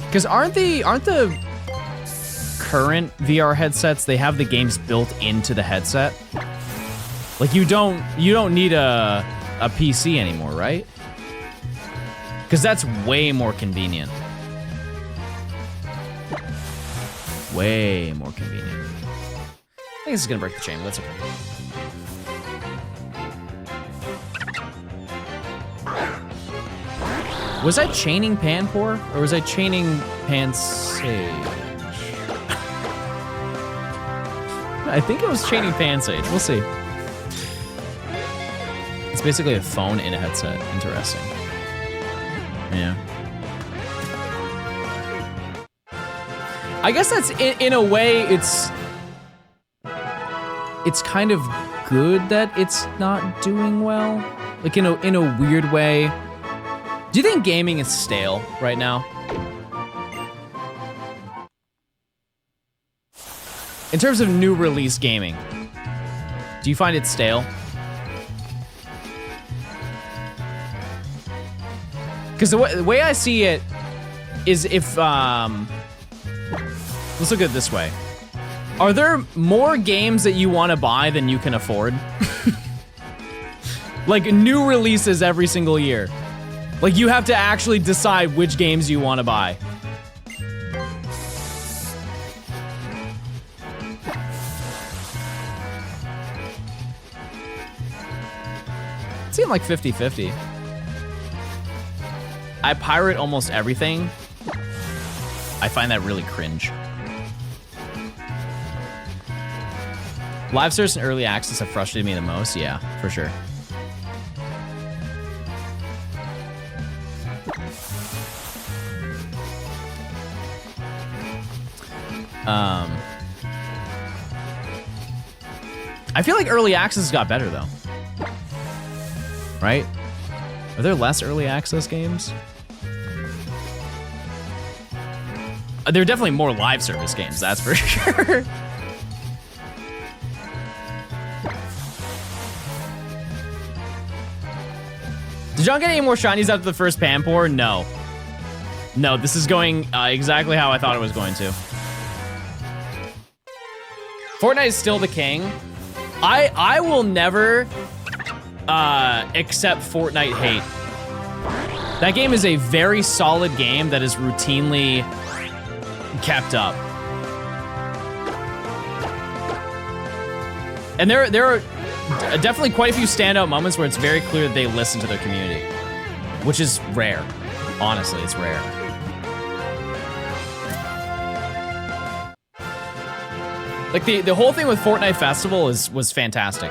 Because aren't the current VR headsets, they have the games built into the headset? Like, you don't need a PC anymore, right? Because that's way more convenient. Way more convenient. I think this is gonna break the chain, but that's okay. Was I chaining Panpour, or was I chaining Pansage? I think it was chaining Pansage. We'll see. It's basically a phone in a headset. Interesting. Yeah. I guess that's, in a way, it's kind of good that it's not doing well. Like, in a weird way. Do you think gaming is stale right now? In terms of new release gaming, do you find it stale? Because the way I see it is if, let's look at it this way. Are there more games that you want to buy than you can afford? Like, new releases every single year. Like, you have to actually decide which games you want to buy. It seemed like 50-50. I pirate almost everything. I find that really cringe. Live service and early access have frustrated me the most. Yeah, for sure. I feel like early access got better though. Right? Are there less early access games? There are definitely more live service games, that's for sure. Did John get any more shinies after the first Panpour? No. No, this is going exactly how I thought it was going to. Fortnite is still the king. I will never accept Fortnite hate. That game is a very solid game that is routinely kept up. And there are definitely quite a few standout moments where it's very clear that they listen to their community, which is rare. Honestly, it's rare. Like, the whole thing with Fortnite Festival was fantastic.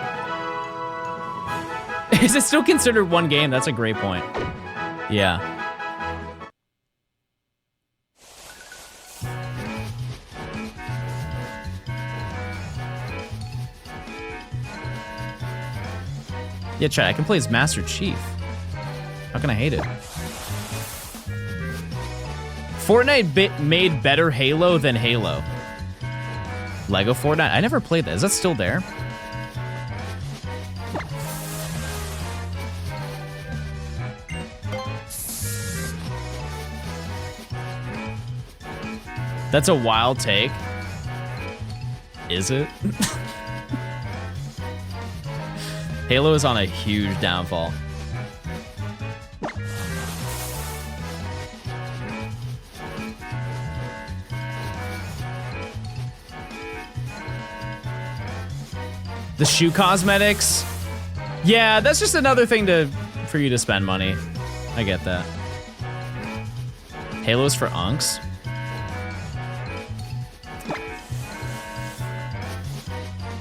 Is it still considered one game? That's a great point. Yeah. Yeah, chat, I can play as Master Chief. How can I hate it? Fortnite made better Halo than Halo. Lego Fortnite? I never played that. Is that still there? That's a wild take. Is it? Halo is on a huge downfall. The shoe cosmetics? Yeah, that's just another thing for you to spend money. I get that. Halo's for unks.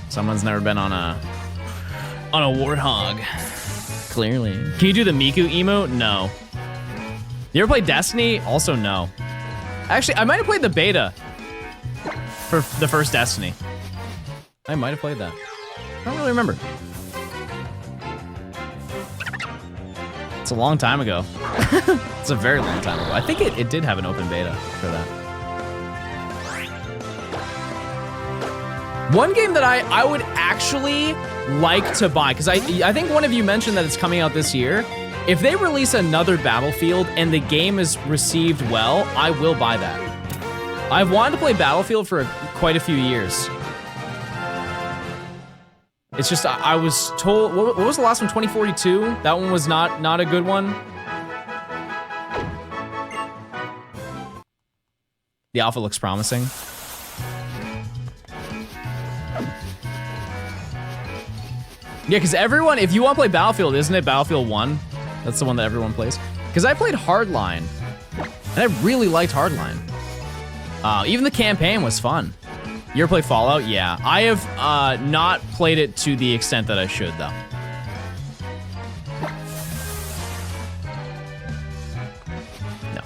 Someone's never been on a warthog. Clearly. Can you do the Miku emote? No. You ever played Destiny? Also no. Actually, I might have played the beta for the first Destiny. I might have played that. I don't really remember. It's a long time ago. It's a very long time ago. I think it did have an open beta for that. One game that I would actually like to buy, because I think one of you mentioned that it's coming out this year. If they release another Battlefield and the game is received well, I will buy that. I've wanted to play Battlefield for quite a few years. It's just, I was told, what was the last one, 2042? That one was not a good one. The alpha looks promising. Yeah, because everyone, if you want to play Battlefield, isn't it Battlefield 1? That's the one that everyone plays. Because I played Hardline, and I really liked Hardline. Even the campaign was fun. You ever play Fallout? Yeah. I have not played it to the extent that I should, though. No.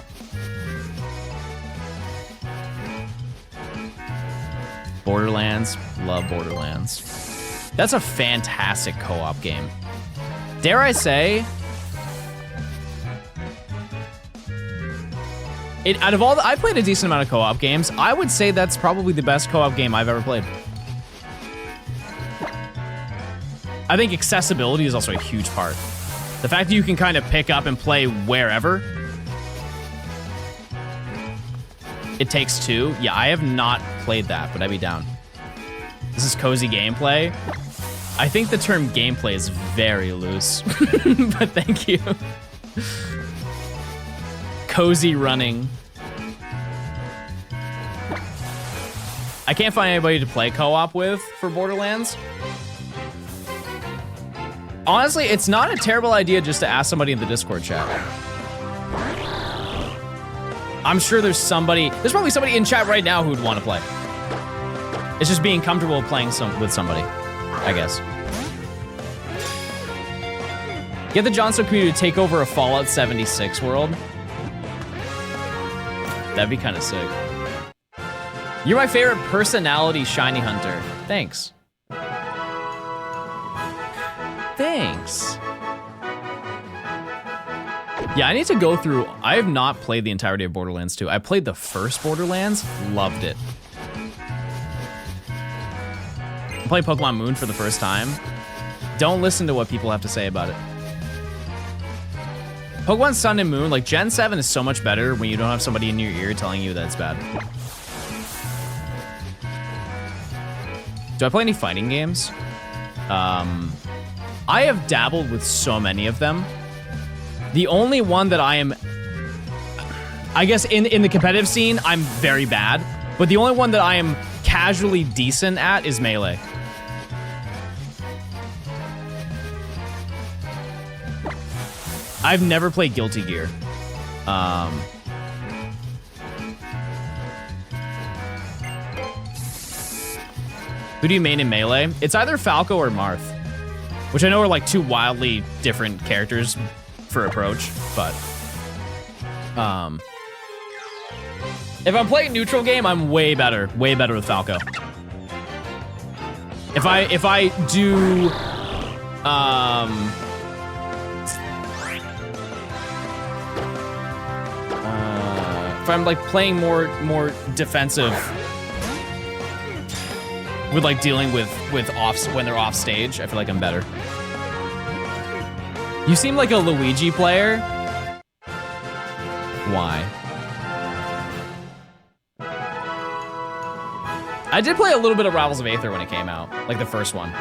Borderlands. Love Borderlands. That's a fantastic co-op game. Dare I say, out of all I've played a decent amount of co-op games. I would say that's probably the best co-op game I've ever played. I think accessibility is also a huge part. The fact that you can kind of pick up and play wherever. It Takes Two. Yeah, I have not played that, but I'd be down. This is cozy gameplay. I think the term gameplay is very loose, but thank you. Cozy running. I can't find anybody to play co-op with for Borderlands. Honestly, it's not a terrible idea just to ask somebody in the Discord chat. I'm sure there's probably somebody in chat right now who'd want to play. It's just being comfortable playing with somebody, I guess. Get the Johnstone community to take over a Fallout 76 world. That'd be kind of sick. You're my favorite personality, Shiny Hunter. Thanks. Thanks. Yeah, I need to go through. I have not played the entirety of Borderlands 2. I played the first Borderlands, loved it. I played Pokemon Moon for the first time. Don't listen to what people have to say about it. Pokemon Sun and Moon, like Gen 7 is so much better when you don't have somebody in your ear telling you that it's bad. Do I play any fighting games? I have dabbled with so many of them. The only one that I guess in the competitive scene, I'm very bad. But the only one that I am casually decent at is Melee. I've never played Guilty Gear. Who do you main in Melee? It's either Falco or Marth, which I know are like two wildly different characters for approach, but if I'm playing neutral game, I'm way better with Falco. If I do if I'm like playing more defensive with like dealing with offs when they're off stage, I feel like I'm better. You seem like a Luigi player. Why? I did play a little bit of Rivals of Aether when it came out, like the first one.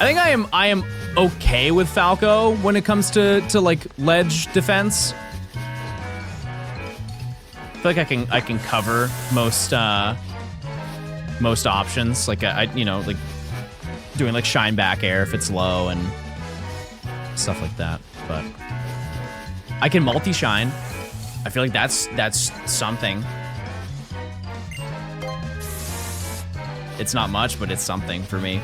I think I am okay with Falco when it comes to like ledge defense. I feel like I can cover most options. Like I you know, like doing like shine back air if it's low and stuff like that. But I can multi-shine. I feel like that's something. It's not much, but it's something for me.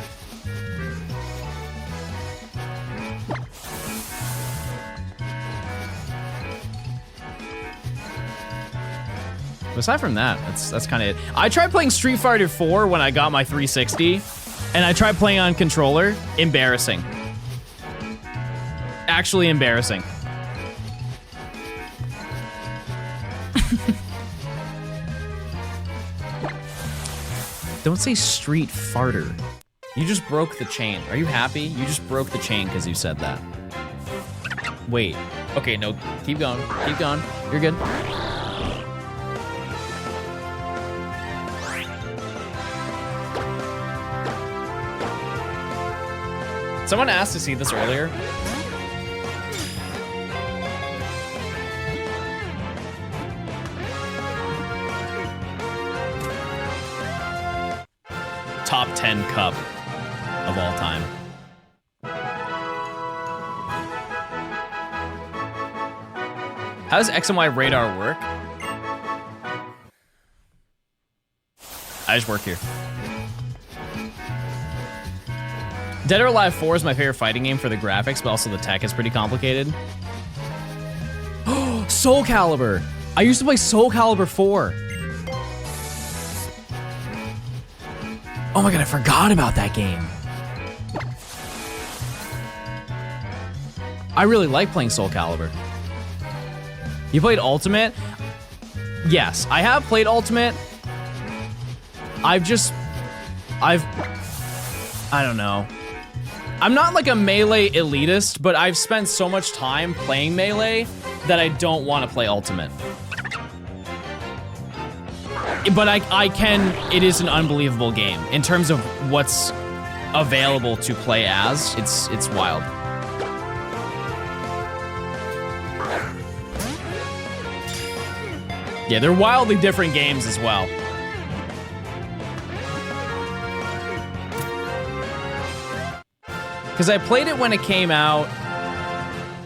Aside from that, that's kind of it. I tried playing Street Fighter 4 when I got my 360, and I tried playing on controller. Embarrassing. Actually embarrassing. Don't say street farter. You just broke the chain. Are you happy? You just broke the chain because you said that. Wait. Okay, no, keep going. Keep going. You're good. Someone asked to see this earlier. Top 10 cup of all time. How does X and Y radar work? I just work here. Dead or Alive 4 is my favorite fighting game for the graphics, but also the tech is pretty complicated. Soul Calibur! I used to play Soul Calibur 4. Oh my god, I forgot about that game. I really like playing Soul Calibur. You played Ultimate? Yes, I have played Ultimate. I don't know. I'm not like a Melee elitist, but I've spent so much time playing Melee that I don't want to play Ultimate. But I can, it is an unbelievable game. In terms of what's available to play as, it's wild. Yeah, they're wildly different games as well. Because I played it when it came out.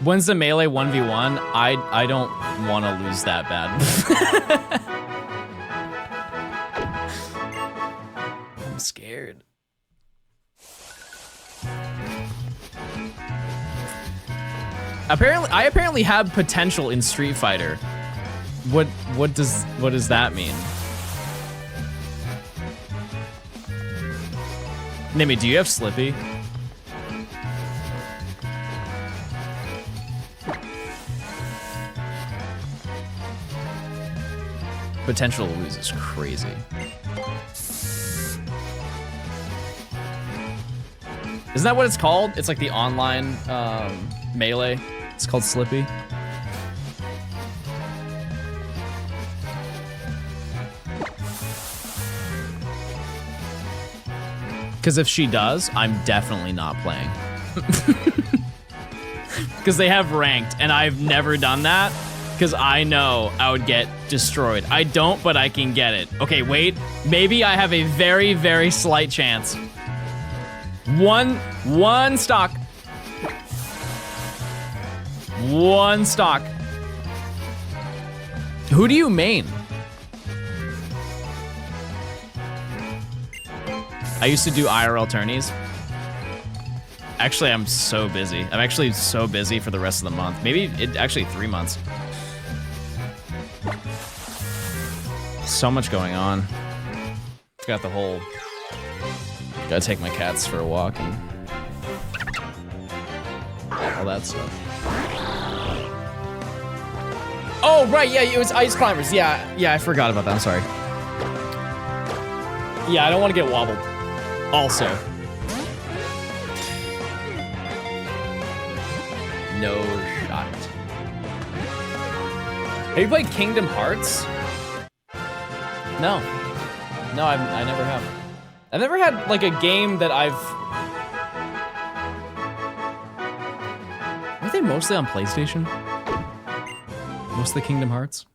When's the Melee 1v1? I don't want to lose that bad. I'm scared. I apparently have potential in Street Fighter. What does that mean? Nimi, do you have Slippy? Potential to lose is crazy. Isn't that what it's called? It's like the online Melee. It's called Slippy. Because if she does, I'm definitely not playing. Because they have ranked, and I've never done that. Because I know I would get destroyed. I don't, but I can get it. Okay, wait. Maybe I have a very, very slight chance. One stock. One stock. Who do you main? I used to do IRL tourneys. Actually, I'm so busy. I'm actually so busy for the rest of the month. Maybe actually 3 months. So much going on. Got the whole... Gotta take my cats for a walk and... all that stuff. Oh, right, yeah, it was Ice Climbers. Yeah, I forgot about that, I'm sorry. Yeah, I don't want to get wobbled. Also. No shot. Have you played Kingdom Hearts? No. No, I never have. I've never had, like, a game that I've play mostly on PlayStation? Mostly Kingdom Hearts?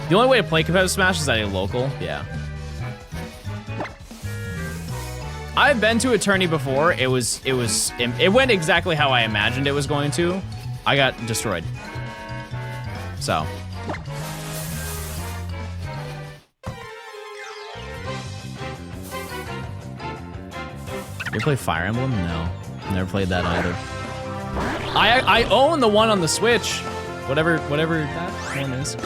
The only way to play competitive Smash is at a local. Yeah. I've been to a tourney before. It went exactly how I imagined it was going to. I got destroyed. So. You play Fire Emblem? No. Never played that either. I own the one on the Switch. Whatever that one is.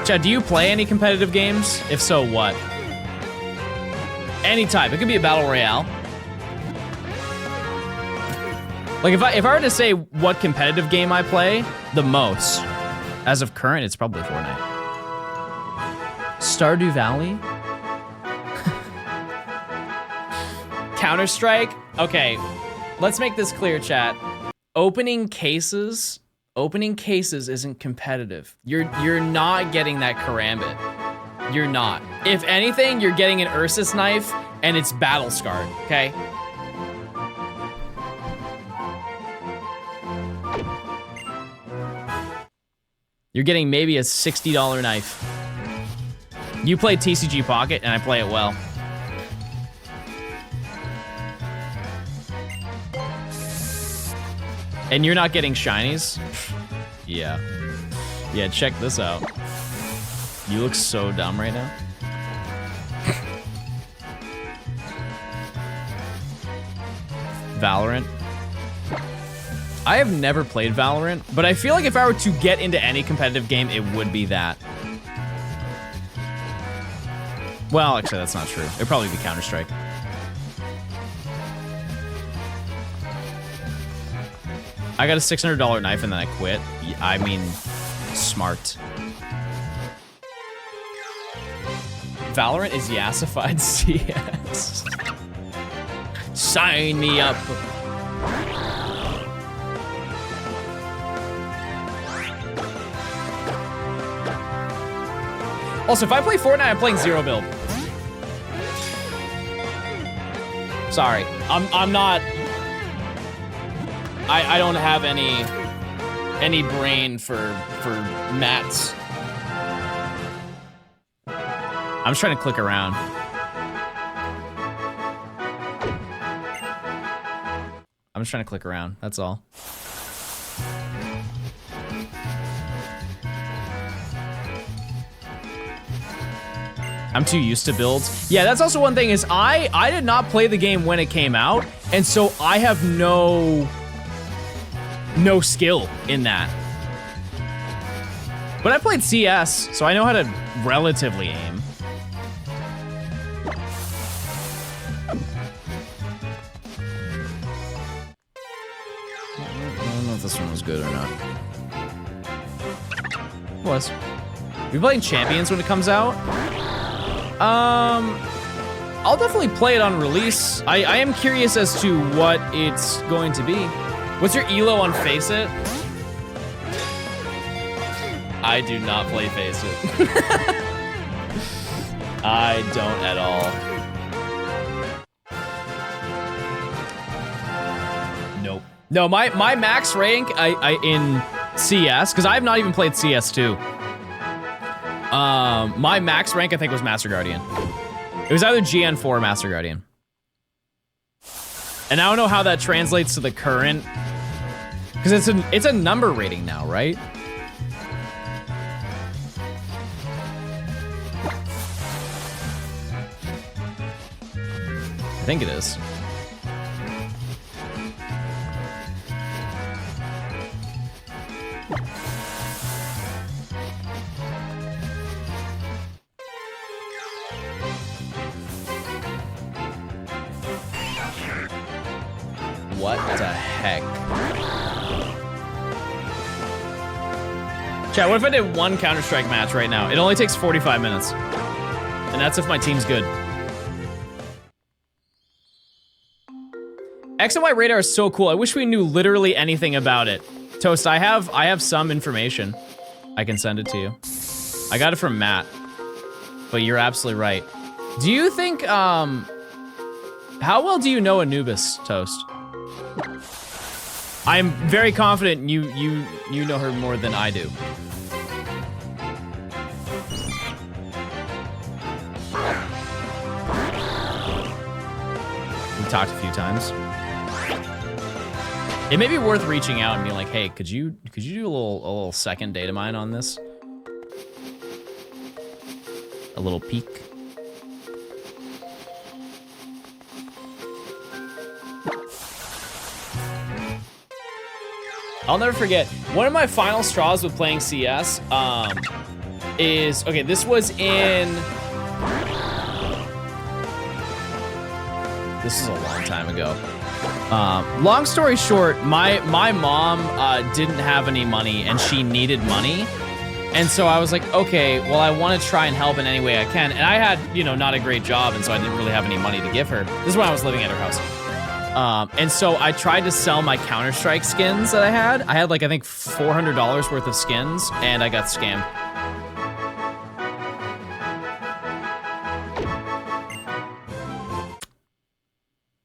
Chad, do you play any competitive games? If so, what? Any type. It could be a battle royale. Like if I were to say what competitive game I play the most, as of current, it's probably Fortnite. Stardew Valley? Counter-Strike? Okay, let's make this clear, chat. Opening cases isn't competitive. You're not getting that karambit. You're not. If anything, you're getting an Ursus knife and it's battle scarred, okay? You're getting maybe a $60 knife. You play TCG Pocket and I play it well. And you're not getting shinies? Yeah. Yeah, check this out. You look so dumb right now. Valorant. I have never played Valorant, but I feel like if I were to get into any competitive game, it would be that. Well, actually, that's not true. It'd probably be Counter-Strike. I got a $600 knife and then I quit. I mean, smart. Valorant is yassified CS. Sign me up. Also, if I play Fortnite, I'm playing zero build. Sorry, I'm not. I don't have any brain for mats. I'm just trying to click around. I'm just trying to click around, that's all. I'm too used to builds. Yeah, that's also one thing is I did not play the game when it came out, and so I have no skill in that. But I played CS, so I know how to relatively aim. I don't know if this one was good or not. It was. We playing Champions when it comes out? I'll definitely play it on release. I am curious as to what it's going to be. What's your elo on Face It? I do not play Face It. I don't at all. Nope. No, my max rank I in CS, because I have not even played CS2. My max rank I think was Master Guardian. It was either GN4 or Master Guardian. And I don't know how that translates to the current, because it's a number rating now, right? I think it is. What the heck? Chat, what if I did one Counter-Strike match right now? It only takes 45 minutes. And that's if my team's good. X and Y radar is so cool. I wish we knew literally anything about it. Toast, I have some information. I can send it to you. I got it from Matt. But you're absolutely right. Do you think, how well do you know Anubis, Toast? I'm very confident you know her more than I do. We talked a few times. It may be worth reaching out and being like, hey, could you do a little second data mine on this? A little peek. I'll never forget, one of my final straws with playing CS is, okay, this was in, this is a long time ago. Long story short, my mom didn't have any money and she needed money. And so I was like, okay, well, I want to try and help in any way I can. And I had, you know, not a great job, and so I didn't really have any money to give her. This is when I was living at her house. And so I tried to sell my Counter-Strike skins that I had. I had like, I think $400 worth of skins, and I got scammed.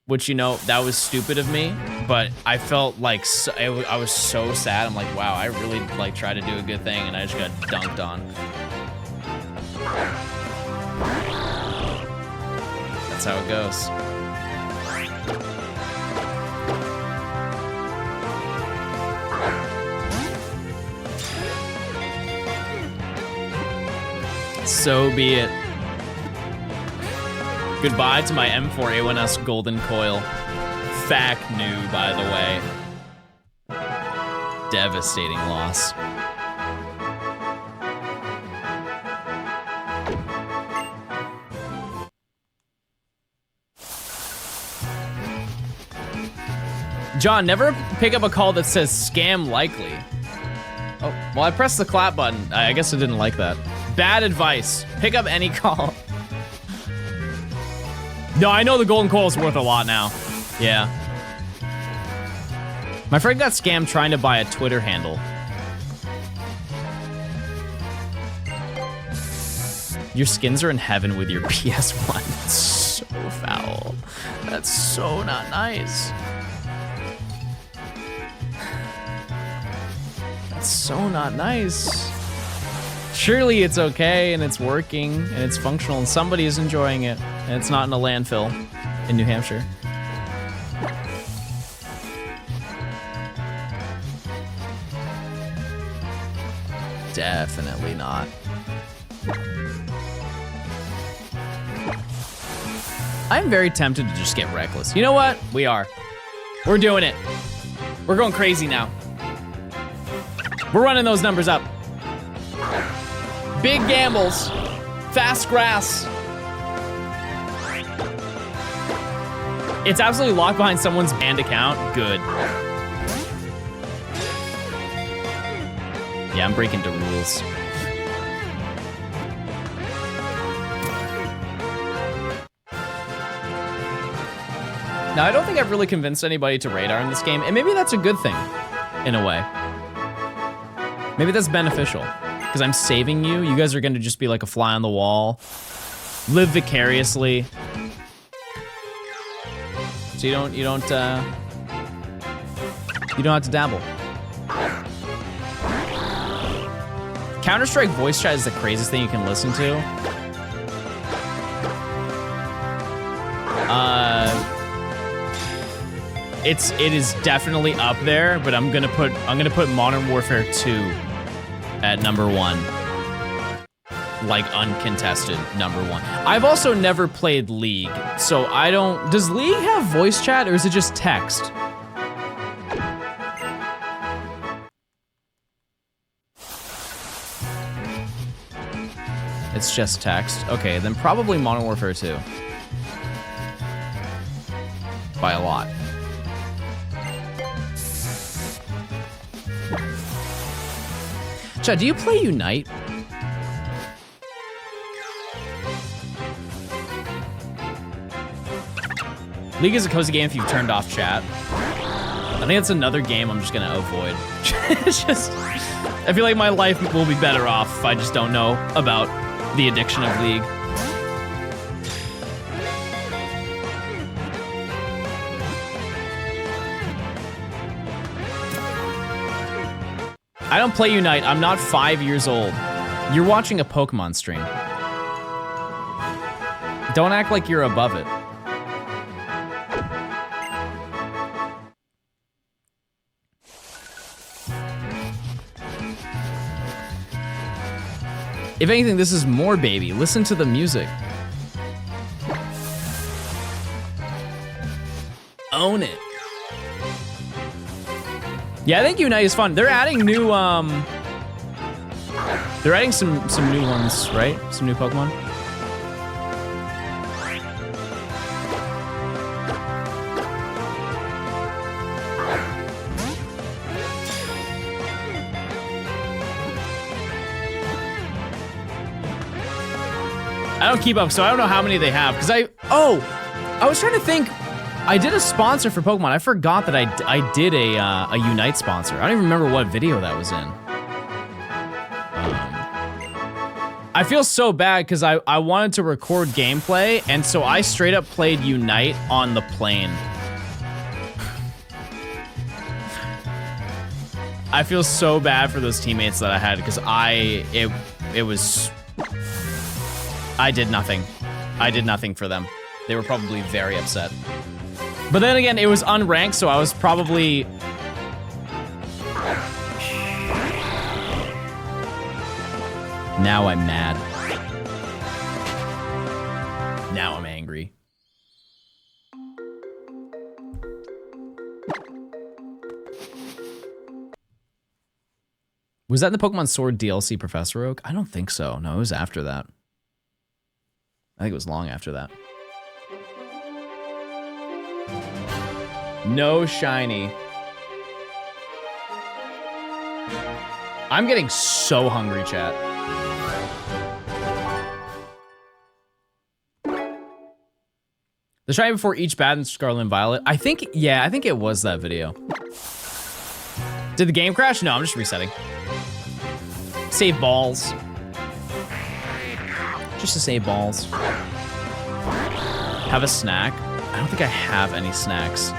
Which, you know, that was stupid of me, but I felt like, I was so sad. I'm like, wow, I really like tried to do a good thing, and I just got dunked on. That's how it goes. So be it. Goodbye to my M4A1S Golden Coil. Fact new, by the way. Devastating loss. John, never pick up a call that says scam likely. Oh, well, I pressed the clap button. I guess I didn't like that. Bad advice. Pick up any call. No, I know the golden coil is worth a lot now. Yeah. My friend got scammed trying to buy a Twitter handle. Your skins are in heaven with your PS1. That's so foul. That's so not nice. That's so not nice. Surely it's okay and it's working and it's functional and somebody is enjoying it and it's not in a landfill in New Hampshire. Definitely not. I'm very tempted to just get reckless. You know what? We are. We're doing it. We're going crazy now. We're running those numbers up. Big gambles, fast grass. It's absolutely locked behind someone's banned account. Good. Yeah, I'm breaking the rules. Now, I don't think I've really convinced anybody to radar in this game, and maybe that's a good thing, in a way. Maybe that's beneficial. Because I'm saving you. You guys are gonna just be like a fly on the wall. Live vicariously. So you don't have to dabble. Counter-Strike voice chat is the craziest thing you can listen to. It is definitely up there, but I'm gonna put Modern Warfare 2 at number 1. Like uncontested number 1. I've also never played League, so I don't, does League have voice chat or is it just text? It's just text. Okay, then probably Modern Warfare 2. By a lot. Chad, do you play Unite? League is a cozy game if you've turned off chat. I think it's another game I'm just gonna avoid. It's just, I feel like my life will be better off if I just don't know about the addiction of League. I don't play Unite. I'm not 5 years old. You're watching a Pokemon stream. Don't act like you're above it. If anything, this is more baby. Listen to the music. Own it. Yeah, I think Unite is fun. They're adding new, they're adding some new ones, right? Some new Pokemon. I don't keep up, so I don't know how many they have. Because I was trying to think. I did a sponsor for Pokemon. I forgot that I did a Unite sponsor. I don't even remember what video that was in. I feel so bad because I wanted to record gameplay, and so I straight up played Unite on the plane. I feel so bad for those teammates that I had because I did nothing. I did nothing for them. They were probably very upset. But then again, it was unranked, so I was probably... Now I'm mad. Now I'm angry. Was that in the Pokemon Sword DLC, Professor Oak? I don't think so. No, it was after that. I think it was long after that. No shiny. I'm getting so hungry, chat. The shiny before each bat in Scarlet and Violet. I think it was that video. Did the game crash? No, I'm just resetting. Save balls. Just to save balls. Have a snack. I don't think I have any snacks.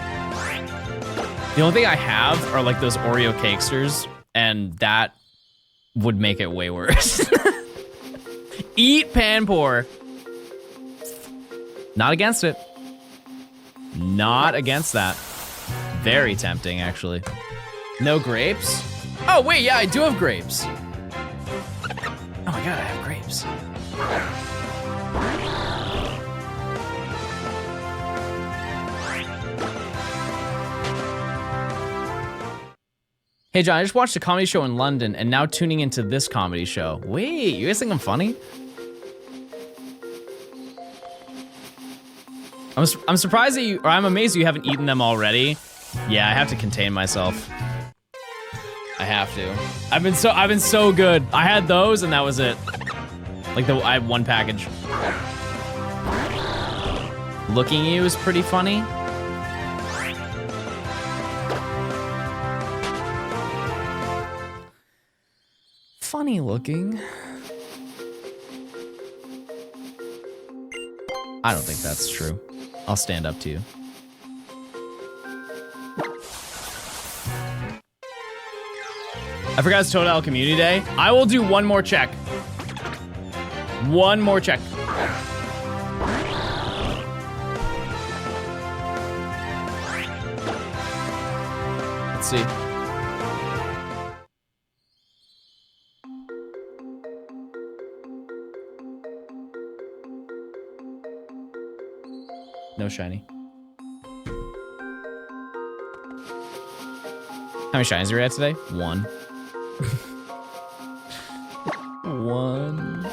The only thing I have are like those Oreo cakesters, and that would make it way worse. Eat Panpour. Not against it. Not against that. Very tempting, actually. No grapes? Oh, wait, yeah, I do have grapes. Oh my god, I have grapes. Hey John, I just watched a comedy show in London and now tuning into this comedy show. Wait, you guys think I'm funny? I'm surprised that you, or I'm amazed you haven't eaten them already. Yeah, I have to contain myself. I have to. I've been so good. I had those and that was it. Like I had one package. Looking at you is pretty funny. Funny looking. I don't think that's true. I'll stand up to you. I forgot it's Toadal Community Day. I will do one more check. One more check. Let's see. No shiny. How many shinies are we at today? One. One.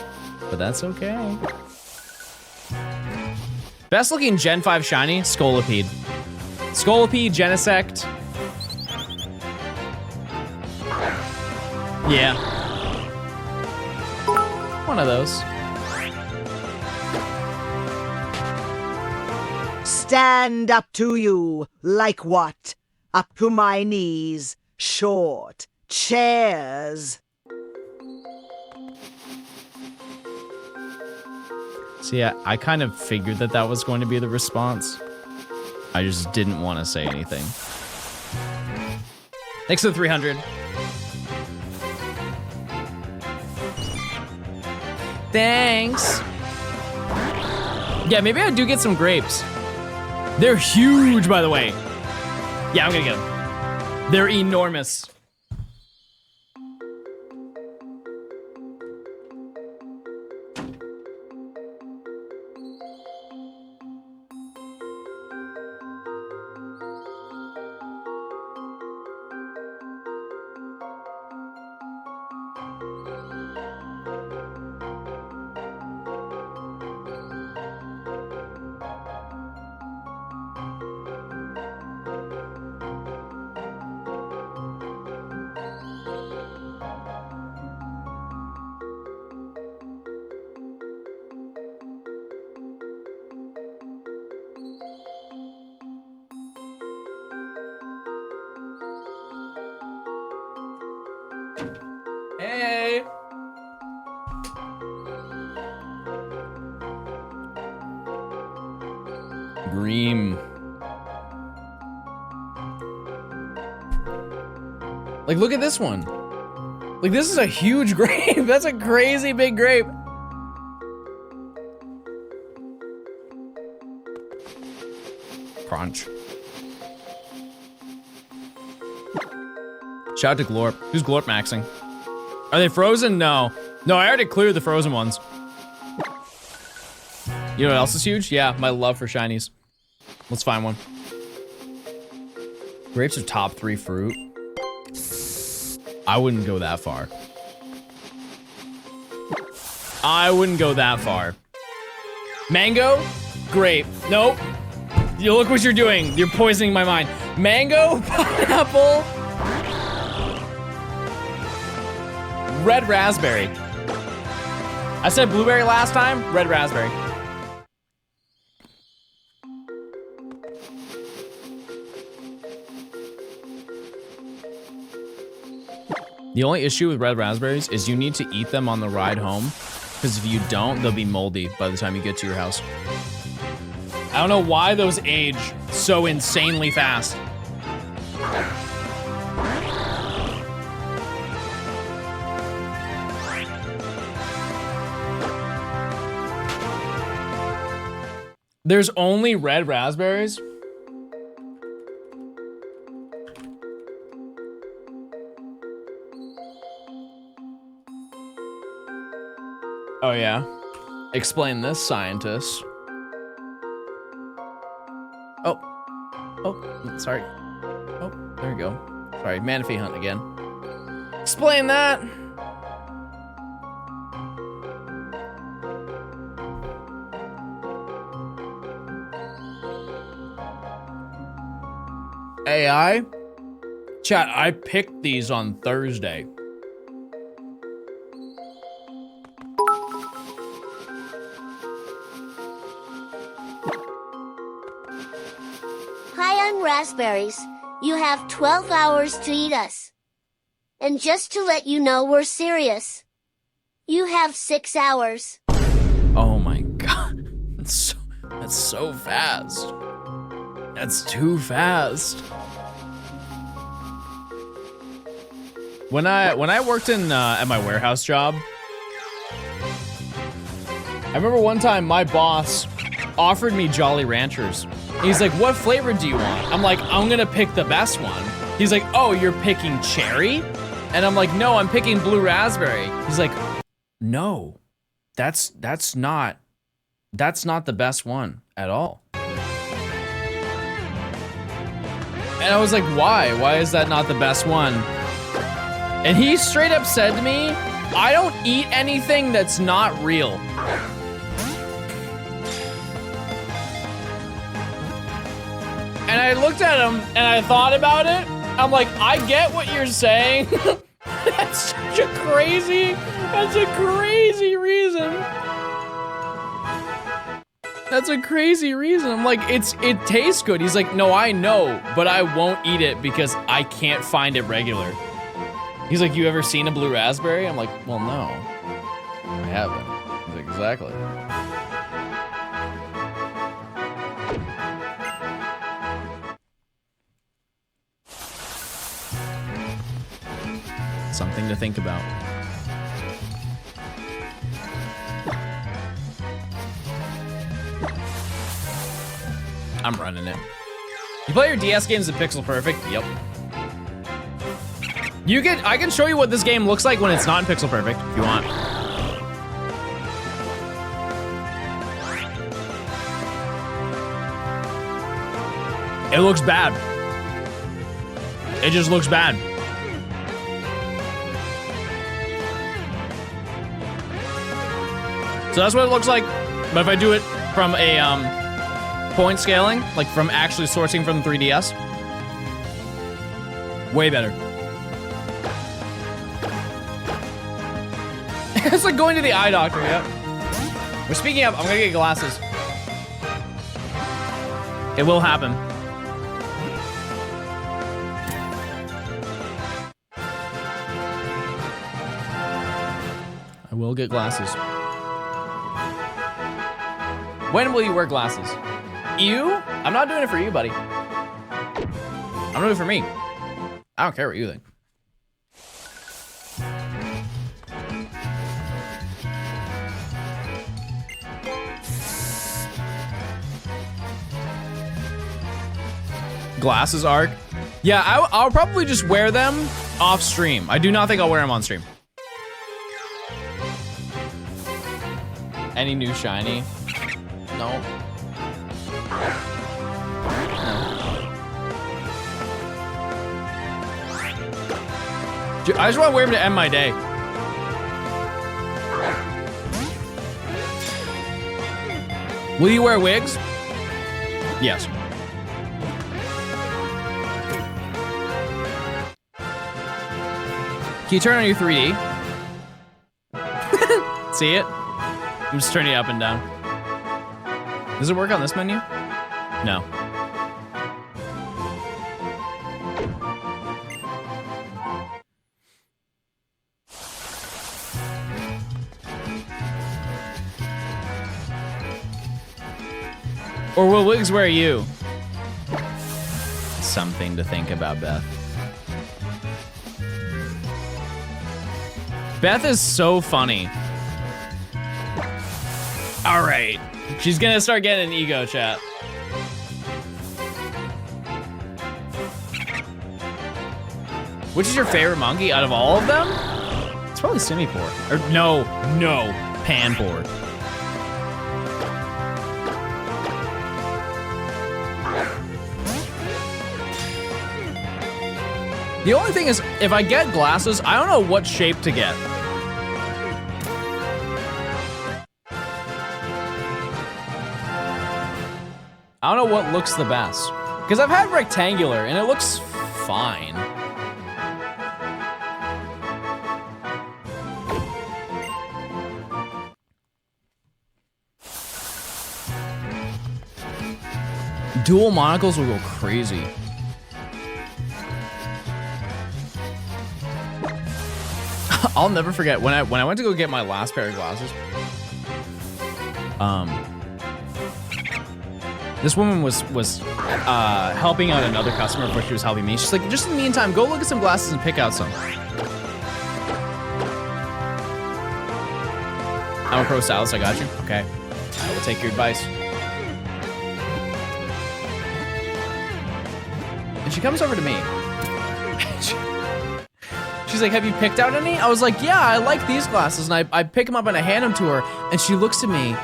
But that's okay. Best looking Gen 5 shiny, Scolipede. Scolipede, Genesect. Yeah. One of those. Stand up to you. Like what? up to my knees, short chairs. See, I kind of figured that that was going to be the response. I just didn't want to say anything. Thanks for the 300. Thanks. Yeah, maybe I do get some grapes. They're huge, by the way. Yeah, I'm gonna get them. They're enormous. Hey. Green. Like, look at this one. Like, this is a huge grape. That's a crazy big grape. Crunch. Shout out to Glorp. Who's Glorp maxing? Are they frozen? No. No, I already cleared the frozen ones. You know what else is huge? Yeah, my love for shinies. Let's find one. Grapes are top 3 fruit. I wouldn't go that far. I wouldn't go that far. Mango? Grape. Nope. You look what you're doing. You're poisoning my mind. Mango? Pineapple? Red raspberry. I said blueberry last time. Red raspberry. The only issue with red raspberries is you need to eat them on the ride home, because if you don't, they'll be moldy by the time you get to your house. I don't know why those age so insanely fast. There's only red raspberries? Oh yeah? Explain this, scientist. Oh. Oh, sorry. Oh, there you go. Sorry, Manaphy hunt again. Explain that! AI? Chat, I picked these on Thursday. Hi, I'm Raspberries. You have 12 hours to eat us. And just to let you know we're serious. You have 6 hours. Oh my god. That's so fast. That's too fast. When I worked in at my warehouse job, I remember one time my boss offered me Jolly Ranchers. He's like, "What flavor do you want?" I'm like, "I'm gonna pick the best one." He's like, "Oh, you're picking cherry?" And I'm like, "No, I'm picking blue raspberry." He's like, "No, that's not the best one at all." And I was like, "Why? Why is that not the best one?" And he straight up said to me, "I don't eat anything that's not real." And I looked at him and I thought about it. I'm like, I get what you're saying. That's a crazy reason. That's a crazy reason. I'm like, it tastes good. He's like, no, I know, but I won't eat it because I can't find it regular. He's like, you ever seen a blue raspberry? I'm like, well, no, I haven't. He's like, exactly. Something to think about. I'm running it. You play your DS games in pixel perfect? Yep. I can show you what this game looks like when it's not in pixel perfect if you want. It looks bad. It just looks bad. So that's what it looks like. But if I do it from a point scaling, like from actually sourcing from the 3DS, way better. It's like going to the eye doctor, yep. We're speaking of, I'm gonna get glasses. It will happen. I will get glasses. When will you wear glasses? You? I'm not doing it for you, buddy. I'm doing it for me. I don't care what you think. Glasses arc. Yeah, I'll probably just wear them off stream. I do not think I'll wear them on stream. Any new shiny? No. Dude, I just want to wear them to end my day. Will you wear wigs? Yes. Can you turn on your 3D? See it? I'm just turning it up and down. Does it work on this menu? No. Or will wigs wear you? Something to think about, Beth. Beth is so funny. All right. She's gonna start getting an ego chat. Which is your favorite monkey out of all of them? It's probably Simipore. Or no, Panpore. The only thing is, if I get glasses, I don't know what shape to get. I don't know what looks the best. Because I've had rectangular, and it looks fine. Dual monocles will go crazy. I'll never forget when I went to go get my last pair of glasses. This woman was helping out another customer before she was helping me. She's like, just in the meantime, go look at some glasses and pick out some. I'm a pro stylist, I got you. Okay, I will take your advice. And she comes over to me. She's like, have you picked out any? I was like, yeah, I like these glasses. And I pick them up and I hand them to her. And she looks at me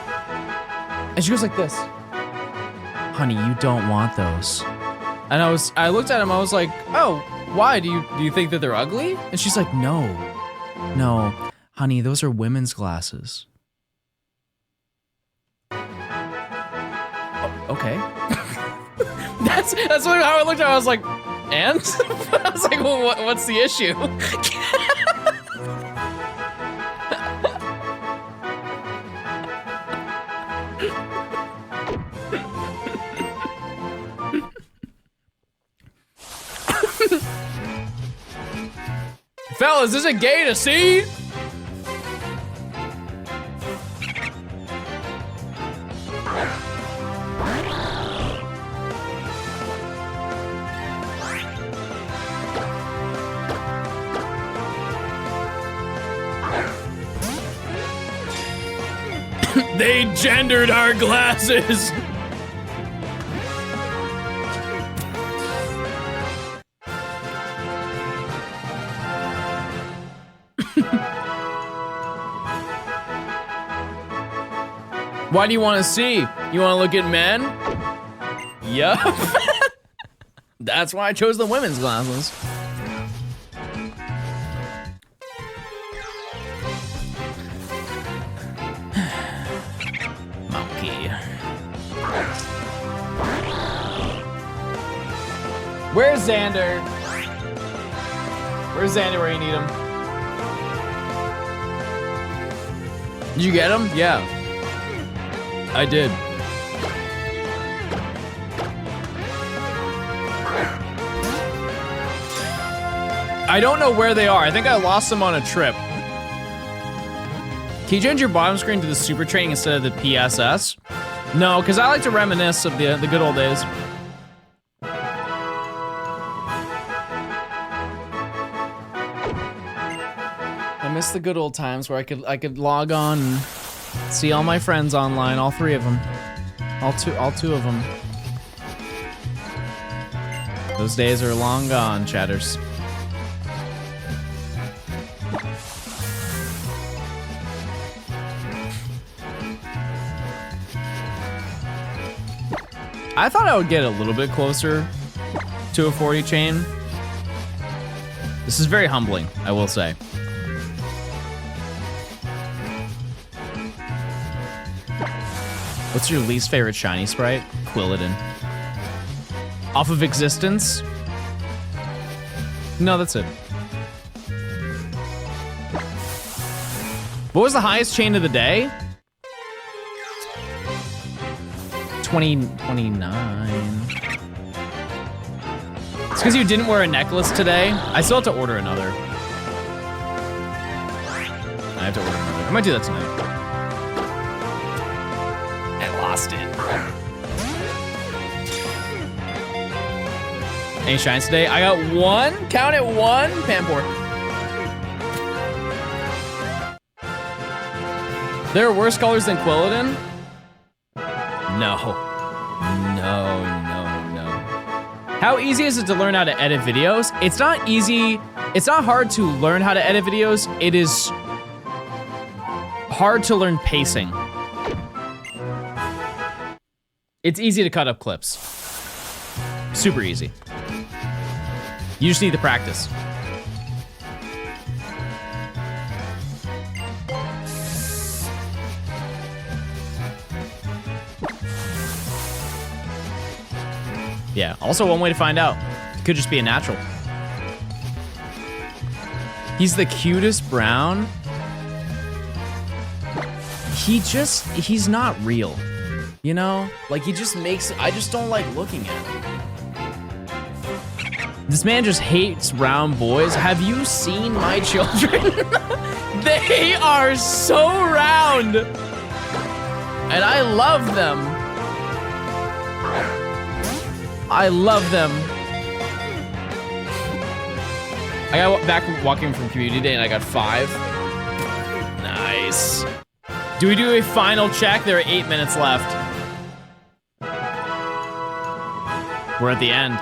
and she goes like this. Honey, you don't want those. And I looked at him, I was like, oh, why? Do you think that they're ugly? And she's like, no, honey, those are women's glasses. Oh, okay. That's how I looked at her. I was like, and? I was like, well, what's the issue? Fellas, is it gay to see? They gendered our glasses. Why do you want to see? You want to look at men? Yup. That's why I chose the women's glasses. Monkey. Where's Xander? Where's Xander where you need him? Did you get him? Yeah. I did. I don't know where they are. I think I lost them on a trip. Can you change your bottom screen to the super training instead of the PSS? No, because I like to reminisce of the good old days. I miss the good old times where I could log on and see all my friends online, all three of them. All two of them. Those days are long gone, chatters. I thought I would get a little bit closer to a 40 chain. This is very humbling, I will say. What's your least favorite shiny sprite? Quilladin. Off of existence? No, that's it. What was the highest chain of the day? 29. It's because you didn't wear a necklace today. I still have to order another. I have to order another. I might do that tonight. I lost it. Any shines today? I got one. Count it, one. Pampor. There are worse colors than Quilladin? No. No, no, no. How easy is it to learn how to edit videos? It's not easy. It's not hard to learn how to edit videos. It is hard to learn pacing. It's easy to cut up clips. Super easy. You just need the practice. Yeah, also one way to find out. It could just be a natural. He's the cutest brown. He's not real. You know? Like, he just makes, I just don't like looking at him. This man just hates round boys. Have you seen my children? They are so round. And I love them. I love them. I got back walking from community day and I got 5. Nice. Do we do a final check? There are 8 minutes left. We're at the end.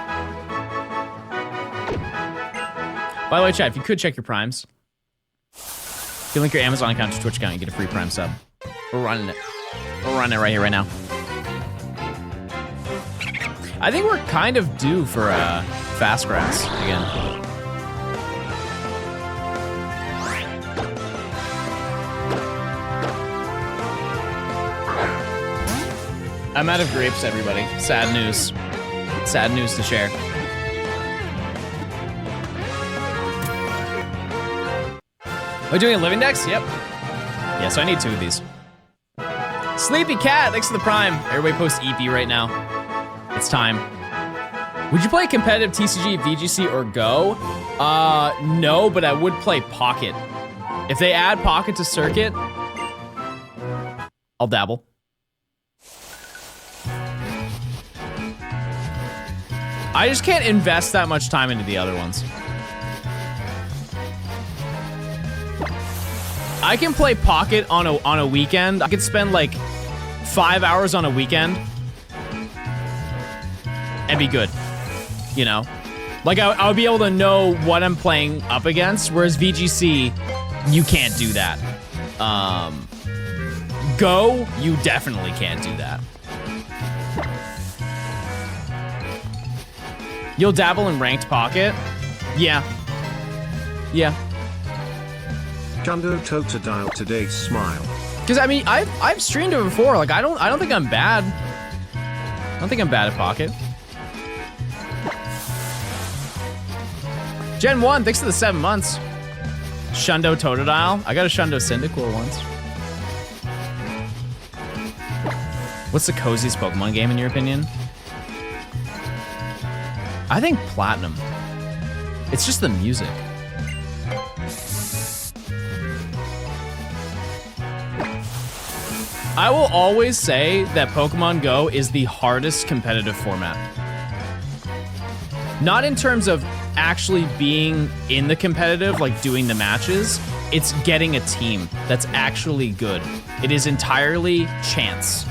By the way, chat, if you could check your primes. If you link your Amazon account to Twitch account, you get a free prime sub. We're running it. We're running it right here, right now. I think we're kind of due for fast grass again. I'm out of grapes, everybody. Sad news. Sad news to share. Are we doing a living dex? Yep. Yeah, so I need 2 of these. Sleepy Cat, thanks for the prime. Everybody post EP right now. It's time. Would you play competitive TCG, VGC, or Go? No, but I would play Pocket. If they add Pocket to Circuit, I'll dabble. I just can't invest that much time into the other ones. I can play Pocket on a weekend. I could spend like 5 hours on a weekend and be good, you know? Like I would be able to know what I'm playing up against, whereas VGC, you can't do that. Go, you definitely can't do that. You'll dabble in ranked Pocket? Yeah. Yeah. Jundo Totodile today smile. Cause I mean I've streamed it before. Like I don't think I'm bad. I don't think I'm bad at Pocket. Gen 1, thanks for the 7 months. Shundo Totodile. I got a Shundo Cyndaquil once. What's the coziest Pokemon game in your opinion? I think Platinum. It's just the music. I will always say that Pokemon Go is the hardest competitive format. Not in terms of actually being in the competitive, like doing the matches, it's getting a team that's actually good. It is entirely chance.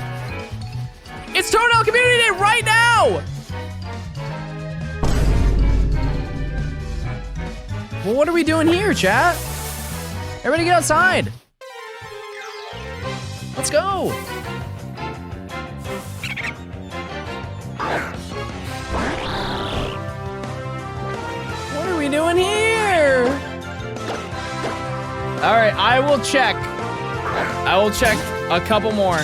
It's Totodile Community Day right now! Well, what are we doing here, chat? Everybody get outside. Let's go. What are we doing here? All right, I will check. I will check a couple more.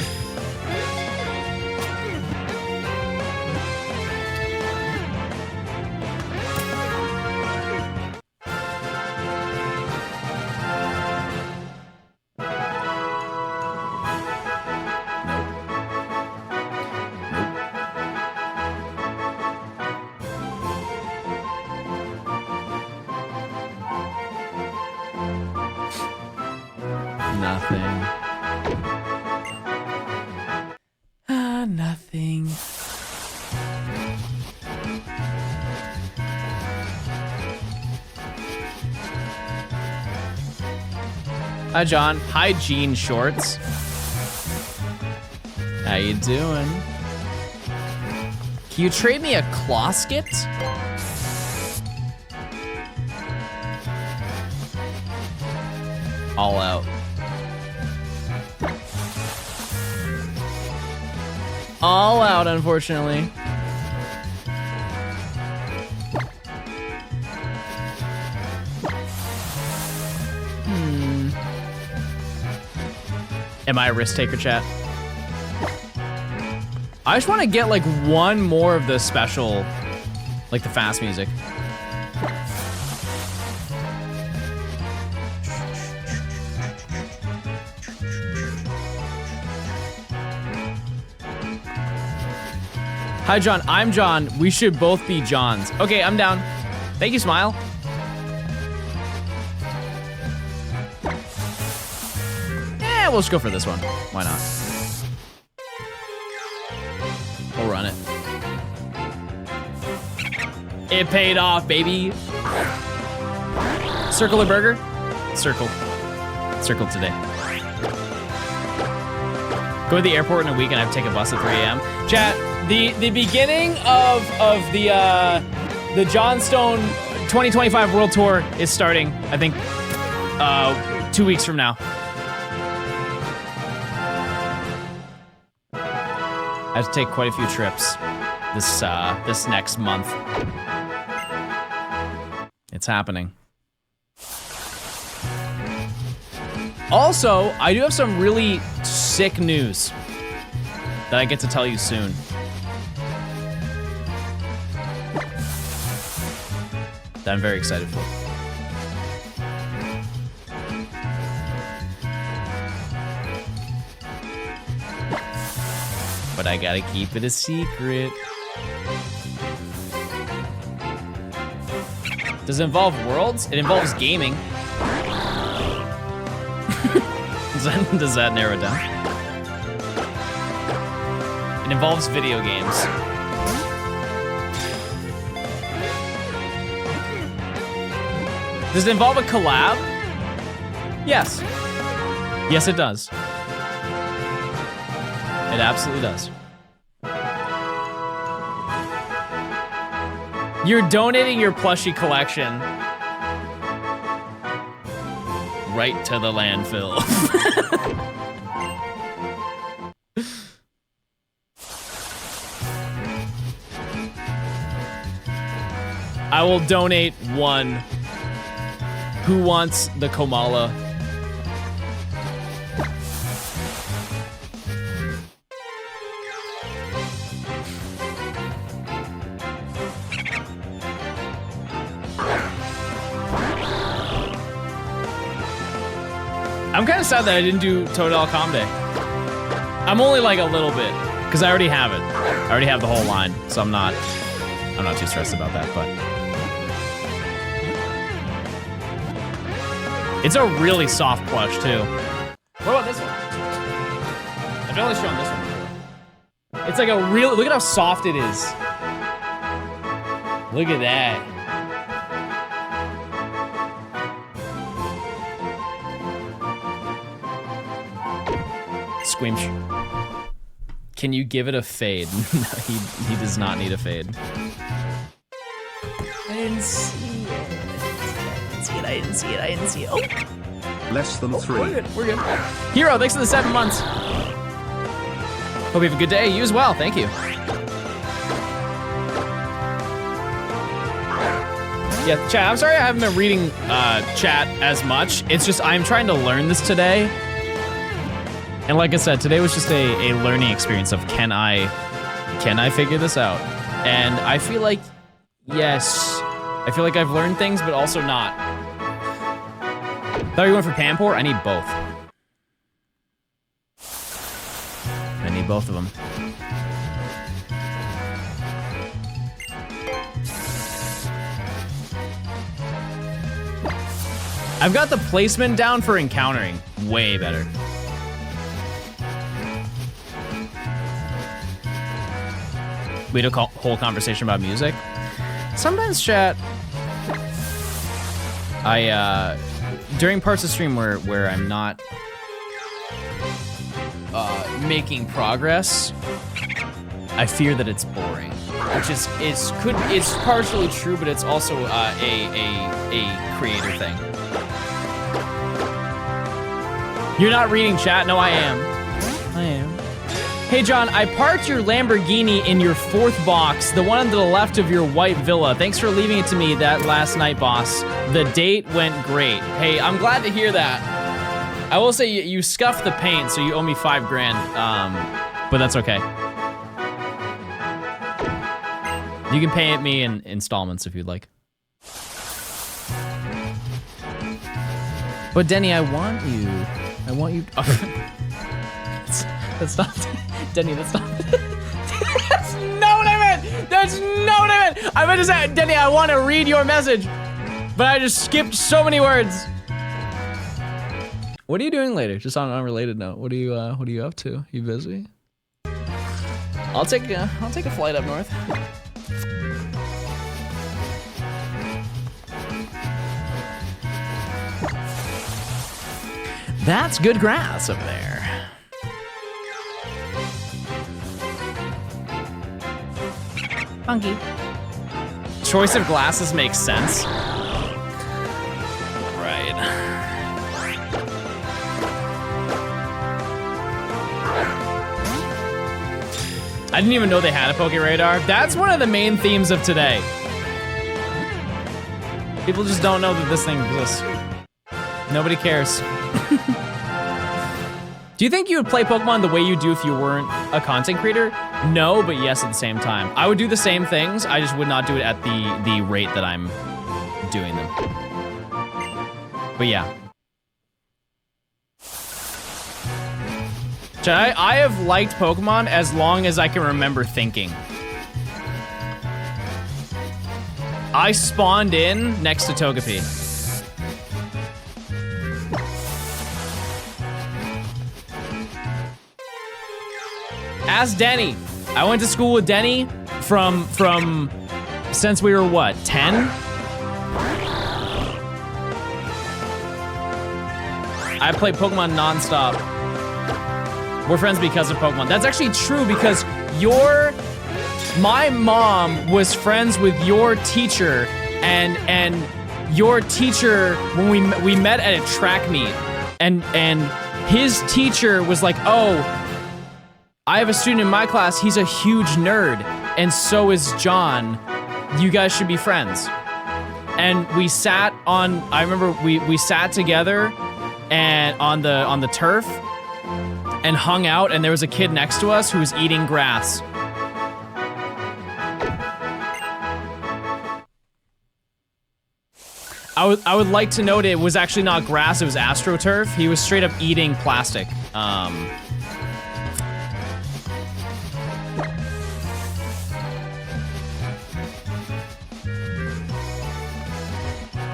Nothing. Hi, John. Hi, Jean Shorts. How you doing? Can you trade me a Closket? All out. All out, unfortunately. Am I a risk taker, chat? I just want to get like one more of the special, like the fast music. Hi, John. I'm John. We should both be Johns. Okay, I'm down. Thank you, Smile. Yeah, we'll just go for this one. Why not? We'll run it. It paid off, baby. Circle or burger? Circle. Circle today. Go to the airport in a week and I have to take a bus at 3 a.m. Chat. The beginning of the Johnstone 2025 World Tour is starting, I think, 2 weeks from now. I have to take quite a few trips this next month. It's happening. Also, I do have some really sick news that I get to tell you soon. That I'm very excited for. But I gotta keep it a secret. Does it involve worlds? It involves gaming. Does that narrow it down? It involves video games. Does it involve a collab? Yes. Yes, it does. It absolutely does. You're donating your plushie collection right to the landfill. I will donate one. Who wants the Komala? I'm kind of sad that I didn't do Toadal Calm Day. I'm only like a little bit, because I already have it. I already have the whole line, so I'm not too stressed about that, but. It's a really soft plush, too. What about this one? I've only shown this one before. It's like a real, look at how soft it is. Look at that. Squinch. Can you give it a fade? No, he does not need a fade. I didn't see it. I didn't see it. Oh. Less than 3. We're good. Hero, thanks for the 7 months. Hope you have a good day. You as well. Thank you. Yeah, chat, I'm sorry I haven't been reading chat as much. It's just I'm trying to learn this today. And like I said, today was just a learning experience of can I figure this out? And I feel like, yes. I feel like I've learned things, but also not. Thought you were going for Pampor? I need both. I need both of them. I've got the placement down for encountering. Way better. We had a whole conversation about music. Sometimes, chat, during parts of stream where I'm not making progress, I fear that it's boring, which is partially true, but it's also a creator thing. You're not reading chat? No, I am. I am. Hey John, I parked your Lamborghini in your 4th box, the one on the left of your white villa. Thanks for leaving it to me that last night, boss. The date went great. Hey, I'm glad to hear that. I will say you scuffed the paint, so you owe me $5 grand, but that's okay. You can pay it me in installments if you'd like. But Denny, I want you. That's not, Denny, that's not. That's not what I meant! That's not what I meant! I meant to say, Denny, I want to read your message, but I just skipped so many words. What are you doing later? Just on an unrelated note, what are you up to? You busy? I'll take a flight up north. That's good grass up there. Funky. Choice of glasses makes sense. Right. I didn't even know they had a Poke Radar. That's one of the main themes of today. People just don't know that this thing exists. Nobody cares. Do you think you would play Pokemon the way you do if you weren't a content creator? No, but yes at the same time. I would do the same things, I just would not do it at the rate that I'm doing them. But yeah. I have liked Pokemon as long as I can remember thinking. I spawned in next to Togepi. Ask Denny. I went to school with Denny from since we were what, 10? I played Pokemon nonstop. We're friends because of Pokemon. That's actually true because my mom was friends with your teacher and your teacher when we met at a track meet and his teacher was like, "Oh, I have a student in my class, he's a huge nerd, and so is John. You guys should be friends." And we sat on, I remember we sat together and on the turf and hung out, and there was a kid next to us who was eating grass. I would like to note it was actually not grass, it was AstroTurf. He was straight up eating plastic.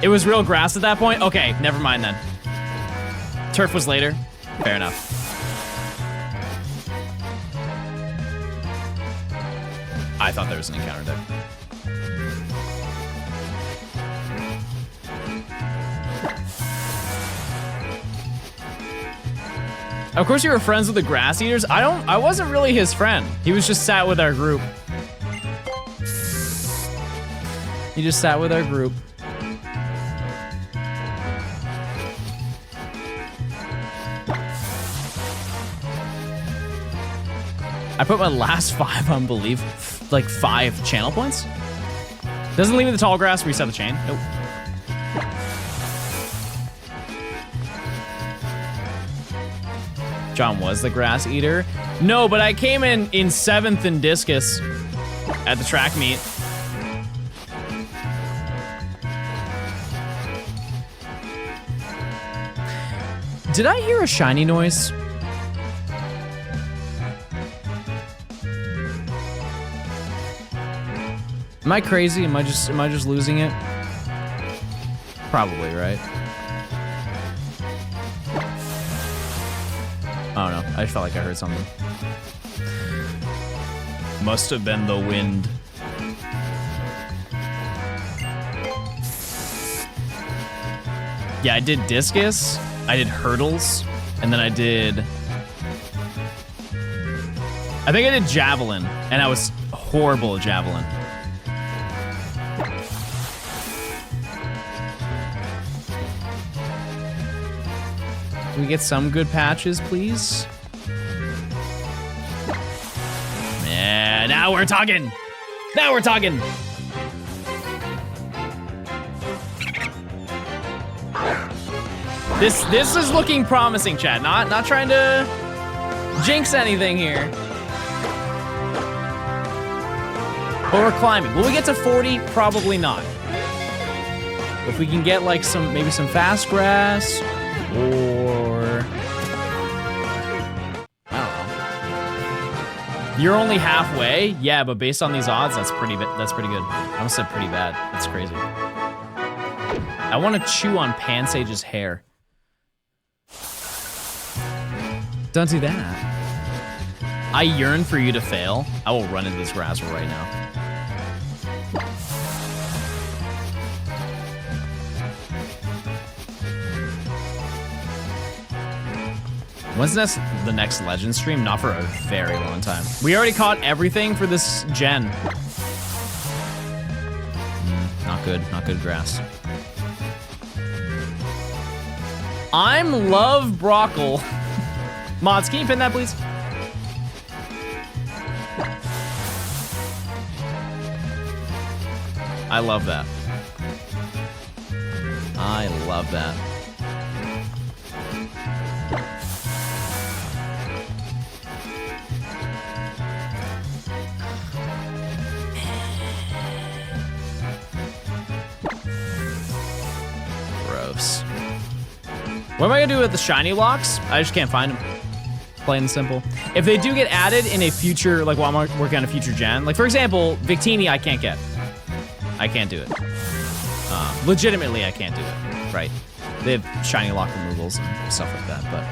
It was real grass at that point? Okay, never mind then. Turf was later. Fair enough. I thought there was an encounter there. Of course you were friends with the grass eaters. I wasn't really his friend. He was just sat with our group. He just sat with our group. I put my last 5 on believe, like 5 channel points. Doesn't leave me the tall grass, reset the chain. Nope. John was the grass eater. No, but I came in 7th in discus at the track meet. Did I hear a shiny noise? Am I crazy? Am I just losing it? Probably, right? I don't know. I felt like I heard something. Must have been the wind. Yeah, I did discus, I did hurdles, and then I think I did javelin, and I was horrible at javelin. Can we get some good patches, please? Yeah, now we're talking. Now we're talking. This is looking promising, chat. Not trying to jinx anything here. But we're climbing. Will we get to 40? Probably not. If we can get like maybe some fast grass or I don't know. You're only halfway? Yeah, but based on these odds, that's pretty good. I almost said pretty bad. That's crazy. I want to chew on Pansage's hair. Don't do that. I yearn for you to fail. I will run into this grass right now. When's the next Legend stream? Not for a very long time. We already caught everything for this gen. Not good grass. I'm love broccoli. Mods, can you pin that, please? I love that. I love that. Gross. What am I gonna do with the shiny locks? I just can't find them. Plain and simple. If they do get added in a future, like while I'm working on a future gen, like for example, Victini I can't get. I can't do it. Legitimately, I can't do it. Right? They have shiny lock removals and stuff like that, but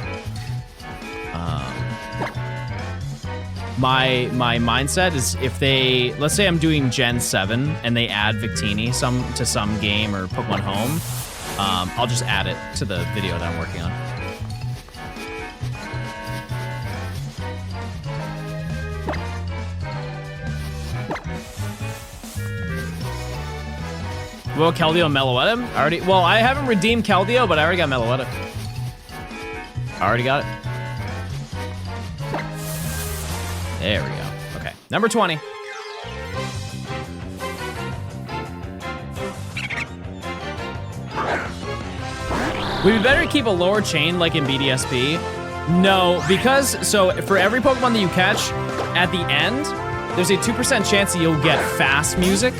my mindset is if they, let's say I'm doing Gen 7 and they add Victini to some game or Pokemon Home, I'll just add it to the video that I'm working on. Will Keldeo Meloetta? Well, I haven't redeemed Keldeo, but I already got Meloetta. I already got it. There we go. Okay, number 20. Would be better to keep a lower chain like in BDSP? No, because, so for every Pokemon that you catch, at the end, there's a 2% chance that you'll get fast music.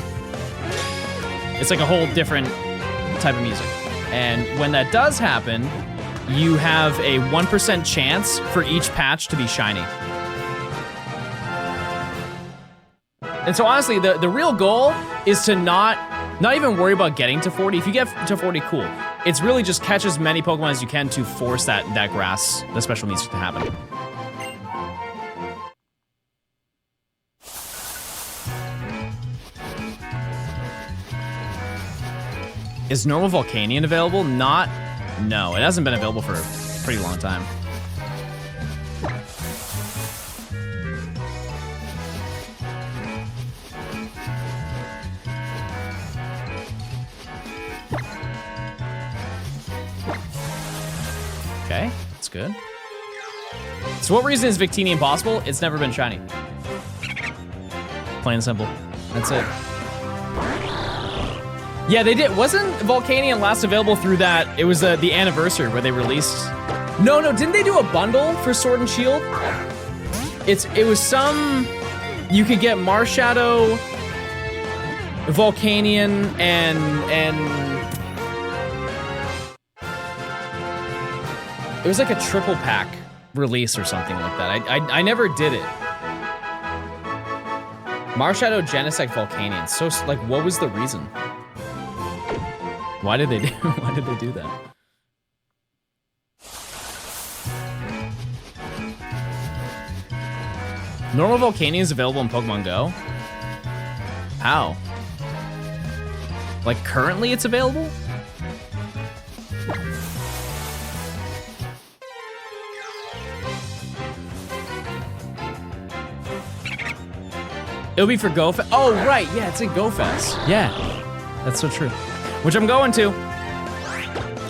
It's like a whole different type of music. And when that does happen, you have a 1% chance for each patch to be shiny. And so honestly, the real goal is to not even worry about getting to 40. If you get to 40, cool. It's really just catch as many Pokemon as you can to force that grass, the special music to happen. Is normal Volcanion available? No, it hasn't been available for a pretty long time. Okay, that's good. So what reason is Victini impossible? It's never been shiny. Plain and simple. That's it. Yeah, they did. Wasn't Volcanion last available through that? It was the anniversary where they released. No, didn't they do a bundle for Sword and Shield? It was some. You could get Marshadow, Volcanion, and it was like a triple pack release or something like that. I never did it. Marshadow, Genesect, Volcanion. So like, what was the reason? Why did they do that? Normal Volcanion is available in Pokemon Go? How? Like currently it's available? It'll be for GoFest. Oh, right. Yeah, it's in GoFest. Yeah, that's so true. Which I'm going to.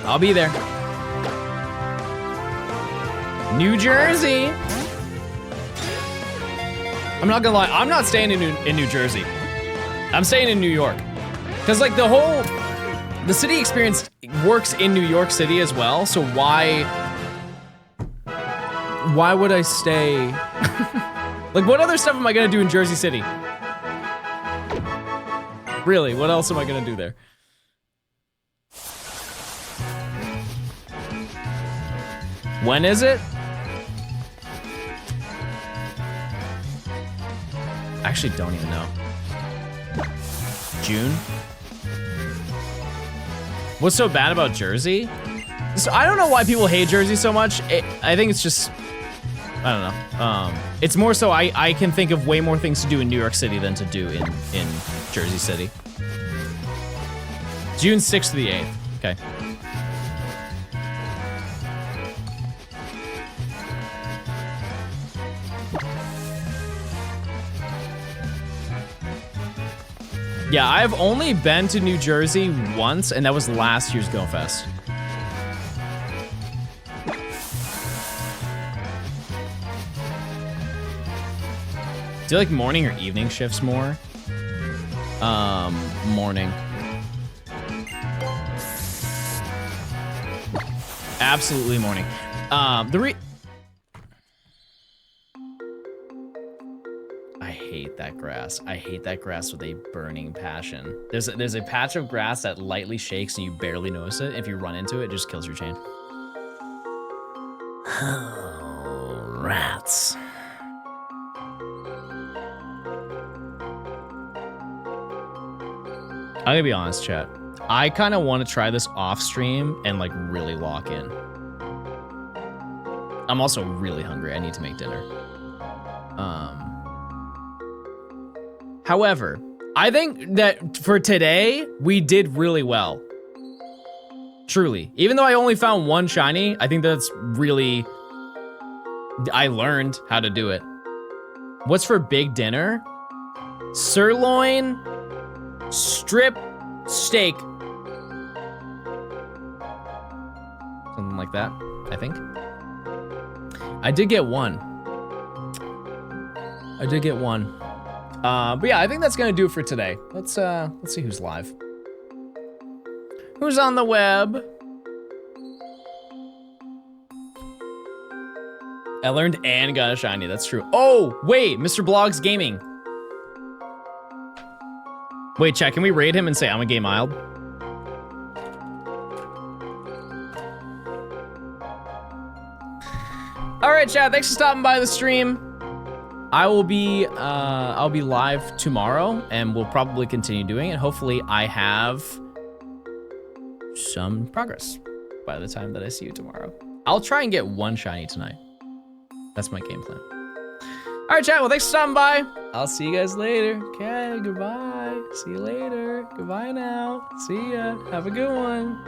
I'll be there. New Jersey. I'm not gonna lie. I'm not staying in New Jersey. I'm staying in New York. Because like the city experience works in New York City as well. So why would I stay? Like, what other stuff am I gonna do in Jersey City? Really, what else am I gonna do there? When is it? I actually don't even know. June? What's so bad about Jersey? So I don't know why people hate Jersey so much. I think it's just, I don't know. It's more so I can think of way more things to do in New York City than to do in Jersey City. June 6th to the 8th. Okay. Yeah, I've only been to New Jersey once, and that was last year's GoFest. Do you like morning or evening shifts more? Morning. Absolutely morning. I hate that grass. I hate that grass with a burning passion. There's a patch of grass that lightly shakes and you barely notice it. If you run into it, it just kills your chain. Oh, rats. I'm gonna be honest, chat. I kind of want to try this off stream and like really lock in. I'm also really hungry. I need to make dinner. However, I think that for today, we did really well. Truly. Even though I only found one shiny, I think that's really... I learned how to do it. What's for big dinner? Sirloin, strip, steak. Something like that, I think. I did get one. But yeah, I think that's gonna do it for today. Let's see who's live. Who's on the web? I learned and got a shiny, that's true. Oh, wait, Mr. Blogs Gaming. Wait, chat, can we raid him and say I'm a gay mild? All right, chat, thanks for stopping by the stream. I'll be live tomorrow and we'll probably continue doing it. Hopefully I have some progress by the time that I see you tomorrow. I'll try and get one shiny tonight. That's my game plan. All right, chat, well, thanks for stopping by. I'll see you guys later. Okay, goodbye. See you later. Goodbye now. See ya. Have a good one.